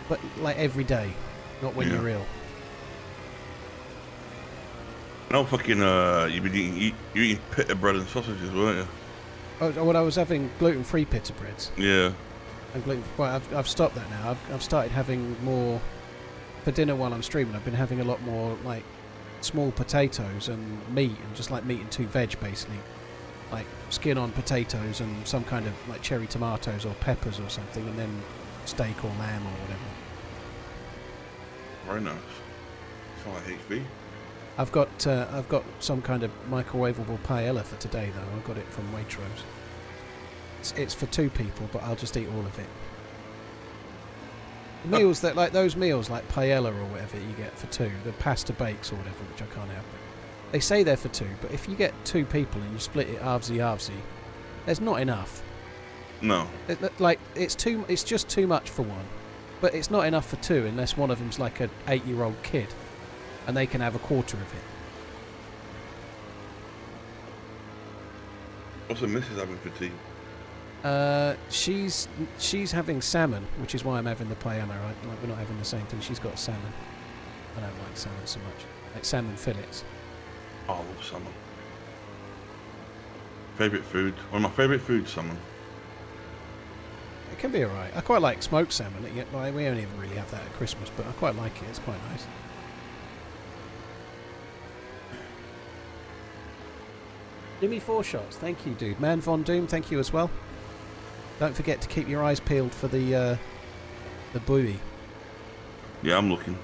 but like every day, not when you're ill. No fucking you've been eating pita bread and sausages, weren't you? Oh, well, I was having gluten-free pita breads. Yeah. And I've stopped that now. I've started having more for dinner while I'm streaming. I've been having a lot more like small potatoes and meat, and just like meat and 2 veg basically. Like skin on potatoes and some kind of like cherry tomatoes or peppers or something, and then steak or lamb or whatever. Very nice. It's like HV. I've got some kind of microwavable paella for today though. I got it from Waitrose. It's for 2 people, but I'll just eat all of it. The meals that like those meals like paella or whatever you get for 2, the pasta bakes or whatever, which I can't have. They say they're for 2, but if you get 2 people and you split it halvesy, there's not enough. No. It's just too much for one, but it's not enough for 2 unless one of them's like an 8-year-old kid, and they can have a quarter of it. What's the missus having for tea? She's having salmon, which is why I'm having the paella. Right? Like we're not having the same thing. She's got salmon. I don't like salmon so much. Like salmon fillets. Oh, I love salmon. Favourite food? One of my favourite foods, salmon. It can be alright. I quite like smoked salmon. Like, we only ever really have that at Christmas, but I quite like it. It's quite nice. Jimmy 4 shots. Thank you, dude. Man Von Doom, thank you as well. Don't forget to keep your eyes peeled for the buoy. Yeah, I'm looking.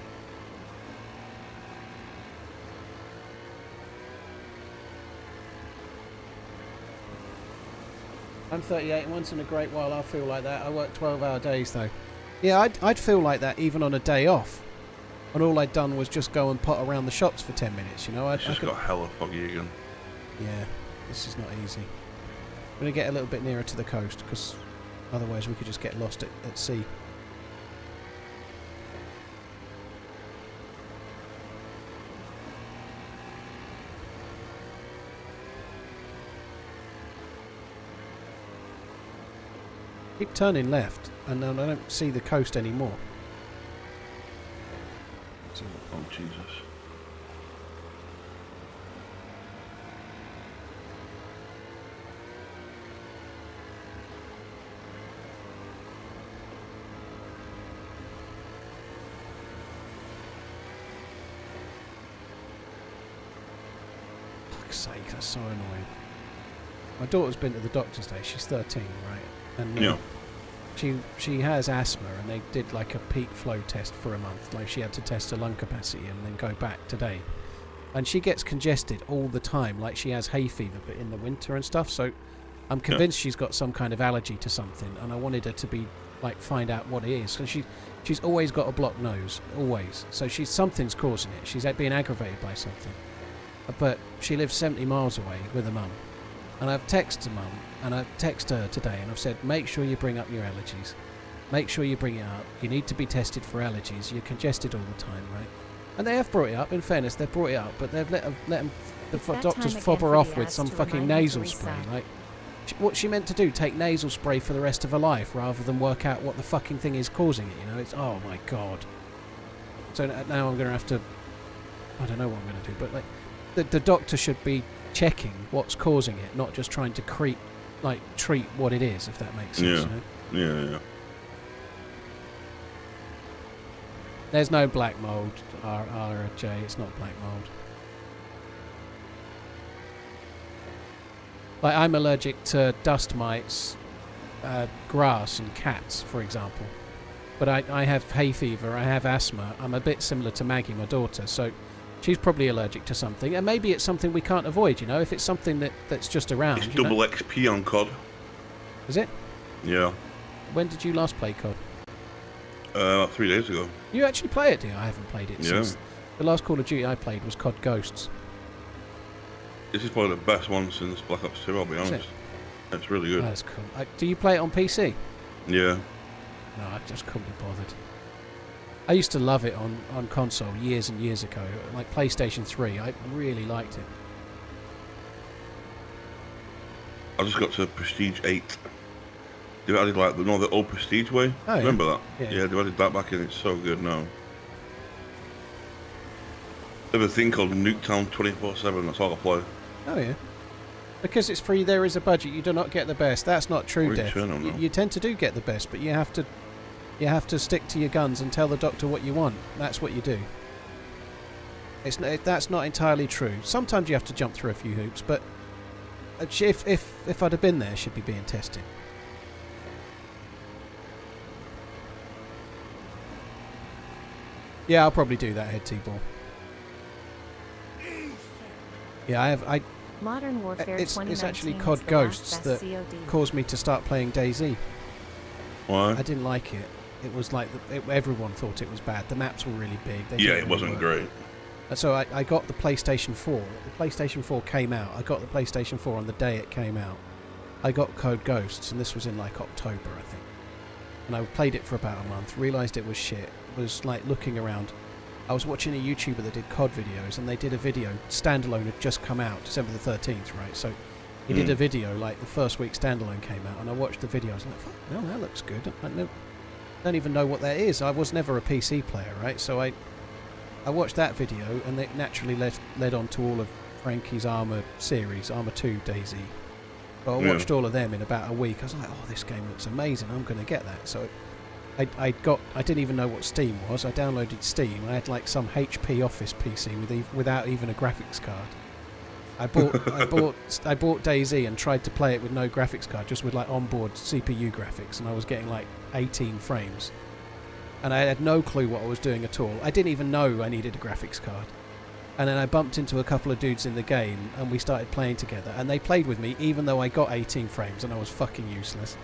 I'm 38, and once in a great while I feel like that. I work 12-hour days though. Yeah, I'd feel like that even on a day off. And all I'd done was just go and pot around the shops for 10 minutes, you know. It's just got hella foggy again. Yeah, this is not easy. I'm going to get a little bit nearer to the coast, because otherwise we could just get lost at sea. Keep turning left, and then I don't see the coast anymore. Oh, Jesus. Fuck's sake, that's so annoying. My daughter's been to the doctor's today. She's 13, right? And Yeah. she has asthma, and they did like a peak flow test for a month. Like she had to test her lung capacity and then go back today. And she gets congested all the time, like she has hay fever, but in the winter and stuff. So I'm convinced she's got some kind of allergy to something, and I wanted her to be like find out what it is. So she's always got a blocked nose, always. So something's causing it. She's being aggravated by something. But she lives 70 miles away with her mum. And I've texted mum, and I've texted her today, and I've said, make sure you bring up your allergies. Make sure you bring it up. You need to be tested for allergies. You're congested all the time, right? And they have brought it up. In fairness, they've brought it up, but they've let them the doctors fob her off with some fucking nasal spray. Like, what she meant to do, take nasal spray for the rest of her life, rather than work out what the fucking thing is causing it, you know? It's, oh my god. So now I'm going to have to, I don't know what I'm going to do, but like, the doctor should be checking what's causing it, not just trying to treat what it is, if that makes sense. Yeah. You know? Yeah. There's no black mold, RJ. It's not black mold. Like, I'm allergic to dust mites, grass, and cats, for example. But I have hay fever. I have asthma. I'm a bit similar to Maggie, my daughter. So she's probably allergic to something, and maybe it's something we can't avoid, you know, if it's something that's just around. It's double XP on COD. Is it? Yeah. When did you last play COD? About 3 days ago. You actually play it, do you? I haven't played it Yeah. since. The last Call of Duty I played was COD Ghosts. This is probably the best one since Black Ops 2, I'll be honest. It's really good. That's cool. Do you play it on PC? Yeah. No, I just couldn't be bothered. I used to love it on console years and years ago, like PlayStation 3. I really liked it. I just got to Prestige 8. They've added like the old Prestige way. Oh, yeah. Remember that? Yeah. They've added that back in. It's so good now. They have a thing called Nuketown 24/7. That's all I play. Oh yeah. Because it's free, there is a budget. You do not get the best. That's not true, What are you Death. saying on that? You tend to do get the best, but you have to stick to your guns and tell the doctor what you want. That's what you do. That's not entirely true. Sometimes you have to jump through a few hoops, but if I'd have been there, she'd be being tested. Yeah, I'll probably do that, head T-ball. Yeah, Modern Warfare it's 2019 actually is COD the Ghosts last that best COD. caused me to start playing DayZ. Why? I didn't like it. It was like everyone thought it was bad. The maps were really big. They Yeah, didn't it really wasn't work. great. And so I got the PlayStation 4. The PlayStation 4 came out. I got the PlayStation 4 on the day it came out. I got COD Ghosts, and this was in like October, I think. And I played it for about a month, realised it was shit, was like looking around. I was watching a YouTuber that did COD videos, and they did a video, standalone had just come out, December the 13th, right? So he did a video, like the first week standalone came out, and I watched the video, I was like, fuck, no, that looks good. I don't even know what that is. I was never a PC player, right? So I watched that video, and it naturally led on to all of Frankie's Armour series, Armour 2 DayZ. But I watched all of them in about a week. I was like, oh, this game looks amazing, I'm going to get that. So I didn't even know what Steam was. I downloaded Steam. I had like some HP Office PC without even a graphics card. I bought DayZ and tried to play it with no graphics card, just with like onboard CPU graphics, and I was getting like 18 frames. And I had no clue what I was doing at all. I didn't even know I needed a graphics card. And then I bumped into a couple of dudes in the game, and we started playing together, and they played with me even though I got 18 frames and I was fucking useless.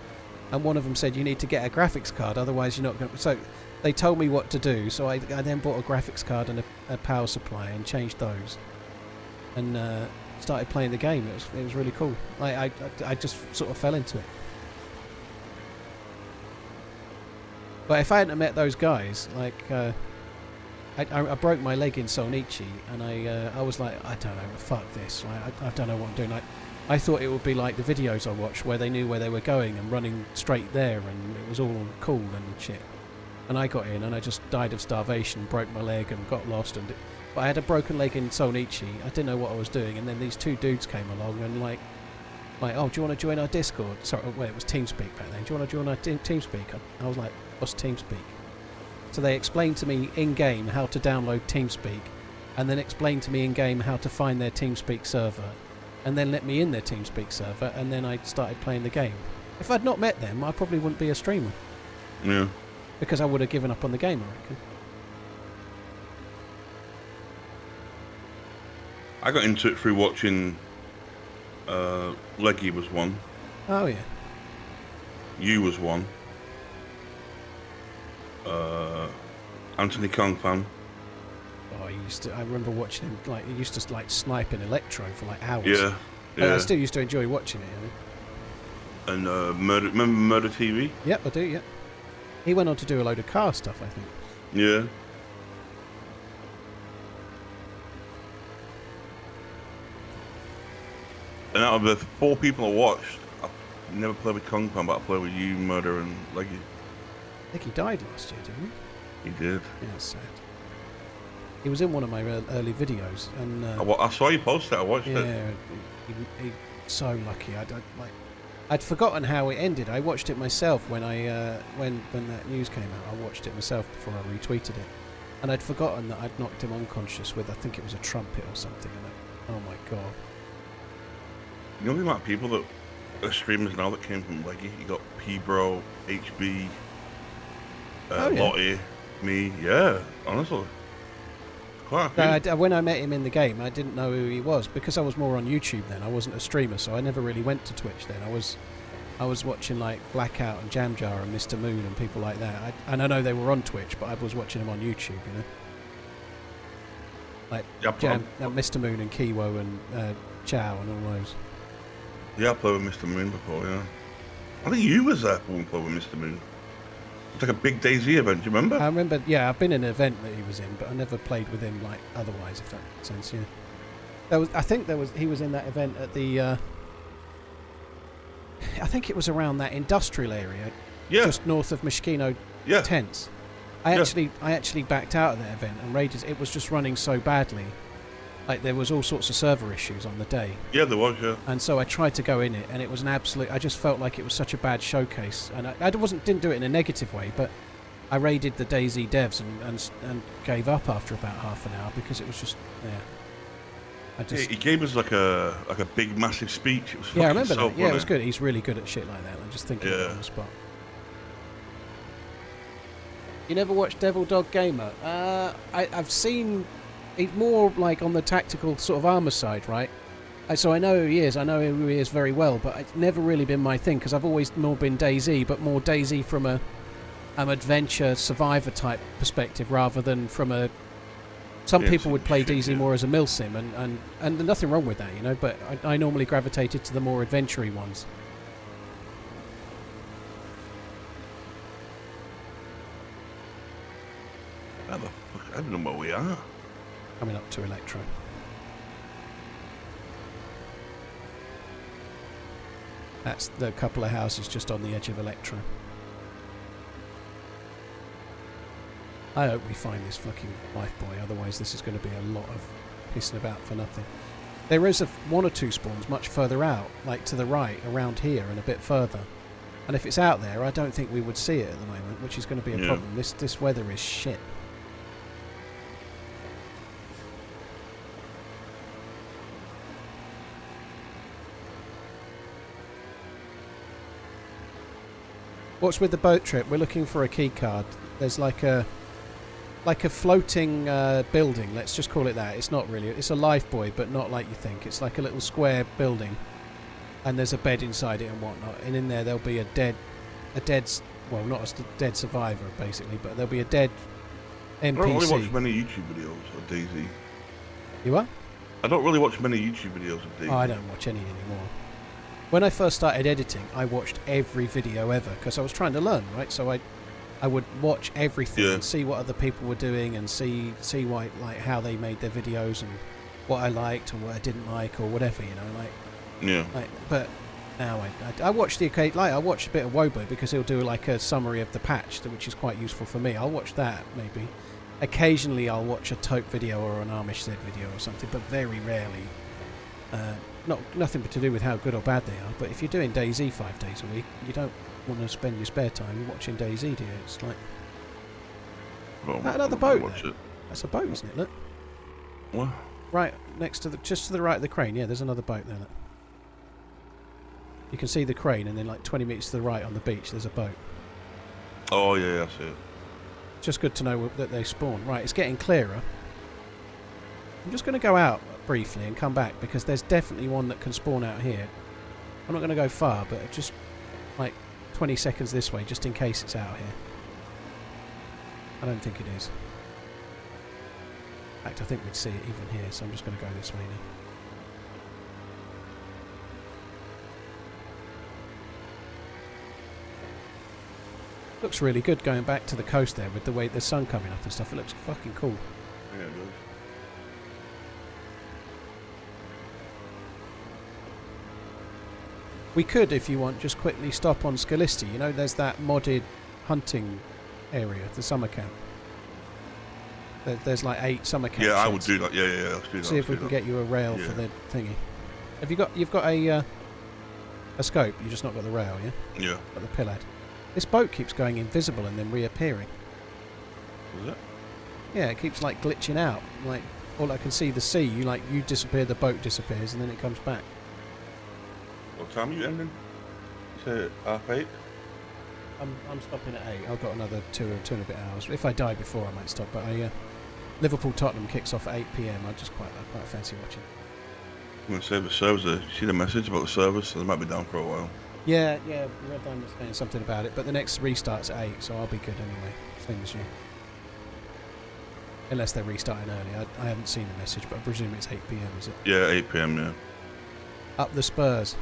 and one of them said you need to get a graphics card, otherwise you're not going to... So they told me what to do, so I then bought a graphics card and a power supply and changed those. And started playing the game. It was really cool. I just sort of fell into it. But if I hadn't met those guys, like... I broke my leg in Solnichi, and I was like, I don't know, fuck this. Like, I don't know what I'm doing. I thought it would be like the videos I watched, where they knew where they were going and running straight there, and it was all cool and shit. And I got in, and I just died of starvation, broke my leg, and got lost. But I had a broken leg in Solnichi. I didn't know what I was doing, and then these two dudes came along and like, oh, do you want to join our Discord? Sorry, well, it was TeamSpeak back then. Do you want to join our TeamSpeak? I was like, what's TeamSpeak? So they explained to me in-game how to download TeamSpeak, and then explained to me in-game how to find their TeamSpeak server, and then let me in their TeamSpeak server, and then I started playing the game. If I'd not met them, I probably wouldn't be a streamer. Yeah. Because I would have given up on the game, I reckon. I got into it through watching Leggy was one. Oh, yeah. You was one. Anthony Kong fan. Oh, I remember watching him, like, he used to, like, snipe an Electro for, like, hours. Yeah. I still used to enjoy watching it, you know. And remember Murder TV? Yep, I do, yeah. He went on to do a load of car stuff, I think. Yeah. And out of the 4 people I watched, I never played with Kong Fan, but I played with you, Murder, and Leggy. I think he died last year, didn't he? He did. Yeah, it's sad. He was in one of my early videos, and I saw you post it. I watched it. Yeah, he so lucky. I'd forgotten how it ended. I watched it myself when when that news came out. I watched it myself before I retweeted it, and I'd forgotten that I'd knocked him unconscious with, I think it was a trumpet or something. And oh my god! You know the amount of people that are streamers now that came from Leggy? You got P-Bro, HB, Lottie, me. Yeah, honestly. Quite a few. When I met him in the game, I didn't know who he was because I was more on YouTube then. I wasn't a streamer, so I never really went to Twitch then. I was watching like Blackout and Jamjar and Mr. Moon and people like that. And I know they were on Twitch, but I was watching them on YouTube, you know. Like Mr. Moon and Kiwo and Chow and all those. Yeah, I played with Mr. Moon before, yeah. I think you was there when we played with Mr. Moon. It's like a big DayZ event, do you remember? I remember, yeah, I've been in an event that he was in, but I never played with him like otherwise, if that makes sense, yeah. He was in that event at the, I think it was around that industrial area, just north of Mishkino Tents. I actually backed out of that event and Raiders, it was just running so badly. Like, there was all sorts of server issues on the day. Yeah, there was, yeah. And so I tried to go in it, and it was an absolute... I just felt like it was such a bad showcase. And I didn't do it in a negative way, but I raided the DayZ devs and gave up after about half an hour because it was just... Yeah. He gave us like a big, massive speech. It was I remember so that. Yeah, it was good. He's really good at shit like that. I'm just thinking of it on the spot. You never watched Devil Dog Gamer? I've seen... He's more like on the tactical sort of armour side, right? So I know who he is. I know who he is very well, but it's never really been my thing because I've always more been DayZ, but more DayZ from an adventure survivor type perspective rather than from a... Some people would play DayZ more as a milsim, and there's nothing wrong with that, you know, but I normally gravitated to the more adventure-y ones. How the fuck? I don't know where we are. Coming up to Electro. That's the couple of houses just on the edge of Electro. I hope we find this fucking life buoy, otherwise this is going to be a lot of pissing about for nothing. There is one or two spawns much further out, like to the right, around here and a bit further. And if it's out there, I don't think we would see it at the moment, which is going to be a problem. This weather is shit. What's with the boat trip? We're looking for a key card. There's like a floating building. Let's just call it that. It's not really. It's a life buoy, but not like you think. It's like a little square building, and there's a bed inside it and whatnot. And in there'll be a dead a dead, well, not a dead survivor basically, but there'll be a dead NPC. I don't really watch many YouTube videos of DayZ. You what? I don't really watch many YouTube videos of DayZ. Oh, I don't watch any anymore. When I first started editing, I watched every video ever because I was trying to learn, right? So I would watch everything and see what other people were doing and see why, like how they made their videos and what I liked or what I didn't like or whatever, you know, like. Yeah. Like, but now I watch the occasion, like I watch a bit of Wobo because he'll do like a summary of the patch, which is quite useful for me. I'll watch that maybe. Occasionally I'll watch a Taupe video or an Armish Z video or something, but very rarely. Nothing to do with how good or bad they are, but if you're doing DayZ 5 days a week, you don't want to spend your spare time watching DayZ, do you? It's like another boat. That's a boat, isn't it? Look. What? Right next to just to the right of the crane. Yeah, there's another boat there. Look. You can see the crane, and then like 20 metres to the right on the beach, there's a boat. Oh yeah, I see it. Just good to know that they spawn. Right, it's getting clearer. I'm just going to go out briefly and come back because there's definitely one that can spawn out here. I'm not going to go far, but just like 20 seconds this way, just in case it's out here. I don't think it is. In fact, I think we'd see it even here, so I'm just going to go this way now. Looks really good going back to the coast there with the way the sun coming up and stuff. It looks fucking cool. Yeah, it does. We could, if you want, just quickly stop on Scalisti. You know, there's that modded hunting area, the summer camp. There's like 8 summer camps. Yeah, I would do that. Yeah, let's do that. See if we can get you a rail for the thingy. Have you got? You've got a scope. You just not got the rail, yeah. Yeah. Got the pillad. This boat keeps going invisible and then reappearing. Is it? Yeah, it keeps like glitching out. Like all I can see the sea. You disappear, the boat disappears, and then it comes back. What time are you ending? You said 8:30? I'm stopping at 8. I've got another 2 and a bit hours. If I die before, I might stop. But Liverpool Tottenham kicks off at 8 PM. I quite fancy watching. I'm going to say the servers. You see the message about the servers? So they might be down for a while. Yeah. Red Diamond was saying something about it. But the next restart's at 8, so I'll be good anyway. Same as you. Unless they're restarting early. I haven't seen the message, but I presume it's 8 PM, is it? Yeah, 8 PM. Yeah. Up the Spurs.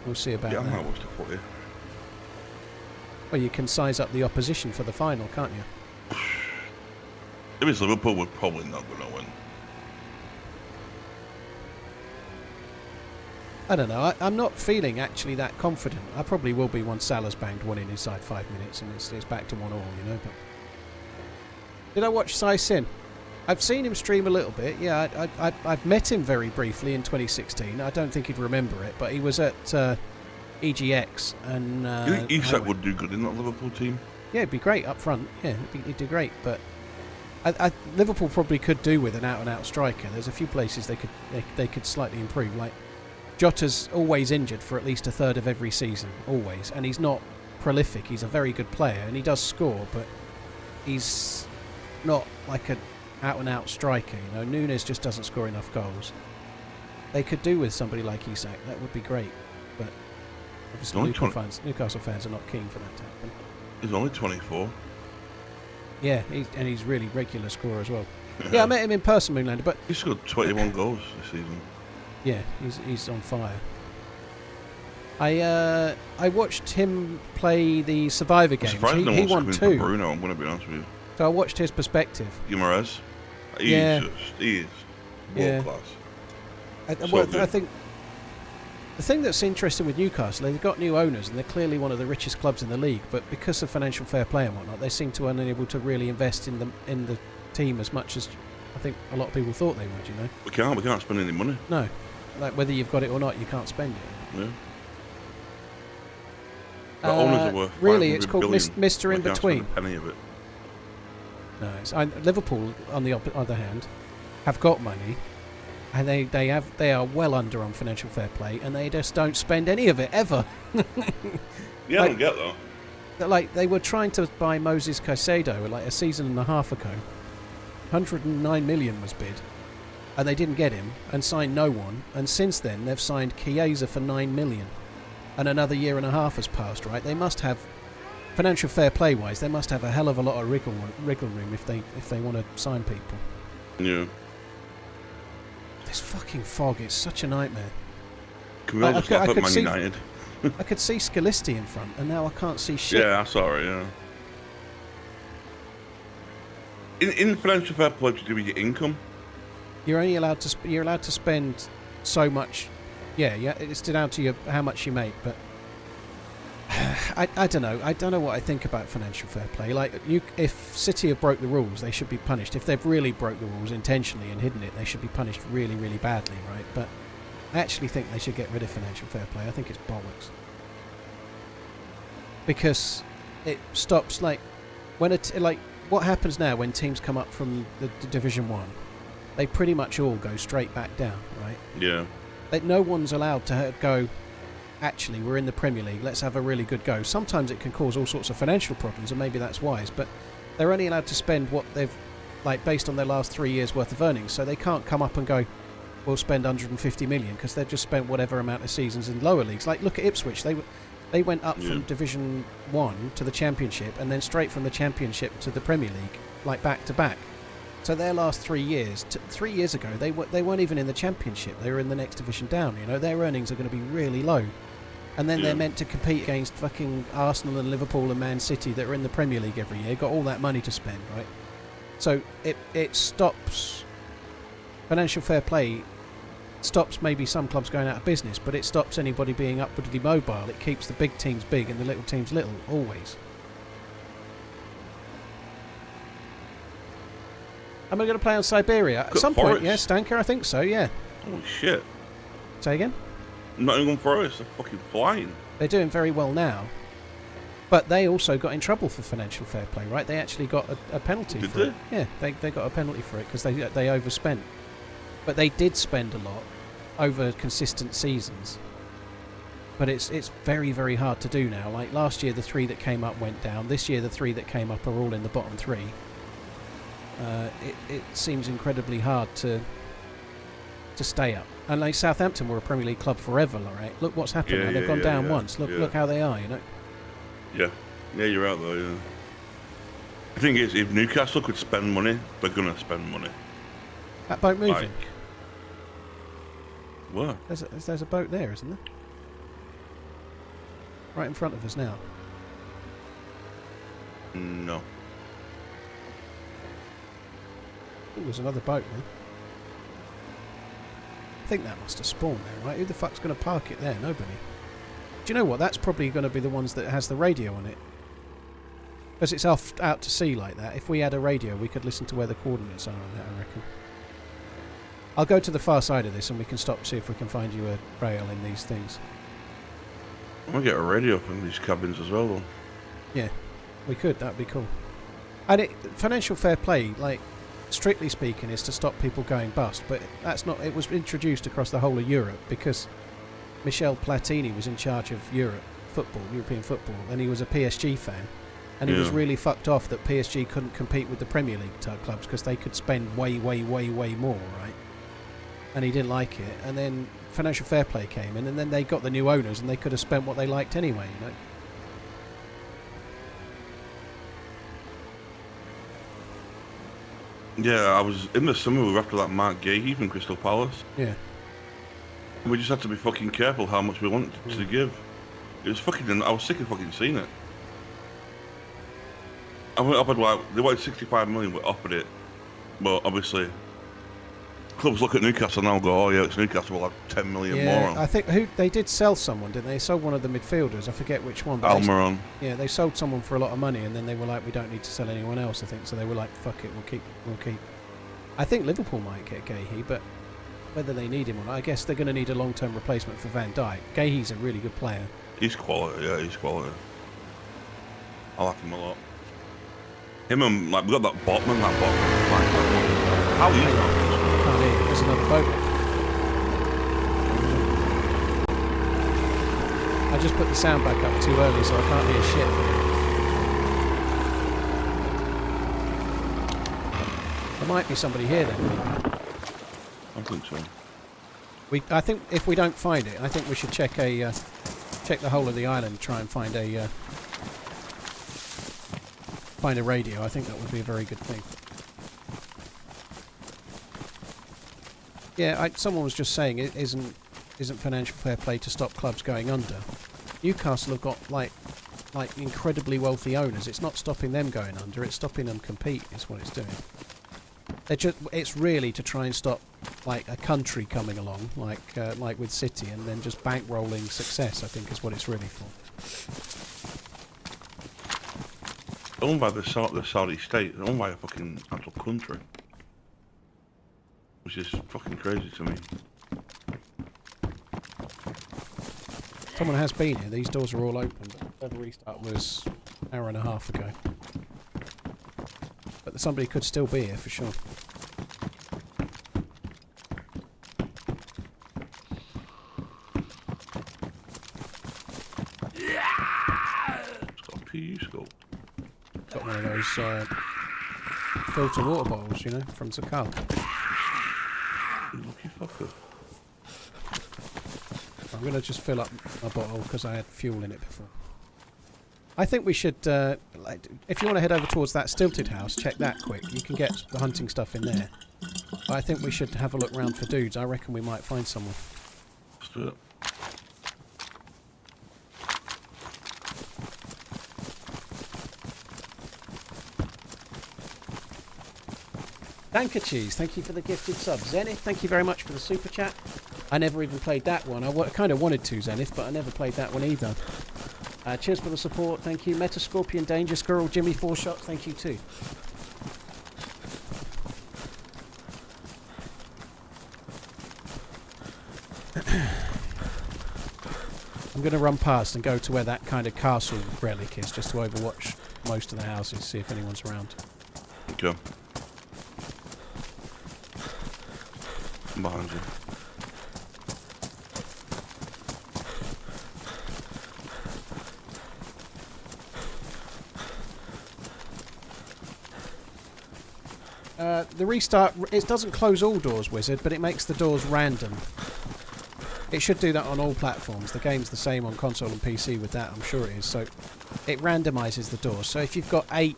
We'll see about Yeah, I that. might watch the footy. Well, you can size up the opposition for the final, can't you? If it's Liverpool, we're probably not going to win. I don't know. I'm not feeling actually that confident. I probably will be once Salah's banged one in inside 5 minutes and it's back to 1-1, you know. But did I watch Sai Sin? I've seen him stream a little bit. Yeah, I've met him very briefly in 2016. I don't think he'd remember it, but he was at EGX and. You think Isak would do good in that Liverpool team? Yeah, it'd be great up front. Yeah, he'd do great. But Liverpool probably could do with an out-and-out striker. There's a few places they could slightly improve. Like Jota's always injured for at least a third of every season, always, and he's not prolific. He's a very good player and he does score, but he's not like a out-and-out striker, you know. Nunes just doesn't score enough goals. They could do with somebody like Isak. That would be great, but obviously Newcastle fans are not keen for that to happen. He's only 24. Yeah, he's really regular scorer as well. Yeah, I met him in person, Moonlander, but He scored 21 goals this season. yeah, he's on fire. I watched him play the Survivor games. He won 2. Bruno, I'm going to be honest with you. So I watched his perspective. Guimaraes, he is world class. I think the thing that's interesting with Newcastle, they've got new owners and they're clearly one of the richest clubs in the league. But because of financial fair play and whatnot, they seem to be unable to really invest in the team as much as I think a lot of people thought they would. You know, We can't spend any money. no, like whether you've got it or not, you can't spend it. Yeah. The owners are worth really, it's called billion. Mr. In We can't Between. spend a penny of it. No, Liverpool, on the other hand, have got money, and they are well under on financial fair play, and they just don't spend any of it ever. Yeah, I don't get that. Like they were trying to buy Moses Caicedo like a season and a half ago. 109 million was bid, and they didn't get him, and signed no one. And since then, they've signed Chiesa for 9 million. and another year and a half has passed, right? They must have, financial fair play wise, they must have a hell of a lot of wriggle room if they want to sign people. Yeah. This fucking fog is such a nightmare. Can we all just laugh at Man United? I could see Scalisti in front, and now I can't see shit. Yeah, sorry, yeah. In financial fair play, what do you do with your income? You're only allowed to you're allowed to spend so much. Yeah, it's down to how much you make, but I don't know. I don't know what I think about financial fair play. Like, if City have broke the rules, they should be punished. If they've really broke the rules intentionally and hidden it, they should be punished really, really badly, right? But I actually think they should get rid of financial fair play. I think it's bollocks. Because it stops, like, when what happens now when teams come up from the Division 1, they pretty much all go straight back down, right? Yeah. No one's allowed to go, actually, we're in the Premier League, let's have a really good go. Sometimes it can cause all sorts of financial problems, and maybe that's wise, but they're only allowed to spend what they've, like, based on their last 3 years' worth of earnings, so they can't come up and go, we'll spend 150 million, because they've just spent whatever amount of seasons in lower leagues. Like, look at Ipswich, they went up from Division 1 to the Championship, and then straight from the Championship to the Premier League, like, back to back. So their last 3 years, 3 years ago, they weren't even in the Championship, they were in the next division down, you know, their earnings are going to be really low. And then they're meant to compete against fucking Arsenal and Liverpool and Man City that are in the Premier League every year, got all that money to spend, right? So it stops, financial fair play stops maybe some clubs going out of business, but it stops anybody being upwardly mobile. It keeps the big teams big and the little teams little, always. Am I going to play on Siberia? At some point, yeah, Stanker, I think so, yeah. Holy shit. Say again? Nottingham Forest, they're fucking flying. They're doing very well now. But they also got in trouble for financial fair play, right? They actually got a penalty for it. Yeah, they got a penalty for it because they overspent. But they did spend a lot over consistent seasons. But it's very, very hard to do now. Like, last year, the 3 that came up went down. This year, the 3 that came up are all in the bottom 3. It seems incredibly hard to stay up. And like Southampton were a Premier League club forever, right? Look what's happened now. They've gone down once. Look how they are, you know. Yeah, you're out though. Yeah. The thing is, if Newcastle could spend money, they're gonna spend money. That boat moving. Like, what? There's a boat there, isn't there? Right in front of us now. No. Oh, there's another boat there. I think that must have spawned there, right? Who the fuck's going to park it there? Nobody. Do you know what? That's probably going to be the ones that has the radio on it. Because it's off out to sea like that. If we had a radio, we could listen to where the coordinates are on that, I reckon. I'll go to the far side of this and we can stop, see if we can find you a rail in these things. I'm going to get a radio from these cabins as well, though. Yeah, we could. That would be cool. And financial fair play, like, strictly speaking, is to stop people going bust, but that's not. It was introduced across the whole of Europe because Michel Platini was in charge of European football, and he was a PSG fan, and he was really fucked off that PSG couldn't compete with the Premier League type clubs because they could spend way more, right? And he didn't like it, and then financial fair play came in, and then they got the new owners, and they could have spent what they liked anyway, you know. Yeah, I was in the summer. We were after that Mark Gahey from Crystal Palace. Yeah. And we just had to be fucking careful how much we wanted to give. It was fucking. I was sick of fucking seeing it. I went up at like they wanted 65 million. We offered it, but obviously, clubs look at Newcastle now and go, "Oh yeah, it's Newcastle. We'll have 10 million more." I think they did sell someone, didn't they? They sold one of the midfielders. I forget which one. Almiron. They sold someone for a lot of money, and then they were like, "We don't need to sell anyone else." I think so. They were like, "Fuck it, we'll keep." I think Liverpool might get Gahey, but whether they need him or not, I guess they're going to need a long-term replacement for Van Dijk. Gahey's a really good player. He's quality. Yeah, he's quality. I like him a lot. Him and like we got that Botman. How he's not. Can't hear. There's another boat. I just put the sound back up too early, so I can't hear shit. There might be somebody here then. I think so. I think if we don't find it, I think we should check a check the whole of the island, try and find a radio. I think that would be a very good thing. Yeah, someone was just saying it isn't financial fair play to stop clubs going under. Newcastle have got like incredibly wealthy owners. It's not stopping them going under. It's stopping them compete. Is what it's doing. It's really to try and stop like a country coming along, like with City, and then just bankrolling success. I think is what it's really for. Owned by the Saudi state. They're owned by a fucking actual country, which is fucking crazy to me. Someone has been here. These doors are all open, but the restart was an hour and a half ago. But somebody could still be here for sure. It's got a PU scope. Got one of those filter water bottles, you know, from Zakal. You lucky fucker. I'm going to just fill up my bottle because I had fuel in it before. I think we should, if you want to head over towards that stilted house, check that quick. You can get the hunting stuff in there. But I think we should have a look round for dudes. I reckon we might find someone. Let's do it. Danker Cheese, thank you for the gifted sub. Zenith, thank you very much for the super chat. I never even played that one. I kind of wanted to, Zenith, but I never played that one either. Cheers for the support, thank you. Meta Scorpion, Danger Squirrel, Jimmy 4 Shots, thank you too. I'm going to run past and go to where that kind of castle relic is, just to overwatch most of the houses, see if anyone's around. Okay. I'm behind you. The restart, it doesn't close all doors, Wizard, but it makes the doors random. It should do that on all platforms. The game's the same on console and PC with that, I'm sure it is. So it randomises the doors. So if you've got 8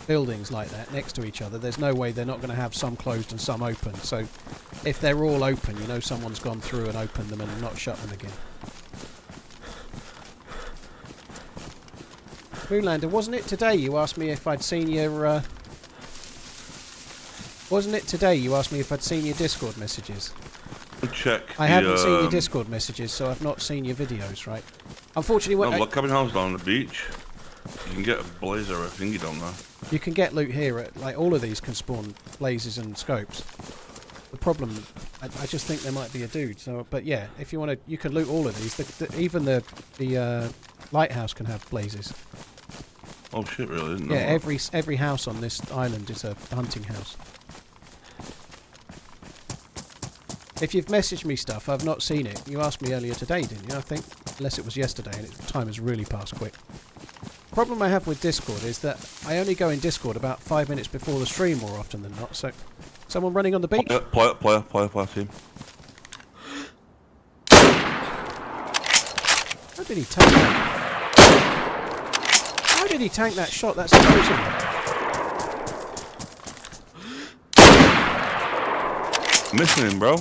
buildings like that next to each other, there's no way they're not going to have some closed and some open. So if they're all open, you know someone's gone through and opened them and not shut them again. Moonlander, wasn't it today you asked me if I'd seen your... Wasn't it today you asked me if I'd seen your Discord messages? Check. I haven't seen your Discord messages, so I've not seen your videos, right? Unfortunately, No, look, cabin house down the beach. You can get a blazer or a thingy down there. You can get loot here. Like all of these can spawn blazes and scopes. The problem, I just think there might be a dude. So, but yeah, if you want to, you can loot all of these. Even the lighthouse can have blazes. Oh shit! Really? Isn't Yeah, that every house on this island is a hunting house. If you've messaged me stuff, I've not seen it. You asked me earlier today, didn't you? I think, unless it was yesterday, and time has really passed quick. Problem I have with Discord is that I only go in Discord about 5 minutes before the stream more often than not. So, someone running on the beach? Player team. How did he tank that? How did he tank that shot? That's amazing. Missing him, bro.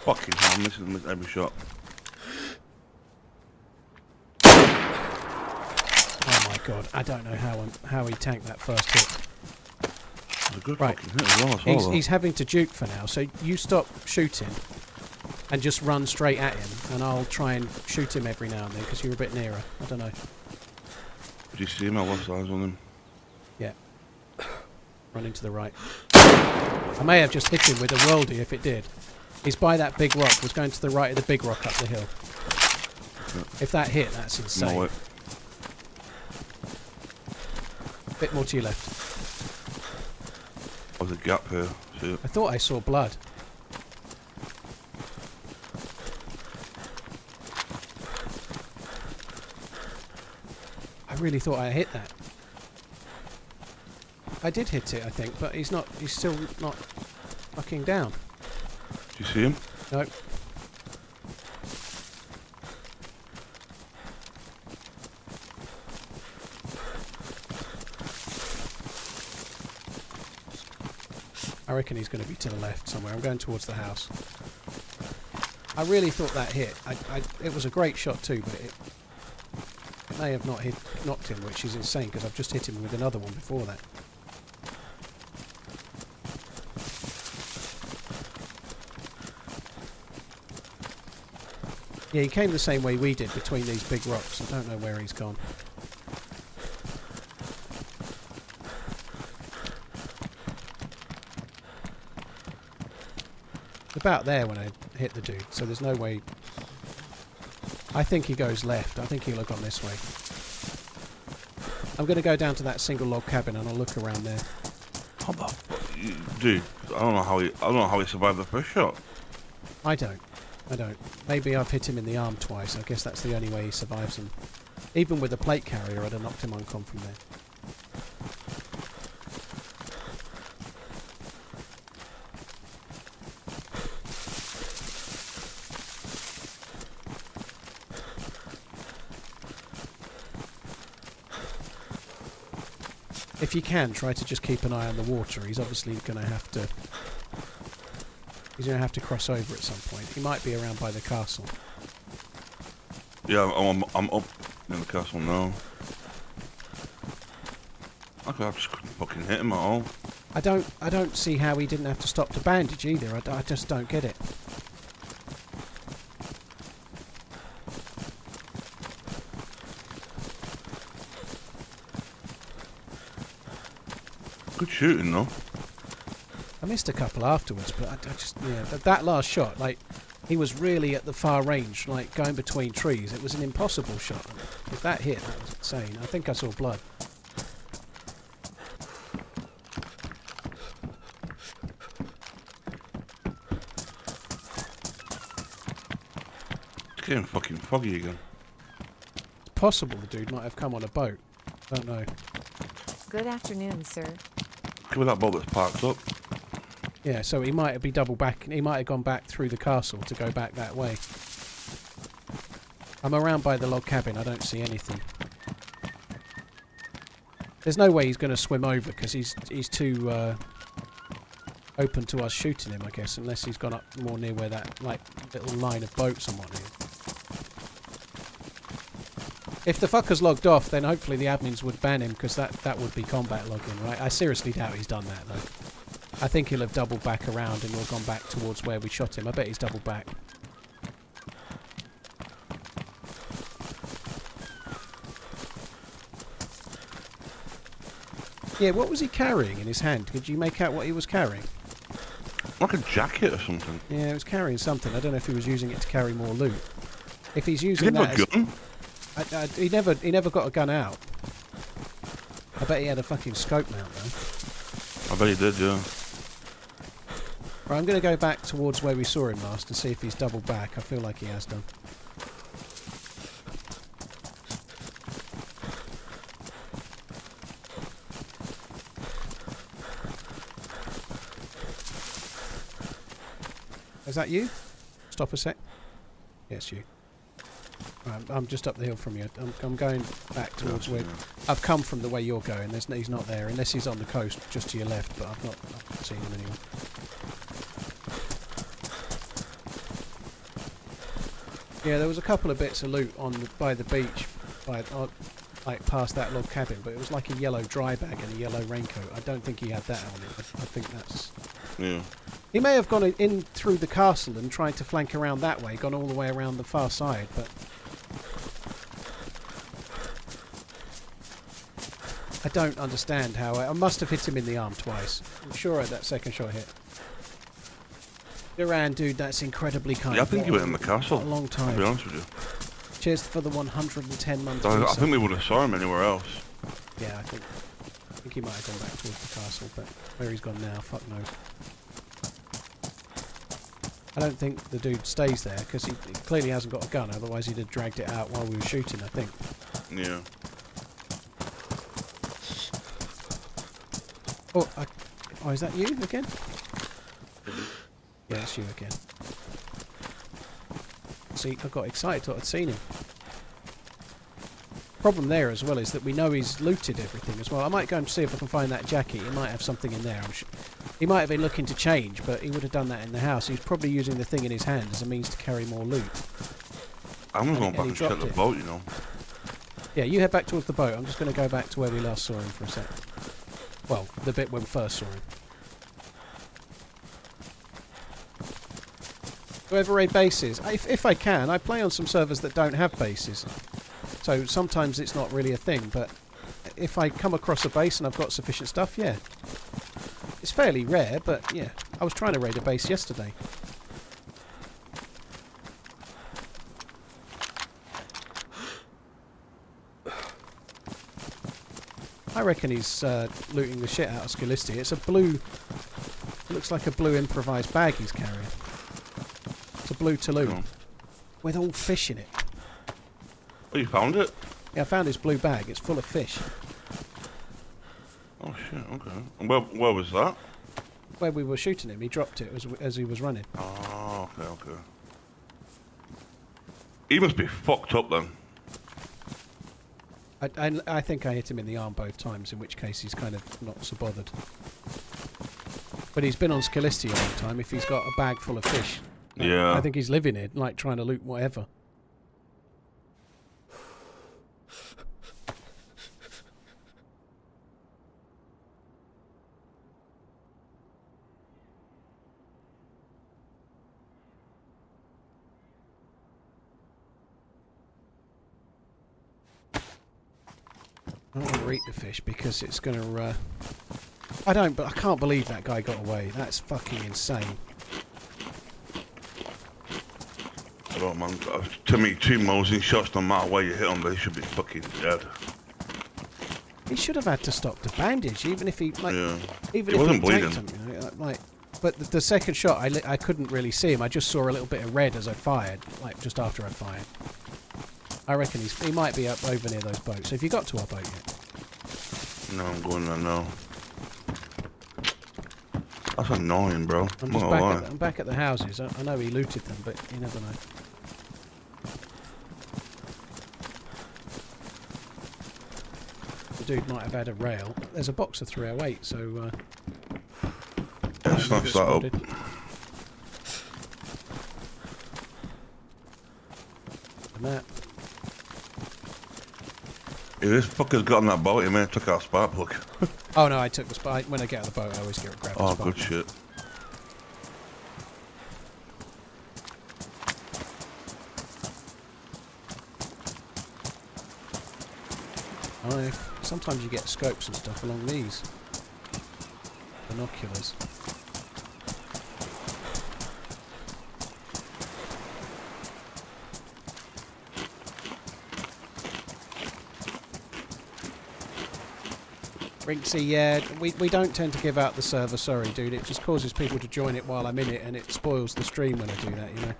Fucking hell, I'm missing him every shot. Oh my god, I don't know how he tanked that first hit. That's a good Right. fucking hit as well. He's having to juke for now, so you stop shooting and just run straight at him, and I'll try and shoot him every now and then because you're a bit nearer. I don't know. Did you see him? I lost eyes on him. Yeah. Running to the right. I may have just hit him with a worldie if it did. He's by that big rock. Was going to the right of the big rock up the hill. If that hit, that's insane. No way. Bit more to your left. There's a gap here. See it? I thought I saw blood. I really thought I hit that. I did hit it, I think, but he's still not fucking down. Do you see him? No. I reckon he's going to be to the left somewhere. I'm going towards the house. I really thought that hit. It was a great shot too, but it may have not knocked him, which is insane because I've just hit him with another one before that. Yeah, he came the same way we did between these big rocks. I don't know where he's gone. About there when I hit the dude, so there's no way. I think he goes left. I think he'll have gone this way. I'm going to go down to that single log cabin and I'll look around there. How the fuck, dude? I don't know how he survived the first shot. I don't. Maybe I've hit him in the arm twice. I guess that's the only way he survives them. Even with a plate carrier, I'd have knocked him uncon from there. If you can, try to just keep an eye on the water. He's obviously going to have to. He's going to have to cross over at some point. He might be around by the castle. Yeah, I'm up in the castle now. Okay, I just couldn't fucking hit him at all. I don't see how he didn't have to stop to bandage either. I just don't get it. Good shooting though. I missed a couple afterwards, but I just, yeah, that last shot, like, he was really at the far range, like, going between trees. It was an impossible shot. If that hit, that was insane. I think I saw blood. It's getting fucking foggy again. It's possible the dude might have come on a boat. Don't know. Good afternoon, sir. Look at that boat that's parked up. Yeah, so he might be double back. He might have gone back through the castle to go back that way. I'm around by the log cabin. I don't see anything. There's no way he's going to swim over because he's too open to us shooting him, I guess, unless he's gone up more near where that like little line of boats and whatnot. If the fucker's logged off, then hopefully the admins would ban him because that would be combat logging, right? I seriously doubt he's done that though. I think he'll have doubled back around and will have gone back towards where we shot him. I bet he's doubled back. Yeah, what was he carrying in his hand? Could you make out what he was carrying? Like a jacket or something. Yeah, he was carrying something. I don't know if he was using it to carry more loot. If he's using Did he have that a gun? he never got a gun out. I bet he had a fucking scope mount though. I bet he did, yeah. Right, I'm going to go back towards where we saw him last and see if he's doubled back. I feel like he has done. Is that you? Stop a sec. Yes, you. Right, I'm just up the hill from you. I'm going back towards where... I've come from the way you're going. He's not there, unless he's on the coast just to your left, but I've not seen him anywhere. Yeah, there was a couple of bits of loot by the beach, like past that log cabin, but it was like a yellow dry bag and a yellow raincoat. I don't think he had that on him. I think that's... Yeah. He may have gone in through the castle and tried to flank around that way, gone all the way around the far side, but... I don't understand how... I must have hit him in the arm twice. I'm sure that second shot hit. Duran, dude, that's incredibly kind. Yeah, I think he went in the castle. What a long time. I'll be honest with you. Cheers for the 110 months. I think we would have saw him anywhere else. Yeah, I think he might have gone back towards the castle, but where he's gone now, fuck knows. I don't think the dude stays there, because he clearly hasn't got a gun, otherwise he'd have dragged it out while we were shooting, I think. Yeah. Oh, is that you again? Yeah, it's you again. See, I got excited, thought I'd seen him. Problem there as well is that we know he's looted everything as well. I might go and see if I can find that jacket. He might have something in there. He might have been looking to change, but he would have done that in the house. He's probably using the thing in his hand as a means to carry more loot. I'm gonna go back and check the boat, you know. Yeah, you head back towards the boat. I'm just going to go back to where we last saw him for a sec. Well, the bit when we first saw him. Do I ever raid bases? If I can. I play on some servers that don't have bases. So sometimes it's not really a thing, but if I come across a base and I've got sufficient stuff, yeah. It's fairly rare, but yeah. I was trying to raid a base yesterday. I reckon he's looting the shit out of Skirmish. It's a blue... It looks like a blue improvised bag he's carrying. It's a blue Toulouse. With all fish in it. Oh, you found it? Yeah, I found his blue bag. It's full of fish. Oh shit, okay. And where was that? Where we were shooting him, he dropped it as he was running. Oh, okay. He must be fucked up then. I think I hit him in the arm both times, in which case he's kind of not so bothered. But he's been on Skirmish a long time if he's got a bag full of fish. Yeah. I think he's living it, like trying to loot whatever. I don't want to eat the fish because it's going to... I can't believe that guy got away. That's fucking insane. I don't, man. To me, 2 Mosing shots, no matter where you hit them, they should be fucking dead. He should have had to stop the bandage, even if he... Like, Yeah. even He if wasn't he tanked bleeding. him, you know, like... But the second shot, I couldn't really see him. I just saw a little bit of red as I fired, like just after I fired. I reckon he might be up over near those boats. Have you got to our boat yet? No, I'm going there now. That's annoying, bro. I'm back at the houses. I know he looted them, but you never know. The dude might have had a rail. There's a box of 308, so... Let's snatch that up. The map. Yeah, this fucker's got on that boat, he may have took our spark plug. Oh no, I took the spark. When I get out of the boat, I always grab the Oh, spark good plug. shit. Sometimes you get scopes and stuff along these. Binoculars. Rinksy, yeah, we don't tend to give out the server, sorry dude, it just causes people to join it while I'm in it and it spoils the stream when I do that, you know.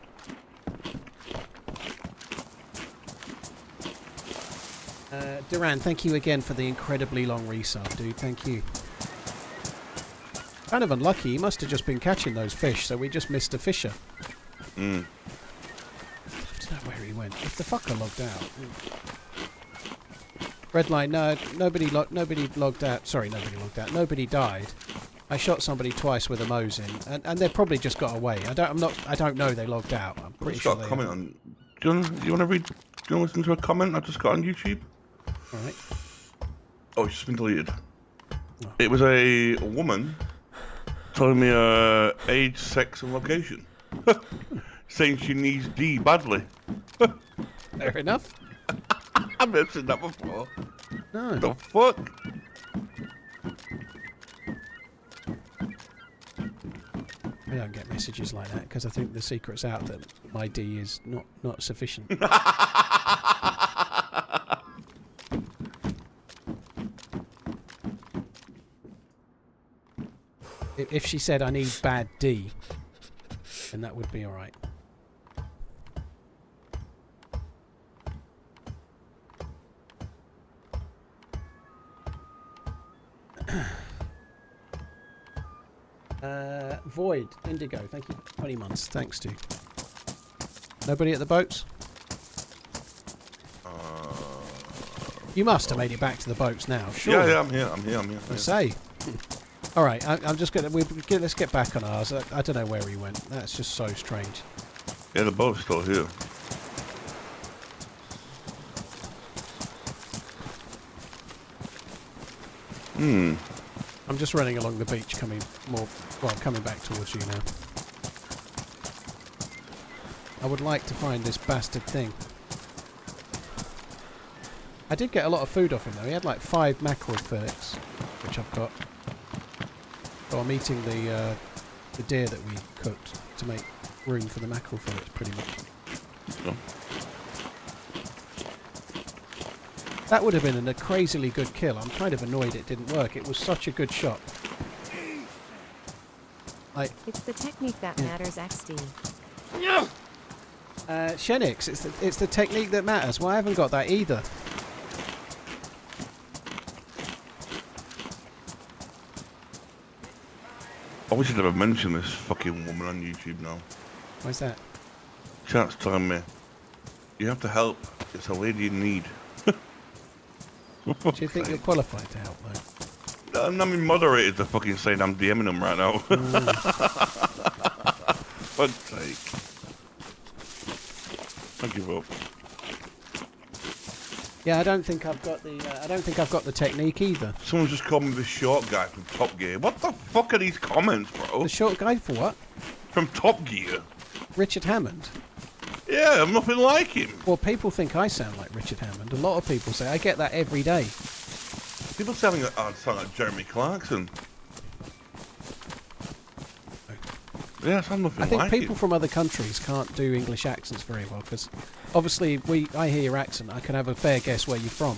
Duran, thank you again for the incredibly long resub, dude, thank you. Kind of unlucky, he must have just been catching those fish, so we just missed a fisher. Mm. I have to know where he went. If the fucker logged out... Redline, no, nobody logged out. Sorry, nobody logged out. Nobody died. I shot somebody twice with a Mosin, and they probably just got away. I don't know they logged out. I'm pretty Just sure got a they comment on. Do you want to read? Do you want to listen to a comment I just got on YouTube? All right. Oh, it's just been deleted. Oh. It was a woman telling me her age, sex, and location, saying she needs D badly. Fair enough. I've never seen that before. No. The fuck? I don't get messages like that because I think the secret's out that my D is not sufficient. If she said I need bad D, then that would be all right. Void, Indigo, thank you for 20 months. Thanks, to. Nobody at the boats? You must have made it back to the boats now, sure. Yeah, I'm here. I say. All right, I'm just gonna. Let's get back on ours. I don't know where he went. That's just so strange. Yeah, the boat's still here. I'm just running along the beach, coming back towards you now. I would like to find this bastard thing. I did get a lot of food off him though. He had like 5 mackerel fillets, which I've got. So I'm eating the deer that we cooked to make room for the mackerel fillets, pretty much. Oh. That would have been a crazily good kill. I'm kind of annoyed it didn't work. It was such a good shot. Like, It's the technique that matters, XD. Shenix, it's the technique that matters. Well, I haven't got that either. I wish I'd never mentioned this fucking woman on YouTube now. Why's that? Chat's telling me, you have to help. It's a lady in need. Do you think you're qualified to help though? I mean, moderated the fucking saying I'm DMing them right now. Fuck's sake. I give up. Yeah, I don't think I've got the technique either. Someone's just called me the short guy from Top Gear. What the fuck are these comments, bro? The short guy for what? From Top Gear. Richard Hammond. Yeah, I'm nothing like him. Well, people think I sound like Richard Hammond. A lot of people say I get that every day. People sound like Jeremy Clarkson. Yeah, I sound nothing I think like people him. from other countries can't do English accents very well because, obviously, I hear your accent. I can have a fair guess where you're from.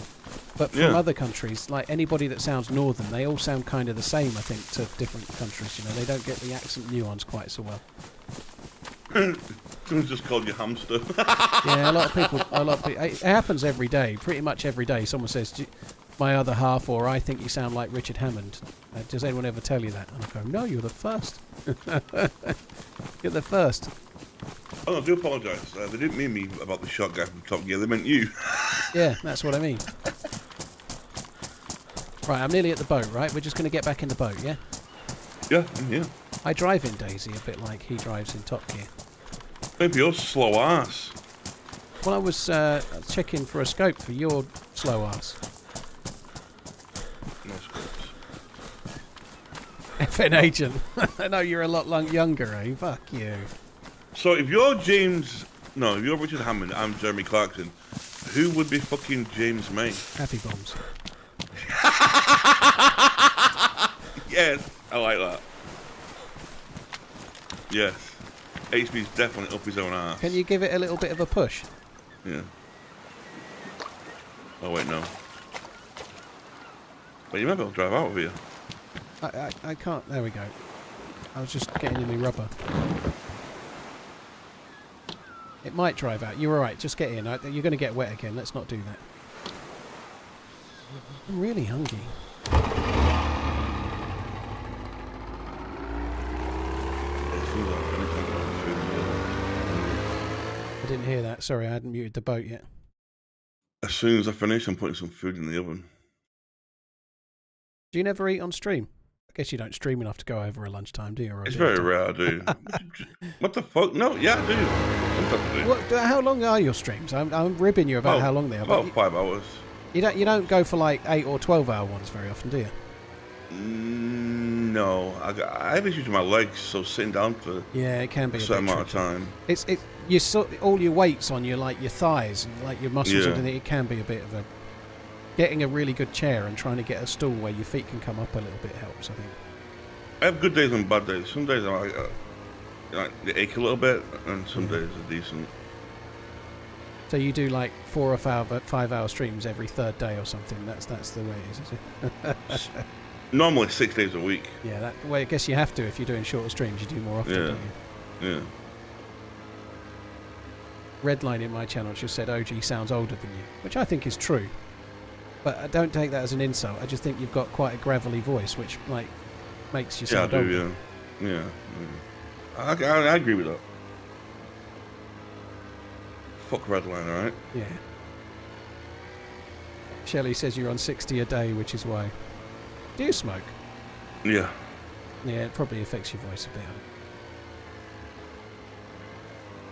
But from other countries, like anybody that sounds northern, they all sound kind of the same. I think to different countries. You know, they don't get the accent nuance quite so well. Someone's just called you hamster. Yeah, a lot of people. It happens every day. Pretty much every day, someone says, "My other half," or "I think you sound like Richard Hammond." Does anyone ever tell you that? And I go, "No, you're the first. You're the first." Oh, I do apologise. They didn't mean me about the shot guy from Top Gear. They meant you. Yeah, that's what I mean. Right, I'm nearly at the boat. Right, we're just going to get back in the boat. Yeah. Yeah, yeah. I drive in DayZ a bit like he drives in Top Gear. Maybe you're slow ass. Well, I was checking for a scope for your slow ass. No scopes. FN agent. I know you're a lot younger, eh? Fuck you. So if you're if you're Richard Hammond, I'm Jeremy Clarkson, who would be fucking James May? Happy bombs. Yes, I like that. Yes. HB's definitely up his own ass. Can you give it a little bit of a push? Yeah. Oh wait, no. But you might be able to drive out of here. I can't. There we go. I was just getting in my rubber. It might drive out. You're alright. Just get in. You're going to get wet again. Let's not do that. I'm really hungry. I didn't hear that. Sorry, I hadn't muted the boat yet. As soon as I finish, I'm putting some food in the oven. Do you never eat on stream? I guess you don't stream enough to go over a lunchtime, do you? It's very rare I do. What the fuck? No, yeah, I do. Sometimes I do. What, how long are your streams? I'm ribbing you about how long they are. About 5 hours. You don't go for like 8 or 12-hour ones very often, do you? No, I have issues with my legs, so sitting down for it can be a certain amount of time. All your weight's on your thighs and like your muscles. Yeah. And it can be a bit of a getting a really good chair and trying to get a stool where your feet can come up a little bit helps. I think. I have good days and bad days. Some days they ache a little bit, and some days are decent. So you do like 4 or 5 hour streams every third day or something. That's the way it is it? Normally 6 days a week. Yeah, I guess you have to if you're doing shorter streams. You do more often, don't you? Yeah. Redline in my channel just said OG sounds older than you, which I think is true. But I don't take that as an insult. I just think you've got quite a gravelly voice, which like makes you sound older. Yeah. I agree with that. Fuck Redline, alright? Yeah. Shelley says you're on 60 a day, which is why. Do you smoke? Yeah. Yeah, it probably affects your voice a bit.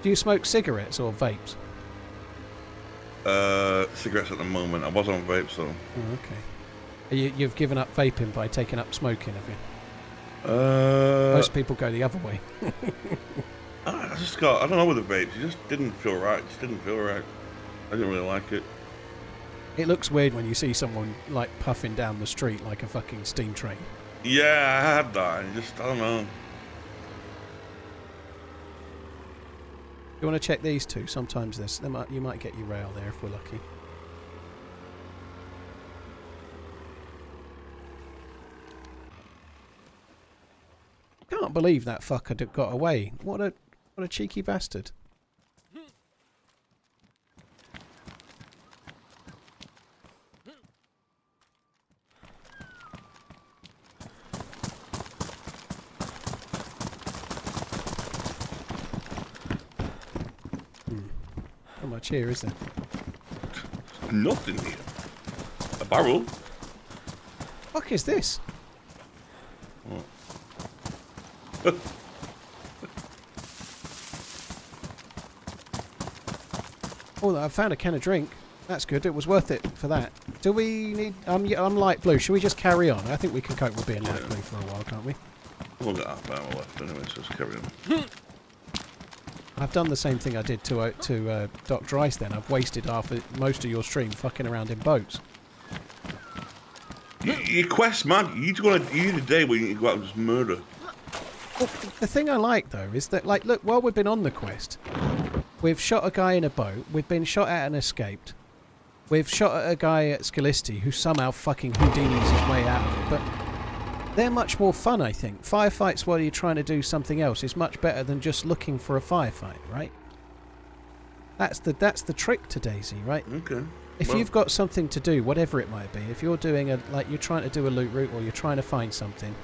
Do you smoke cigarettes or vapes? Cigarettes at the moment. I was on vape, so. Oh, okay. You've given up vaping by taking up smoking, have you? Most people go the other way. I don't know with the vapes. It just didn't feel right. I didn't really like it. It looks weird when you see someone like puffing down the street like a fucking steam train. Yeah, I had that. I don't know. You want to check these two? Sometimes you might get your rail there if we're lucky. Can't believe that fucker got away. What a cheeky bastard. How much here is there? Nothing here. A barrel? Fuck is this? What? Oh, I found a can of drink. That's good. It was worth it for that. Do we need... I'm light blue. Should we just carry on? I think we can cope with being light blue for a while, can't we? We'll get half an hour left anyway, so let's carry on. I've done the same thing I did to Dr. Ice then. I've wasted most of your stream fucking around in boats. Your quest, man. You need a day where you need to go out and just murder. Well, the thing I like, though, is that, like, look, while we've been on the quest, we've shot a guy in a boat, we've been shot at and escaped, we've shot at a guy at Scalisti who somehow fucking Houdini's his way out of it, but they're much more fun, I think. Firefights while you're trying to do something else is much better than just looking for a firefight, right? That's the trick to DayZ, right? Okay. If you've got something to do, whatever it might be, if you're doing you're trying to do a loot route or you're trying to find something,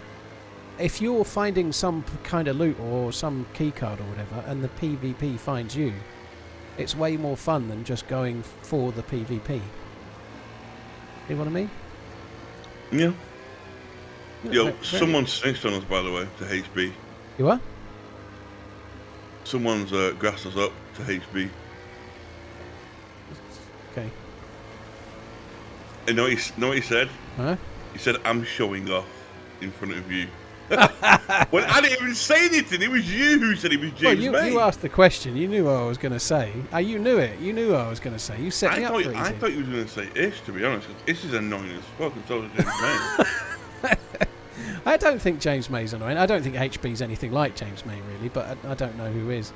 if you're finding some kind of loot or some key card or whatever, and the PvP finds you, it's way more fun than just going for the PvP. You know what I mean? Yeah. You know, Yo, someone snitched on us, by the way, to HB. You what? Someone's grassed us up to HB. Okay. And know what he said? Huh? He said, I'm showing off in front of you. Well, I didn't even say anything. It was you who said it was James May. You asked the question. You knew what I was going to say. You knew it. You knew what I was going to say. You set me up for it. I thought you were going to say Ish, to be honest. Ish is annoying as fuck, and so is James May. I don't think James May's annoying. I don't think HB's anything like James May, really, but I don't know who is.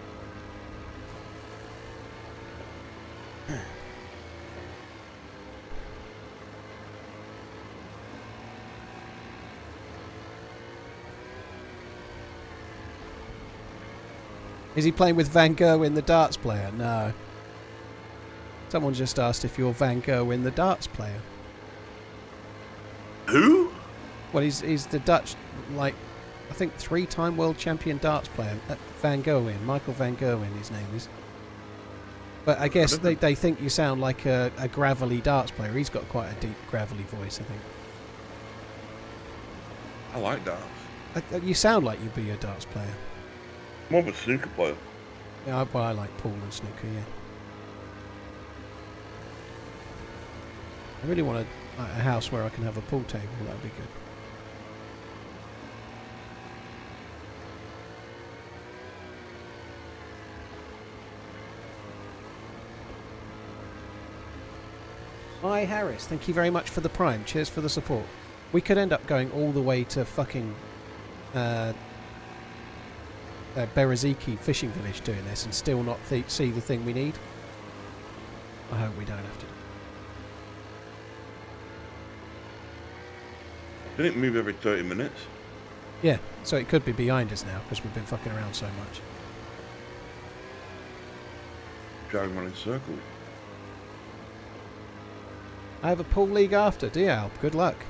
Is he playing with Van Gerwen, the darts player? No. Someone just asked if you're Van Gerwen, the darts player. Who? Well, he's the Dutch, I think 3-time world champion darts player. Van Gerwen, Michael Van Gerwen, his name is. But I guess they think you sound like a gravelly darts player. He's got quite a deep, gravelly voice, I think. I like darts. You sound like you'd be a darts player. More of a snooker player. Yeah, I like pool and snooker, yeah. I really want a house where I can have a pool table. That would be good. Hi Harris, thank you very much for the prime. Cheers for the support. We could end up going all the way to fucking Bereziki fishing village doing this and still not see the thing we need. I hope we don't have to. Didn't it move every 30 minutes? Yeah, so it could be behind us now because we've been fucking around so much. Driving around in circles. I have a pool league after, do you, Alp? Good luck. I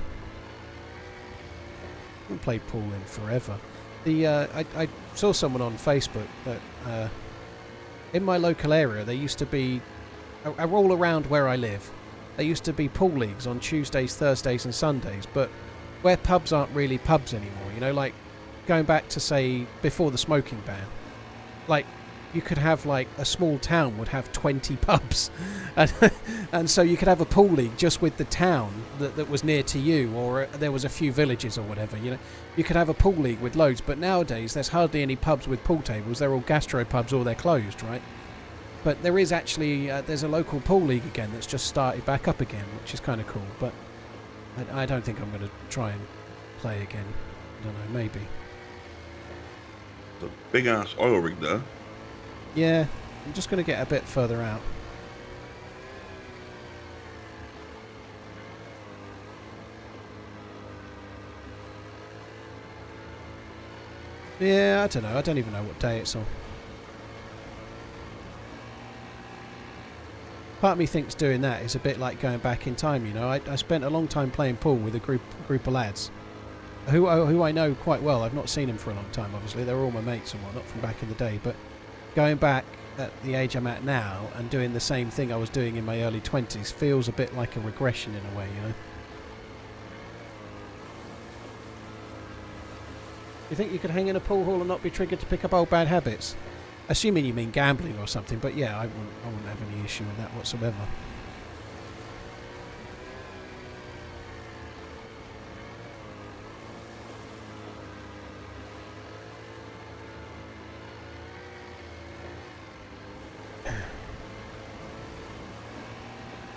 haven't played pool in forever. I saw someone on Facebook that in my local area there used to be all around where I live. There used to be pool leagues on Tuesdays, Thursdays, and Sundays, but where pubs aren't really pubs anymore. You know, like going back to say before the smoking ban, like you could have like a small town would have 20 pubs, and so you could have a pool league just with the town that was near to you, or there was a few villages or whatever. You know, you could have a pool league with loads, but nowadays there's hardly any pubs with pool tables. They're all gastro pubs or they're closed, right? But there is actually there's a local pool league again that's just started back up again, which is kind of cool. But I don't think I'm going to try and play again. I don't know, maybe. The big ass oil rig there. Yeah, I'm just going to get a bit further out. Yeah, I don't know. I don't even know what day it's on. Part of me thinks doing that is a bit like going back in time, you know. I spent a long time playing pool with a group of lads who I know quite well. I've not seen them for a long time, obviously. They're all my mates and whatnot from back in the day, but going back at the age I'm at now and doing the same thing I was doing in my early 20s feels a bit like a regression in a way, you know. You think you could hang in a pool hall and not be triggered to pick up old bad habits? Assuming you mean gambling or something, but yeah, I wouldn't have any issue with that whatsoever.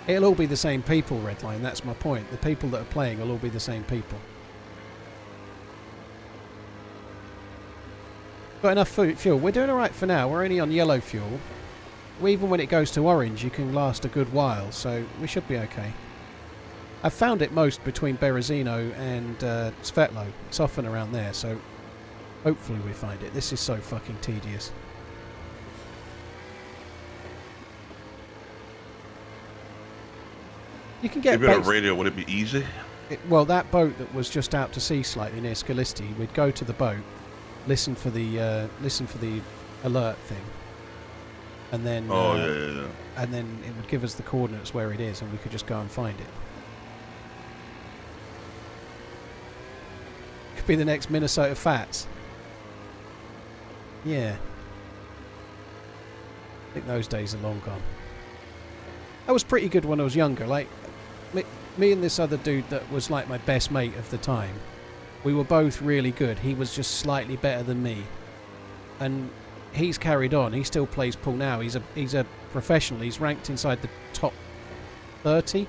It'll all be the same people, Redline, that's my point. The people that are playing will all be the same people. Got enough fuel. We're doing alright for now. We're only on yellow fuel. Even when it goes to orange, you can last a good while, so we should be okay. I've found it most between Berezino and Svetlo. It's often around there, so hopefully we find it. This is so fucking tedious. You can get if you had a radio, would it be easy? Well, that boat that was just out to sea slightly near Scalisti, we'd go to the boat, listen for the alert thing, and then and then it would give us the coordinates where it is, and we could just go and find it. Could be the next Minnesota Fats. Yeah, I think those days are long gone. I was pretty good when I was younger. Like me and this other dude that was like my best mate of the time, we were both really good. He was just slightly better than me, and he's carried on. He still plays pool now. He's a professional. He's ranked inside the top 30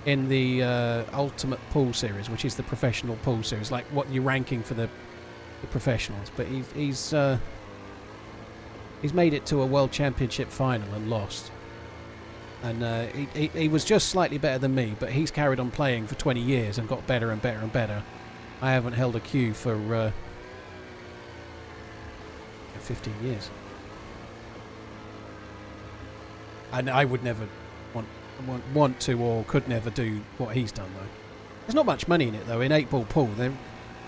in the Ultimate Pool Series, which is the professional pool series, like what you're ranking for the professionals. But he's made it to a World Championship final and lost. And he was just slightly better than me, but he's carried on playing for 20 years and got better and better and better. I haven't held a queue for 15 years. And I would never want to or could never do what he's done, though. There's not much money in it, though. In 8-ball pool,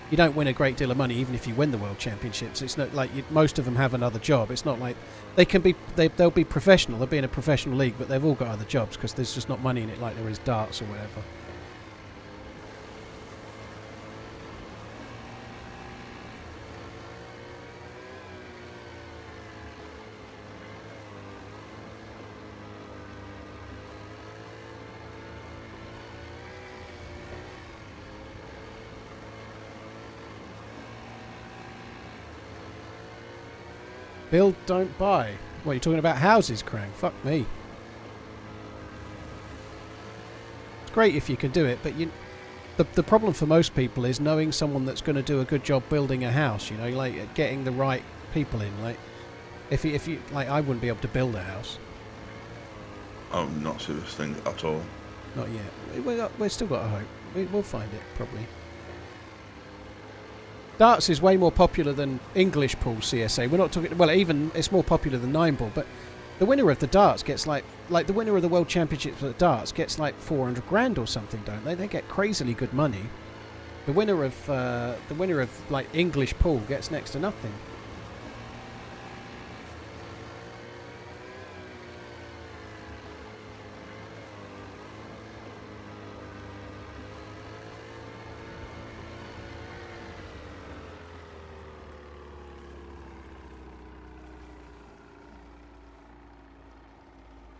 you don't win a great deal of money even if you win the World Championships. It's not like most of them have another job. It's not like they'll be professional. They'll be in a professional league, but they've all got other jobs because there's just not money in it like there is darts or whatever. Build, don't buy. What, you're talking about houses, Krang? Fuck me. It's great if you can do it, but the problem for most people is knowing someone that's going to do a good job building a house, you know, like getting the right people in. Like, if you like, I wouldn't be able to build a house. I'm not serious thing at all. Not yet. We've still got a hope. We'll find it, probably. Darts is way more popular than English pool CSA. We're not talking... Well, even it's more popular than 9-ball, but the winner of the darts gets like the winner of the World Championships at darts gets like 400 grand or something, don't they? They get crazily good money. The winner of like English pool gets next to nothing.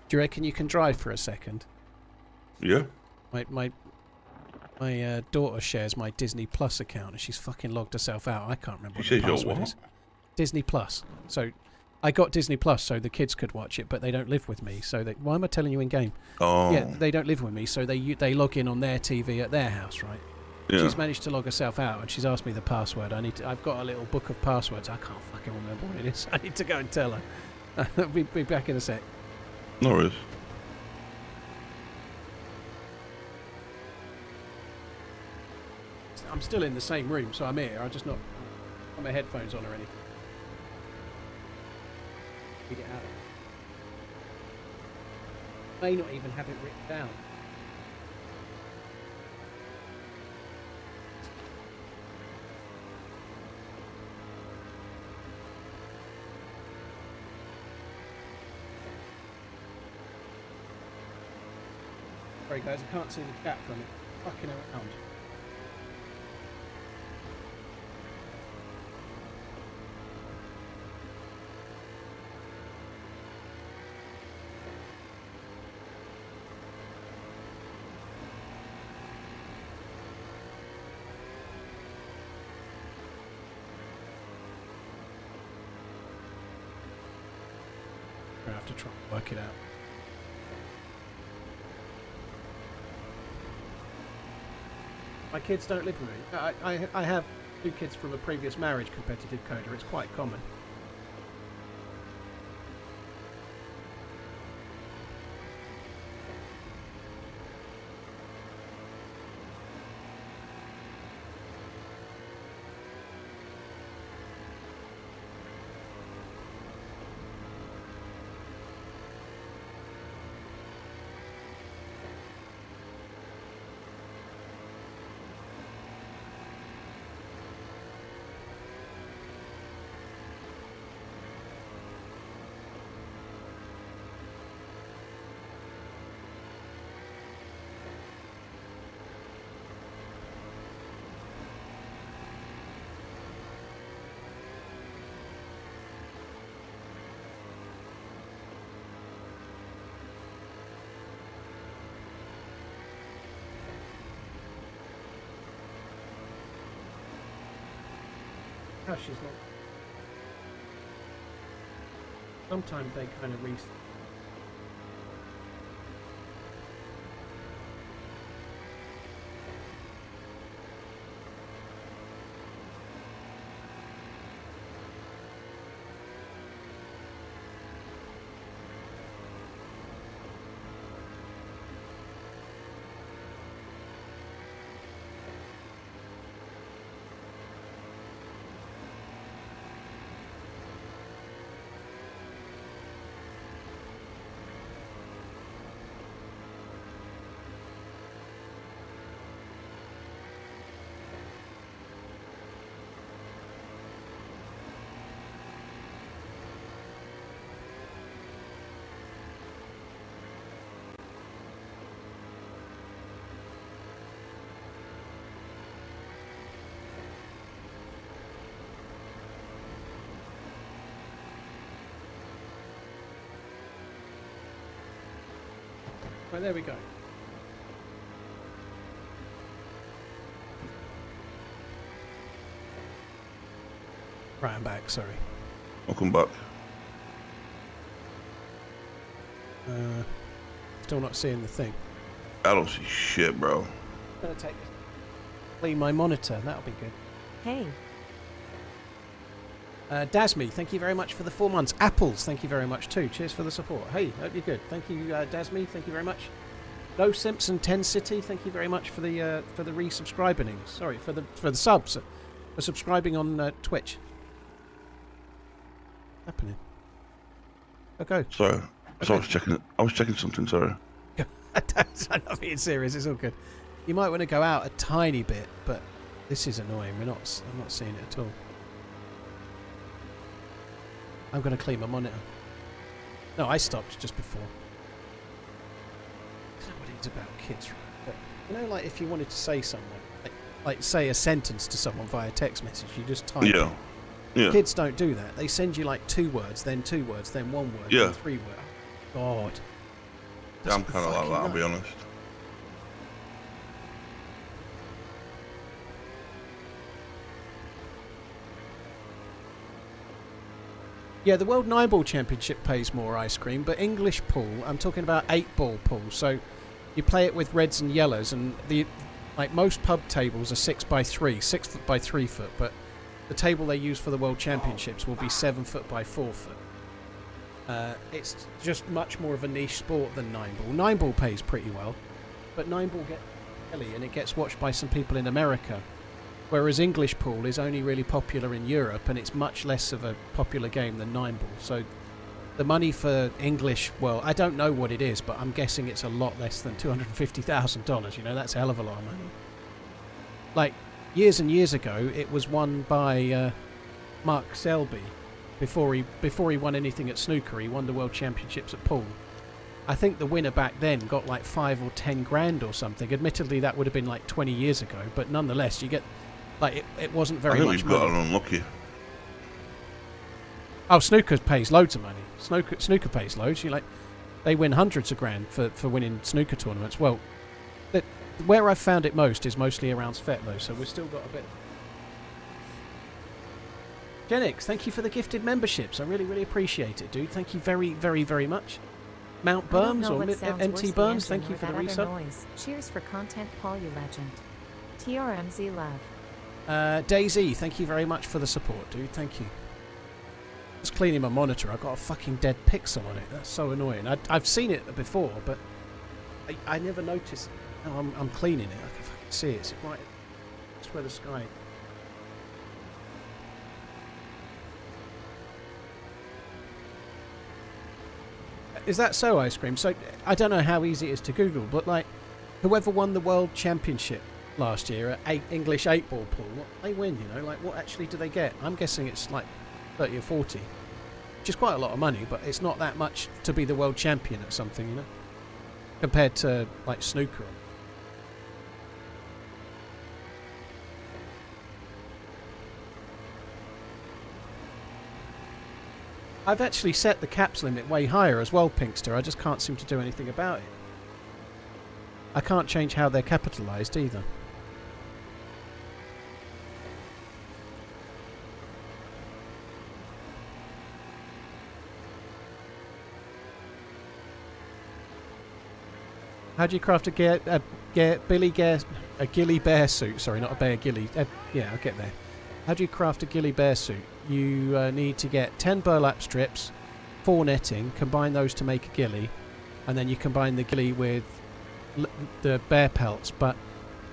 Do you reckon you can drive for a second? Yeah. My daughter shares my Disney Plus account and she's fucking logged herself out. I can't remember what the password is. Disney Plus. So I got Disney Plus so the kids could watch it, but they don't live with me. So why am I telling you in game? Oh. Yeah, they don't live with me, so they log in on their TV at their house, right? Yeah. She's managed to log herself out and she's asked me the password. I've got a little book of passwords. I can't fucking remember what it is. I need to go and tell her. I'll be back in a sec. No worries. I'm still in the same room, so I'm here. I'm just not got my headphones on or anything. We get out. May not even have it written down. Sorry guys, I can't see the chat from it. Fucking around. I have to try and work it out. My kids don't live with me. I have 2 kids from a previous marriage, competitive coder. It's quite common. She's not. Sometimes they kind of reset. Right, there we go. Right, I'm back, sorry. Welcome back. Still not seeing the thing. I don't see shit, bro. I'm gonna take this. Clean my monitor, that'll be good. Hey, Dasmi, thank you very much for the 4 months. Apples, thank you very much too. Cheers for the support. Hey, hope you're good. Thank you, Dasmi. Thank you very much. Low Simpson 10 City, thank you very much for the resubscribing. Sorry for the subs, for subscribing on Twitch. What's happening? Okay. Sorry. Okay. So I was checking something. Sorry. I'm not being serious. It's all good. You might want to go out a tiny bit, but This is annoying. I'm not seeing it at all. I'm going to clean my monitor. No, I stopped just before. I don't know what it's about kids, right? But, you know, like if you wanted to say someone, like say a sentence to someone via text message, you just type it. Yeah. Kids don't do that. They send you like 2 words, then 2 words, then 1 word, then 3 words. God. Yeah, I'm kind of like that, I'll be honest. Yeah, the World 9-Ball Championship pays more ice cream, but English pool, I'm talking about 8-ball pool. So you play it with reds and yellows, and like most pub tables are 6 by 3, 6 foot by 3 foot, but the table they use for the World Championships will be 7 foot by 4 foot. It's just much more of a niche sport than 9-ball. 9-ball pays pretty well, but 9-ball gets belly and it gets watched by some people in America. Whereas English pool is only really popular in Europe, and it's much less of a popular game than 9-ball. So the money for English, well, I don't know what it is, but I'm guessing it's a lot less than $250,000. You know, that's a hell of a lot of money. Like, years and years ago, it was won by Mark Selby. Before he won anything at snooker, he won the World Championships at pool. I think the winner back then got like 5 or 10 grand or something. Admittedly, that would have been like 20 years ago, but nonetheless, you get... Like, it wasn't very much money. I think we've got unlucky. Oh, snooker pays loads of money. Snooker pays loads. They win hundreds of grand for winning snooker tournaments. Well, where I've found it most is mostly around Svetlo, so we've still got a bit. Genix, thank you for the gifted memberships. I really, really appreciate it, dude. Thank you very, very, very much. Mount Burns or MT Burns, thank you for the resub. Cheers for content, Paul, you legend. TRMZ love. DayZ, thank you very much for the support, dude. Thank you. Just cleaning my monitor. I've got a fucking dead pixel on it. That's so annoying. I've seen it before, but I never noticed. No, I'm cleaning it. I can fucking see it. It's right just where the sky. Is that so, Ice Cream? So I don't know how easy it is to Google, but like whoever won the World Championship last year at English 8-ball pool, what they win, you know, like what actually do they get? I'm guessing it's like 30 or 40, which is quite a lot of money, but it's not that much to be the world champion at something, you know, compared to like snooker. I've actually set the caps limit way higher as well, Pinkster. I just can't seem to do anything about it. I can't change how they're capitalised either. How do you craft a ghillie bear suit? Sorry, not a bear ghillie. Yeah, I'll get there. How do you craft a ghillie bear suit? You need to get 10 burlap strips, 4 netting, combine those to make a ghillie, and then you combine the ghillie with the bear pelts. But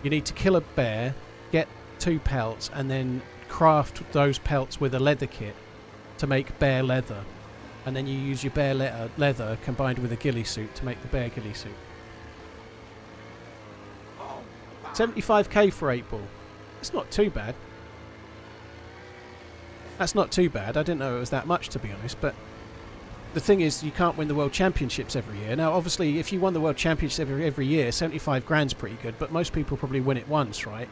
you need to kill a bear, get 2 pelts, and then craft those pelts with a leather kit to make bear leather. And then you use your bear leather combined with a ghillie suit to make the bear ghillie suit. 75k for 8-ball. That's not too bad. That's not too bad. I didn't know it was that much, to be honest, but the thing is, you can't win the World Championships every year. Now, obviously, if you won the World Championships every year, 75 grand's pretty good, but most people probably win it once, right?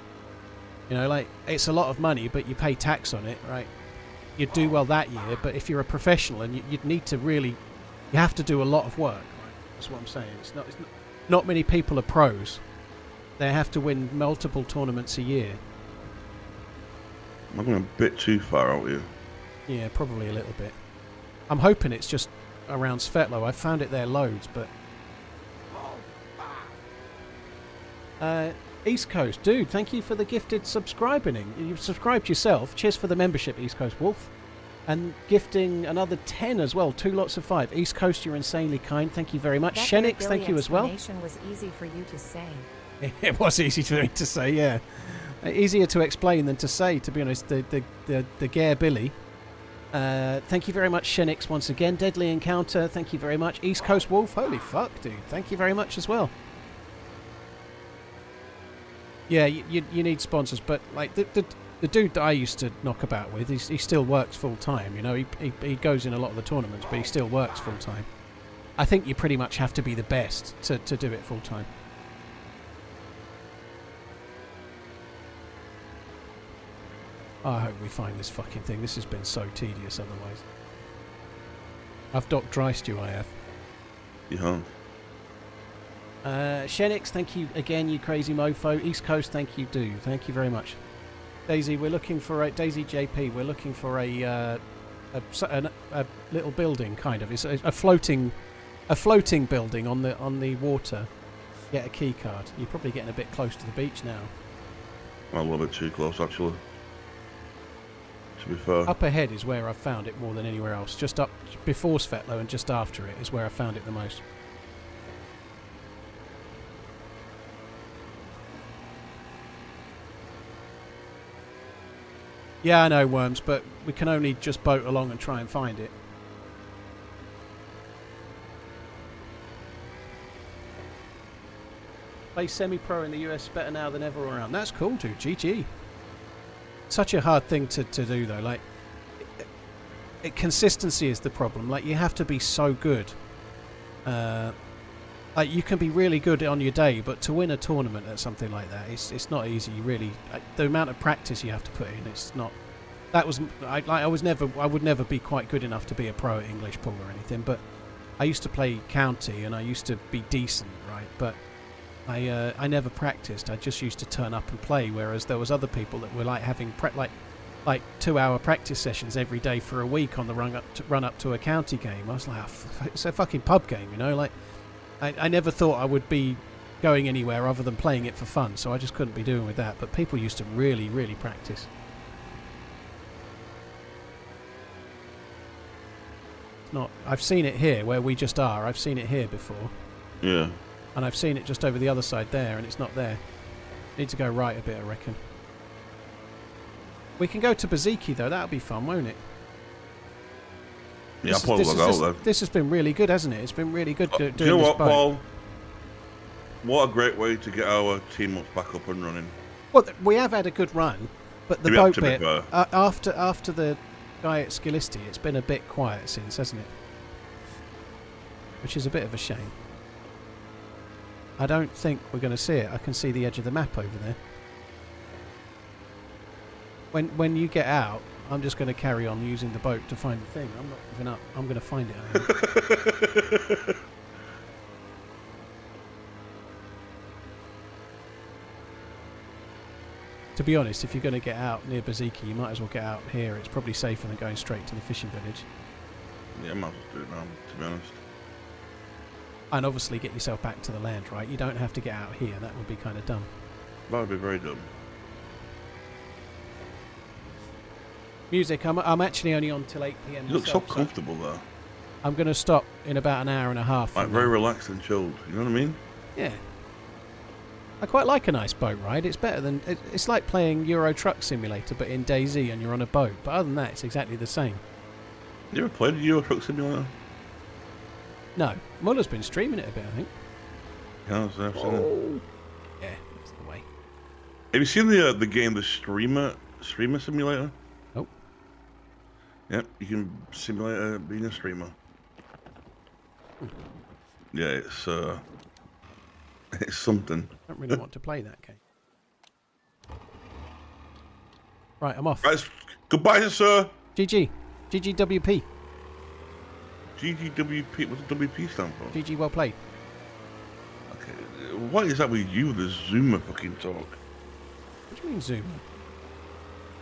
You know, like, it's a lot of money, but you pay tax on it, right? You'd do well that year, but if you're a professional, and you'd need to really... You have to do a lot of work, right? That's what I'm saying. It's not many people are pros. They have to win multiple tournaments a year. I'm going a bit too far out here. Yeah, probably a little bit. I'm hoping it's just around Svetlo. I've found it there loads, but... East Coast. Dude, thank you for the gifted subscribing. You've subscribed yourself. Cheers for the membership, East Coast Wolf. And gifting another 10 as well. 2 lots of 5. East Coast, you're insanely kind. Thank you very much. Shenix, thank you as well. Was easy for you to say. It was easy for me to say, yeah. Easier to explain than to say, to be honest. The Gare Billy. Thank you very much, Shenix, once again. Deadly Encounter, thank you very much. East Coast Wolf, holy fuck, dude. Thank you very much as well. Yeah, you need sponsors, but like the dude that I used to knock about with, he still works full time. You know, he goes in a lot of the tournaments, but he still works full time. I think you pretty much have to be the best to do it full time. I hope we find this fucking thing. This has been so tedious otherwise. I've docked dry stew, I have. You have. Shenix, thank you again, you crazy mofo. East Coast, thank you, do. Thank you very much. DayZ, we're looking for a DayZ JP. We're looking for a little building, kind of. It's a floating building on the water. Get a key card. You're probably getting a bit close to the beach now. Well, a little bit too close, actually. To be fair. Up ahead is where I've found it more than anywhere else. Just up before Svetlo and just after it is where I found it the most. Yeah, I know, Worms, but we can only just boat along and try and find it. Play semi-pro in the US better now than ever around. That's cool, dude. GG. Such a hard thing to do, though. Like, consistency is the problem. Like, you have to be so good. Like, you can be really good on your day, but to win a tournament at something like that, it's not easy. You really, the amount of practice you have to put in, it's not. That was I would never be quite good enough to be a pro at English pool or anything. But I used to play county and I used to be decent, right? But I never practiced. I just used to turn up and play. Whereas there was other people that were like having like 2-hour practice sessions every day for a week on the run up to a county game. I was like, oh, it's a fucking pub game, you know, like. I never thought I would be going anywhere other than playing it for fun, so I just couldn't be doing with that. But people used to really, really practice. It's not. I've seen it here where we just are. I've seen it here before. Yeah. And I've seen it just over the other side there, and it's not there. Need to go right a bit, I reckon. We can go to Baziki though. That'll be fun, won't it? Yeah, I'll probably go there. This has been really good, hasn't it? It's been really good doing do you know this what, boat. Paul? What a great way to get our team up back up and running. Well, we have had a good run, but the boat bit after the guy at Skilisti, it's been a bit quiet since, hasn't it? Which is a bit of a shame. I don't think we're going to see it. I can see the edge of the map over there. When you get out, I'm just going to carry on using the boat to find the thing. I'm not giving up. I'm going to find it. To be honest, if you're going to get out near Baziki, you might as well get out here. It's probably safer than going straight to the fishing village. Yeah, I might as well do it now, to be honest. And obviously get yourself back to the land, right? You don't have to get out here. That would be kind of dumb. That would be very dumb. Music, I'm actually only on till 8 PM. You look so comfortable there. I'm going to stop in about an hour and a half. Like very relaxed and chilled. You know what I mean? Yeah. I quite like a nice boat ride. It's better than... It's like playing Euro Truck Simulator, but in DayZ and you're on a boat. But other than that, it's exactly the same. You ever played Euro Truck Simulator? No. Muller's been streaming it a bit, I think. Yeah, I've seen it. Yeah, that's the way. Have you seen the game, the Streamer Simulator? Nope. Yep, you can simulate being a streamer. Yeah, it's something. I don't really want to play that game. Right, I'm off. Right, goodbye, sir. GG. GGWP. GGWP. What's the WP stand for? GG, well played. Okay, what is that with you, the Zoomer fucking talk? What do you mean Zoomer?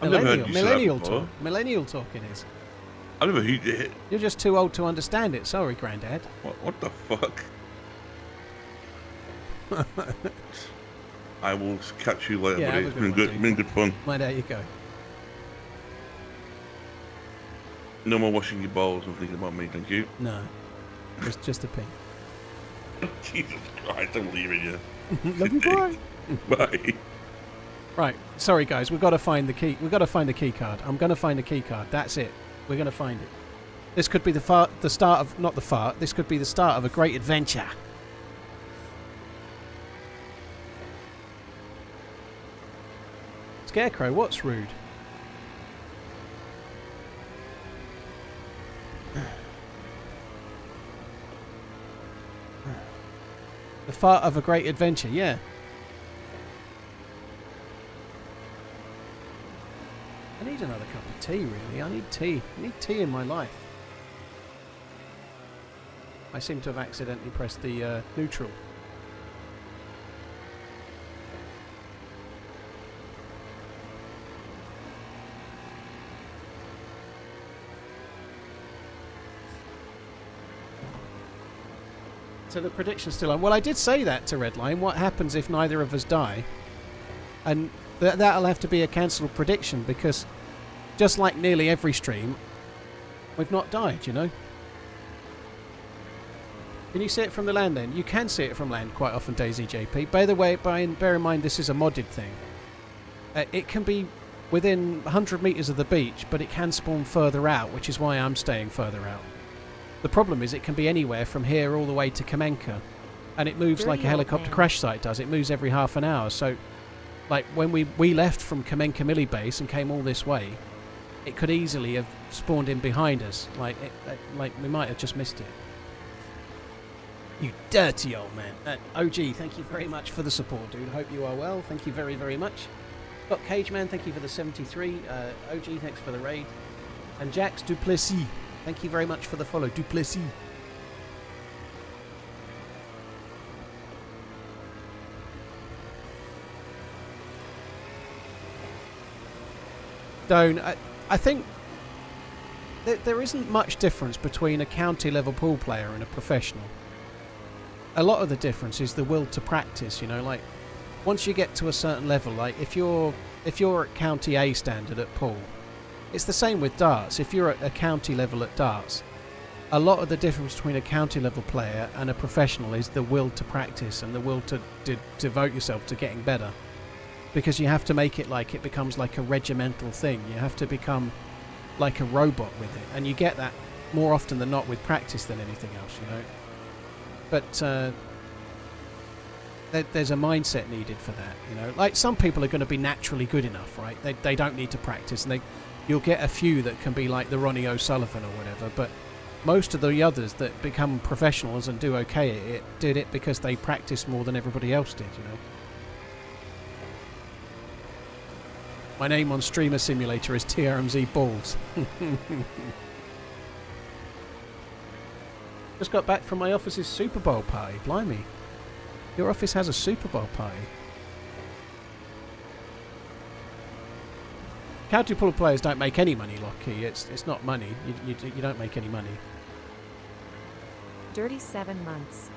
I've never heard you say that Millennial before. talk. Millennial talking is. I've never heard it. You're just too old to understand it. Sorry, Grandad. What the fuck? I will catch you later, Yeah, buddy. have a It's been good one, good. dude. Been good fun. Well, there you go. No more washing your balls and thinking about me, thank you. No. It's just a ping. Jesus Christ, I'm leaving you. Love you, boy. Bye. Right, sorry guys, we've got to find the key. We've got to find the key card. I'm going to find the key card. That's it. We're going to find it. This could be the start of not the fart. This could be the start of a great adventure. Scarecrow, what's rude? The fart of a great adventure, yeah. I need another cup of tea, really. I need tea. I need tea in my life. I seem to have accidentally pressed the neutral. So the prediction's still on. Well, I did say that to Redline. What happens if neither of us die? And that'll have to be a cancelled prediction, because just like nearly every stream, we've not died, you know? Can you see it from the land then? You can see it from land quite often, DayZ JP. By the way, bear in mind this is a modded thing. It can be within 100 metres of the beach, but it can spawn further out, which is why I'm staying further out. The problem is it can be anywhere from here all the way to Kamenka, and it moves like a helicopter crash site does. It moves every half an hour. So, like when we left from Kamenka Millie Base and came all this way, it could easily have spawned in behind us. Like we might have just missed it. You dirty old man. OG, thank you very much for the support, dude. Hope you are well. Thank you very, very much. Scott Cageman, thank you for the 73. OG, thanks for the raid. And Jax Duplessis, thank you very much for the follow. Duplessis. Don't. I think there isn't much difference between a county level pool player and a professional. A lot of the difference is the will to practice, you know, like once you get to a certain level, like if you're at county A standard at pool, it's the same with darts. If you're at a county level at darts, a lot of the difference between a county level player and a professional is the will to practice and the will to devote yourself to getting better. Because you have to make it like it becomes like a regimental thing. You have to become like a robot with it. And you get that more often than not with practice than anything else, you know. But there's a mindset needed for that, you know. Like some people are going to be naturally good enough, right? They don't need to practice, and you'll get a few that can be like the Ronnie O'Sullivan or whatever. But most of the others that become professionals and do okay at it did it because they practiced more than everybody else did, you know. My name on Streamer Simulator is TRMZ Balls. Just got back from my office's Super Bowl party. Blimey. Your office has a Super Bowl party. County pool players don't make any money, Lockie. It's not money. You don't make any money. Dirty 7 months.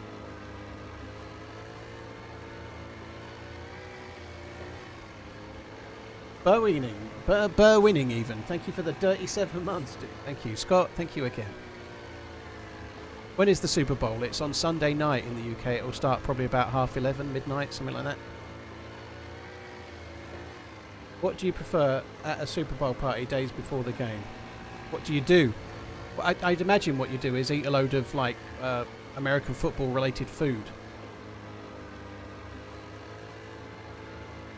Burr winning even. Thank you for the dirty 7 months, dude. Thank you. Scott, thank you again. When is the Super Bowl? It's on Sunday night in the UK. It will start probably about 11:30, midnight, something like that. What do you prefer at a Super Bowl party days before the game? What do you do? Well, I'd imagine what you do is eat a load of like American football related food.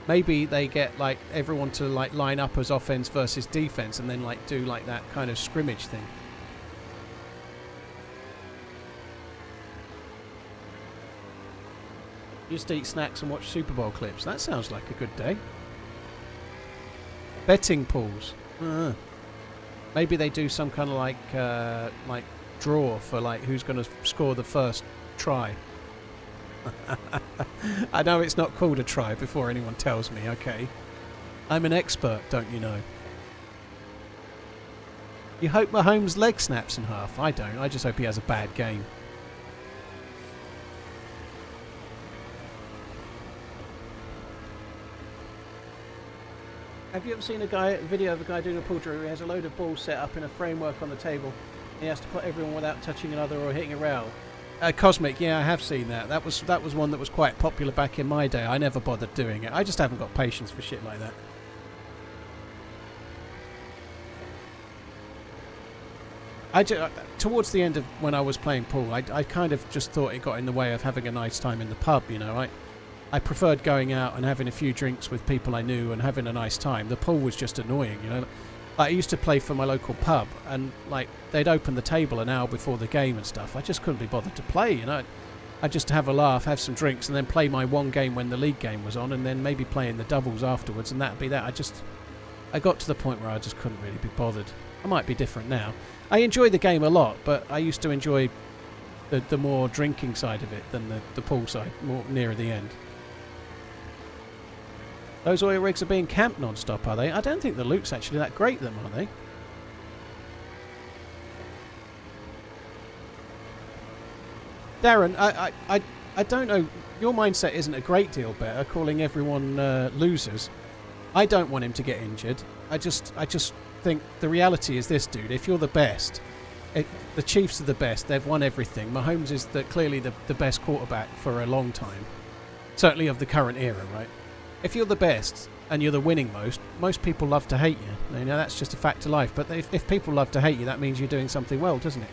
Maybe they get like everyone to like line up as offense versus defense and then like do like that kind of scrimmage thing. Just eat snacks and watch Super Bowl clips. That sounds like a good day. Betting pools. Maybe they do some kind of like draw for like who's going to score the first try. I know it's not called a try before anyone tells me, okay? I'm an expert, don't you know? You hope Mahomes' leg snaps in half. I don't. I just hope he has a bad game. Have you ever seen a video of a guy doing a pool drill who has a load of balls set up in a framework on the table? He has to put everyone without touching another or hitting a rail. Cosmic, yeah, I have seen that. That was one that was quite popular back in my day. I never bothered doing it. I just haven't got patience for shit like that. Towards the end of when I was playing pool, I kind of just thought it got in the way of having a nice time in the pub, you know. I preferred going out and having a few drinks with people I knew and having a nice time. The pool was just annoying, you know. I used to play for my local pub, and like they'd open the table an hour before the game and stuff. I just couldn't be bothered to play, you know. I'd just have a laugh, have some drinks, and then play my one game when the league game was on, and then maybe play in the doubles afterwards, and that'd be that. I got to the point where I just couldn't really be bothered. I might be different now. I enjoy the game a lot, but I used to enjoy the more drinking side of it than the pool side, more nearer the end. Those oil rigs are being camped non-stop, are they? I don't think the loot's actually that great, them, are they? Darren, I don't know. Your mindset isn't a great deal better, calling everyone losers. I don't want him to get injured. I just think the reality is this, dude. If you're the best, the Chiefs are the best. They've won everything. Mahomes is clearly the best quarterback for a long time. Certainly of the current era, right? If you're the best and you're the winning most people love to hate you. You know, that's just a fact of life. But if people love to hate you, that means you're doing something well, doesn't it?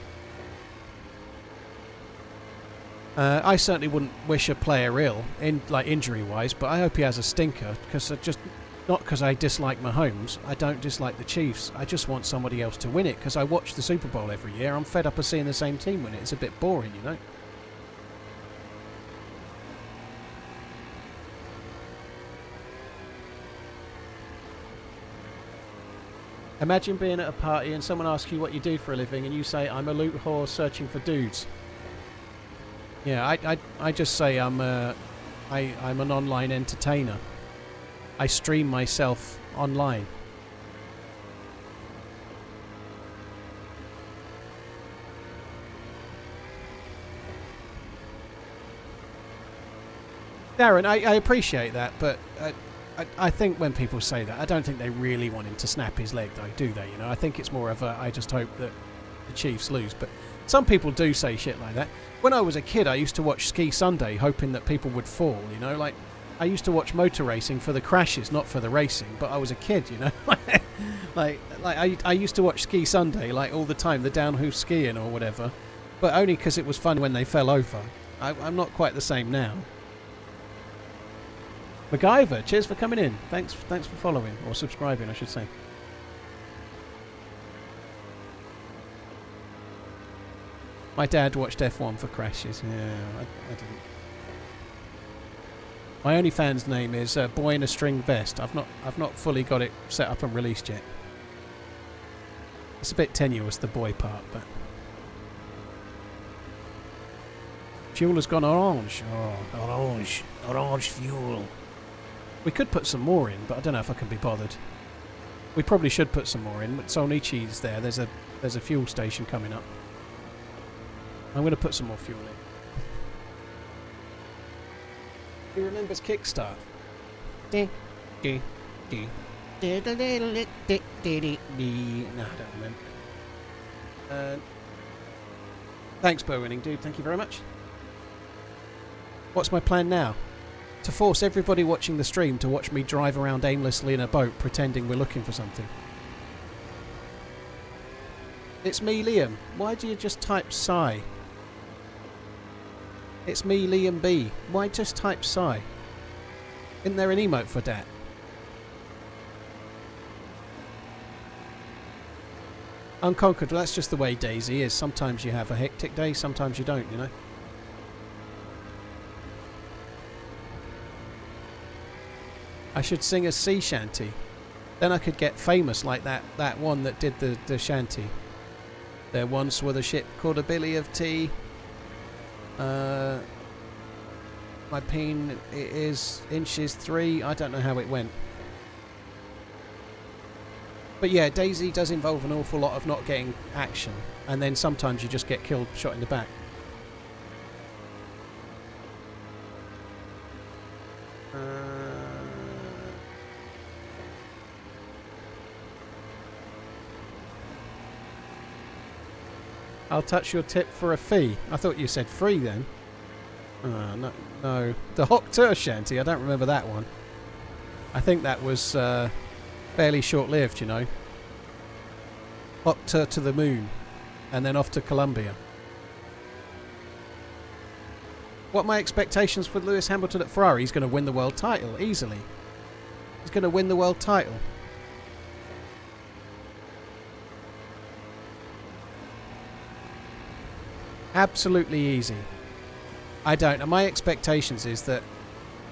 I certainly wouldn't wish a player ill, injury-wise, but I hope he has a stinker, because not because I dislike Mahomes. I don't dislike the Chiefs. I just want somebody else to win it, because I watch the Super Bowl every year. I'm fed up of seeing the same team win it. It's a bit boring, you know. Imagine being at a party and someone asks you what you do for a living and you say, I'm a loot whore searching for dudes. Yeah, I just say I'm an online entertainer. I stream myself online. Darren, I appreciate that, but I think when people say that, I don't think they really want him to snap his leg, though, do they? You know, I think it's more of a, I just hope that the Chiefs lose. But some people do say shit like that. When I was a kid, I used to watch Ski Sunday, hoping that people would fall. You know, like I used to watch motor racing for the crashes, not for the racing. But I was a kid, you know. I used to watch Ski Sunday like all the time, the downhill skiing or whatever. But only because it was fun when they fell over. I'm not quite the same now. MacGyver, cheers for coming in. Thanks for following, or subscribing, I should say. My dad watched F1 for crashes. Yeah, I didn't. My OnlyFans name is Boy in a String Vest. I've not fully got it set up and released yet. It's a bit tenuous, the boy part, but fuel has gone orange. Oh, orange fuel. We could put some more in, but I don't know if I can be bothered. We probably should put some more in. Solnichi's there. There's a fuel station coming up. I'm going to put some more fuel in. Who remembers Kickstart? No, I don't remember. Thanks, Bow Winning Dude. Thank you very much. What's my plan now? To force everybody watching the stream to watch me drive around aimlessly in a boat pretending we're looking for something. It's me, Liam. Why do you just type Psy? It's me, Liam B. Why just type Psy? Isn't there an emote for that? Unconquered, well, that's just the way DayZ is. Sometimes you have a hectic day, sometimes you don't, you know. I should sing a sea shanty. Then I could get famous like that one that did the shanty. There once was a ship called a Billy of Tea. My peen is inches 3. I don't know how it went. But yeah, DayZ does involve an awful lot of not getting action. And then sometimes you just get killed, shot in the back. I'll touch your tip for a fee. I thought you said free then. No. The Hoctur Shanty, I don't remember that one. I think that was fairly short-lived, you know. Hoctur to the moon. And then off to Colombia. What are my expectations for Lewis Hamilton at Ferrari? He's going to win the world title easily. He's going to win the world title. Absolutely easy. I don't. And my expectations is that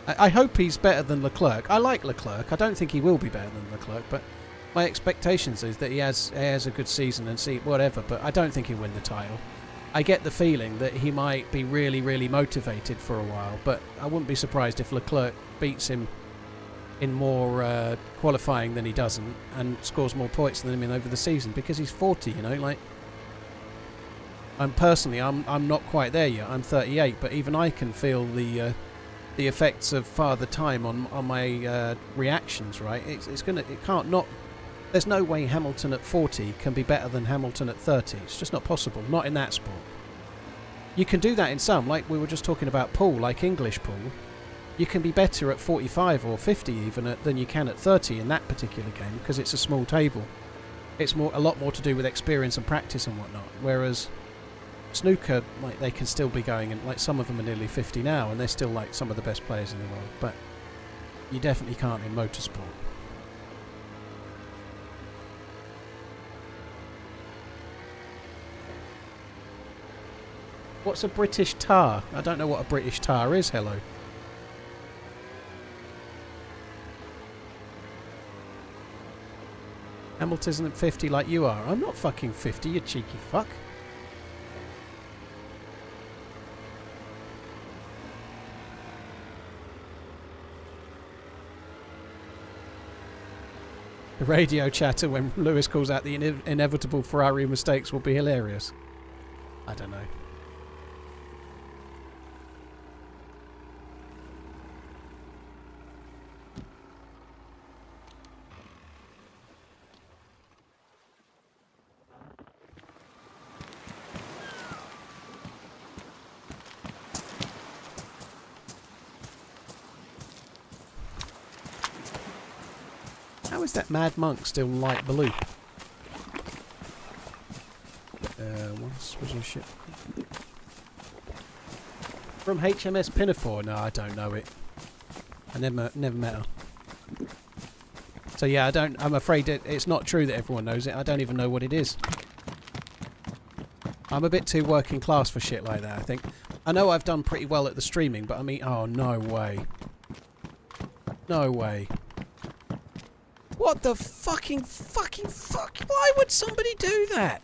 I hope he's better than Leclerc. I like Leclerc. I don't think he will be better than Leclerc, but my expectations is that he has a good season and see whatever, but I don't think he'll win the title. I get the feeling that he might be really, really motivated for a while, but I wouldn't be surprised if Leclerc beats him in more qualifying than he doesn't and scores more points than him over the season, because he's 40, you know, like... I'm not quite there yet. I'm 38, but even I can feel the effects of Father Time on my reactions. Right? It can't not. There's no way Hamilton at 40 can be better than Hamilton at 30. It's just not possible. Not in that sport. You can do that in some, like we were just talking about pool, like English pool. You can be better at 45 or 50 even than you can at 30 in that particular game, because it's a small table. It's a lot more to do with experience and practice and whatnot. Whereas snooker, like, they can still be going, and like some of them are nearly 50 now, and they're still like some of the best players in the world. But you definitely can't in motorsport. What's a British tar? I don't know what a British tar is. Hello. Hamilton isn't 50 like you are. I'm not fucking 50, you cheeky fuck. The radio chatter when Lewis calls out the inevitable Ferrari mistakes will be hilarious. I don't know. How is that Mad Monk still light blue? What's your ship? From HMS Pinafore? No, I don't know it. I never met her. So yeah, I'm afraid it's not true that everyone knows it. I don't even know what it is. I'm a bit too working class for shit like that, I think. I know I've done pretty well at the streaming, but I mean, oh, no way. No way. What the fucking fuck? Why would somebody do that?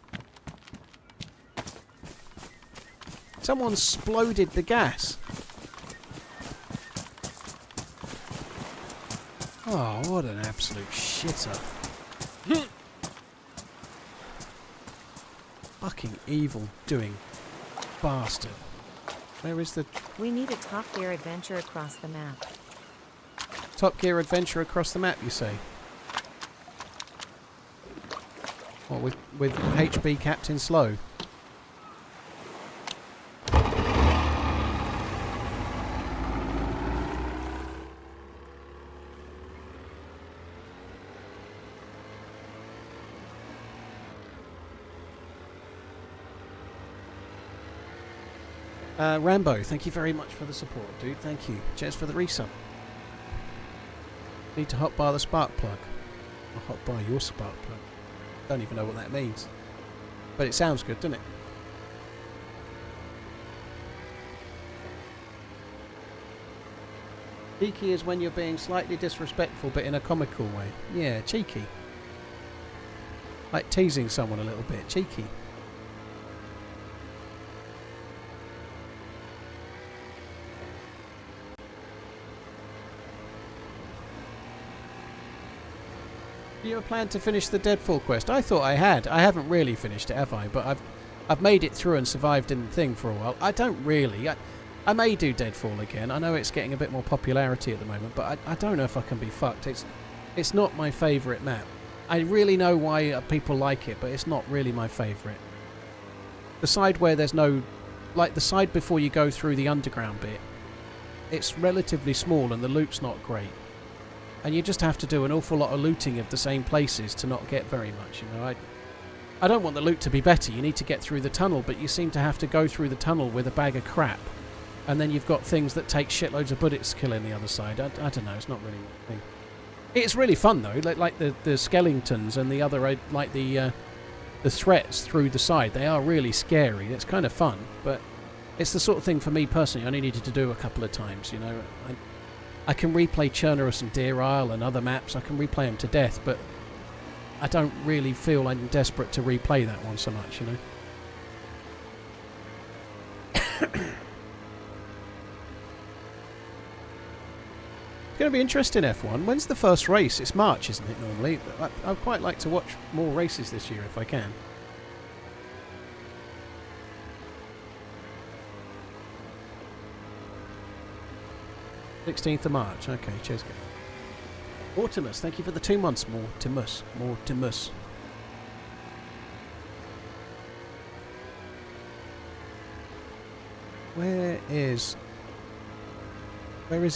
Someone exploded the gas. Oh, what an absolute shitter. Fucking evil doing bastard. Where is the... We need a Top Gear adventure across the map. Top Gear adventure across the map, you say? What, with HB Captain Slow? Rambo, thank you very much for the support, dude. Thank you. Cheers for the resub. Need to hotbar the spark plug. Or hotbar your spark plug. Don't even know what that means. But it sounds good, doesn't it? Cheeky is when you're being slightly disrespectful but in a comical way. Yeah, cheeky. Like teasing someone a little bit. Cheeky. Do you have a plan to finish the Deadfall quest? I thought I had. I haven't really finished it, have I? But I've made it through and survived in the thing for a while. I don't really. I may do Deadfall again. I know it's getting a bit more popularity at the moment, but I don't know if I can be fucked. It's not my favourite map. I really know why people like it, but it's not really my favourite. The side where there's no... Like the side before you go through the underground bit, it's relatively small and the loot's not great. And you just have to do an awful lot of looting of the same places to not get very much, you know. I don't want the loot to be better. You need to get through the tunnel, but you seem to have to go through the tunnel with a bag of crap. and then you've got things that take shitloads of bullets killing the other side. I don't know. It's not really my thing. It's really fun though. Like the skeletons and the other like the threats through the side. They are really scary. It's kind of fun, but it's the sort of thing for me personally I only needed to do a couple of times. You know, I can replay Chernarus and Deer Isle and other maps. I can replay them to death, but I don't really feel I'm desperate to replay that one so much, you know. It's going to be interesting, F1. When's the first race? It's March, isn't it, normally? I'd quite like to watch more races this year if I can. (16th of March). Okay, cheers, guys. Mortimus, thank you for the 2 months. Mortimus. Where is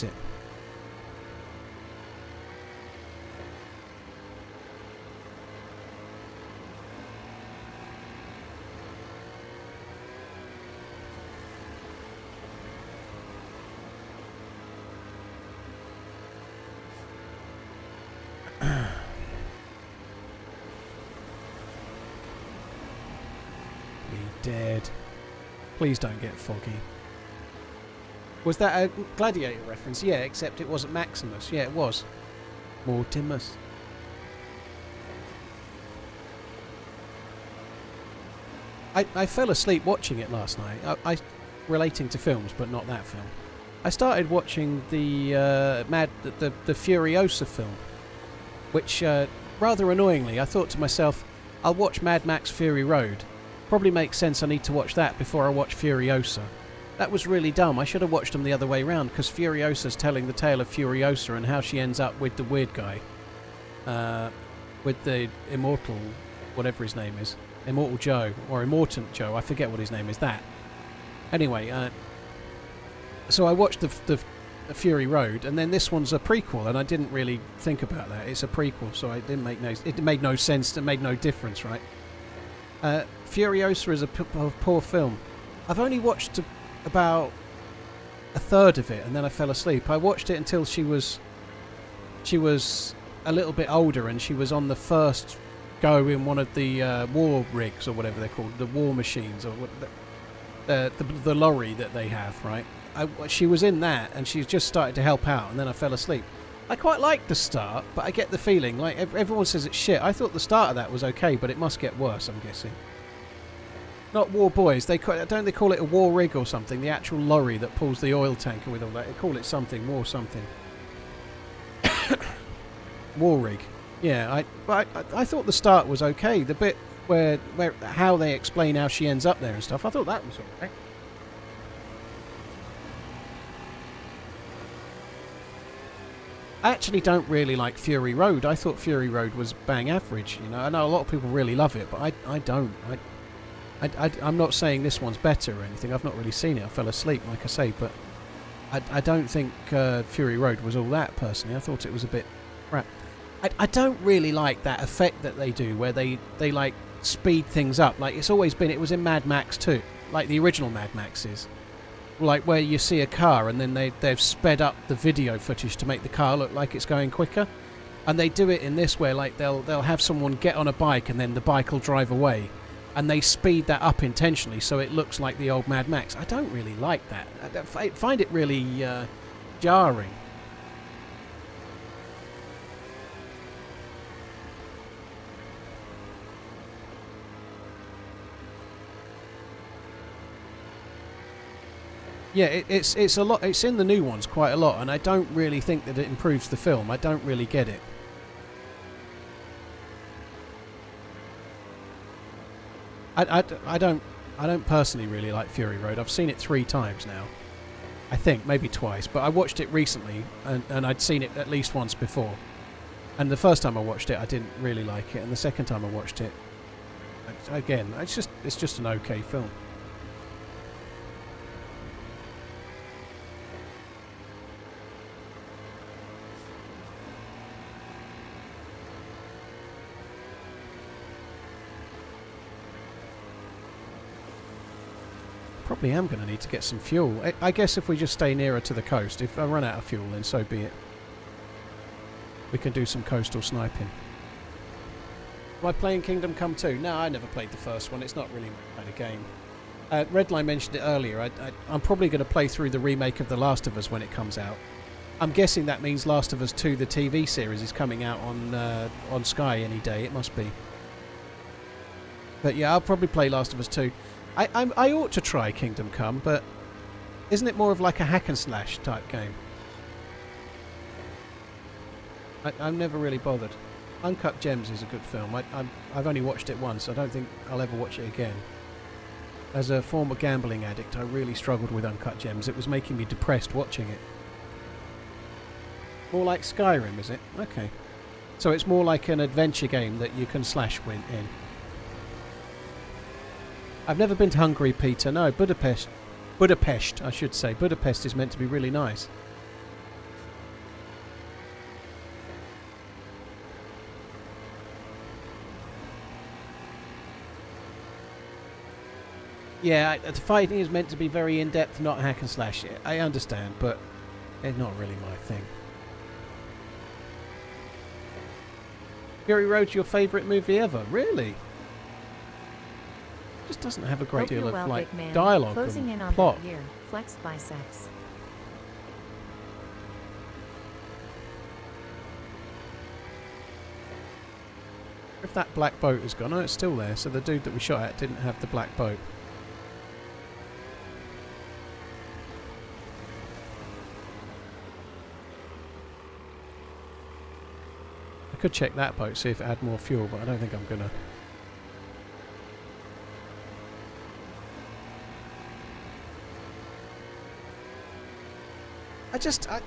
it? Dead. Please don't get foggy. Was that a Gladiator reference? Yeah, except it wasn't Maximus. Yeah, it was. Mortimus. I fell asleep watching it last night. I relating to films, but not that film. I started watching the Furiosa film, which rather annoyingly, I thought to myself, I'll watch Mad Max Fury Road. Probably makes sense I need to watch that before I watch Furiosa. That was really dumb. I should have watched them the other way round, because Furiosa's telling the tale of Furiosa and how she ends up with the weird guy. With the immortal, whatever his name is. Immortal Joe, or Immortant Joe, I forget what his name is, that. Anyway, so I watched the Fury Road, and then this one's a prequel, and I didn't really think about that. It's a prequel, so it made no sense, it made no difference, right? Furiosa is a poor film. I've only watched about a third of it, and then I fell asleep. I watched it until she was a little bit older, and she was on the first go in one of the war rigs, or whatever they're called, the war machines, or the lorry that they have, right? She was in that, and she just started to help out, and then I fell asleep. I quite liked the start, but I get the feeling, like, everyone says it's shit. I thought the start of that was okay, but it must get worse, I'm guessing. Not war boys. Don't they call it a war rig or something? The actual lorry that pulls the oil tanker with all that. They call it something. War something. War rig. Yeah, I thought the start was okay. The bit where how they explain how she ends up there and stuff, I thought that was alright. I actually don't really like Fury Road. I thought Fury Road was bang average. You know, I know a lot of people really love it, but I don't. I'm not saying this one's better or anything. I've not really seen it. I fell asleep, like I say, but I don't think Fury Road was all that, personally. I thought it was a bit crap. I don't really like that effect that they do, where they like speed things up. Like, it's always been, it was in Mad Max too, like the original Mad Maxes. Like where you see a car and then they've sped up the video footage to make the car look like it's going quicker. And they do it in this way, like they'll have someone get on a bike and then the bike will drive away. And they speed that up intentionally so it looks like the old Mad Max. I don't really like that. I find it really jarring. Yeah, it's a lot. It's in the new ones quite a lot, and I don't really think that it improves the film. I don't really get it. I don't personally really like Fury Road. I've seen it 3 times now. I think, maybe twice, but I watched it recently, and I'd seen it at least once before. And the first time I watched it, I didn't really like it, and the second time I watched it, again, it's just an okay film. probably am going to need to get some fuel. I guess if we just stay nearer to the coast, if I run out of fuel, then so be it. We can do some coastal sniping. Am I playing Kingdom Come 2? No, I never played the first one. It's not really my kind of game. Redline mentioned it earlier. I'm probably going to play through the remake of The Last of Us when it comes out. I'm guessing that means Last of Us 2, the TV series, is coming out on Sky any day. It must be. But yeah, I'll probably play Last of Us 2. I ought to try Kingdom Come, but isn't it more of like a hack and slash type game? I'm never really bothered. Uncut Gems is a good film. I've only watched it once. I don't think I'll ever watch it again. As a former gambling addict, I really struggled with Uncut Gems. It was making me depressed watching it. More like Skyrim, is it? Okay. So it's more like an adventure game that you can slash win in. I've never been to Hungary, Peter. No, Budapest. Budapest, I should say. Budapest is meant to be really nice. Yeah, the fighting is meant to be very in-depth, not hack and slash. I understand, but it's not really my thing. Fury Road's your favourite movie ever? Really? Just doesn't have a great deal of like dialogue Closing in and on plot. that year. Flex biceps. If that black boat is gone, oh, it's still there. So the dude that we shot at didn't have the black boat. I could check that boat, see if it had more fuel, but I don't think I'm gonna.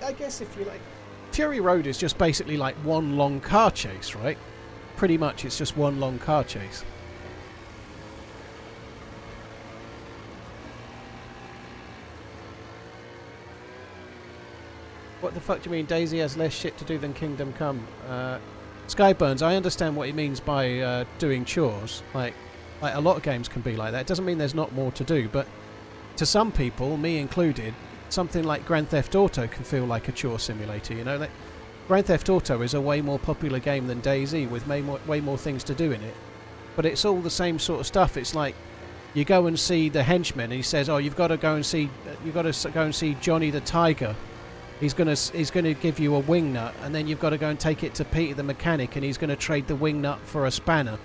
I guess if you like, Fury Road is just basically like one long car chase, right? Pretty much it's just one long car chase. What the fuck do you mean DayZ has less shit to do than Kingdom Come? Skyburns, I understand what he means by doing chores. Like a lot of games can be like that. It doesn't mean there's not more to do, but to some people, me included, something like Grand Theft Auto can feel like a chore simulator, you know? Like, Grand Theft Auto is a way more popular game than DayZ with way more things to do in it. But it's all the same sort of stuff. It's like you go and see the henchman and he says, "Oh, you've got to go and see Johnny the Tiger. He's gonna give you a wing nut, and then you've got to go and take it to Peter the mechanic, and he's going to trade the wing nut for a spanner.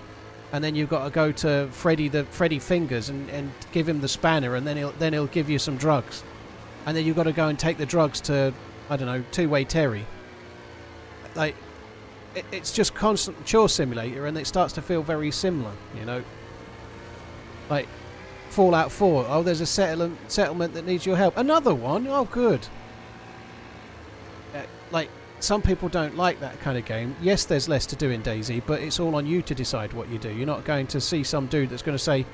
And then you've got to go to Freddy Fingers and give him the spanner, and then he'll give you some drugs. And then you've got to go and take the drugs to, I don't know, Two-Way Terry." Like, it's just constant chore simulator, and it starts to feel very similar, you know. Like Fallout 4. Oh, there's a settlement that needs your help. Another one. Oh, good. Like, some people don't like that kind of game. Yes, there's less to do in DayZ, but it's all on you to decide what you do. You're not going to see some dude that's going to say.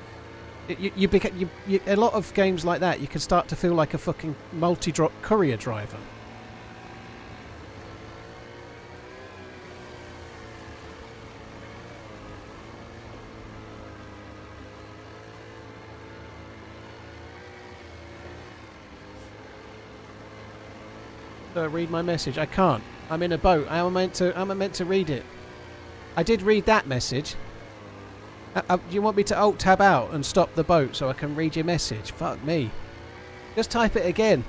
A lot of games like that, you can start to feel like a fucking multi-drop courier driver. Read my message. I can't. I'm in a boat. I'm meant to read it. I did read that message. Do you want me to alt tab out and stop the boat so I can read your message? Fuck me. Just type it again.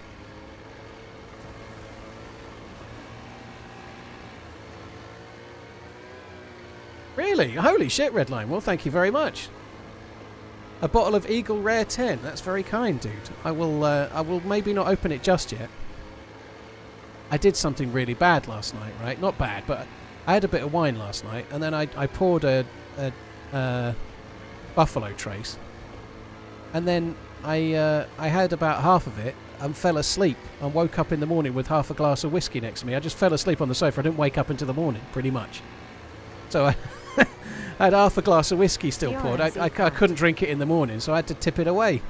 Really? Holy shit, Redline. Well, thank you very much. A bottle of Eagle Rare 10. That's very kind, dude. I will maybe not open it just yet. I did something really bad last night, right? Not bad, but I had a bit of wine last night, and then I poured a Buffalo Trace, and then I had about half of it and fell asleep and woke up in the morning with half a glass of whiskey next to me. I just fell asleep on the sofa. I didn't wake up into the morning, pretty much. So I had half a glass of whiskey still poured. I couldn't drink it in the morning, so I had to tip it away.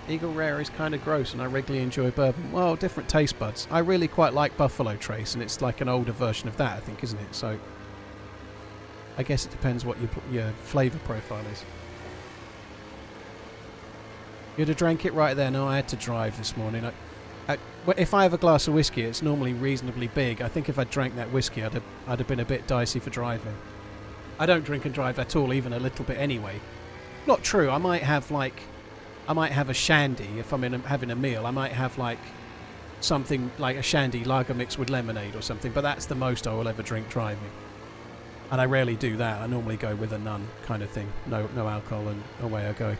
Eagle Rare is kind of gross and I regularly enjoy bourbon. Well, different taste buds. I really quite like Buffalo Trace and it's like an older version of that, I think, isn't it? So I guess it depends what your flavour profile is. You'd have drank it right there. No, I had to drive this morning. If I have a glass of whiskey, it's normally reasonably big. I think if I drank that whiskey, I'd have been a bit dicey for driving. I don't drink and drive at all, even a little bit anyway. Not true. I might have a shandy if I'm having a meal. I might have like something like a shandy lager mixed with lemonade or something. But that's the most I will ever drink driving. And I rarely do that. I normally go with a none kind of thing. No alcohol and away I go.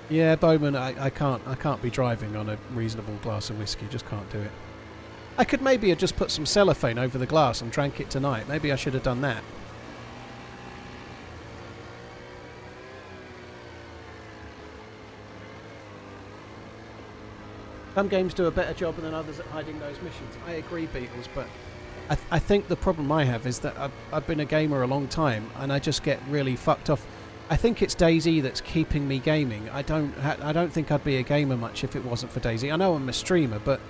Yeah, Bowman, I can't be driving on a reasonable glass of whiskey. Just can't do it. I could maybe have just put some cellophane over the glass and drank it tonight. Maybe I should have done that. Some games do a better job than others at hiding those missions. I agree, Beatles, but I think the problem I have is that I've been a gamer a long time and I just get really fucked off. I think it's DayZ that's keeping me gaming. I don't think I'd be a gamer much if it wasn't for DayZ. I know I'm a streamer, but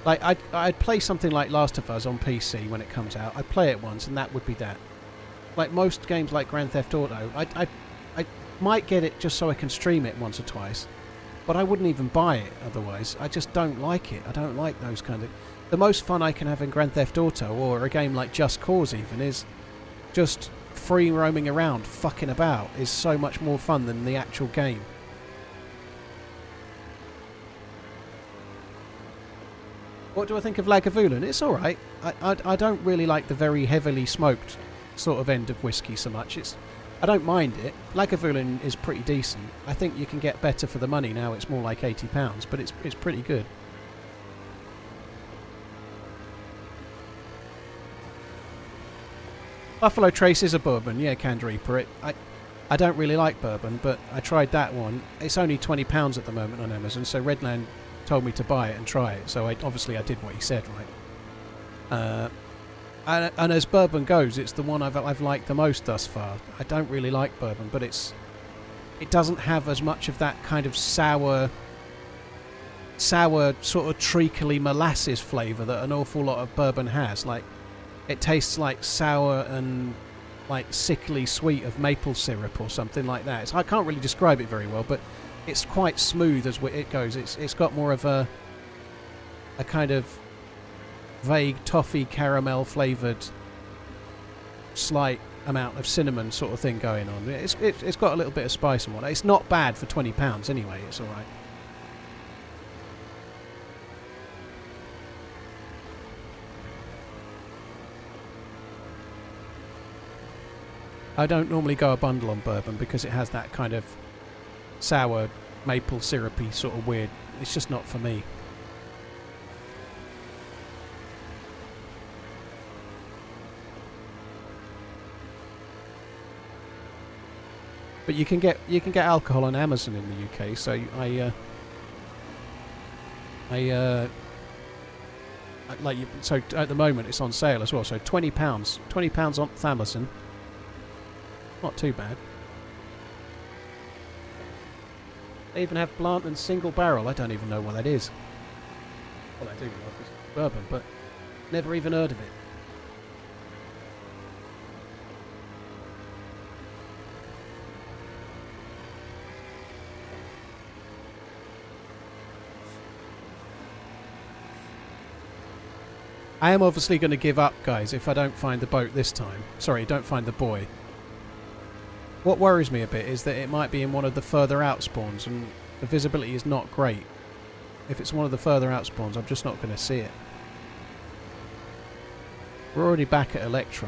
like I'd play something like Last of Us on PC when it comes out. I'd play it once and that would be that. Like most games like Grand Theft Auto, I might get it just so I can stream it once or twice, but I wouldn't even buy it otherwise. I just don't like it. I don't like those kind of... The most fun I can have in Grand Theft Auto or a game like Just Cause even is just free roaming around, fucking about, is so much more fun than the actual game. What do I think of Lagavulin? It's alright. I don't really like the very heavily smoked sort of end of whiskey so much. I don't mind it. Lagavulin is pretty decent. I think you can get better for the money now. It's more like £80, but it's pretty good. Buffalo Trace is a bourbon, yeah, Canned Reaper. I don't really like bourbon, but I tried that one. It's only £20 at the moment on Amazon, so Redland told me to buy it and try it, so obviously I did what he said, right? And as bourbon goes, it's the one I've liked the most thus far. I don't really like bourbon, but it doesn't have as much of that kind of sour sort of treacly molasses flavour that an awful lot of bourbon has. Like, it tastes like sour and like sickly sweet of maple syrup or something like that. I can't really describe it very well, but it's quite smooth as it goes. It's got more of a kind of vague toffee caramel flavoured slight amount of cinnamon sort of thing going on. It's got a little bit of spice and whatnot. It's not bad for £20 anyway. It's all right. I don't normally go a bundle on bourbon because it has that kind of sour, maple syrupy sort of weird. It's just not for me. But you can get alcohol on Amazon in the UK, so so at the moment it's on sale as well. So £20 on Amazon. Not too bad. They even have Blanton single barrel. I don't even know what that is. Well, I do know it's bourbon, but never even heard of it. I am obviously going to give up, guys, if I don't find the boat this time. Sorry, don't find the buoy. What worries me a bit is that it might be in one of the further out spawns, and the visibility is not great. If it's one of the further out spawns, I'm just not going to see it. We're already back at Electro.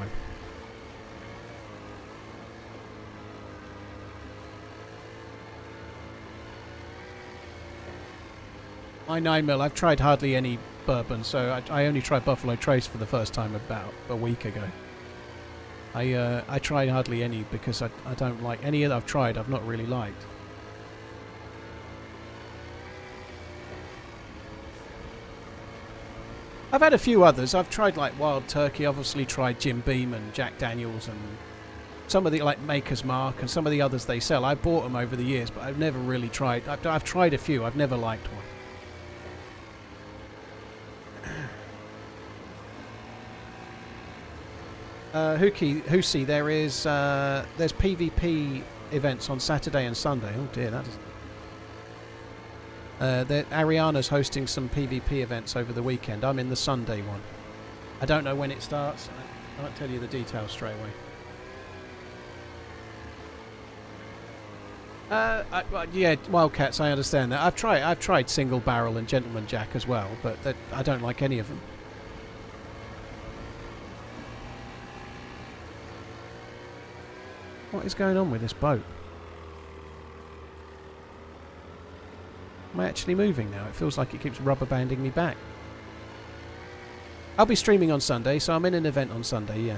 My 9mm, I've tried hardly any bourbon, so I only tried Buffalo Trace for the first time about a week ago. I tried hardly any because I don't like any that I've tried. I've not really liked. I've had a few others. I've tried like Wild Turkey, obviously tried Jim Beam and Jack Daniels and some of the like Maker's Mark and some of the others they sell. I bought them over the years, but I've never really tried. I've tried a few. I've never liked one. Hoosie, there's PvP events on Saturday and Sunday. Oh dear, that is. Ariana's hosting some PvP events over the weekend. I'm in the Sunday one. I don't know when it starts. I can't tell you the details straight away. Well, yeah, Wildcats. I understand that. I've tried Single Barrel and Gentleman Jack as well, but I don't like any of them. What is going on with this boat? Am I actually moving now? It feels like it keeps rubber banding me back. I'll be streaming on Sunday, so I'm in an event on Sunday, yeah.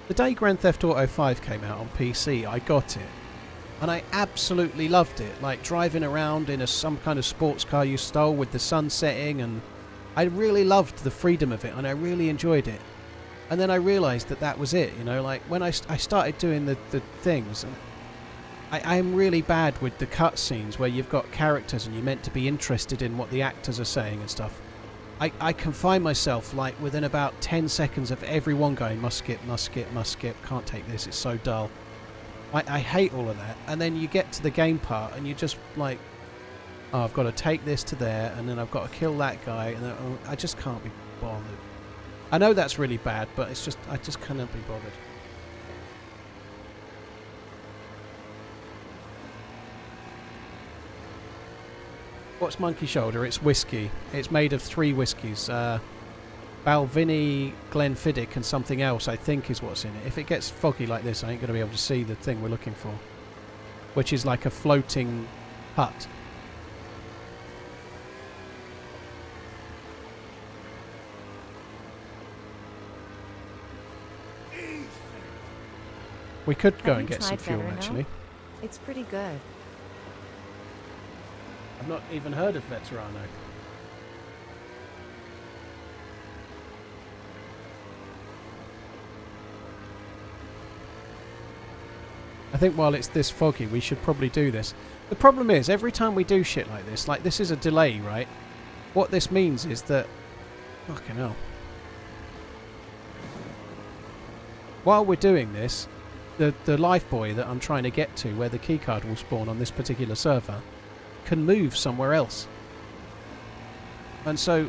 The day Grand Theft Auto 5 came out on PC, I got it. And I absolutely loved it. Like driving around in some kind of sports car you stole with the sun setting, and I really loved the freedom of it and I really enjoyed it. And then I realised that was it, you know, like when I started doing the things, and I'm really bad with the cutscenes where you've got characters and you're meant to be interested in what the actors are saying and stuff. I can find myself like within about 10 seconds of everyone going, must skip, can't take this, it's so dull. I hate all of that. And then you get to the game part and you're just like, oh, I've got to take this to there and then I've got to kill that guy, and then, oh, I just can't be bothered. I know that's really bad, but it's just, I just cannot be bothered. What's Monkey Shoulder? It's whiskey. It's made of 3 whiskies. Balvenie, Glenfiddich and something else, I think, is what's in it. If it gets foggy like this, I ain't going to be able to see the thing we're looking for. Which is like a floating hut. We could go and get some fuel, actually. It's pretty good. I've not even heard of Veterano. I think while it's this foggy, we should probably do this. The problem is, every time we do shit like this is a delay, right? What this means is that... Fucking hell. While we're doing this, the life buoy that I'm trying to get to, where the keycard will spawn on this particular server, can move somewhere else. And so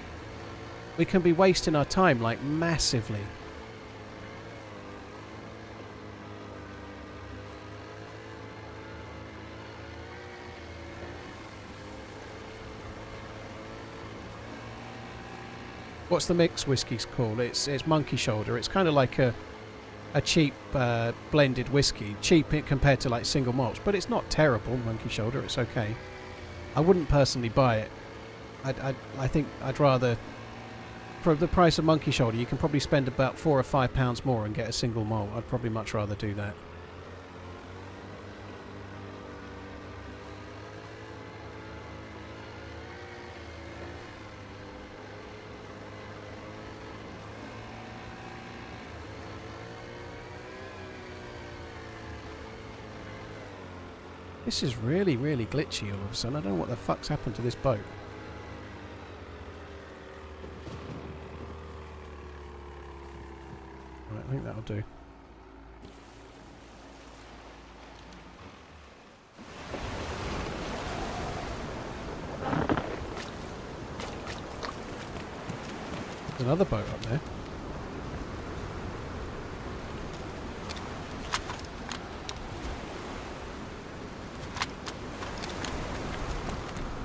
we can be wasting our time like massively. What's the mix whiskey's called? It's Monkey Shoulder. It's kind of like a cheap blended whiskey. Cheap compared to like single malts, but it's not terrible, Monkey Shoulder. It's okay. I wouldn't personally buy it. I think I'd rather... For the price of Monkey Shoulder, you can probably spend about £4 or £5 more and get a single malt. I'd probably much rather do that. This is really, really glitchy all of a sudden. I don't know what the fuck's happened to this boat. Right, I think that'll do. There's another boat up there.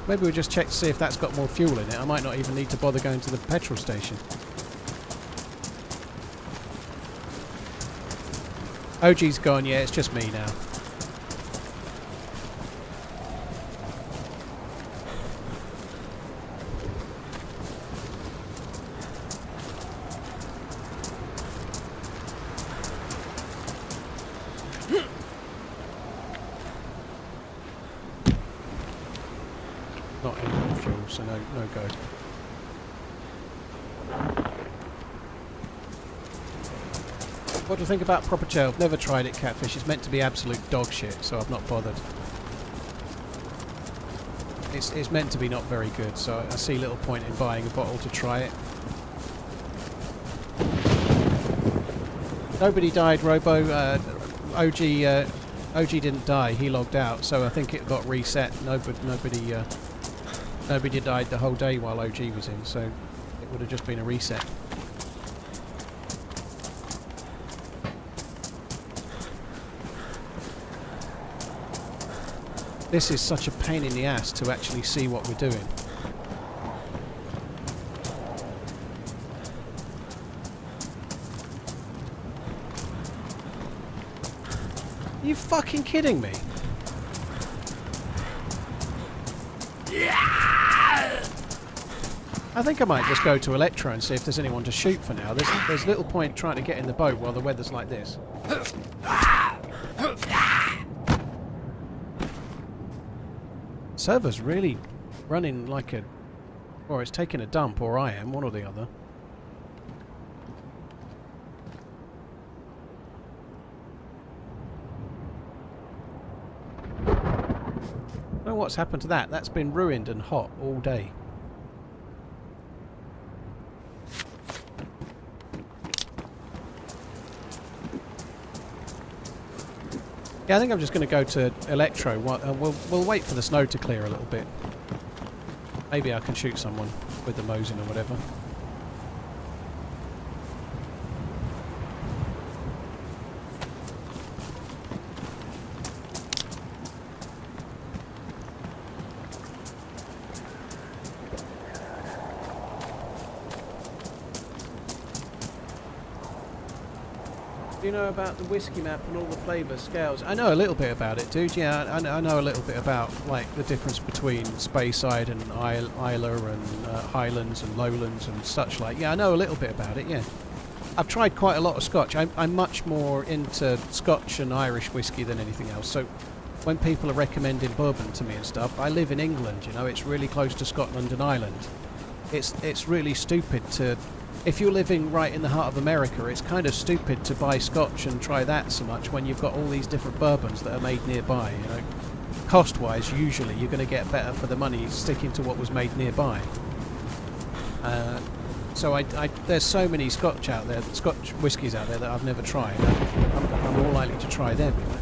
Maybe we'll just check to see if that's got more fuel in it. I might not even need to bother going to the petrol station. OG's gone, yeah, it's just me now. no go. What do you think about proper tail? Never tried it, catfish. It's meant to be absolute dog shit, so I've not bothered. It's meant to be not very good, so I see little point in buying a bottle to try it. Nobody died, Robo. OG didn't die. He logged out, so I think it got reset. Nobody died the whole day while OG was in, so it would have just been a reset. This is such a pain in the ass to actually see what we're doing. Are you fucking kidding me? I think I might just go to Electro and see if there's anyone to shoot for now. There's little point trying to get in the boat while the weather's like this. Server's really running like a... or it's taking a dump, or I am, one or the other. I don't know what's happened to that. That's been ruined and hot all day. Yeah, I think I'm just going to go to Electro. We'll wait for the snow to clear a little bit. Maybe I can shoot someone with the Mosin or whatever. Do you know about the whiskey map and all the flavour scales? I know a little bit about it, dude. Yeah, I know a little bit about like the difference between Speyside and Isla and Highlands and Lowlands and such like. Yeah, I know a little bit about it. Yeah, I've tried quite a lot of Scotch. I'm much more into Scotch and Irish whiskey than anything else. So when people are recommending bourbon to me and stuff, I live in England. You know, it's really close to Scotland and Ireland. It's really stupid to. If you're living right in the heart of America, it's kind of stupid to buy Scotch and try that so much when you've got all these different bourbons that are made nearby, you know. Cost-wise, usually, you're going to get better for the money sticking to what was made nearby. So there's so many Scotch whiskies out there that I've never tried. I'm more likely to try them, you know.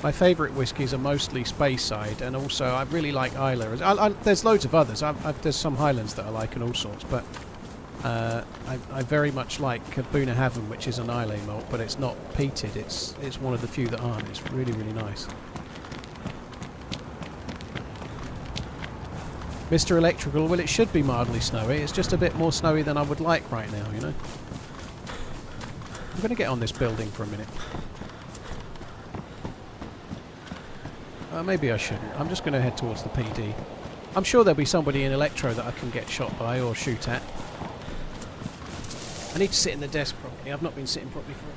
My favourite whiskies are mostly Speyside, and also I really like Isla. There's loads of others. There's some Highlands that I like and all sorts, but I very much like Bunnahabhain, which is an Islay malt, but it's not peated. It's one of the few that aren't. It's really, really nice. Mr. Electrical, well, it should be mildly snowy. It's just a bit more snowy than I would like right now, you know. I'm going to get on this building for a minute. Maybe I shouldn't. I'm just going to head towards the PD. I'm sure there'll be somebody in Electro that I can get shot by or shoot at. I need to sit in the desk properly. I've not been sitting properly for it.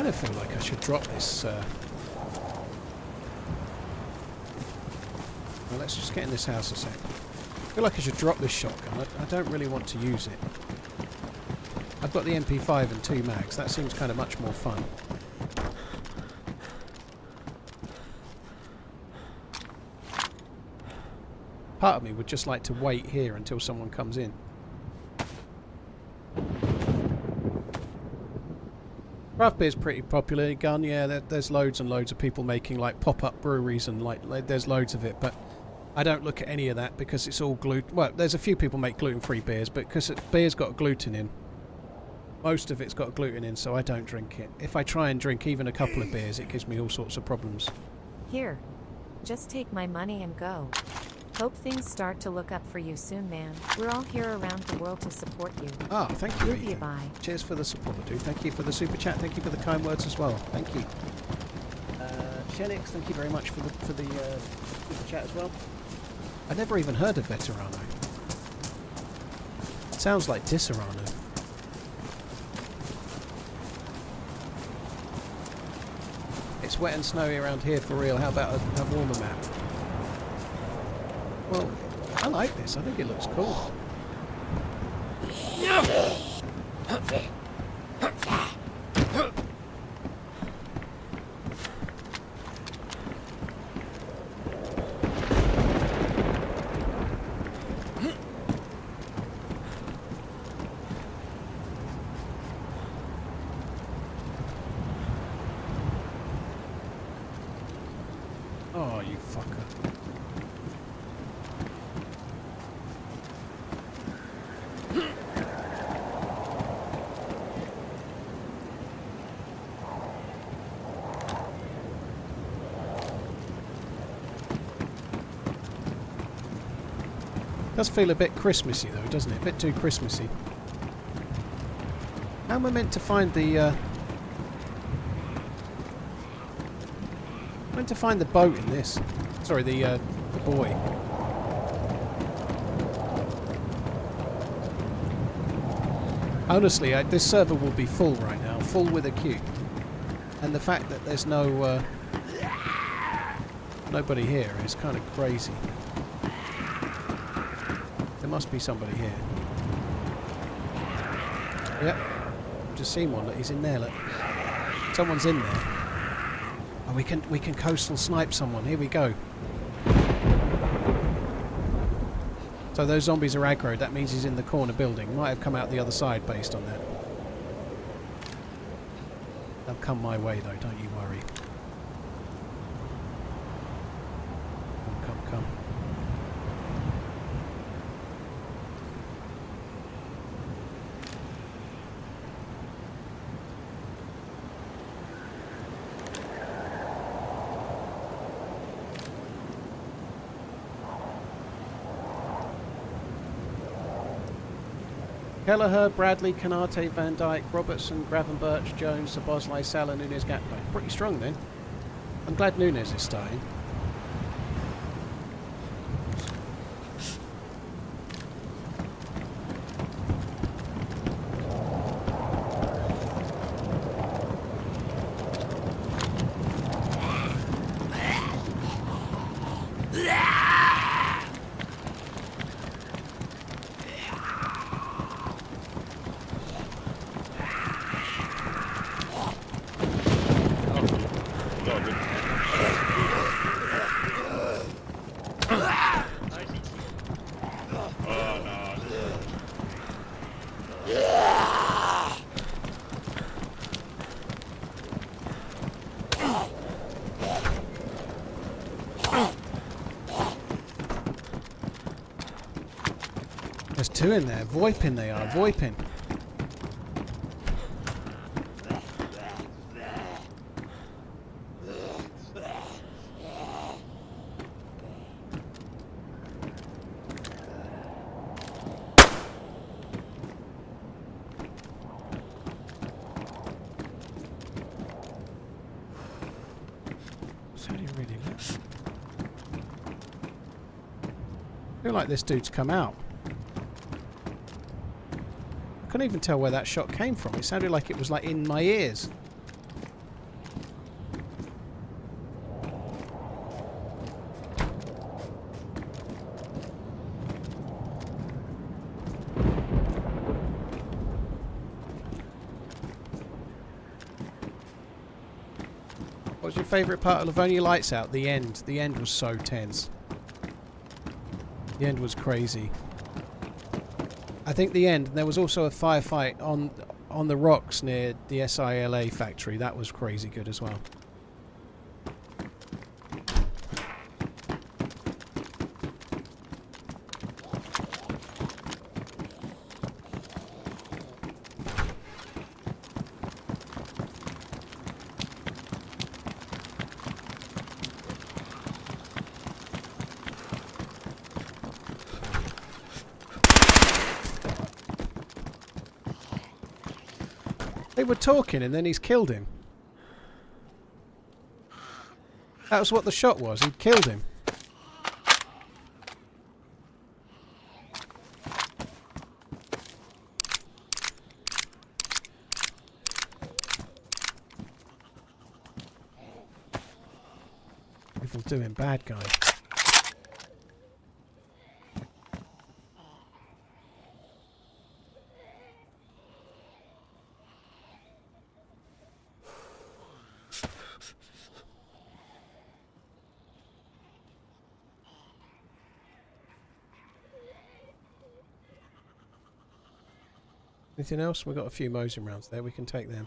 I feel like I should drop this. Well, let's just get in this house a sec. I feel like I should drop this shotgun. I don't really want to use it. I've got the MP5 and 2 mags. That seems kind of much more fun. Part of me would just like to wait here until someone comes in. Craft beer's pretty popular gun, yeah. There's loads and loads of people making like pop-up breweries and like there's loads of it. But I don't look at any of that because it's all gluten. Well, there's a few people make gluten-free beers, but because beer's got gluten in, most of it's got gluten in, so I don't drink it. If I try and drink even a couple of beers, it gives me all sorts of problems. Here. Just take my money and go. Hope things start to look up for you soon, man. We're all here around the world to support you. Ah, thank you, Love you, Ethan. bye. Cheers for the support, dude. Thank you for the super chat. Thank you for the kind words as well. Thank you. Shenix, thank you very much for the super chat as well. I never even heard of Veterano. It sounds like Disaronno. It's wet and snowy around here for real. How about a warmer map? Well, I like this. I think it looks cool. Oh, you fucker. Does feel a bit Christmassy though, doesn't it? A bit too Christmassy. How am I meant to find the meant to find the boat in this? Sorry, the buoy. Honestly, this server will be full right now, full with a queue. And the fact that there's no nobody here is kind of crazy. There must be somebody here. Yep. I've just seen one. Look, he's in there. Look. Someone's in there. Oh, we can coastal snipe someone. Here we go. So those zombies are aggroed. That means he's in the corner building. Might have come out the other side based on that. They'll come my way though. Don't you worry. Come. Kelleher, Bradley, Canate, Van Dyke, Robertson, Gravenberch, Jones, Saboslai, Salah, Nunes, Gatway. Pretty strong then. I'm glad Nunes is starting. There's two in there. VoIPing they are. VoIPing. So do you really look? I feel like this dude's come out. I couldn't even tell where that shot came from. It sounded like it was like in my ears. What was your favourite part of Livonia Lights Out? The end. The end was so tense. The end was crazy. I think the end, there was also a firefight on the rocks near the SILA factory. That was crazy good as well. They were talking and then he's killed him. That was what the shot was. He'd killed him. Evil doing bad guy. Anything else? We've got a few Mosin rounds there. We can take them.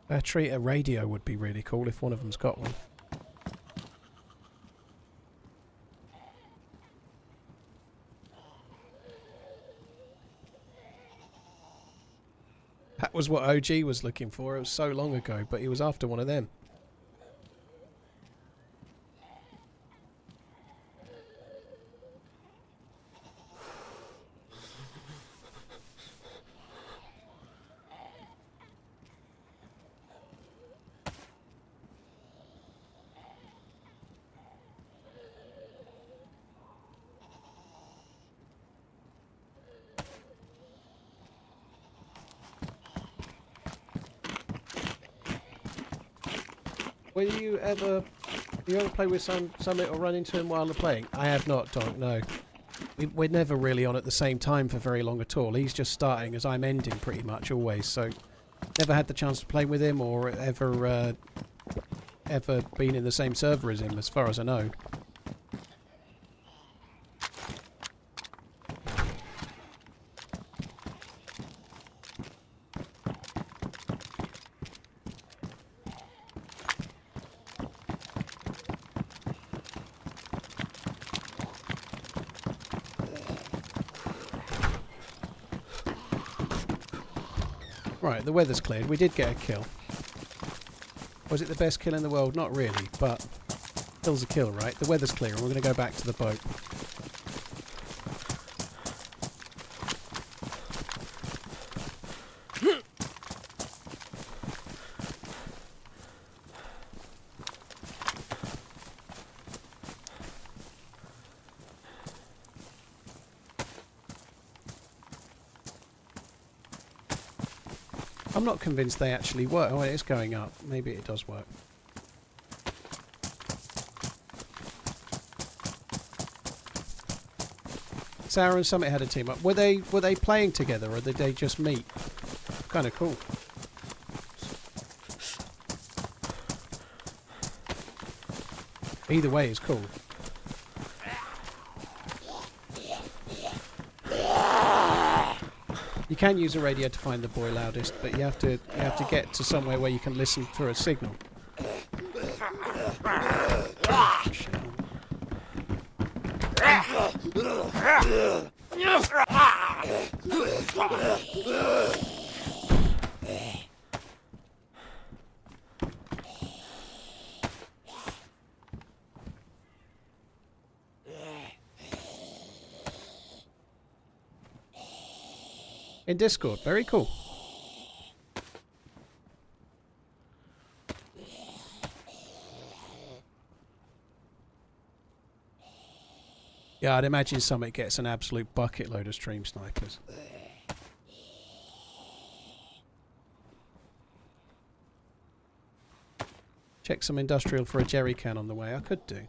Battery, a radio would be really cool if one of them's got one. That was what OG was looking for. It was so long ago, but he was after one of them. Will you ever play with Summit or run into him while they're playing? I have not, Donk, no. We're never really on at the same time for very long at all. He's just starting as I'm ending pretty much always, so never had the chance to play with him or ever been in the same server as him as far as I know. Right, the weather's cleared. We did get a kill. Was it the best kill in the world? Not really, but kill's a kill, right? The weather's clear and we're going to go back to the boat. I'm not convinced they actually work. Oh, it is going up. Maybe it does work. Sarah and Summit had a team up. Were they playing together or did they just meet? Kind of cool. Either way is cool. You can use a radio to find the buoy loudest, but you have to get to somewhere where you can listen for a signal. In Discord, very cool. Yeah, I'd imagine Summit gets an absolute bucket load of stream snipers. Check some industrial for a jerry can on the way. I could do.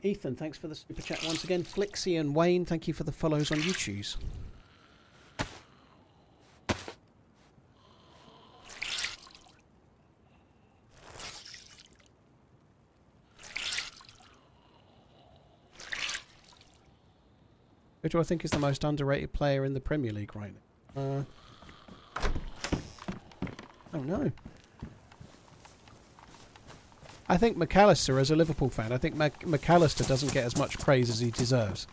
Ethan, thanks for the super chat once again. Flixie and Wayne, thank you for the follows on YouTube. Who do I think is the most underrated player in the Premier League right now? I don't know. I I think McAllister, as a Liverpool fan, I think McAllister doesn't get as much praise as he deserves.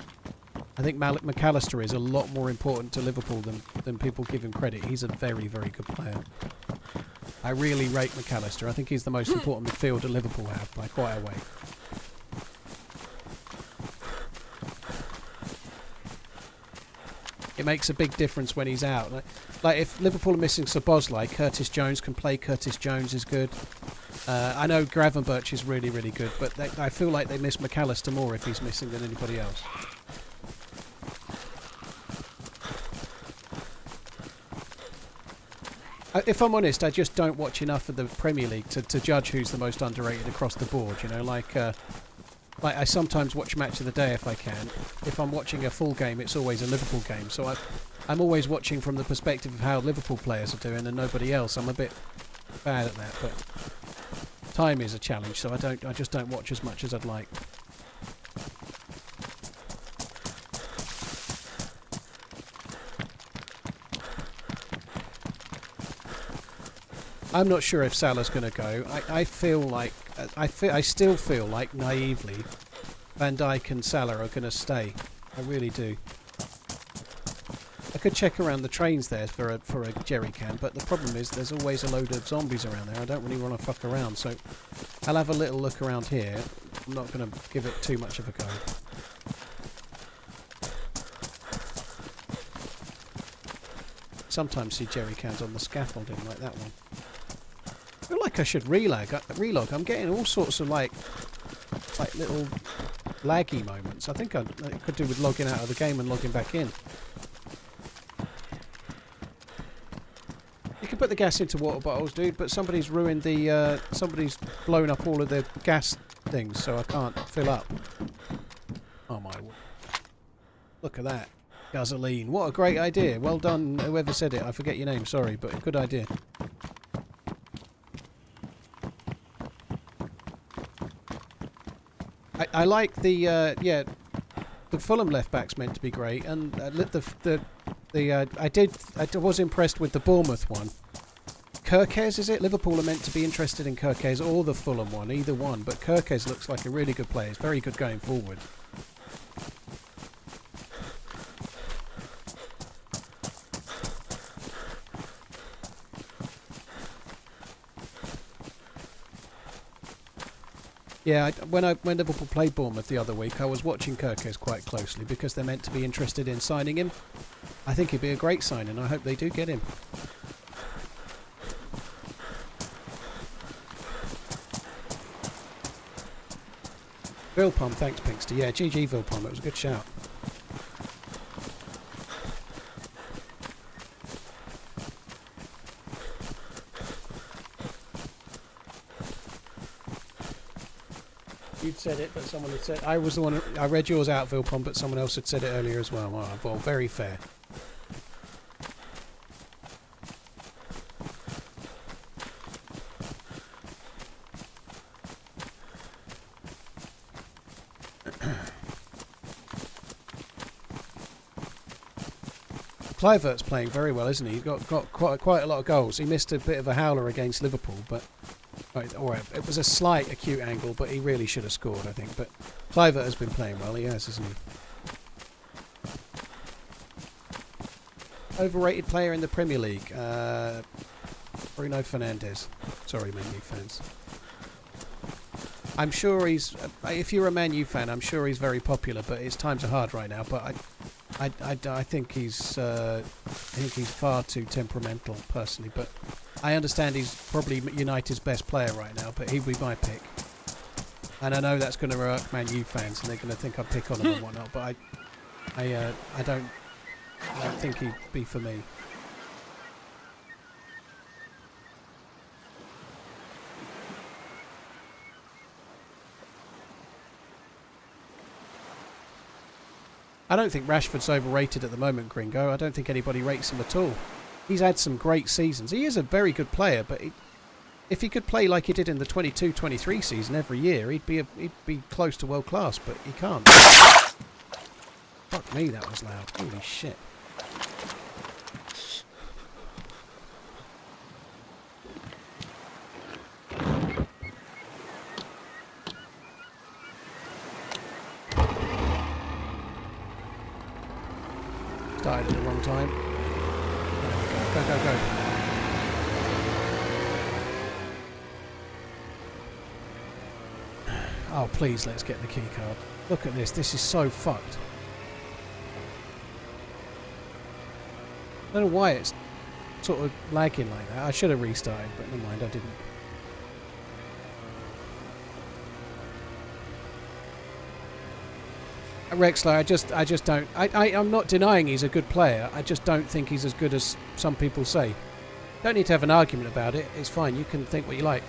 I think McAllister is a lot more important to Liverpool than people give him credit. He's a very, very good player. I really rate McAllister. I think he's the most important midfielder Liverpool have by quite a way. It makes a big difference when he's out. Like if Liverpool are missing Szoboszlai, Curtis Jones can play. Curtis Jones is good. I know Gravenberch is really, really good, but I feel like they miss McAllister more if he's missing than anybody else. If I'm honest, I just don't watch enough of the Premier League to judge who's the most underrated across the board. You know, like I sometimes watch Match of the Day if I can. If I'm watching a full game, it's always a Liverpool game. So I'm always watching from the perspective of how Liverpool players are doing and nobody else. I'm a bit bad at that, but time is a challenge. So I just don't watch as much as I'd like. I'm not sure if Salah's going to go. I still feel like naively Van Dijk and Salah are going to stay. I really do. I could check around the trains there for a jerry can, but the problem is there's always a load of zombies around there. I don't really want to fuck around, so I'll have a little look around here. I'm not going to give it too much of a go. Sometimes see jerry cans on the scaffolding like that one. I feel like I should relog. I'm getting all sorts of like little laggy moments. I think it could do with logging out of the game and logging back in. You can put the gas into water bottles, dude, but somebody's ruined the somebody's blown up all of the gas things, so I can't fill up. Oh my word. Look at that. Gasoline. What a great idea. Well done, whoever said it. I forget your name, sorry, but good idea. I like the Fulham left back's meant to be great, and I was impressed with the Bournemouth one. Kirkes, is it? Liverpool are meant to be interested in Kirkes or the Fulham one, either one, but Kirkes looks like a really good player. He's very good going forward. Yeah, when Liverpool played Bournemouth the other week, I was watching Kirkes quite closely because they're meant to be interested in signing him. I think he'd be a great signing. I hope they do get him. Vilpom, thanks Pinkster. Yeah, GG Vilpom, it was a good shout. You'd said it, but someone had said... I was the one... I read yours out, Vilpom, but someone else had said it earlier as well. Oh, well, very fair. Kluivert's playing very well, isn't he? He's got quite a lot of goals. He missed a bit of a howler against Liverpool, but... Or it was a slight acute angle, but he really should have scored, I think. But Kluivert has been playing well, he has, hasn't he? Overrated player in the Premier League? Bruno Fernandes. Sorry, Man U fans. I'm sure he's... if you're a Man U fan, I'm sure he's very popular, but his times are hard right now. But I think he's far too temperamental, personally. But I understand he's probably United's best player right now, but he'd be my pick. And I know that's going to irk Man U fans, and they're going to think I pick on him and whatnot. But I don't think he'd be for me. I don't think Rashford's overrated at the moment, Gringo. I don't think anybody rates him at all. He's had some great seasons. He is a very good player, but if he could play like he did in the 22-23 season every year, he'd be close to world class, but he can't. Fuck me, that was loud. Holy shit. restarted at the wrong time. Go, go, go. Oh, please, let's get the key card. Look at this. This is so fucked. I don't know why it's sort of lagging like that. I should have restarted, but never mind, I didn't. Rexler, I just don't. I'm not denying he's a good player. I just don't think he's as good as some people say. Don't need to have an argument about it. It's fine. You can think what you like.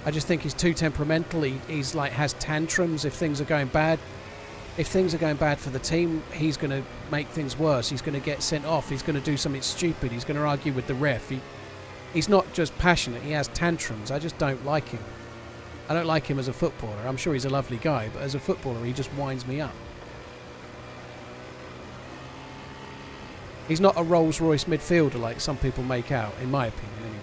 I just think he's too temperamental. He's like has tantrums if things are going bad. If things are going bad for the team, he's going to make things worse. He's going to get sent off. He's going to do something stupid. He's going to argue with the ref. He's not just passionate. He has tantrums. I just don't like him. I don't like him as a footballer. I'm sure he's a lovely guy, but as a footballer, he just winds me up. He's not a Rolls-Royce midfielder like some people make out, in my opinion, anyway.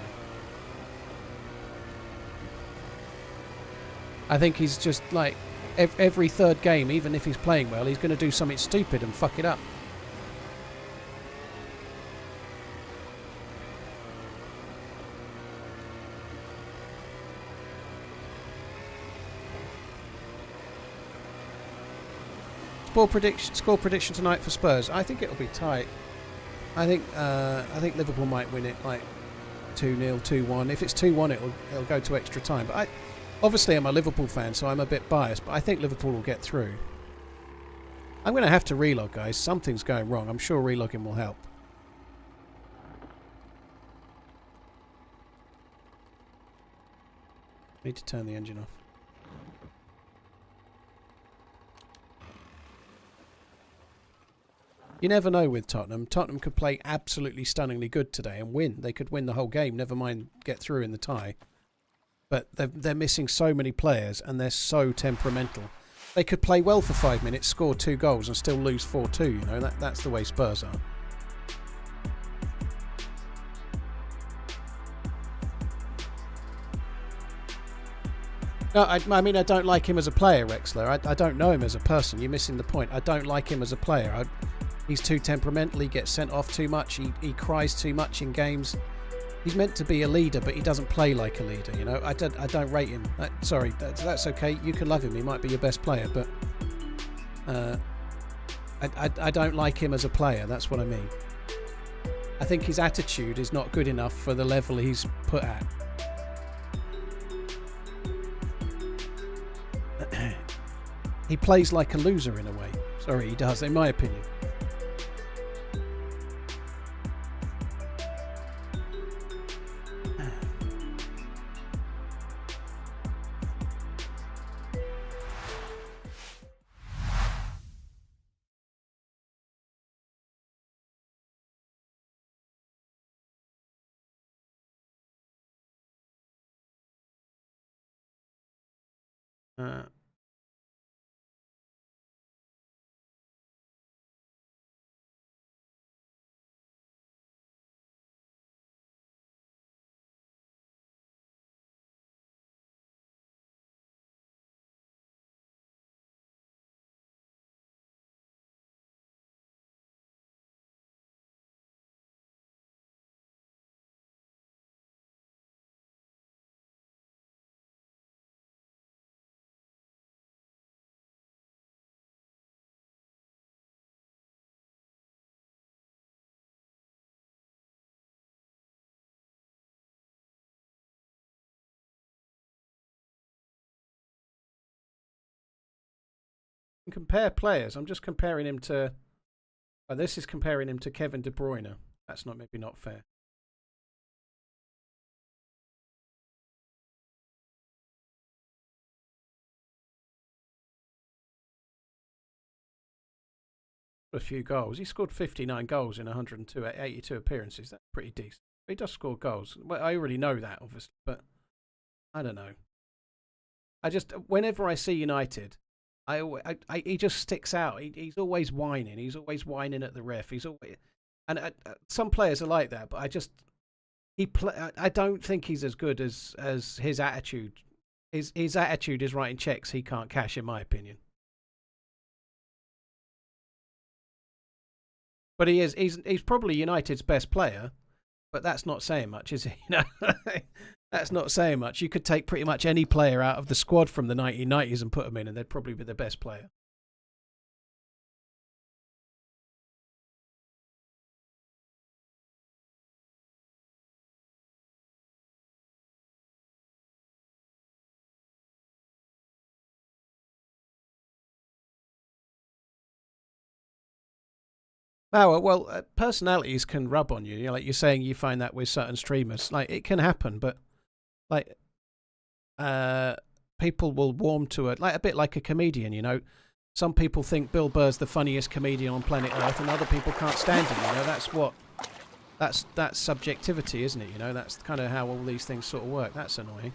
I think he's just like, every third game, even if he's playing well, he's going to do something stupid and fuck it up. Score prediction tonight for Spurs. I think it'll be tight. I think Liverpool might win it like 2-0, 2-1. If it's 2-1, it'll go to extra time. But obviously I'm a Liverpool fan, so I'm a bit biased. But I think Liverpool will get through. I'm going to have to relog, guys. Something's going wrong. I'm sure relogging will help. Need to turn the engine off. You never know with Tottenham. Tottenham could play absolutely stunningly good today and win. They could win the whole game, never mind get through in the tie. But they're missing so many players and they're so temperamental. They could play well for 5 minutes, score 2 goals and still lose 4-2. You know, that's the way Spurs are. No, I mean, I don't like him as a player, Rexler. I don't know him as a person. You're missing the point. I don't like him as a player. He's too temperamental. He gets sent off too much. He cries too much in games. He's meant to be a leader, but he doesn't play like a leader. You know, I don't rate him. Sorry, that's okay. You can love him. He might be your best player, but I don't like him as a player. That's what I mean. I think his attitude is not good enough for the level he's put at. He plays like a loser in a way. Sorry, he does, in my opinion. Compare players. I'm just comparing him to. Oh, this is comparing him to Kevin De Bruyne. That's maybe not fair. A few goals. He scored 59 goals in 82 appearances. That's pretty decent. He does score goals. Well, I already know that, obviously, but I don't know. Whenever I see United, he just sticks out. He's always whining. He's always whining at the ref. He's always, and some players are like that. But I don't think he's as good as his attitude. His attitude is writing checks he can't cash, in my opinion. But he is. He's probably United's best player. But that's not saying much, is it? You know, that's not saying much. You could take pretty much any player out of the squad from the 1990s and put them in, and they'd probably be the best player. Oh, well, personalities can rub on you. You know, like you're saying, you find that with certain streamers. Like, it can happen, but, like, people will warm to it. Like, a bit like a comedian, you know. Some people think Bill Burr's the funniest comedian on planet Earth, and other people can't stand him, you know. That's subjectivity, isn't it? You know, that's kind of how all these things sort of work. That's annoying.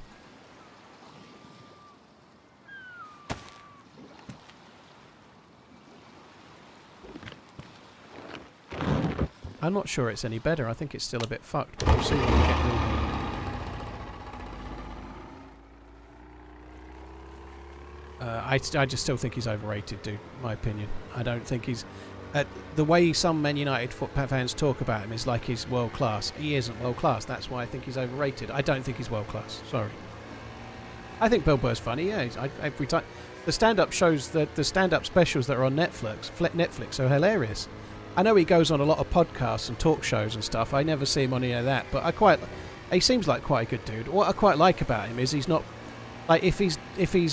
I'm not sure it's any better. I think it's still a bit fucked, but we'll see when we get moving. I just still think he's overrated, dude. My opinion. I don't think he's... the way some Man United fans talk about him is like he's world class. He isn't world class. That's why I think he's overrated. I don't think he's world class. Sorry. I think Bill Burr's funny. Yeah, every time the stand-up shows, the stand-up specials that are on Netflix are hilarious. I know he goes on a lot of podcasts and talk shows and stuff. I never see him on any of that, but he seems like quite a good dude. What I quite like about him is he's not like if he's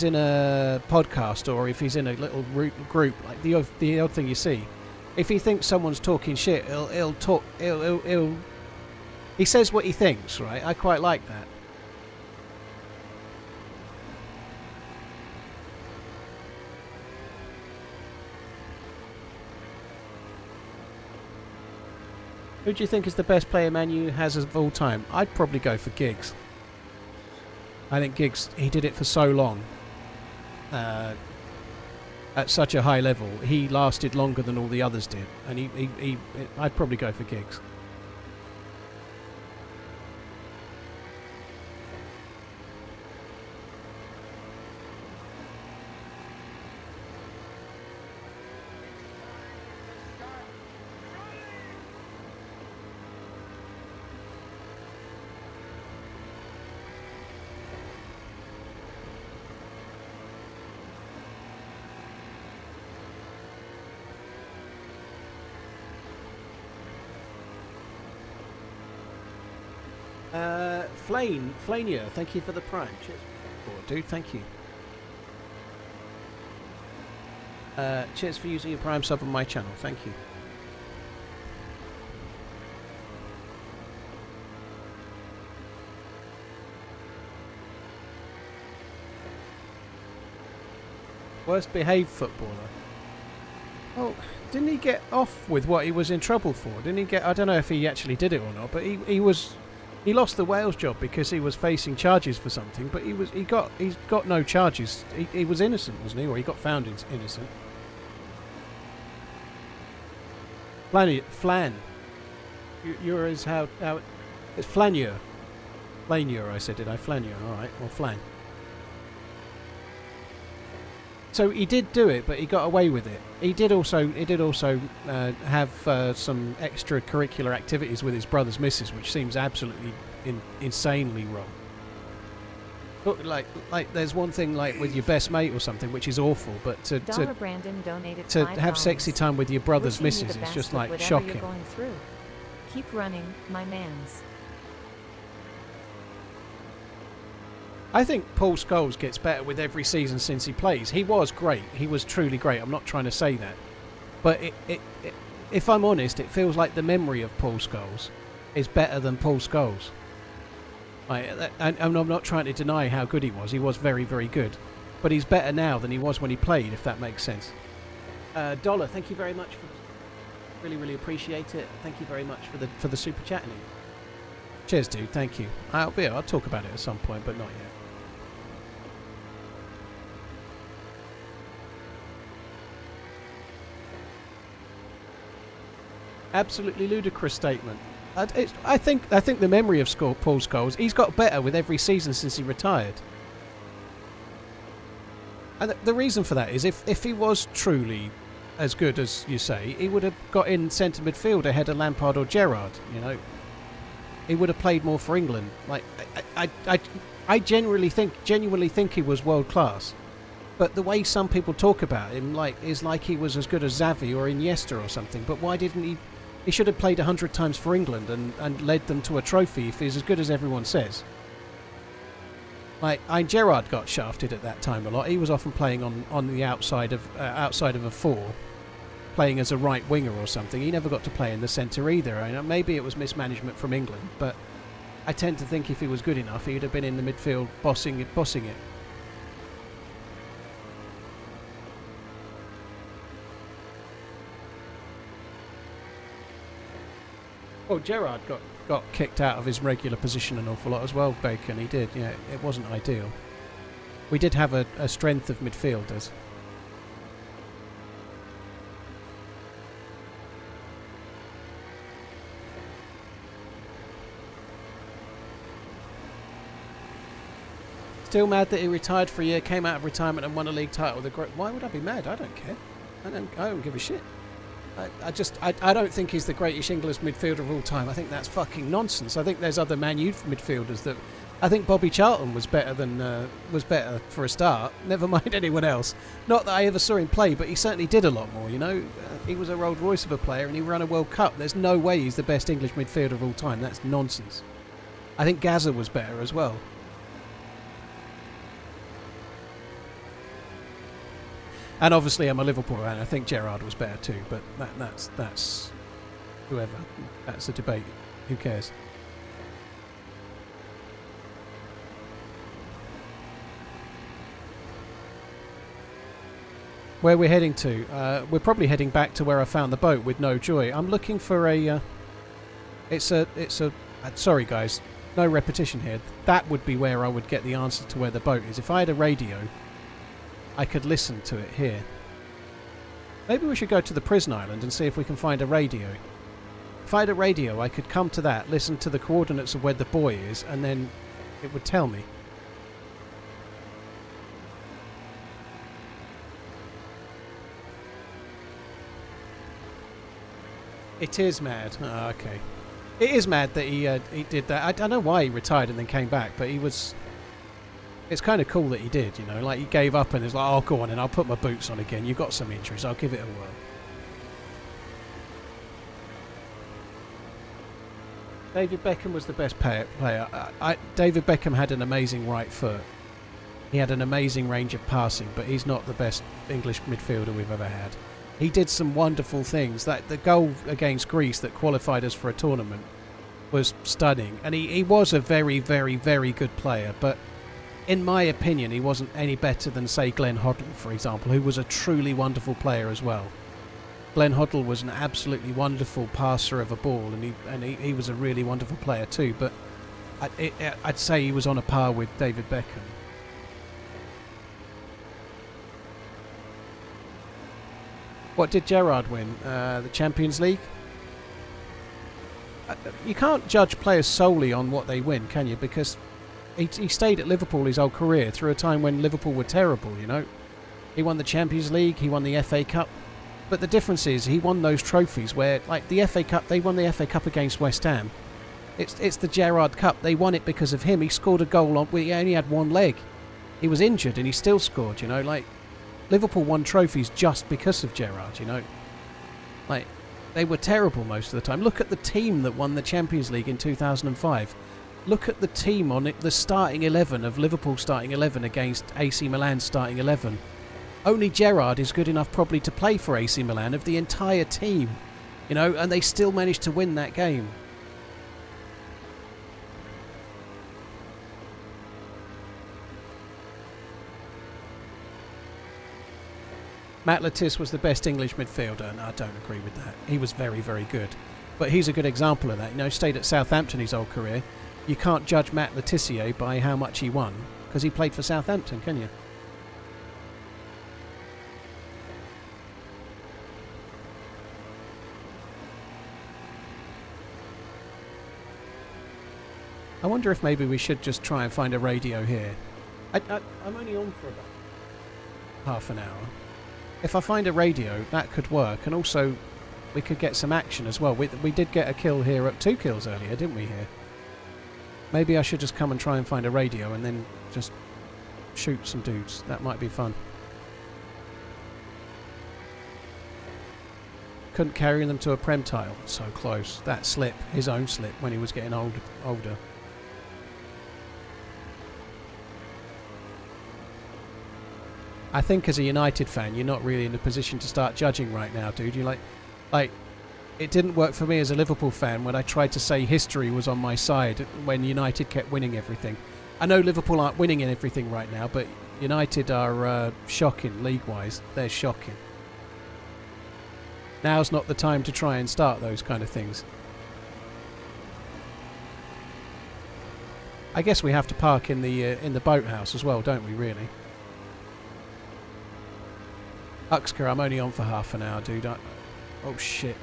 in a podcast or if he's in a little group, like the odd thing you see. If he thinks someone's talking shit, he says what he thinks, right? I quite like that. Who do you think is the best player Man U has of all time? I'd probably go for Giggs. I think Giggs, he did it for so long. At such a high level. He lasted longer than all the others did. And I'd probably go for Giggs. Flania, thank you for the prime. Cheers, dude. Thank you. Cheers for using your prime sub on my channel. Thank you. Worst behaved footballer. Oh, didn't he get off with what he was in trouble for? Didn't he get? I don't know if he actually did it or not, but he lost the Wales job because he was facing charges for something. But he's got no charges. He was innocent, wasn't he? Or he got found innocent. Flan. You're as how it's Flanier. Flanier, I said, did I? Flanier. All right. Well, Flan. So he did do it, but he got away with it. He did also have some extracurricular activities with his brother's missus, which seems absolutely insanely wrong. But like there's one thing like with your best mate or something, which is awful, but to Brandon donated to $5. have sexy time with your brother's Wishing missus you the is just best with like whatever shocking. You're going through. Keep running, my mans. I think Paul Scholes gets better with every season since he plays. He was great. He was truly great. I'm not trying to say that. But if I'm honest, it feels like the memory of Paul Scholes is better than Paul Scholes. And I'm not trying to deny how good he was. He was very, very good. But he's better now than he was when he played, if that makes sense. Dollar, thank you very much. Really, really appreciate it. Thank you very much for the super chatting. Cheers, dude. Thank you. I'll talk about it at some point, but not yet. Absolutely ludicrous statement. I think the memory of Paul Scholes, he's got better with every season since he retired. And the reason for that is if he was truly as good as you say, he would have got in centre midfield ahead of Lampard or Gerrard. You know, he would have played more for England. Like I genuinely think he was world class. But the way some people talk about him, like, is like he was as good as Xavi or Iniesta or something. But why didn't he? He should have played 100 times for England and led them to a trophy if he's as good as everyone says. Like, Gerrard got shafted at that time a lot. He was often playing on the outside of a four, playing as a right winger or something. He never got to play in the centre either. I know maybe it was mismanagement from England, but I tend to think if he was good enough, he'd have been in the midfield bossing it. Well, Gerrard got kicked out of his regular position an awful lot as well, Bacon. He did, yeah. It wasn't ideal. We did have a strength of midfielders. Still mad that he retired for a year, came out of retirement and won a league title. Why would I be mad? I don't care. I don't give a shit. I don't think he's the greatest English midfielder of all time. I think that's fucking nonsense. I think there's other Man U midfielders that... I think Bobby Charlton was better for a start. Never mind anyone else. Not that I ever saw him play, but he certainly did a lot more, you know. He was a Rolls Royce of a player and he ran a World Cup. There's no way he's the best English midfielder of all time. That's nonsense. I think Gaza was better as well. And obviously I'm a Liverpool fan. I think Gerrard was better too, but that's whoever. That's a debate. Who cares? Where we're heading to? We're probably heading back to where I found the boat with no joy. I'm looking for a... sorry guys, no repetition here. That would be where I would get the answer to where the boat is. If I had a radio, I could listen to it here. Maybe we should go to the prison island and see if we can find a radio. If I had a radio, I could come to that, listen to the coordinates of where the buoy is, and then it would tell me. It is mad. Oh, okay. It is mad that he did that. I don't know why he retired and then came back, but he was... It's kind of cool that he did, you know, like he gave up and is like, oh, go on and I'll put my boots on again. You've got some injuries, I'll give it a whirl. David Beckham was the best player. David Beckham had an amazing right foot. He had an amazing range of passing, but he's not the best English midfielder we've ever had. He did some wonderful things. That the goal against Greece that qualified us for a tournament was stunning. And he was a very, very, very good player, but in my opinion, he wasn't any better than, say, Glenn Hoddle, for example, who was a truly wonderful player as well. Glenn Hoddle was an absolutely wonderful passer of a ball, and he was a really wonderful player too, but I'd say he was on a par with David Beckham. What did Gerrard win? The Champions League? You can't judge players solely on what they win, can you? Because... He stayed at Liverpool his whole career through a time when Liverpool were terrible, you know. He won the Champions League, he won the FA Cup. But the difference is he won those trophies where, like the FA Cup, they won the FA Cup against West Ham. It's the Gerrard Cup. They won it because of him. He scored a goal on... He only had one leg. He was injured and he still scored, you know. Like, Liverpool won trophies just because of Gerrard, you know. Like, they were terrible most of the time. Look at the team that won the Champions League in 2005. Look at the team on it, the starting 11 of Liverpool starting 11 against AC Milan's starting 11. Only Gerrard is good enough probably to play for AC Milan of the entire team, you know, and they still managed to win that game. Matt Lattis was the best English midfielder, and I don't agree with that. He was very, very good. But he's a good example of that. You know, stayed at Southampton his whole career. You can't judge Matt Letitia by how much he won, because he played for Southampton, can you? I wonder if maybe we should just try and find a radio here. I'm only on for about half an hour. If I find a radio, that could work, and also we could get some action as well. We did get a kill here, 2 kills earlier, didn't we here? Maybe I should just come and try and find a radio and then just shoot some dudes. That might be fun. Couldn't carry them to a prem tile. So close. That slip, his own slip, when he was getting older. I think as a United fan, you're not really in a position to start judging right now, dude. You're like, it didn't work for me as a Liverpool fan when I tried to say history was on my side when United kept winning everything. I know Liverpool aren't winning in everything right now, but United are shocking league-wise. They're shocking. Now's not the time to try and start those kind of things. I guess we have to park in the boathouse as well, don't we, really? Uxker, I'm only on for half an hour, dude. Oh, shit.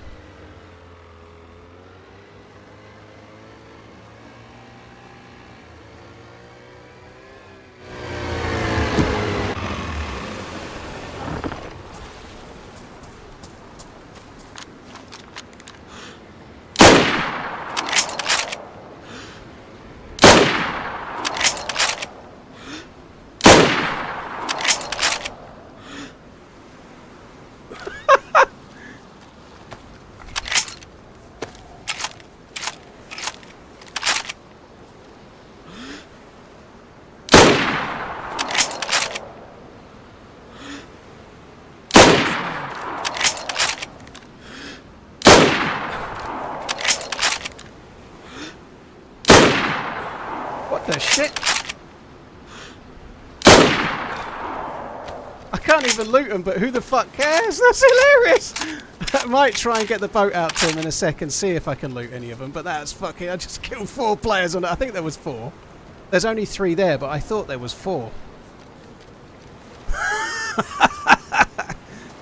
What the shit? I can't even loot them, but who the fuck cares? That's hilarious! I might try and get the boat out to him in a second, see if I can loot any of them, but that's fucking... I just killed 4 players on it. I think there was 4. There's only 3 there, but I thought there was 4.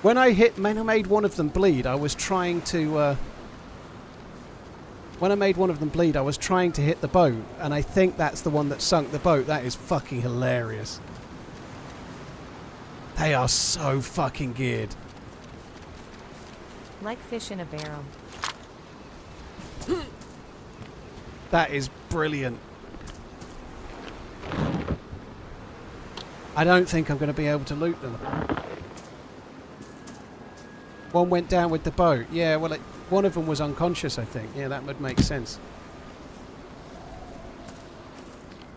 When I made one of them bleed, I was trying to... When I made one of them bleed, I was trying to hit the boat, and I think that's the one that sunk the boat. That is fucking hilarious. They are so fucking geared. Like fish in a barrel. That is brilliant. I don't think I'm going to be able to loot them. One went down with the boat. Yeah, well, one of them was unconscious, I think. Yeah, that would make sense.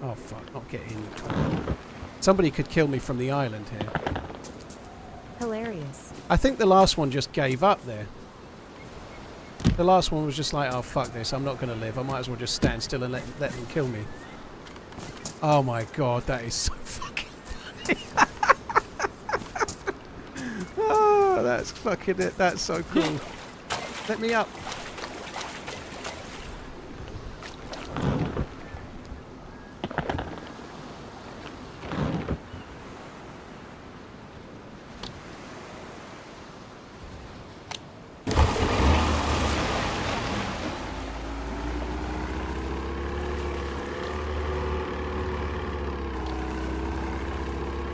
Oh, fuck. Not getting... Somebody could kill me from the island here. Hilarious. I think the last one just gave up there. The last one was just like, oh, fuck this. I'm not going to live. I might as well just stand still and let them kill me. Oh, my God. That is so fucking funny. Oh, that's fucking it. That's so cool. Let me up.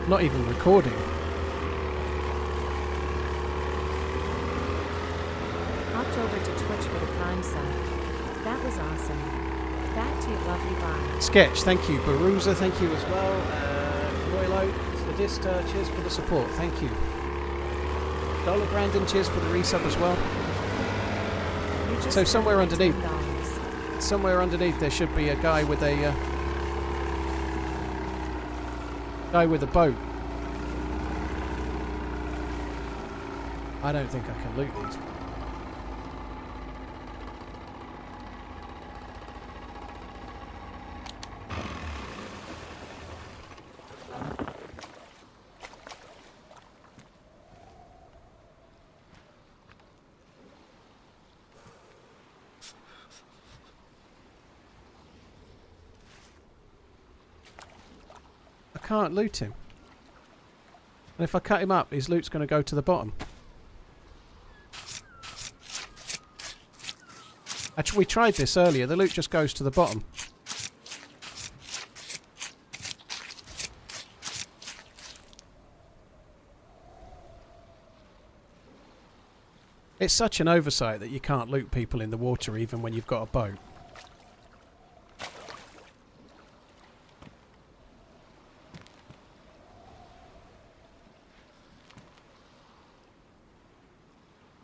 Not even recording. Hopped over to Twitch for the Prime sub. That was awesome. Back to you, lovely bye. Sketch, thank you. Baruza, thank you as well. Roylo, Sadista, cheers for the support. Thank you. Dollar Brandon, cheers for the resub as well. You just So somewhere spent my underneath. $10. Somewhere underneath there should be a guy with a boat. I don't think I can loot these. I can't loot him. And if I cut him up, his loot's going to go to the bottom. Actually, we tried this earlier. The loot just goes to the bottom. It's such an oversight that you can't loot people in the water even when you've got a boat.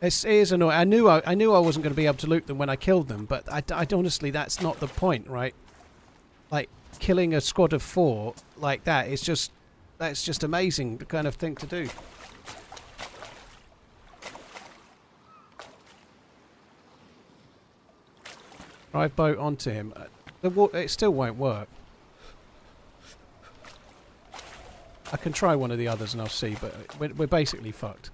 It is annoying. I knew I wasn't going to be able to loot them when I killed them, but I honestly, that's not the point, right? Like, killing a squad of 4 like that is just... That's just amazing, the kind of thing to do. Drive boat onto him. It still won't work. I can try one of the others and I'll see, but we're basically fucked.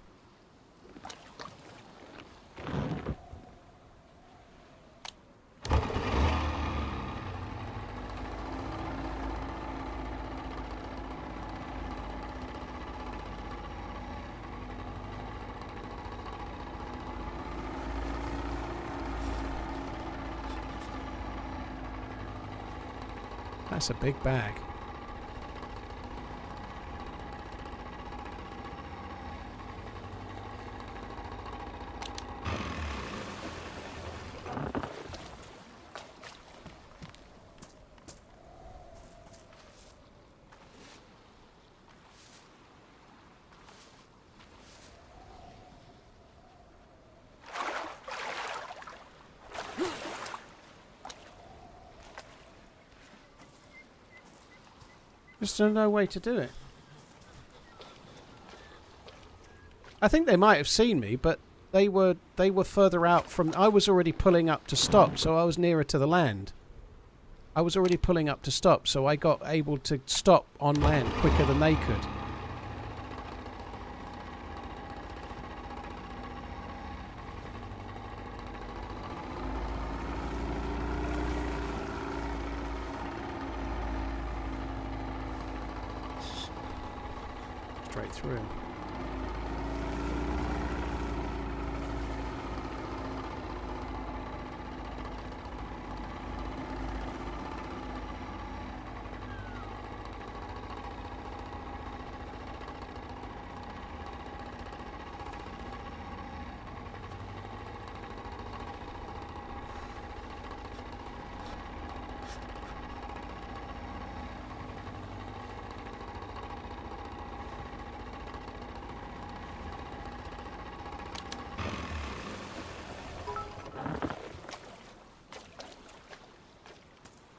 That's a big bag. There's no way to do it. I think they might have seen me, but they were further out from... I was already pulling up to stop, so I was nearer to the land. I was already pulling up to stop, so I got able to stop on land quicker than they could. Straight through.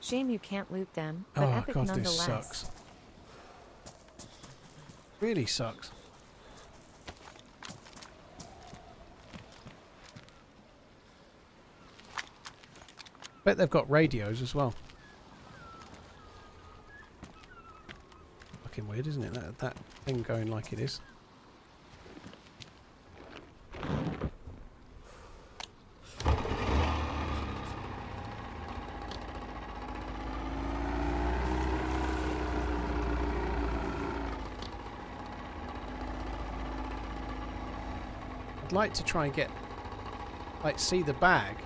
Shame you can't loot them, but Oh epic god, this nonetheless. sucks. Really sucks. Bet they've got radios as well. Fucking weird, isn't it? That thing going like it is. I'd like to try and get, like, see the bag.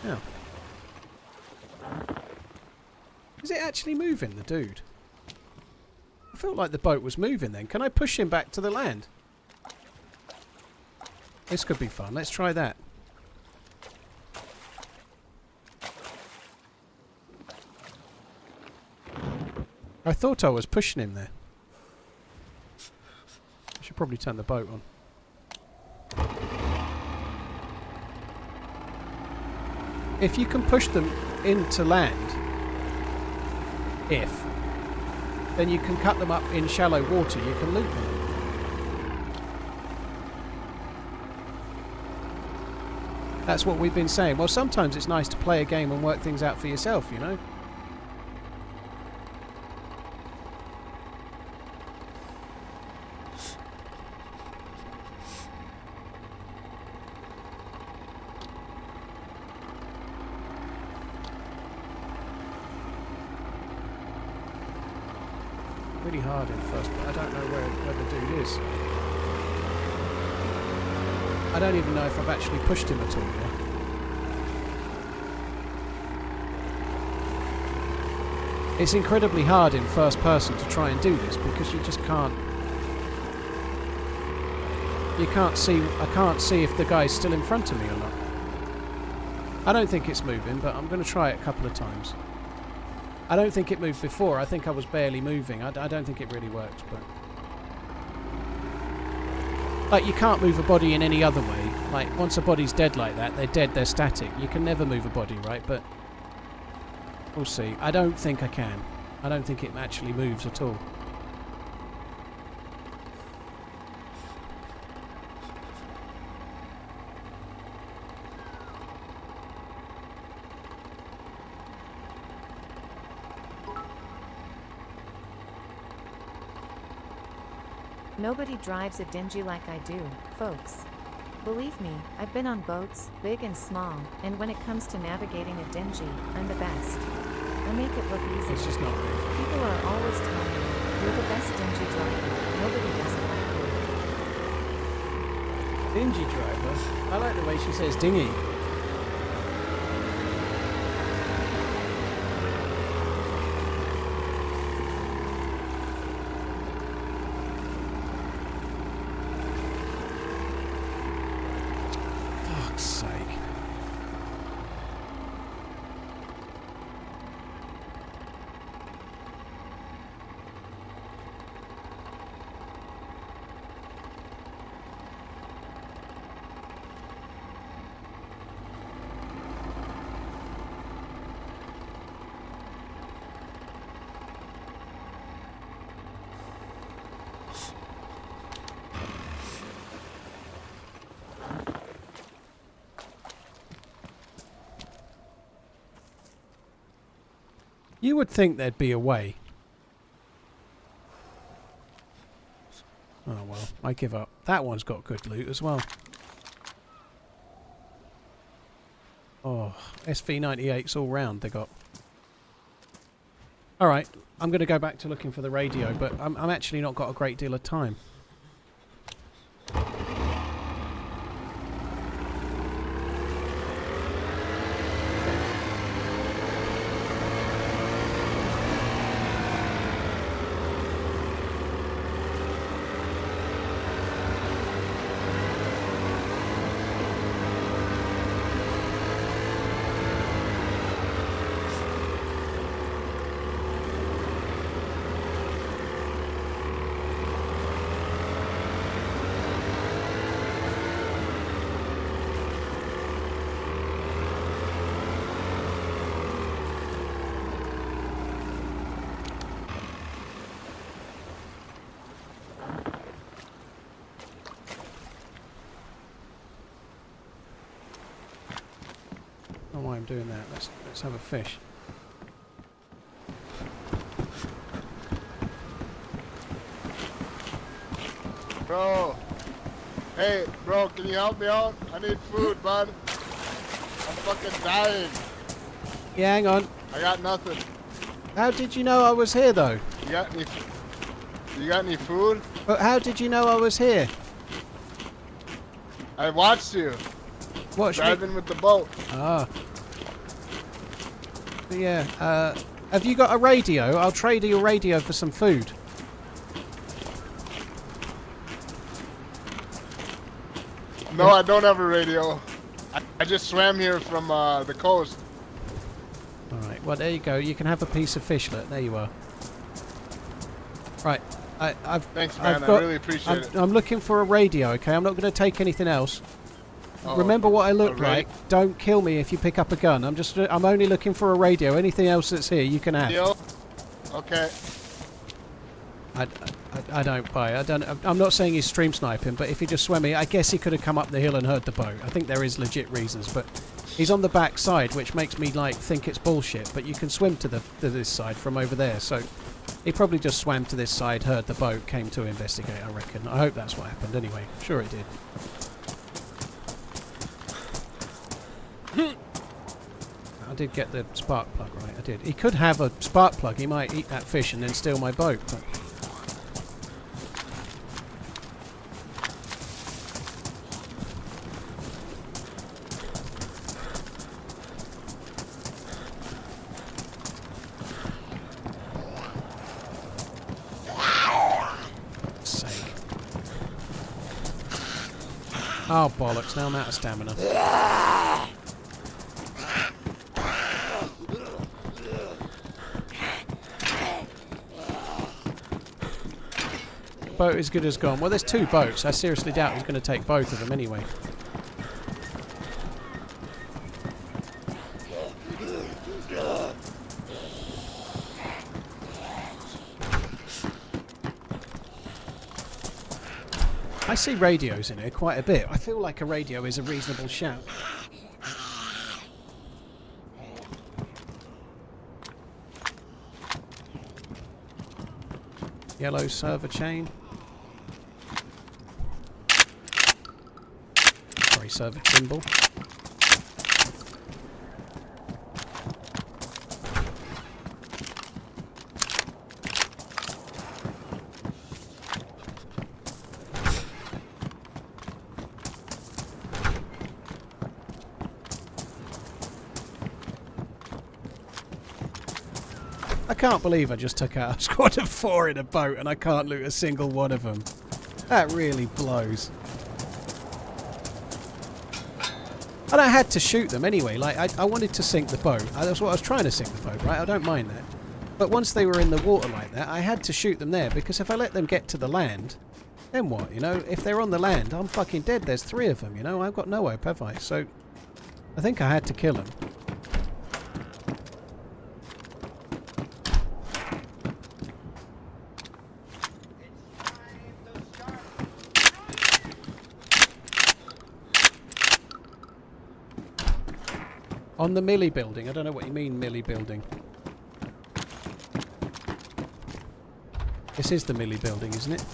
Yeah. Is it actually moving, the dude? I felt like the boat was moving then. Can I push him back to the land? This could be fun. Let's try that. I thought I was pushing him there. I should probably turn the boat on. If you can push them into land, then you can cut them up in shallow water, you can loot them. That's what we've been saying. Well, sometimes it's nice to play a game and work things out for yourself, you know? Really hard in first, but I don't know where the dude is. I don't even know if I've actually pushed him at all yet. It's incredibly hard in first person to try and do this because you just can't. You can't see. I can't see if the guy's still in front of me or not. I don't think it's moving, but I'm going to try it a couple of times. I don't think it moved before. I think I was barely moving. I don't think it really worked, but. Like, you can't move a body in any other way. Like, once a body's dead like that, they're dead, they're static. You can never move a body, right? But we'll see. I don't think I can. I don't think it actually moves at all. Nobody drives a dingy like I do, folks. Believe me, I've been on boats, big and small, and when it comes to navigating a dingy, I'm the best. I make it look easy. It's just not moving. People are always telling me, you're the best dingy driver. Nobody does it like you. Dingy driver? I like the way she says dinghy. Fuck's sake. You would think there'd be a way. Oh well, I give up. That one's got good loot as well. Oh, SV98s all round they got. Alright, I'm going to go back to looking for the radio, but I'm actually not got a great deal of time. I don't know why I'm doing that. Let's have a fish. Bro. Hey, bro, can you help me out? I need food, bud. I'm fucking dying. Yeah, hang on. I got nothing. How did you know I was here, though? You got any food? But how did you know I was here? I watched you Watch me. driving with the boat. Ah. Yeah. Have you got a radio? I'll trade you a radio for some food. No, I don't have a radio. I just swam here from the coast. Alright, well there you go. You can have a piece of fishlet. There you are. Right. Thanks, man. I've got, I really appreciate it. I'm looking for a radio, okay? I'm not going to take anything else. Oh, Remember what I look a radio? like. Don't kill me if you pick up a gun. I'm only looking for a radio. Anything else that's here, you can have. Deal? Okay. I don't buy it. I'm not saying he's stream sniping, but if he just swam me, I guess he could have come up the hill and heard the boat. I think there is legit reasons, but he's on the back side, which makes me like think it's bullshit. But you can swim to this side from over there, so he probably just swam to this side, heard the boat, came to investigate. I reckon. I hope that's what happened. Anyway, sure it did. I did get the spark plug right. I did. He could have a spark plug. He might eat that fish and then steal my boat. But Oh, bollocks. Now I'm out of stamina. Boat as good as gone. Well, there's 2 boats. I seriously doubt he's going to take both of them anyway. I see radios in here quite a bit. I feel like a radio is a reasonable shout. Yellow server chain. Sorry, server thimble. I can't believe I just took out a squad of 4 in a boat and I can't loot a single one of them. That really blows. And I had to shoot them anyway. Like, I wanted to sink the boat. That's what I was trying to sink the boat, right? I don't mind that. But once they were in the water like that, I had to shoot them there, because if I let them get to the land, then what? You know, if they're on the land, I'm fucking dead. There's 3 of them, you know? I've got no hope, have I? So, I think I had to kill them. On the Millie building. I don't know what you mean, Millie building. This is the Millie building, isn't it?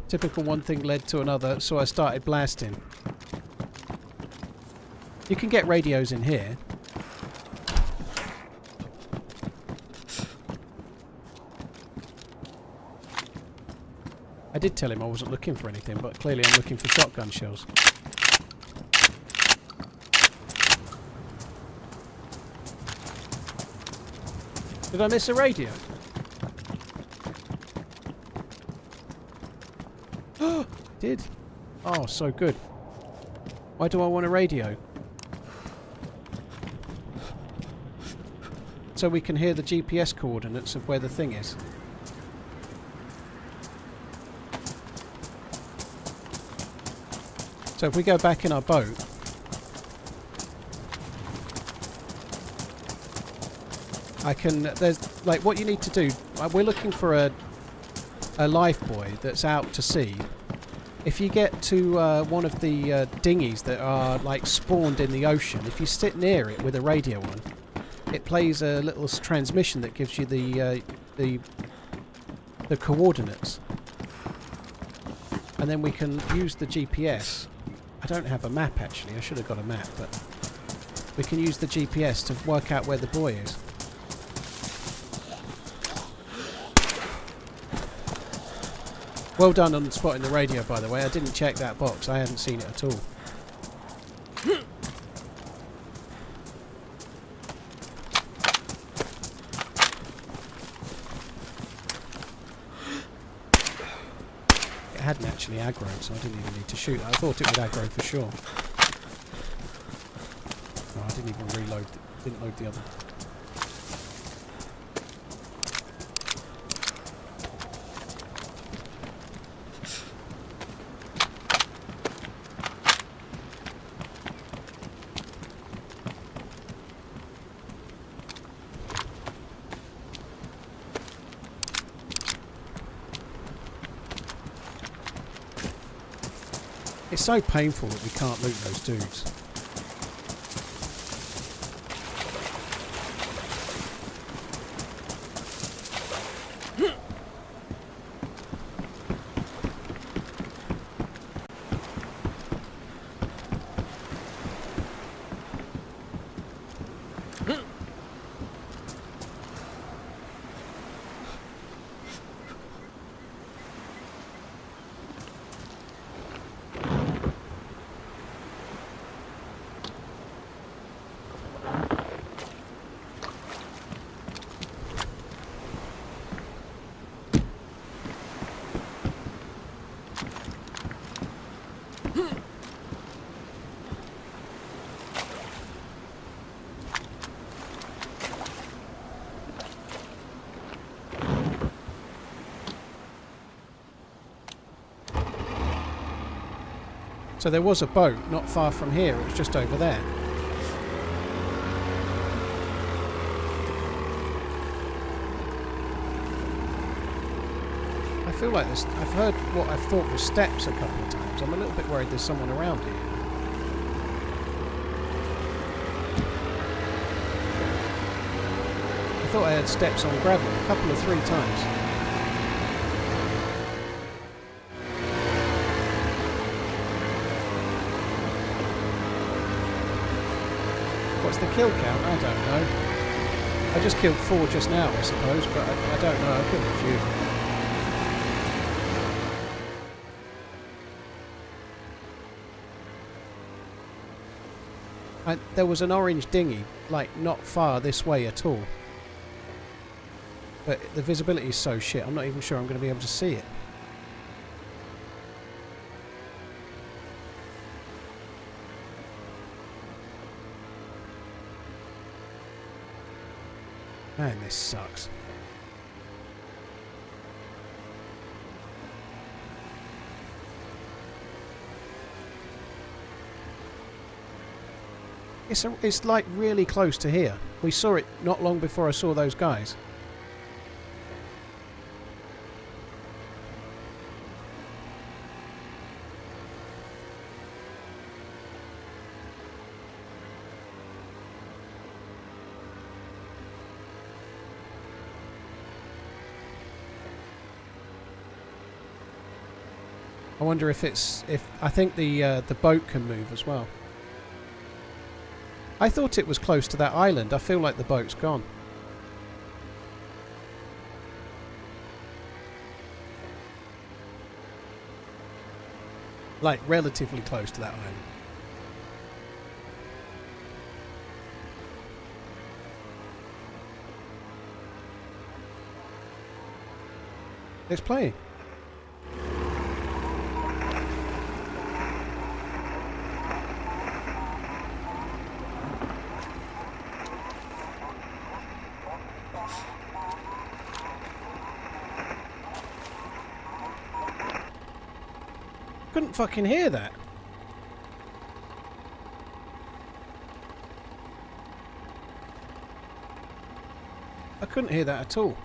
Typical one thing led to another, so I started blasting. You can get radios in here. I did tell him I wasn't looking for anything, but clearly I'm looking for shotgun shells. Did I miss a radio? Did? Oh, so good. Why do I want a radio? So we can hear the GPS coordinates of where the thing is. So if we go back in our boat, I can, there's, like, what you need to do, we're looking for a life buoy that's out to sea. If you get to one of the dinghies that are, like, spawned in the ocean, if you sit near it with a radio on, it plays a little transmission that gives you the coordinates. And then we can use the GPS. I don't have a map, actually. I should have got a map, but we can use the GPS to work out where the buoy is. Well done on spotting the radio, by the way. I didn't check that box. I hadn't seen it at all. It hadn't actually aggroed, so I didn't even need to shoot. I thought it would aggro for sure. Oh, I didn't even reload. Didn't load the other. It's so painful that we can't loot those dudes. So there was a boat not far from here. It was just over there. I feel like this. I've heard what I thought was steps a couple of times. I'm a little bit worried there's someone around here. I thought I heard steps on gravel a couple of 3 times. What's the kill count? I don't know. I just killed 4 just now, I suppose, but I don't know. I killed a few. There was an orange dinghy, like, not far this way at all. But the visibility is so shit, I'm not even sure I'm going to be able to see it. Man, this sucks. It's like really close to here. We saw it not long before I saw those guys. I wonder if I think the boat can move as well. I thought it was close to that island. I feel like the boat's gone. Like relatively close to that island. It's playing. Couldn't fucking hear that. I couldn't hear that at all.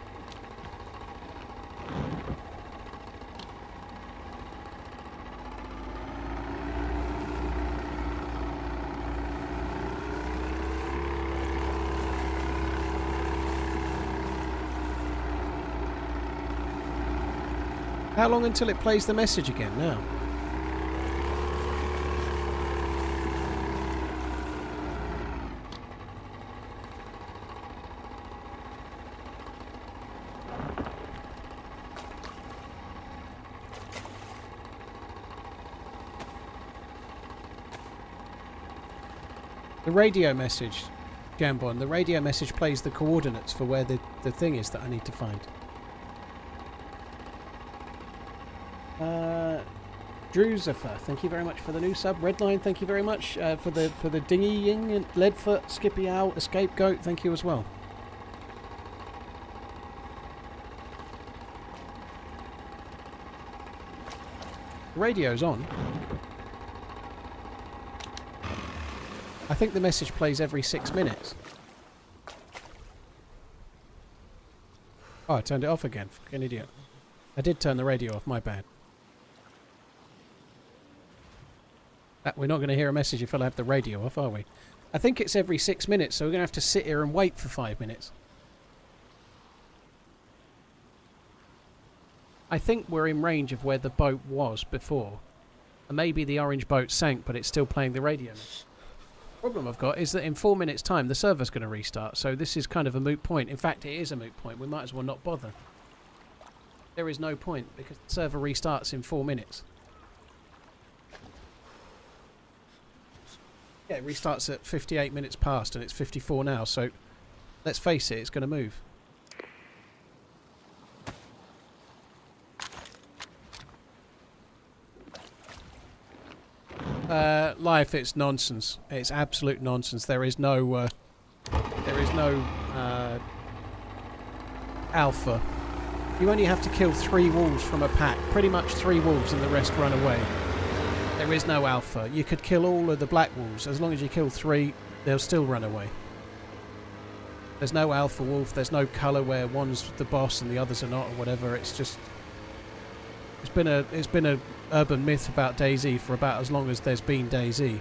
How long until it plays the message again now? The radio message, Jambon, the radio message plays the coordinates for where the thing is that I need to find. Druzifer, thank you very much for the new sub. Redline, thank you very much for the dinghy-ing. And Leadfoot, Skippy Owl, Escape Goat, thank you as well. The radio's on. I think the message plays every 6 minutes. Oh, I turned it off again. Fucking idiot. I did turn the radio off, my bad. We're not going to hear a message if I have the radio off, are we? I think it's every 6 minutes, so we're going to have to sit here and wait for 5 minutes. I think we're in range of where the boat was before. And maybe the orange boat sank, but it's still playing the radio. The problem I've got is that in 4 minutes' time, the server's going to restart, so this is kind of a moot point. In fact, it is a moot point. We might as well not bother. There is no point, because the server restarts in 4 minutes. Yeah, it restarts at 58 minutes past, and it's 54 now, so let's face it, it's going to move. Life, it's nonsense. It's absolute nonsense. There is no alpha. You only have to kill 3 wolves from a pack. Pretty much 3 wolves and the rest run away. There is no alpha. You could kill all of the black wolves. As long as you kill 3, they'll still run away. There's no alpha wolf. There's no colour where one's the boss and the others are not, or whatever. It's just it's been a urban myth about DayZ for about as long as there's been DayZ.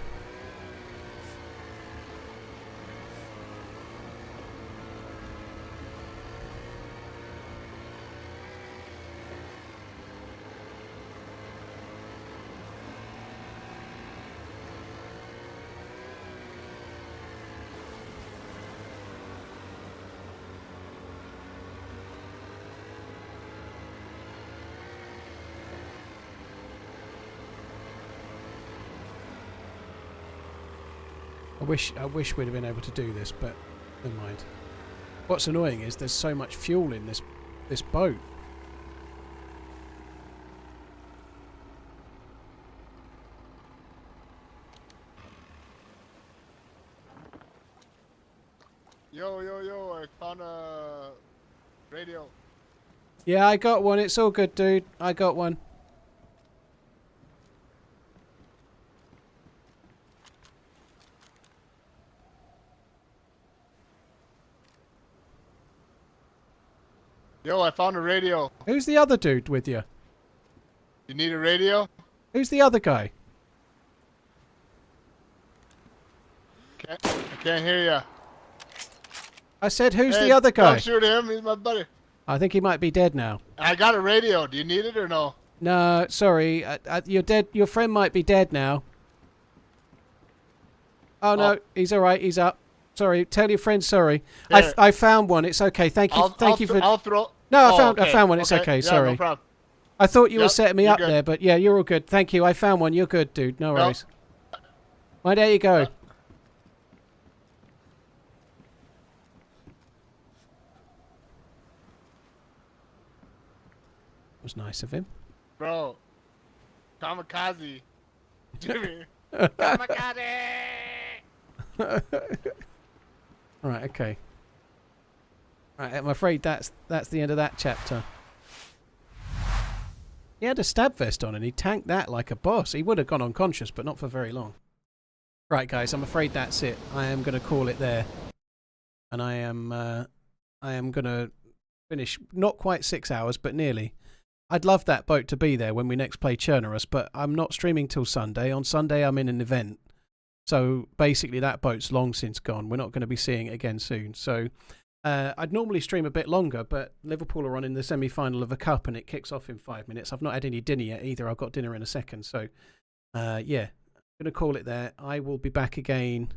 I wish we'd have been able to do this, but never mind. What's annoying is there's so much fuel in this boat. Yo, I found a radio. Yeah, I got one. It's all good, dude. I got one. Yo, I found a radio. Who's the other dude with you? You need a radio? Who's the other guy? I can't hear ya. I said, who's Hey, the other guy? Don't shoot him. He's my buddy. I think he might be dead now. I got a radio. Do you need it or no? No, sorry. You're dead. Your friend might be dead now. Oh, no. He's all right. He's up. Sorry. Tell your friend sorry. Here. I found one. It's okay. Thank you. Thank you for... I'll throw... No, Oh, I found one. It's okay. Yeah, Sorry. no problem. I thought you were Yep, setting me you're up good. there, but yeah, you're all good. Thank you. I found one. You're good, dude. No Yep. worries. Well, there you go. Was nice of him. Bro. Kamikaze. Jimmy. Kamikaze! Right, okay. Right, I'm afraid that's the end of that chapter. He had a stab vest on and he tanked that like a boss. He would have gone unconscious, but not for very long. Right, guys, I'm afraid that's it. I am going to call it there. And I am going to finish, not quite 6 hours, but nearly. I'd love that boat to be there when we next play Chernarus, but I'm not streaming till Sunday. On Sunday, I'm in an event. So basically, that boat's long since gone. We're not going to be seeing it again soon. So I'd normally stream a bit longer, but Liverpool are on in the semi-final of a cup and it kicks off in 5 minutes. I've not had any dinner yet either. I've got dinner in a second. So, yeah, I'm going to call it there. I will be back again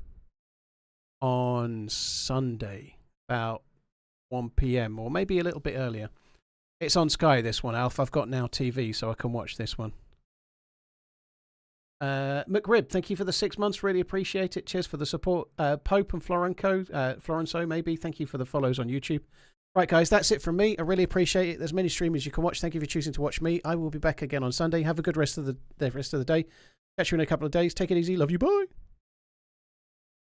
on Sunday about 1 p.m. or maybe a little bit earlier. It's on Sky, this one, Alf. I've got Now TV, so I can watch this one. McRib, thank you for the 6 months. Really appreciate it. Cheers for the support. Pope and Florenco, maybe. Thank you for the follows on YouTube. Right, guys, that's it from me. I really appreciate it. There's many streamers you can watch. Thank you for choosing to watch me. I will be back again on Sunday. Have a good rest of the day. Catch you in a couple of days. Take it easy. Love you. Bye.